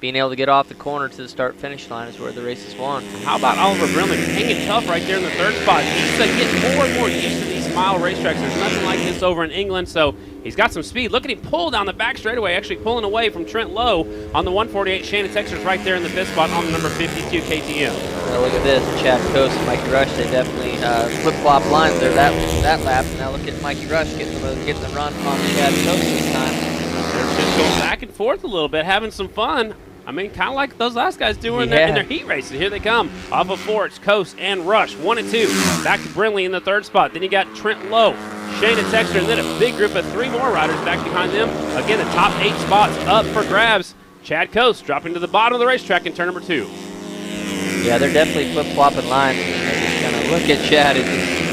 being able to get off the corner to the start-finish line is where the race is won. How about Oliver Brindley hanging tough right there in the 3rd spot? He's getting more and more used to these mile racetracks. There's nothing like this over in England, so he's got some speed. Look at him pull down the back straightaway, actually pulling away from Trent Lowe on the 148. Shayna Texter's right there in the 5th spot on the number 52 KTM. Now look at this, Chad Coast and Mikey Rush, they definitely flip-flop lines there that lap. Now look at Mikey Rush getting the run on Chad Coast this time. They're just going back and forth a little bit, having some fun. Kind of like those last guys do in their heat races. Here they come. Off of 4, it's Coast and Rush, 1 and 2. Back to Brindley in the 3rd spot. Then you got Trent Lowe, Shayna Texter, and then a big group of 3 more riders back behind them. Again, the top 8 spots up for grabs. Chad Coast dropping to the bottom of the racetrack in turn number 2. Yeah, they're definitely flip-flopping lines. Just kind of look at Chad. He's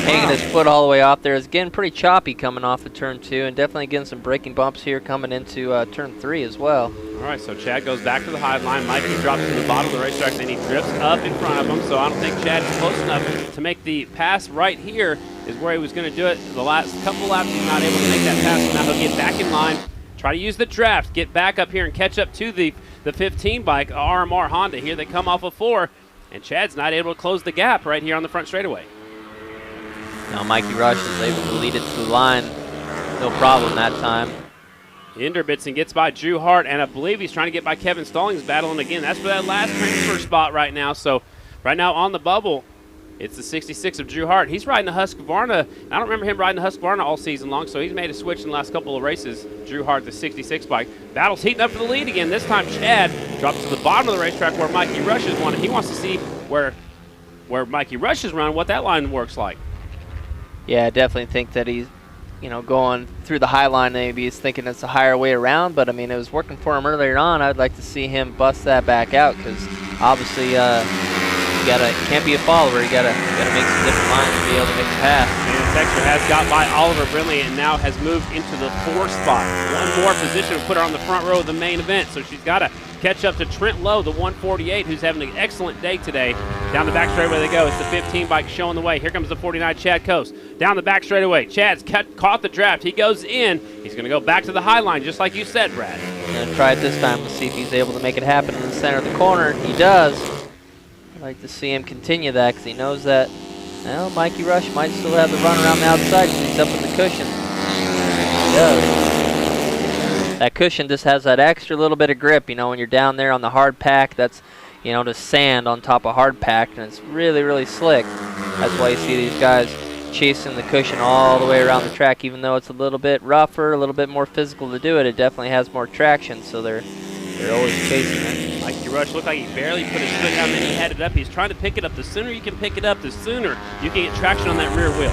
hanging his foot all the way off there. It's getting pretty choppy coming off of turn 2, and definitely getting some braking bumps here coming into turn 3 as well. All right, so Chad goes back to the high line. Mikey drops to the bottom of the racetrack, then he drifts up in front of him. So I don't think Chad's close enough to make the pass right here is where he was going to do it. The last couple laps, he's not able to make that pass. So now he'll get back in line, try to use the draft, get back up here and catch up to the 15 bike, RMR Honda. Here they come off of 4, and Chad's not able to close the gap right here on the front straightaway. Now Mikey Rush is able to lead it to the line. No problem that time. Inderbitson gets by Drew Hart, and I believe he's trying to get by Kevin Stallings battling again. That's for that last transfer spot right now. So right now on the bubble, it's the 66 of Drew Hart. He's riding the Husqvarna. I don't remember him riding the Husqvarna all season long, so he's made a switch in the last couple of races. Drew Hart, the 66 bike. Battle's heating up for the lead again. This time Chad drops to the bottom of the racetrack where Mikey Rush is won. He wants to see where Mikey Rush is running, what that line works like. Yeah, I definitely think that he's going through the high line, maybe he's thinking it's a higher way around, but I mean, it was working for him earlier on. I'd like to see him bust that back out, because obviously can't be a follower. You gotta make some different lines to be able to make the pass. And Texter has got by Oliver Brindley and now has moved into the 4 spot. One more position to put her on the front row of the main event, so she's got to catch up to Trent Lowe, the 148, who's having an excellent day today. Down the back straightaway they go. It's the 15 bike showing the way. Here comes the 49, Chad Coast. Down the back straightaway. Chad's caught the draft. He goes in. He's going to go back to the high line, just like you said, Brad. Going to try it this time. Let's see if he's able to make it happen in the center of the corner. He does. I'd like to see him continue that, because he knows that, well, Mikey Rush might still have the run around the outside because he's up in the cushion. He does. That cushion just has that extra little bit of grip, when you're down there on the hard pack. That's, just sand on top of hard pack, and it's really, really slick. That's why you see these guys chasing the cushion all the way around the track. Even though it's a little bit rougher, a little bit more physical to do it, it definitely has more traction, so they're always chasing it. Mikey Rush looked like he barely put his foot down, then he had it up. He's trying to pick it up. The sooner you can pick it up, the sooner you can get traction on that rear wheel.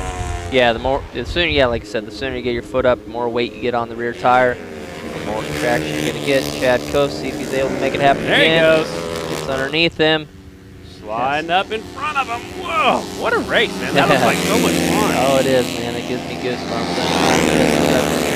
Yeah, the sooner, like I said, the sooner you get your foot up, the more weight you get on the rear tire, the more traction you're going to get. Chad Coast, see if he's able to make it happen there again. There he goes. It's underneath him. Sliding up in front of him. Whoa, what a race, man. That looks like so much fun. Oh, it is, man. It gives me goosebumps.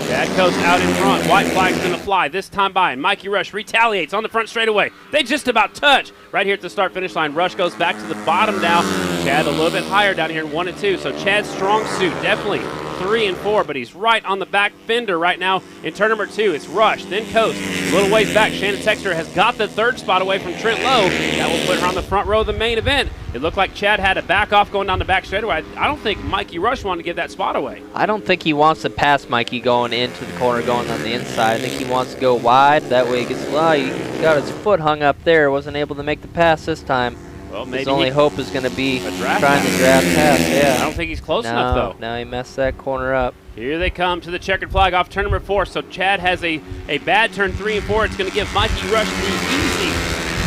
Chad Coast out in front. White flag's going to fly this time by. Mikey Rush retaliates on the front straightaway. They just about touch. Right here at the start-finish line. Rush goes back to the bottom now. Chad a little bit higher down here in 1 and 2. So Chad's strong suit, definitely 3 and 4, but he's right on the back fender right now in turn number 2. It's Rush, then Coast. A little ways back, Shannon Texter has got the 3rd spot away from Trent Lowe. That will put her on the front row of the main event. It looked like Chad had to back off going down the back straightaway. I don't think Mikey Rush wanted to give that spot away. I don't think he wants to pass Mikey going into the corner, going on the inside. I think he wants to go wide. That way he gets, he got his foot hung up there. Wasn't able to make the pass this time. Well, maybe his only hope is going to be trying pass. to draft pass. Yeah. I don't think he's close enough, though. No, he messed that corner up. Here they come to the checkered flag off turn number 4. So Chad has a bad turn 3 and 4. It's going to give Mikey Rush the easy.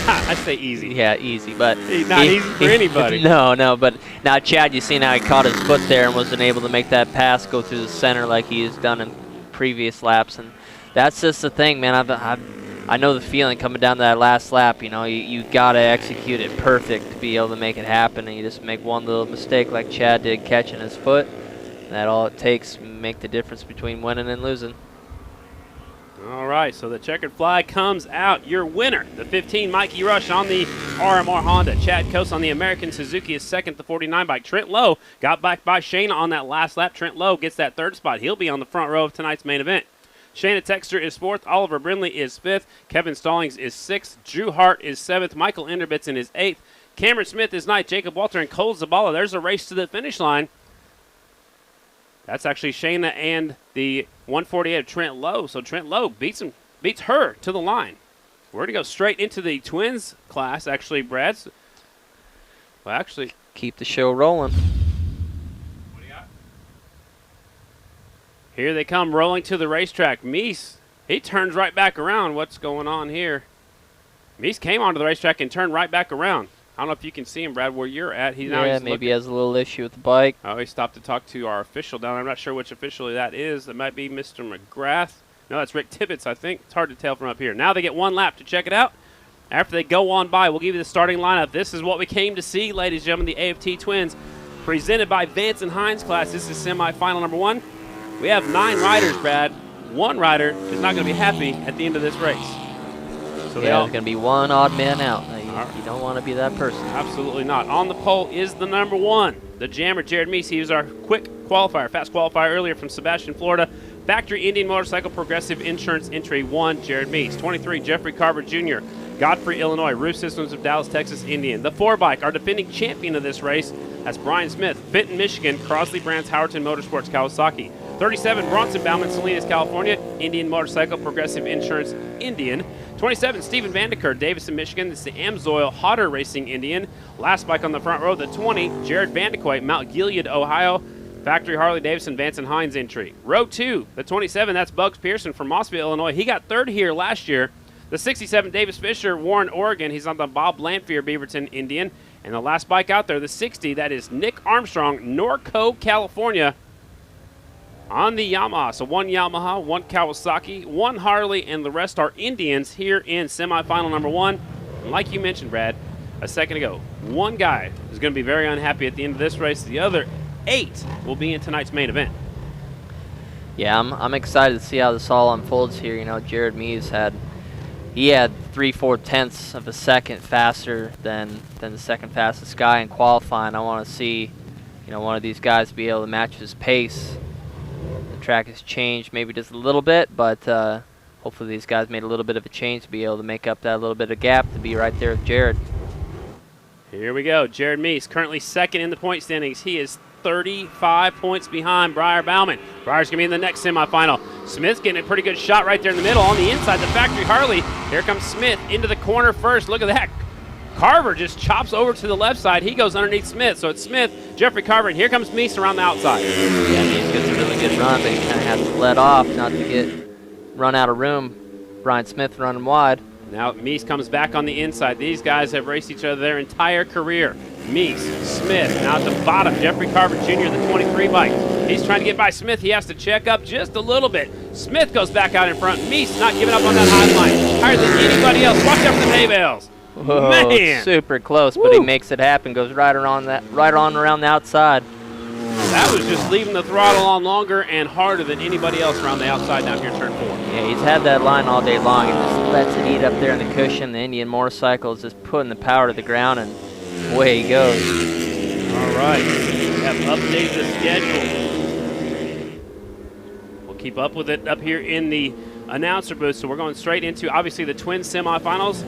I say easy. Yeah, easy, but not easy for anybody. No, but now Chad, you see now he caught his foot there and wasn't able to make that pass go through the center like he has done in previous laps, and that's just the thing, man. I know the feeling coming down to that last lap. You gotta execute it perfect to be able to make it happen, and you just make one little mistake like Chad did, catching his foot. That's all it takes to make the difference between winning and losing. All right, so the checkered flag comes out. Your winner, the 15 Mikey Rush on the RMR Honda. Chad Coast on the American Suzuki is second. The 49 bike. Trent Lowe got back by Shayna on that last lap. Trent Lowe gets that 3rd spot. He'll be on the front row of tonight's main event. Shayna Texter is 4th. Oliver Brindley is 5th. Kevin Stallings is 6th. Drew Hart is 7th. Michael Enderbitson is 8th. Cameron Smith is 9th. Jacob Walter and Cole Zabala. There's a race to the finish line. That's actually Shayna and the 148 of Trent Lowe. So Trent Lowe beats her to the line. We're going to go straight into the twins class, actually, Brad. Well, actually, keep the show rolling. What do you got? Here they come rolling to the racetrack. Meese, he turns right back around. What's going on here? Meese came onto the racetrack and turned right back around. I don't know if you can see him, Brad, where you're at. He's maybe he has a little issue with the bike. Oh, he stopped to talk to our official down there. I'm not sure which official that is. It might be Mr. McGrath. No, that's Rick Tibbetts, I think. It's hard to tell from up here. Now they get 1 lap to check it out. After they go on by, we'll give you the starting lineup. This is what we came to see, ladies and gentlemen, the AFT Twins, presented by Vance and Hines class. This is semifinal number 1. We have 9 riders, Brad. 1 rider is not going to be happy at the end of this race. So there's going to be 1 odd man out. You don't want to be that person. Absolutely not. On the pole is the number 1, the jammer, Jared Meese. He was our quick qualifier, fast qualifier earlier from Sebastian, Florida. Factory Indian Motorcycle Progressive Insurance Entry 1, Jared Meese. 23, Jeffrey Carver Jr., Godfrey, Illinois. Roof Systems of Dallas, Texas, Indian. The 4-bike, our defending champion of this race, that's Brian Smith. Fenton, Michigan. Crosley Brands, Howerton Motorsports, Kawasaki. 37, Bronson Bauman, Salinas, California. Indian Motorcycle Progressive Insurance, Indian. 27, Stephen Vandiker, Davison, Michigan. This is the Amsoil Hodder Racing Indian. Last bike on the front row, the 20, Jared Vandequay, Mount Gilead, Ohio. Factory Harley Davidson, Vance and Hines entry. Row 2, the 27, that's Bugs Pearson from Mossville, Illinois. He got 3rd here last year. The 67, Davis Fisher, Warren, Oregon. He's on the Bob Lanphier, Beaverton, Indian. And the last bike out there, the 60, that is Nick Armstrong, Norco, California. on the Yamaha. So 1 Yamaha, 1 Kawasaki, 1 Harley, and the rest are Indians here in semifinal number 1. And like you mentioned, Brad, a second ago, 1 guy is going to be very unhappy at the end of this race. The other 8 will be in tonight's main event. Yeah, I'm excited to see how this all unfolds here. You know, Jared Mees had 3/4 tenths of a second faster than the second fastest guy in qualifying. I want to see, you know, one of these guys be able to match his pace. The track has changed maybe just a little bit, but hopefully these guys made a little bit of a change to be able to make up that little bit of gap to be right there with Jared. Here we go. Jared Mees currently second in the point standings. He is 35 points behind Briar Bauman. Briar's going to be in the next semifinal. Smith's getting a pretty good shot right there in the middle. On the inside, the factory Harley. Here comes Smith into the corner first. Look at that. Carver just chops over to the left side. He goes underneath Smith. So it's Smith, Jeffrey Carver, and here comes Meese around the outside. Yeah, Meese gets a really good run, but he kind of has to let off not to get run out of room. Brian Smith running wide. Now Meese comes back on the inside. These guys have raced each other their entire career. Meese, Smith, now at the bottom, Jeffrey Carver Jr., the 23 bike. He's trying to get by Smith. He has to check up just a little bit. Smith goes back out in front. Meese not giving up on that high line. Higher than anybody else. Watch out for the hay bales. Whoa, man, super close, but he makes it happen. Goes right on around the outside. That was just leaving the throttle on longer and harder than anybody else around the outside down here turn 4. Yeah, he's had that line all day long. He just lets it eat up there in the cushion. The Indian motorcycle is just putting the power to the ground, and away he goes. All right, we have updated the schedule. We'll keep up with it up here in the announcer booth. So we're going straight into, obviously, the twin semifinals.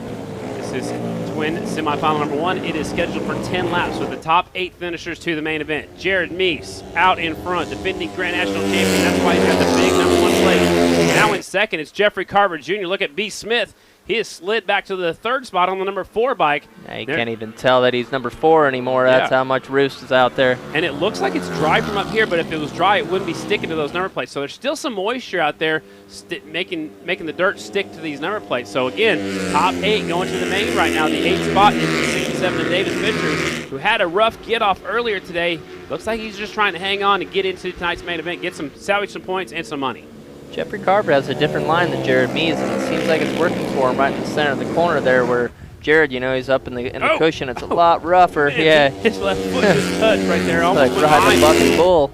This is twin semifinal number 1. It is scheduled for 10 laps with the top 8 finishers to the main event. Jared Meese out in front, defending Grand National champion. That's why he's got the big number 1 plate. Now in second, it's Jeffrey Carver Jr. Look at B. Smith. He has slid back to the 3rd spot on the number 4 bike. Yeah, you can't even tell that he's number 4 anymore. That's how much roost is out there. And it looks like it's dry from up here, but if it was dry, it wouldn't be sticking to those number plates. So there's still some moisture out there making the dirt stick to these number plates. So again, top 8 going to the main right now. The 8th spot is the 67 of Davis Fisher, who had a rough get-off earlier today. Looks like he's just trying to hang on and get into tonight's main event, salvage some points and some money. Jeffrey Carver has a different line than Jared Mees, and it seems like it's working for him right in the center of the corner there, where Jared, you know, he's up in the cushion. It's a lot rougher. Yeah, his left foot just touched right there, almost like riding a bucking bull.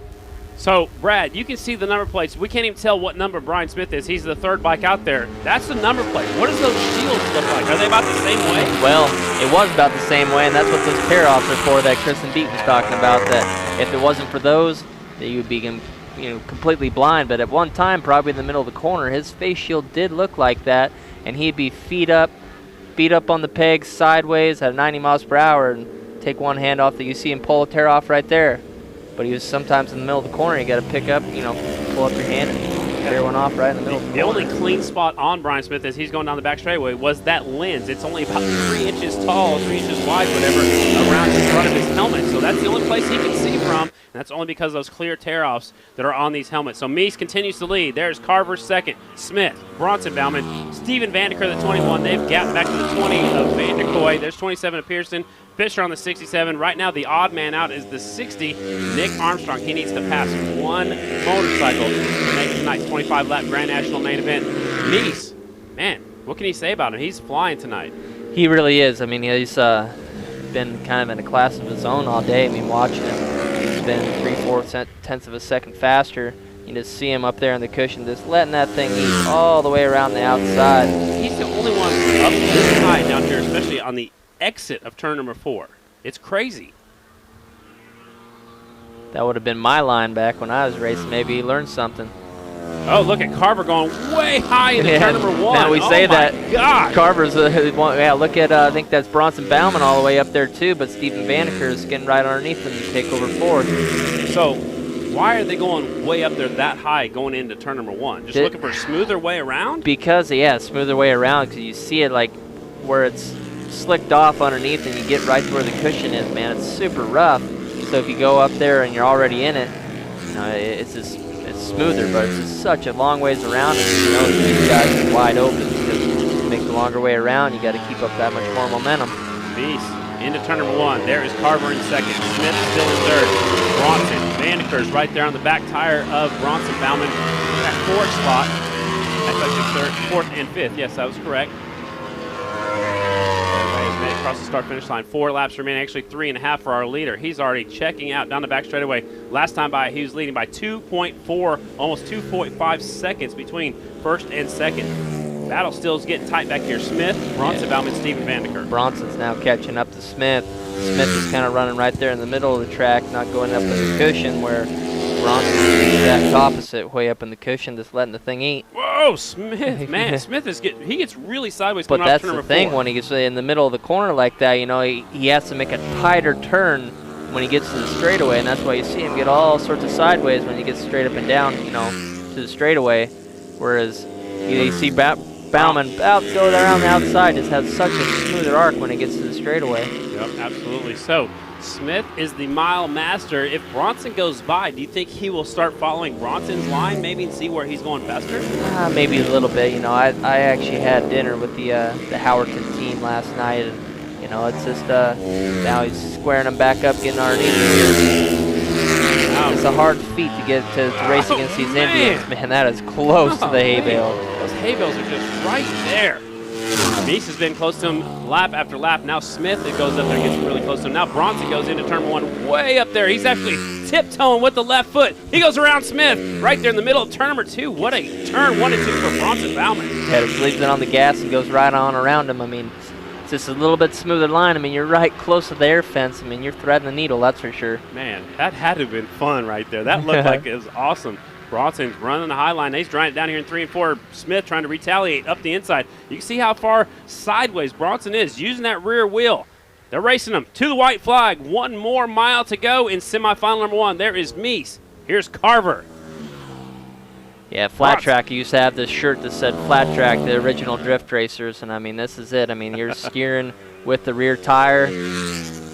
So, Brad, you can see the number plates. We can't even tell what number Brian Smith is. He's the 3rd bike out there. That's the number plate. What does those shields look like? Are they about the same way? Well, it was about the same way, and that's what those tear-offs are for that Kristen Beat was talking about, that if it wasn't for those, that you would be completely blind. But at one time, probably in the middle of the corner, his face shield did look like that, and he'd be feet up on the pegs sideways at 90 miles per hour and take one hand off. That you see him pull a tear off right there. But he was sometimes in the middle of the corner. You got to pick up, pull up your hand and tear one off right in the middle of the corner. The only clean spot on Brian Smith as he's going down the back straightaway was that lens. It's only about 3 inches tall, 3 inches wide, whatever, around the front of his helmet. So that's the only place he can see from, and that's only because of those clear tear-offs that are on these helmets. So Meese continues to lead. There's Carver second, Smith, Bronson Bauman, Steven Vanderkoy, the 21. They've gapped back to the 20 of Vanderkoy. There's 27 of Pearson. Fisher on the 67. Right now, the odd man out is the 60, Nick Armstrong. He needs to pass 1 motorcycle to make tonight's 25-lap Grand National main event. Meese, man, what can you say about him? He's flying tonight. He really is. I mean, he's been kind of in a class of his own all day. I mean, watching him, he's been 3/4 tenths of a second faster. You just see him up there in the cushion, just letting that thing eat all the way around the outside. He's the only one up this high down here, especially on the exit of turn number 4. It's crazy. That would have been my line back when I was racing. Maybe he learned something. Oh, look at Carver going way high into turn number 1. Now we say that God. Carver's yeah, look at I think that's Bronson Bauman all the way up there too, but Steven Vanderkoy is getting right underneath him to take over 4th. So why are they going way up there that high going into turn number 1? Just looking for a smoother way around? Because, yeah, smoother way around, because you see it like where it's slicked off underneath and you get right to where the cushion is, man. It's super rough. So if you go up there and you're already in it, it's smoother, but it's just such a long ways around. And these guys are wide open because to make the longer way around, you got to keep up that much more momentum. Meese into turn number 1. There is Carver in second. Smith still in third. Bronson. Vandeker's right there on the back tire of Bronson Bauman. That fourth spot. That's actually third, fourth, and fifth. Yes, that was correct. Everybody has made it across the start-finish line. 4 laps remaining, actually 3.5 for our leader. He's already checking out down the back straightaway. Last time by, he was leading by 2.4, almost 2.5 seconds between first and second. Battle still is getting tight back here. Smith, Bronson Bauman, Steven Vandeker. Bronson's now catching up to Smith. Smith is kind of running right there in the middle of the track, not going up in the cushion, where Bronson is the exact opposite, way up in the cushion, just letting the thing eat. Whoa, Smith, man, Smith he gets really sideways But coming off that's turn the number thing, 4. when he gets in the middle of the corner like that, you know, he has to make a tighter turn when he gets to the straightaway, and that's why you see him get all sorts of sideways when he gets straight up and down, you know, to the straightaway, whereas you see Bauman about to go around the outside, just has such a smoother arc when he gets to the straightaway. Yep, absolutely. So Smith is the mile master. If Bronson goes by, do you think he will start following Bronson's line, maybe, and see where he's going faster? Maybe a little bit. You know, I actually had dinner with the Howerton team last night, and you know, it's just now he's squaring them back up, getting underneath. It's a hard feat to get to race against these Indians. Man, that is close to the hay bale. Those hay bales are just right there. Meese has been close to him lap after lap. Now Smith, it goes up there and gets really close to him. Now Bronson goes into turn 1 way up there. He's actually tiptoeing with the left foot. He goes around Smith right there in the middle of turn number 2. What a turn 1 and 2 for Bronson Bauman. Yeah, just leaves it on the gas and goes right on around him. I mean, it's just a little bit smoother line. I mean, you're right close to the air fence. I mean, you're threading the needle, that's for sure. Man, that had to have been fun right there. That looked like it was awesome. Bronson's running the high line. He's driving it down here in 3 and 4. Smith trying to retaliate up the inside. You can see how far sideways Bronson is using that rear wheel. They're racing him to the white flag. 1 more mile to go in semifinal number 1. There is Meese. Here's Carver. Yeah, Flat Track used to have this shirt that said Flat Track, the original drift racers, and I mean, this is it. I mean, you're steering with the rear tire.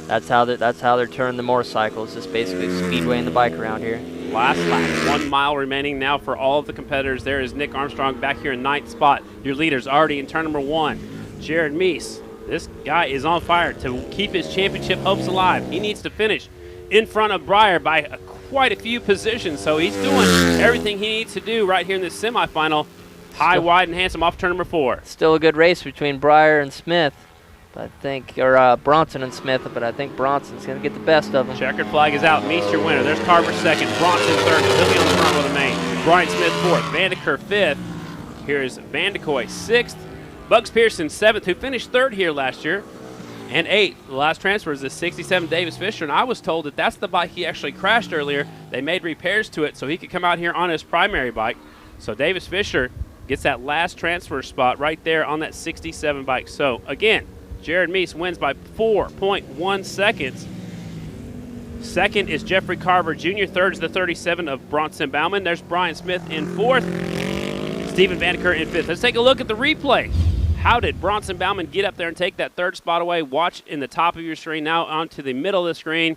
That's how they're turning the motorcycles. Just basically speedwaying the bike around here. Last lap, 1 mile remaining now for all of the competitors. There is Nick Armstrong back here in 9th spot. Your leader's already in turn number 1. Jared Meese, this guy is on fire to keep his championship hopes alive. He needs to finish in front of Breyer by quite a few positions, so he's doing everything he needs to do right here in this semifinal. High, wide, and handsome off turn number 4. Still a good race between Breyer and Smith. I think, or Bronson and Smith, but I think Bronson's going to get the best of them. Checkered flag is out. Meese your winner. There's Carver 2nd. Bronson 3rd. He'll be on the front with a main. Brian Smith 4th. Vandeker 5th. Here's Vandekoy 6th. Bugs Pearson 7th, who finished 3rd here last year. And 8th. The last transfer is the 67 Davis Fisher, and I was told that that's the bike he actually crashed earlier. They made repairs to it so he could come out here on his primary bike. So Davis Fisher gets that last transfer spot right there on that 67 bike. So, again, Jared Meese wins by 4.1 seconds. 2nd is Jeffrey Carver Jr. 3rd is the 37 of Bronson Bauman. There's Brian Smith in 4th. Steven Vandeker in 5th. Let's take a look at the replay. How did Bronson Bauman get up there and take that 3rd spot away? Watch in the top of your screen, now onto the middle of the screen.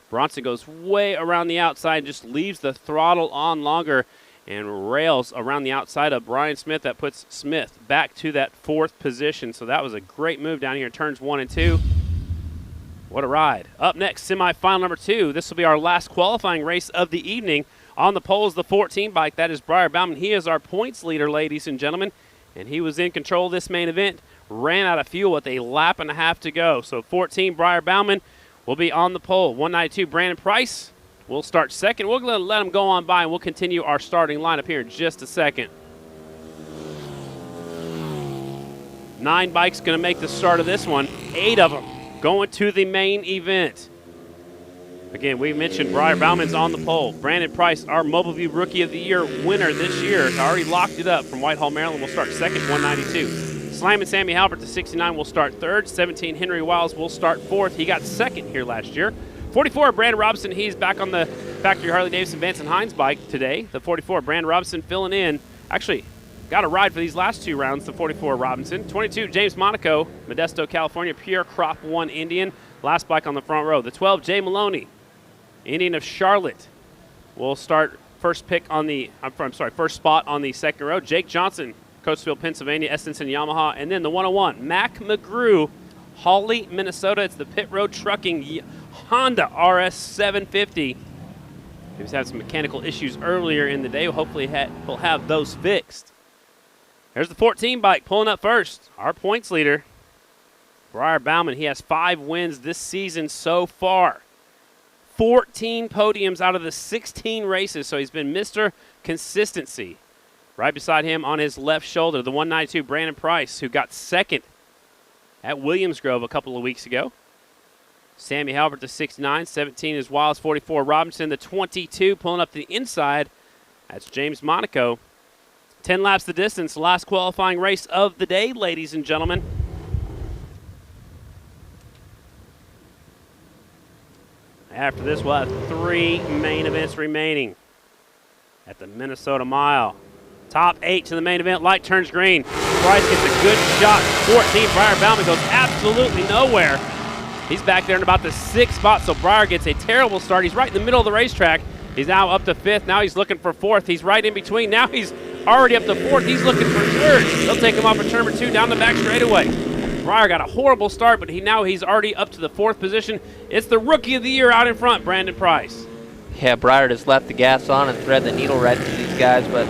Bronson goes way around the outside and just leaves the throttle on longer and rails around the outside of Brian Smith. That puts Smith back to that 4th position. So that was a great move down here in turns 1 and 2. What a ride. Up next, semifinal number 2. This will be our last qualifying race of the evening. On the pole is the 14 bike. That is Breyer Bauman. He is our points leader, ladies and gentlemen. And he was in control of this main event. Ran out of fuel with a lap and a half to go. So 14, Breyer Bauman will be on the pole. 192, Brandon Price will start 2nd. We're going to let him go on by, and we'll continue our starting lineup here in just a second. 9 bikes going to make the start of this one. 8 of them going to the main event. Again, we mentioned Breyer Bauman's on the pole. Brandon Price, our Mobile View Rookie of the Year winner this year, already locked it up from Whitehall, Maryland. Will start 2nd, 192. Slam and Sammy Halbert, the 69, will start 3rd. 17, Henry Wiles will start 4th. He got 2nd here last year. 44, Brandon Robinson. He's back on the factory Harley-Davidson Vance & Hines bike today. The 44, Brandon Robinson filling in. Actually, got a ride for these last 2 rounds, the 44 Robinson. 22, James Monaco, Modesto, California, Pure Crop 1 Indian. Last bike on the front row. The 12, Jay Maloney, Indian of Charlotte, will start first spot on the 2nd row. Jake Johnson, Coatesville, Pennsylvania, Estenson Yamaha. And then the 101, Mac McGrew, Hawley, Minnesota. It's the Pit Road Trucking Honda RS 750. He was having some mechanical issues earlier in the day. Hopefully he'll have those fixed. There's the 14 bike pulling up first. Our points leader, Briar Bauman. He has 5 wins this season so far. 14 podiums out of the 16 races, so he's been Mr. Consistency. Right beside him on his left shoulder, the 192 Brandon Price, who got second at Williams Grove a couple of weeks ago. Sammy Halbert, the 69, 17 is Wiles, 44 Robinson, the 22, pulling up the inside. That's James Monaco. 10 laps the distance, last qualifying race of the day, ladies and gentlemen. After this, we'll have 3 main events remaining at the Minnesota Mile. Top 8 to the main event, light turns green. Price gets a good shot, 14, Briar Bauman goes absolutely nowhere. He's back there in about the 6th spot, so Briar gets a terrible start. He's right in the middle of the racetrack. He's now up to 5th. Now he's looking for 4th. He's right in between. Now he's already up to 4th. He's looking for 3rd. They'll take him off at turn number 2 down the back straightaway. Briar got a horrible start, but he's already up to the 4th position. It's the Rookie of the Year out in front, Brandon Price. Yeah, Briar just left the gas on and thread the needle right through these guys, but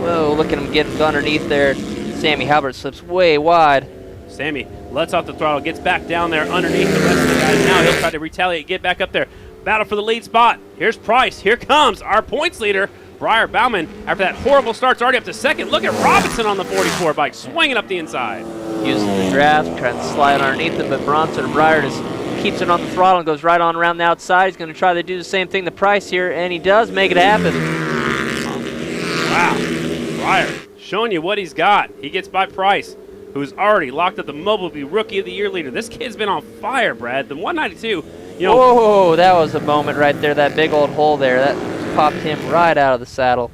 whoa, look at him get underneath there. Sammy Halbert slips way wide. Sammy lets off the throttle, gets back down there underneath the rest of the guys. Now he'll try to retaliate, get back up there. Battle for the lead spot. Here's Price. Here comes our points leader, Briar Bauman. After that horrible start, it's already up to 2nd. Look at Robinson on the 44 bike, swinging up the inside. Using the grasp, trying to slide underneath it, but Bronson and Briar just keeps it on the throttle and goes right on around the outside. He's going to try to do the same thing to Price here, and he does make it happen. Wow. Briar showing you what he's got. He gets by Price, who's already locked up the Mobility Rookie of the Year leader. This kid's been on fire, Brad. The 192, whoa, that was a moment right there. That big old hole there. That popped him right out of the saddle.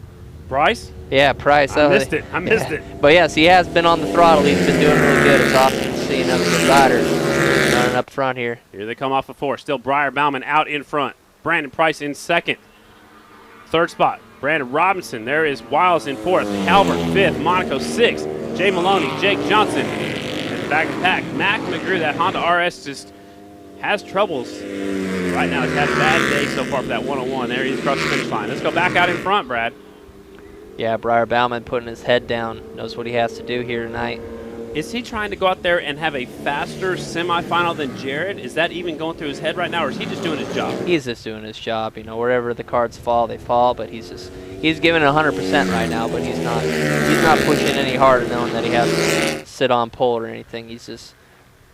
Price? Yeah, Price. I missed it. But yes, he has been on the throttle. He's been doing really good. It's often seeing other good riders running up front here. Here they come off of 4. Still Briar Bauman out in front. Brandon Price in 2nd. 3rd spot, Brandon Robinson. There is Wiles in 4th. Halbert 5th. Monaco 6th. Jay Maloney, Jake Johnson. And back to pack. Mac McGrew, that Honda RS just has troubles. Right now, he's had a bad day so far for that 101. There he is across the finish line. Let's go back out in front, Brad. Yeah, Briar Bauman putting his head down. Knows what he has to do here tonight. Is he trying to go out there and have a faster semifinal than Jared? Is that even going through his head right now, or is he just doing his job? He's just doing his job. You know, wherever the cards fall, they fall. But he's giving it 100% right now. But he's not pushing any harder, knowing that he has to sit on pole or anything. He's just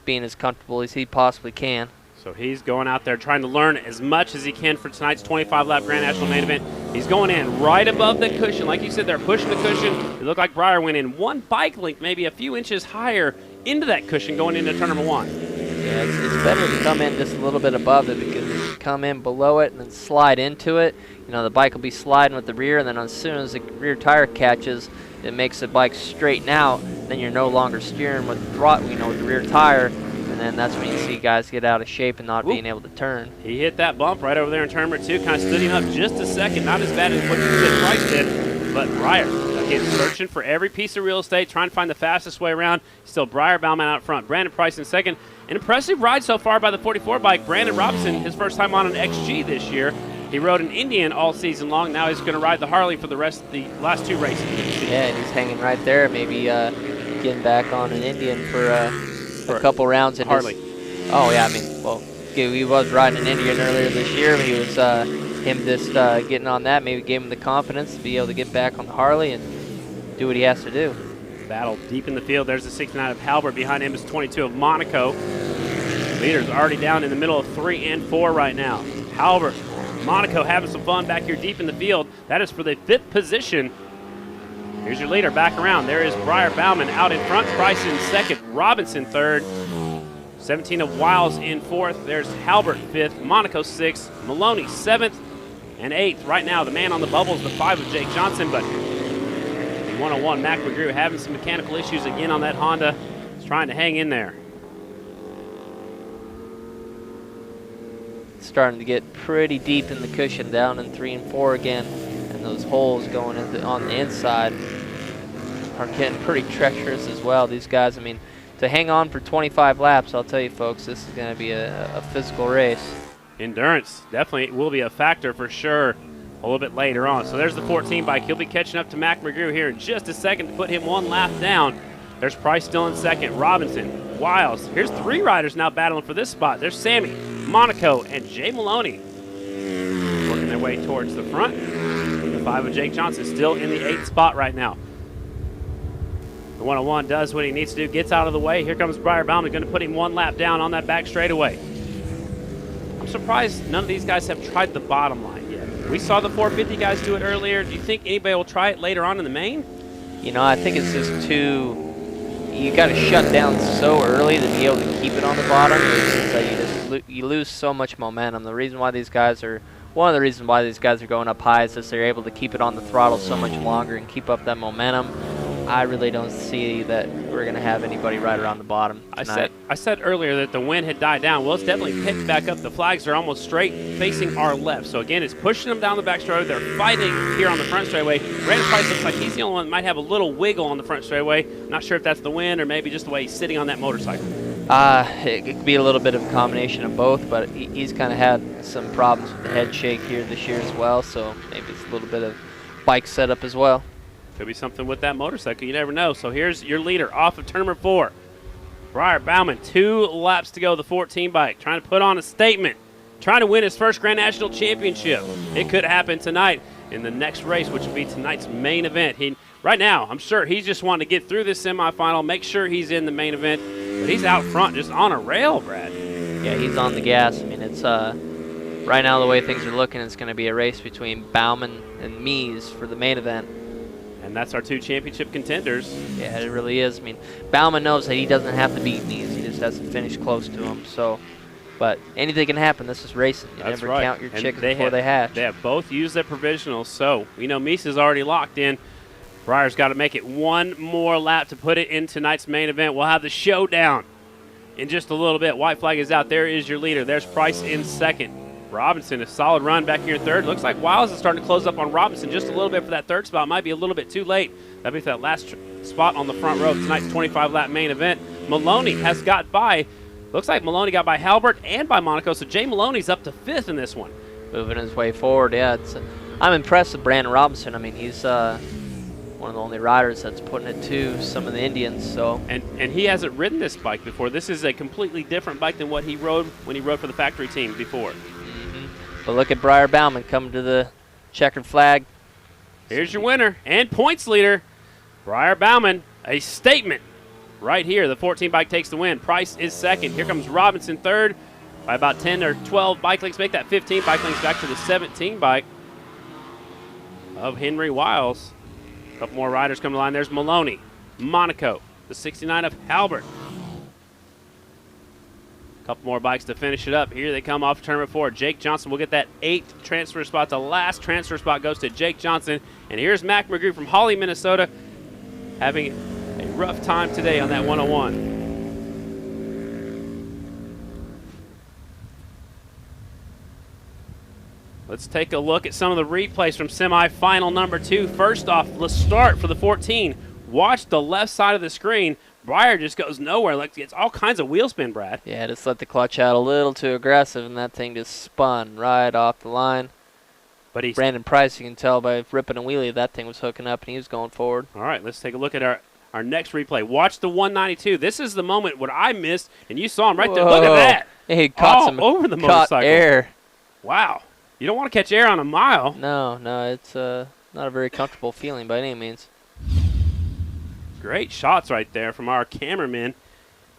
being as comfortable as he possibly can. So he's going out there trying to learn as much as he can for tonight's 25-lap Grand National main event. He's going in right above the cushion. Like you said, they're pushing the cushion. It looked like Briar went in 1 bike length, maybe a few inches higher into that cushion going into turn number 1. Yeah, it's better to come in just a little bit above it, because if you come in below it and then slide into it, you know, the bike will be sliding with the rear, and then as soon as the rear tire catches, it makes the bike straighten out. Then you're no longer steering with the throttle, you know, with the rear tire. And then that's when you see guys get out of shape and not being able to turn. He hit that bump right over there in turn number 2, kind of stood him up just a second. Not as bad as what you said Price did, but Briar, again, searching for every piece of real estate, trying to find the fastest way around. Still Briar Bauman out front. Brandon Price in 2nd. An impressive ride so far by the 44 bike. Brandon Robinson, his first time on an XG this year. He rode an Indian all season long. Now he's going to ride the Harley for the rest of the last 2 races. Yeah, and he's hanging right there. Maybe getting back on an Indian for a couple rounds in Harley. Oh, yeah, I mean, well, he was riding an Indian earlier this year. He was him just getting on that maybe gave him the confidence to be able to get back on the Harley and do what he has to do. Battle deep in the field. There's the 69 of Halbert. Behind him is 22 of Monaco. Leaders already down in the middle of 3 and 4 right now. Halbert, Monaco having some fun back here deep in the field. That is for the 5th position. Here's your leader back around. There is Briar Bauman out in front. Price in 2nd. Robinson 3rd. 17 of Wiles in 4th. There's Halbert 5th. Monaco 6th. Maloney 7th and 8th. Right now, the man on the bubble is the 5 of Jake Johnson, but 101 Mac McGrew having some mechanical issues again on that Honda. He's trying to hang in there. Starting to get pretty deep in the cushion, down in 3 and 4 again, and those holes going on the inside are getting pretty treacherous as well. These guys, I mean, to hang on for 25 laps, I'll tell you folks, this is going to be a physical race. Endurance definitely will be a factor for sure. a little bit later on. So there's the 14 bike. He'll be catching up to Mac McGrew here in just a second to put him one lap down. There's Price still in second. Robinson, Wiles. Here's 3 riders now battling for this spot. There's Sammy, Monaco, and Jay Maloney working their way towards the front. The 5 of Jake Johnson still in the 8th spot right now. The 101 does what he needs to do, gets out of the way. Here comes Briar Bauman, going to put him one lap down on that back straightaway. I'm surprised none of these guys have tried the bottom line yet. We saw the 450 guys do it earlier. Do you think anybody will try it later on in the main? You know, I think it's just too. You got to shut down so early to be able to keep it on the bottom. You lose so much momentum. One of the reasons why these guys are going up high is that they're able to keep it on the throttle so much longer and keep up that momentum. I really don't see that we're going to have anybody right around the bottom tonight. I said earlier that the wind had died down. Well, it's definitely picked back up. The flags are almost straight facing our left. So, again, it's pushing them down the back straightaway. They're fighting here on the front straightaway. Brandon Price looks like he's the only one that might have a little wiggle on the front straightaway. Not sure if that's the wind or maybe just the way he's sitting on that motorcycle. It could be a little bit of a combination of both, but he's kind of had some problems with the head shake here this year as well, so maybe it's a little bit of bike setup as well. Could be something with that motorcycle. You never know. So here's your leader off of turn number 4. Briar Bauman, 2 laps to go, the 14 bike, trying to put on a statement, trying to win his first Grand National Championship. It could happen tonight in the next race, which will be tonight's main event. Right now, I'm sure he's just wanting to get through this semifinal, make sure he's in the main event. But he's out front, just on a rail, Brad. Yeah, he's on the gas. I mean, it's right now the way things are looking, it's going to be a race between Bauman and Mies for the main event. And that's our 2 championship contenders. Yeah, it really is. I mean, Bauman knows that he doesn't have to beat Mies. He just has to finish close to him. So, but anything can happen. This is racing. You That's never right. count your And chickens before they hatch. They have both used their provisionals. So we know Mies is already locked in. Briar's got to make it one more lap to put it in tonight's main event. We'll have the showdown in just a little bit. White flag is out. There is your leader. There's Price in second. Robinson, a solid run back here in third. Looks like Wiles is starting to close up on Robinson just a little bit for that third spot. Might be a little bit too late. That'll be for that last spot on the front row of tonight's 25-lap main event. Maloney has got by. Looks like Maloney got by Halbert and by Monaco, so Jay Maloney's up to 5th in this one. Moving his way forward, yeah. I'm impressed with Brandon Robinson. I mean, he's one of the only riders that's putting it to some of the Indians. So and he hasn't ridden this bike before. This is a completely different bike than what he rode when he rode for the factory team before. But look at Briar Bauman coming to the checkered flag. Here's your winner and points leader, Briar Bauman. A statement right here. The 14 bike takes the win. Price is second. Here comes Robinson third by about 10 or 12 bike lengths. Make that 15 bike lengths back to the 17 bike of Henry Wiles. A couple more riders come to line. There's Maloney, Monaco, the 69 of Halbert. Couple more bikes to finish it up. Here they come off turn number 4. Jake Johnson will get that 8th transfer spot. The last transfer spot goes to Jake Johnson. And here's Mac McGrew from Hawley, Minnesota, having a rough time today on that 101. Let's take a look at some of the replays from semifinal number 2. First off, let's start for the 14. Watch the left side of the screen. Briar just goes nowhere. Like, it's all kinds of wheel spin, Brad. Yeah, just let the clutch out a little too aggressive, and that thing just spun right off the line. But he's Brandon Price, you can tell by ripping a wheelie, that thing was hooking up, and he was going forward. All right, let's take a look at our next replay. Watch the 192. This is the moment what I missed, and you saw him right there. Look at that. He caught all over the motorcycle. Air. Wow. You don't want to catch air on a mile. No, it's not a very comfortable feeling by any means. Great shots right there from our cameraman.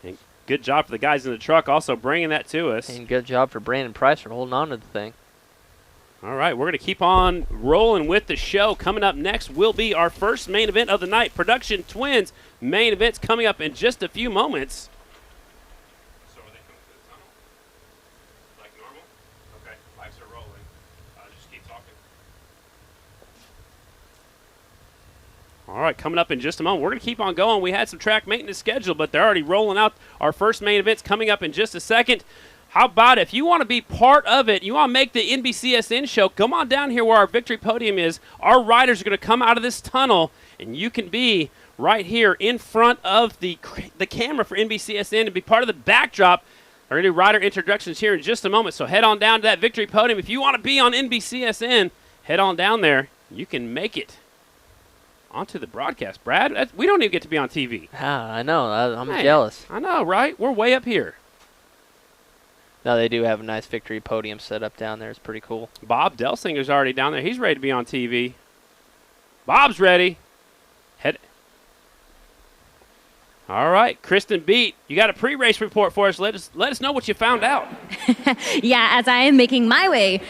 And good job for the guys in the truck also bringing that to us. And good job for Brandon Price for holding on to the thing. All right, we're going to keep on rolling with the show. Coming up next will be our first main event of the night. Production Twins main event's coming up in just a few moments. So are they coming to the tunnel? Like normal? Okay, lights are rolling. Just keep talking. All right, coming up in just a moment. We're going to keep on going. We had some track maintenance scheduled, but they're already rolling out. Our first main event's coming up in just a second. How about if you want to be part of it, you want to make the NBCSN show, come on down here where our victory podium is. Our riders are going to come out of this tunnel, and you can be right here in front of the camera for NBCSN and be part of the backdrop. We're going to do rider introductions here in just a moment, so head on down to that victory podium. If you want to be on NBCSN, head on down there. You can make it onto the broadcast. Brad, we don't even get to be on TV. I know. I'm Man, jealous. I know, right? We're way up here. No, they do have a nice victory podium set up down there. It's pretty cool. Bob Delsinger's already down there. He's ready to be on TV. Bob's ready. Head. All right, Kristen Beat, you got a pre-race report for us. Let us know what you found out. Yeah, as I am making my way